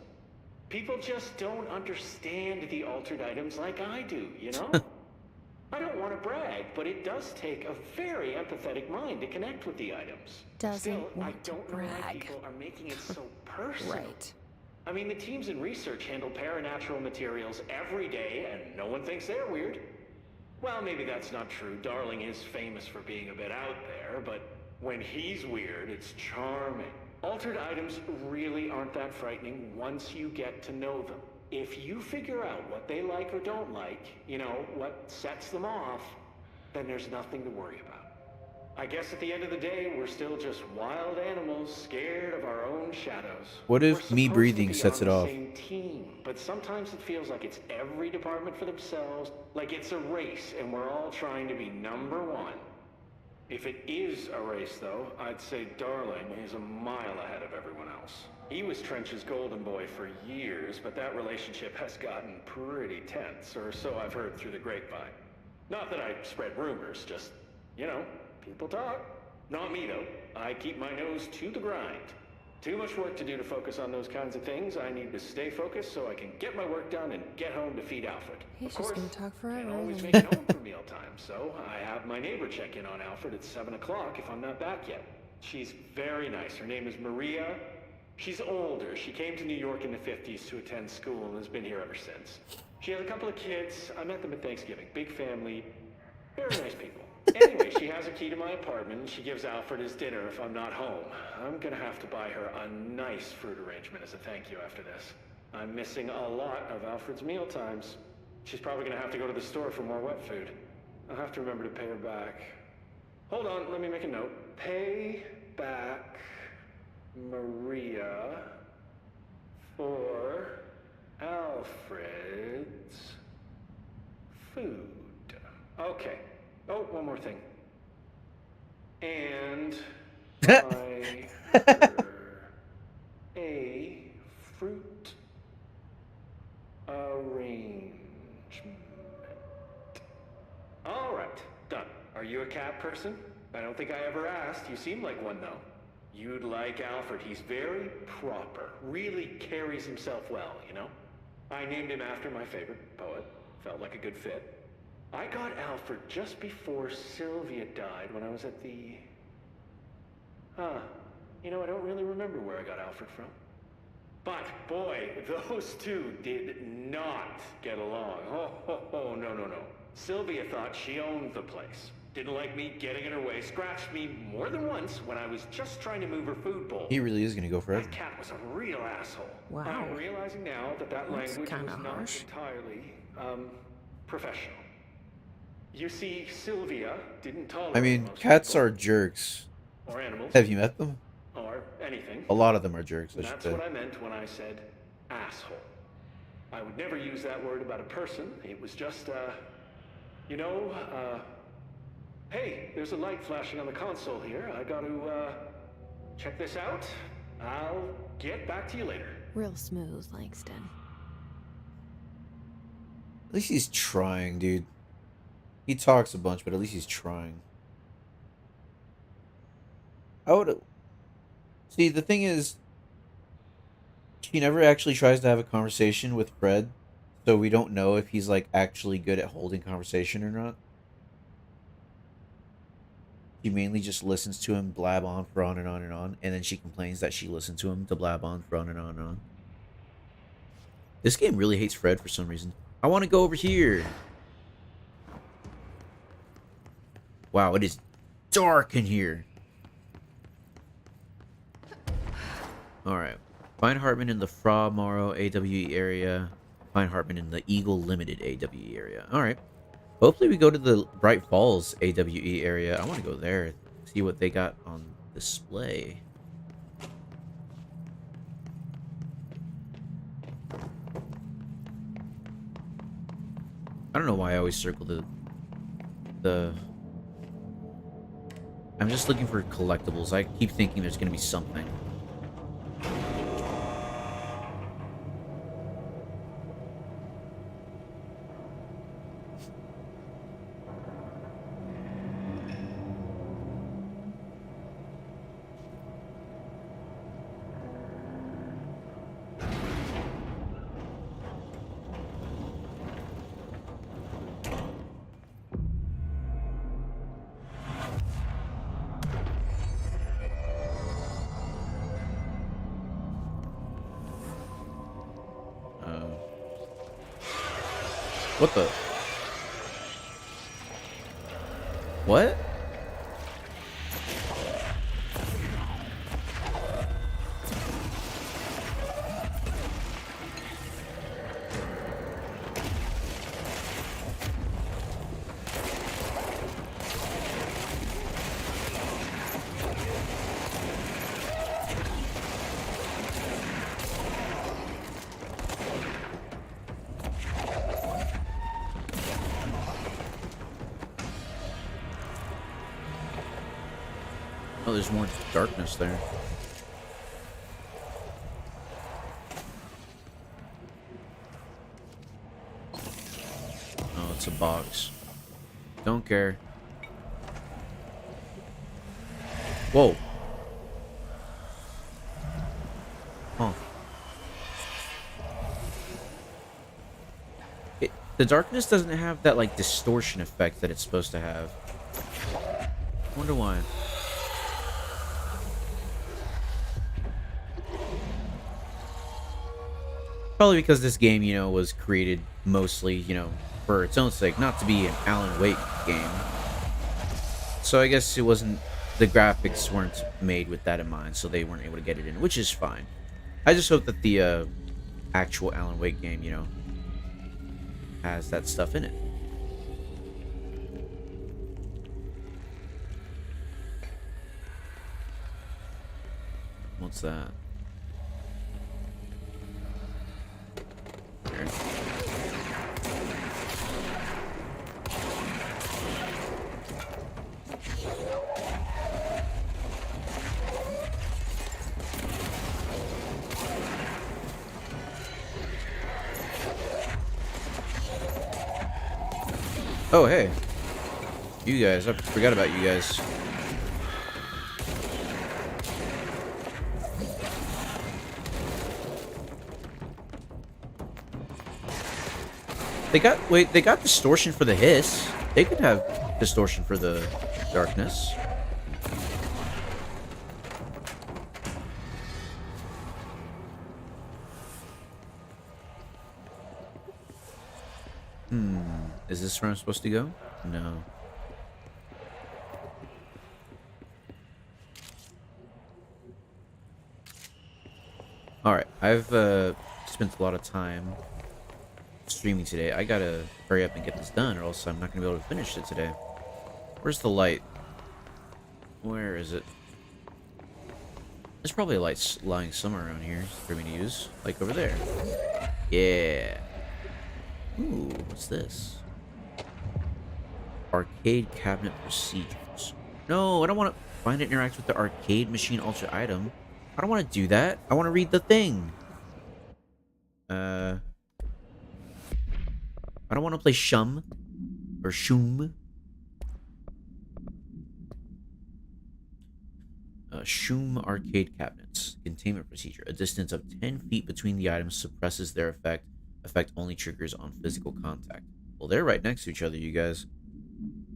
People just don't understand the altered items like I do, you know? I don't want to brag, but it does take a very empathetic mind to connect with the items. Still, I don't know why people are making it so personal.
Right.
I mean, the teams in research handle paranatural materials every day, and no one thinks they're weird. Well, maybe that's not true. Darling is famous for being a bit out there, but when he's weird, it's charming. Altered items really aren't that frightening once you get to know them. If you figure out what they like or don't like, you know, what sets them off, then there's nothing to worry about. I guess at the end of the day, we're still just wild animals scared of our own shadows.
What if me breathing sets it off?
Same team, but sometimes it feels like it's every department for themselves, like it's a race and we're all trying to be number one. If it is a race, though, I'd say Darling is a mile ahead of everyone else. He was Trench's golden boy for years, but that relationship has gotten pretty tense, or so I've heard through the grapevine. Not that I spread rumors, just, you know, people talk. Not me, though. I keep my nose to the grind. Too much work to do to focus on those kinds of things. I need to stay focused so I can get my work done and get home to feed Alfred.
He's
of course,
just gonna talk forever.
can't always make it home for mealtime, so I have my neighbor check in on Alfred at 7 o'clock if I'm not back yet. She's very nice. Her name is Maria. She's older. She came to New York in the 50s to attend school and has been here ever since. She has a couple of kids. I met them at Thanksgiving. Big family. Very nice people. Anyway, she has a key to my apartment and she gives Alfred his dinner if I'm not home. I'm gonna have to buy her a nice fruit arrangement as a thank you after this. I'm missing a lot of Alfred's meal times. She's probably gonna have to go to the store for more wet food. I'll have to remember to pay her back. Hold on, let me make a note. Pay back Maria for Alfred's food. Okay. Oh, one more thing. And buy her a fruit arrangement. All right, done. Are you a cat person? I don't think I ever asked. You seem like one, though. You'd like Alfred. He's very proper. Really carries himself well, you know? I named him after my favorite poet. Felt like a good fit. I got Alfred just before Sylvia died when I was at the... You know, I don't really remember where I got Alfred from. But boy, those two did not get along. Oh, no. Sylvia thought she owned the place. Didn't like me getting in her way, scratched me more than once when I was just trying to move her food bowl.
He really is gonna go for it.
That cat was a real asshole.
Wow.
I'm realizing now that
That's
language was
kinda
not
harsh.
entirely, professional. You see, Sylvia didn't tolerate
I mean,
most
cats
people,
are jerks.
or animals,
Have you met them?
or anything.
A lot of them are jerks, I should
That's
say.
what I meant when I said asshole. I would never use that word about a person. It was just, hey, there's a light flashing on the console here. I got to, check this out. I'll get back to you later.
Real smooth, Langston.
At least he's trying, dude. He talks a bunch, but at least he's trying. I would... See, the thing is, she never actually tries to have a conversation with Fred, so we don't know if he's, like, actually good at holding conversation or not. She mainly just listens to him blab on for on and on and on, and then she complains that she listened to him to blab on for on and on and on. This game really hates Fred for some reason. I want to go over here. Wow, it is dark in here. Alright. Find Hartman in the Fra Mauro AWE area. Find Hartman in the Eagle Limited AWE area. Alright. Hopefully we go to the Bright Falls AWE area. I want to go there. See what they got on display. I don't know why I always circle the... I'm just looking for collectibles. I keep thinking there's going to be something. What the? What? Oh, there's more darkness there. Oh, it's a box. Don't care. Whoa. Huh. The darkness doesn't have that, like, distortion effect that it's supposed to have. Wonder why. Probably because this game, you know, was created mostly, you know, for its own sake, not to be an Alan Wake game. So I guess it wasn't, the graphics weren't made with that in mind, so they weren't able to get it in, which is fine. I just hope that the actual Alan Wake game, you know, has that stuff in it. What's that? There. Oh, hey. You guys. I forgot about you guys. They got distortion for the hiss. They could have distortion for the darkness. Is this where I'm supposed to go? No. Alright, I've spent a lot of time streaming today. I gotta hurry up and get this done, or else I'm not gonna be able to finish it today. Where's the light? Where is it? There's probably a light lying somewhere around here for me to use. Like over there. Yeah. Ooh, what's this? Arcade cabinet procedures. No, I don't want to find it interact with the arcade machine ultra item. I don't want to do that. I want to read the thing. I don't want to play Shum. Or Shum. Shum arcade cabinets. Containment procedure. A distance of 10 feet between the items suppresses their effect. Effect only triggers on physical contact. Well, they're right next to each other, you guys.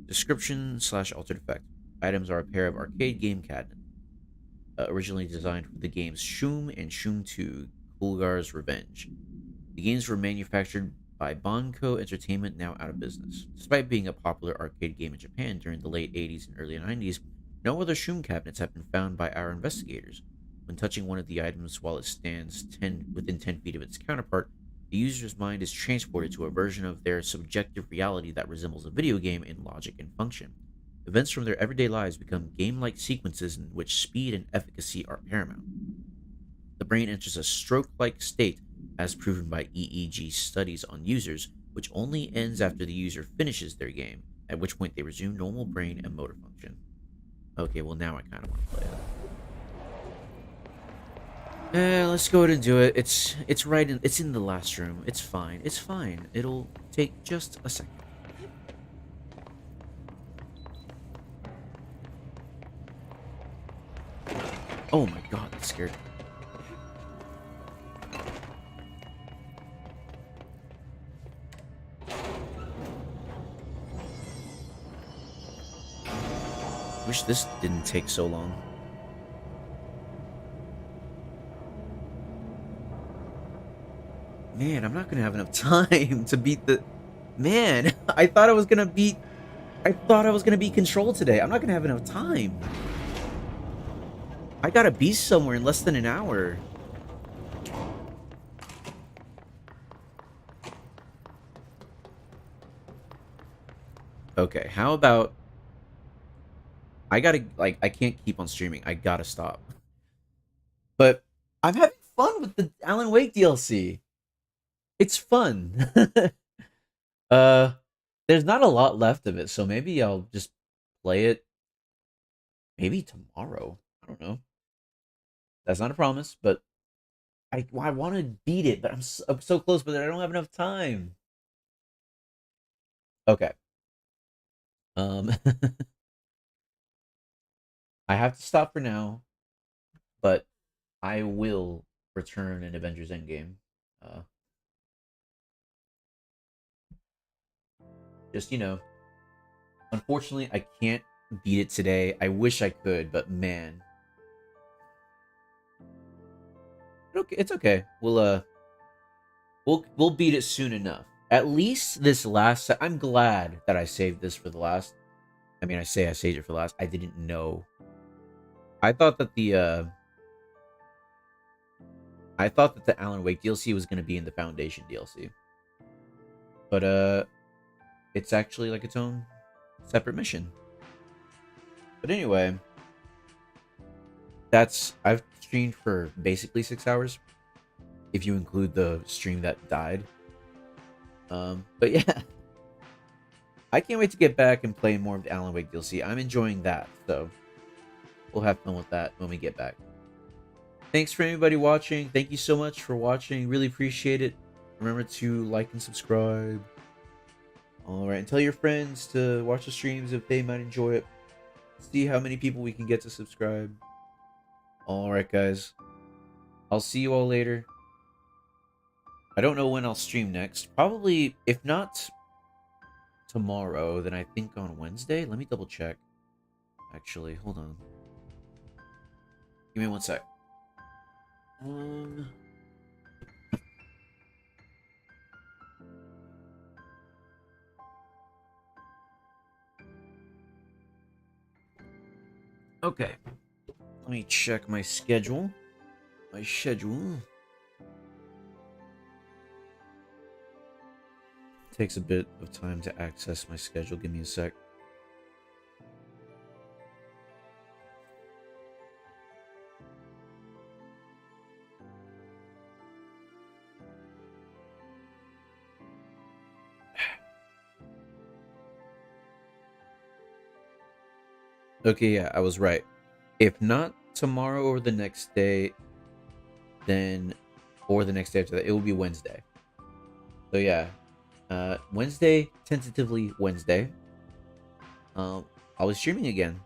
Description / altered effect. Items are a pair of arcade game cabinets. Originally designed for the games Shum and Shum 2, Kulgar's Revenge. The games were manufactured by Banco Entertainment, now out of business. Despite being a popular arcade game in Japan during the late 80s and early 90s, no other Shum cabinets have been found by our investigators. When touching one of the items while it stands within 10 feet of its counterpart, the user's mind is transported to a version of their subjective reality that resembles a video game in logic and function. Events from their everyday lives become game-like sequences in which speed and efficacy are paramount. The brain enters a stroke-like state, as proven by EEG studies on users, which only ends after the user finishes their game, at which point they resume normal brain and motor function. Okay, well now I kind of want to play it. Let's go ahead and do it. It's right in it's in the last room. It's fine. It's fine. It'll take just a second. Oh my god, that scared me. Wish this didn't take so long. Man, I'm not gonna have enough time to beat the... Man, I thought I was gonna beat Control today. I'm not gonna have enough time. I gotta be somewhere in less than an hour. Okay, how about... I can't keep on streaming. I gotta stop. But I'm having fun with the Alan Wake DLC. It's fun. There's not a lot left of it, so maybe I'll just play it maybe tomorrow. I don't know. That's not a promise, but I want to beat it, but I'm so close, but I don't have enough time. Okay. I have to stop for now, but I will return in Avengers Endgame. Just, you know, unfortunately, I can't beat it today. I wish I could, but man. Okay, it's okay. We'll beat it soon enough. At least this last... I'm glad that I saved this for the last... I mean, I say I saved it for last. I didn't know. I thought that the Alan Wake DLC was going to be in the Foundation DLC. But, it's actually like its own separate mission. But anyway, I've streamed for basically 6 hours, if you include the stream that died. But yeah, I can't wait to get back and play more of the Alan Wake DLC. I'm enjoying that, so we'll have fun with that when we get back. Thanks for anybody watching. Thank you so much for watching. Really appreciate it. Remember to like and subscribe. Alright, and tell your friends to watch the streams if they might enjoy it. See how many people we can get to subscribe. Alright, guys. I'll see you all later. I don't know when I'll stream next. Probably, if not tomorrow, then I think on Wednesday. Let me double check. Actually, hold on. Give me 1 sec. Okay. Let me check my schedule. Takes a bit of time to access my schedule. Give me a sec. Okay, yeah, I was right. If not tomorrow or the next day, then or the next day after that, it will be Wednesday. So yeah, Wednesday, tentatively Wednesday. I'll be streaming again.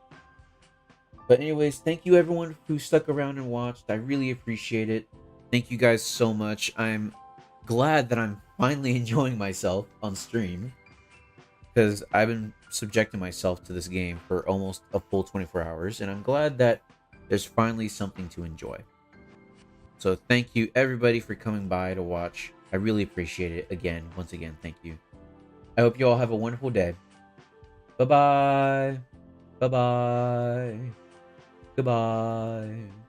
But anyways, thank you everyone who stuck around and watched. I really appreciate it. Thank you guys so much. I'm glad that I'm finally enjoying myself on stream, because I've been subjecting myself to this game for almost a full 24 hours, and I'm glad that there's finally something to enjoy. So thank you everybody for coming by to watch. I really appreciate it. Again, once again, thank you. I hope you all have a wonderful day. Bye-bye. Bye-bye. Goodbye.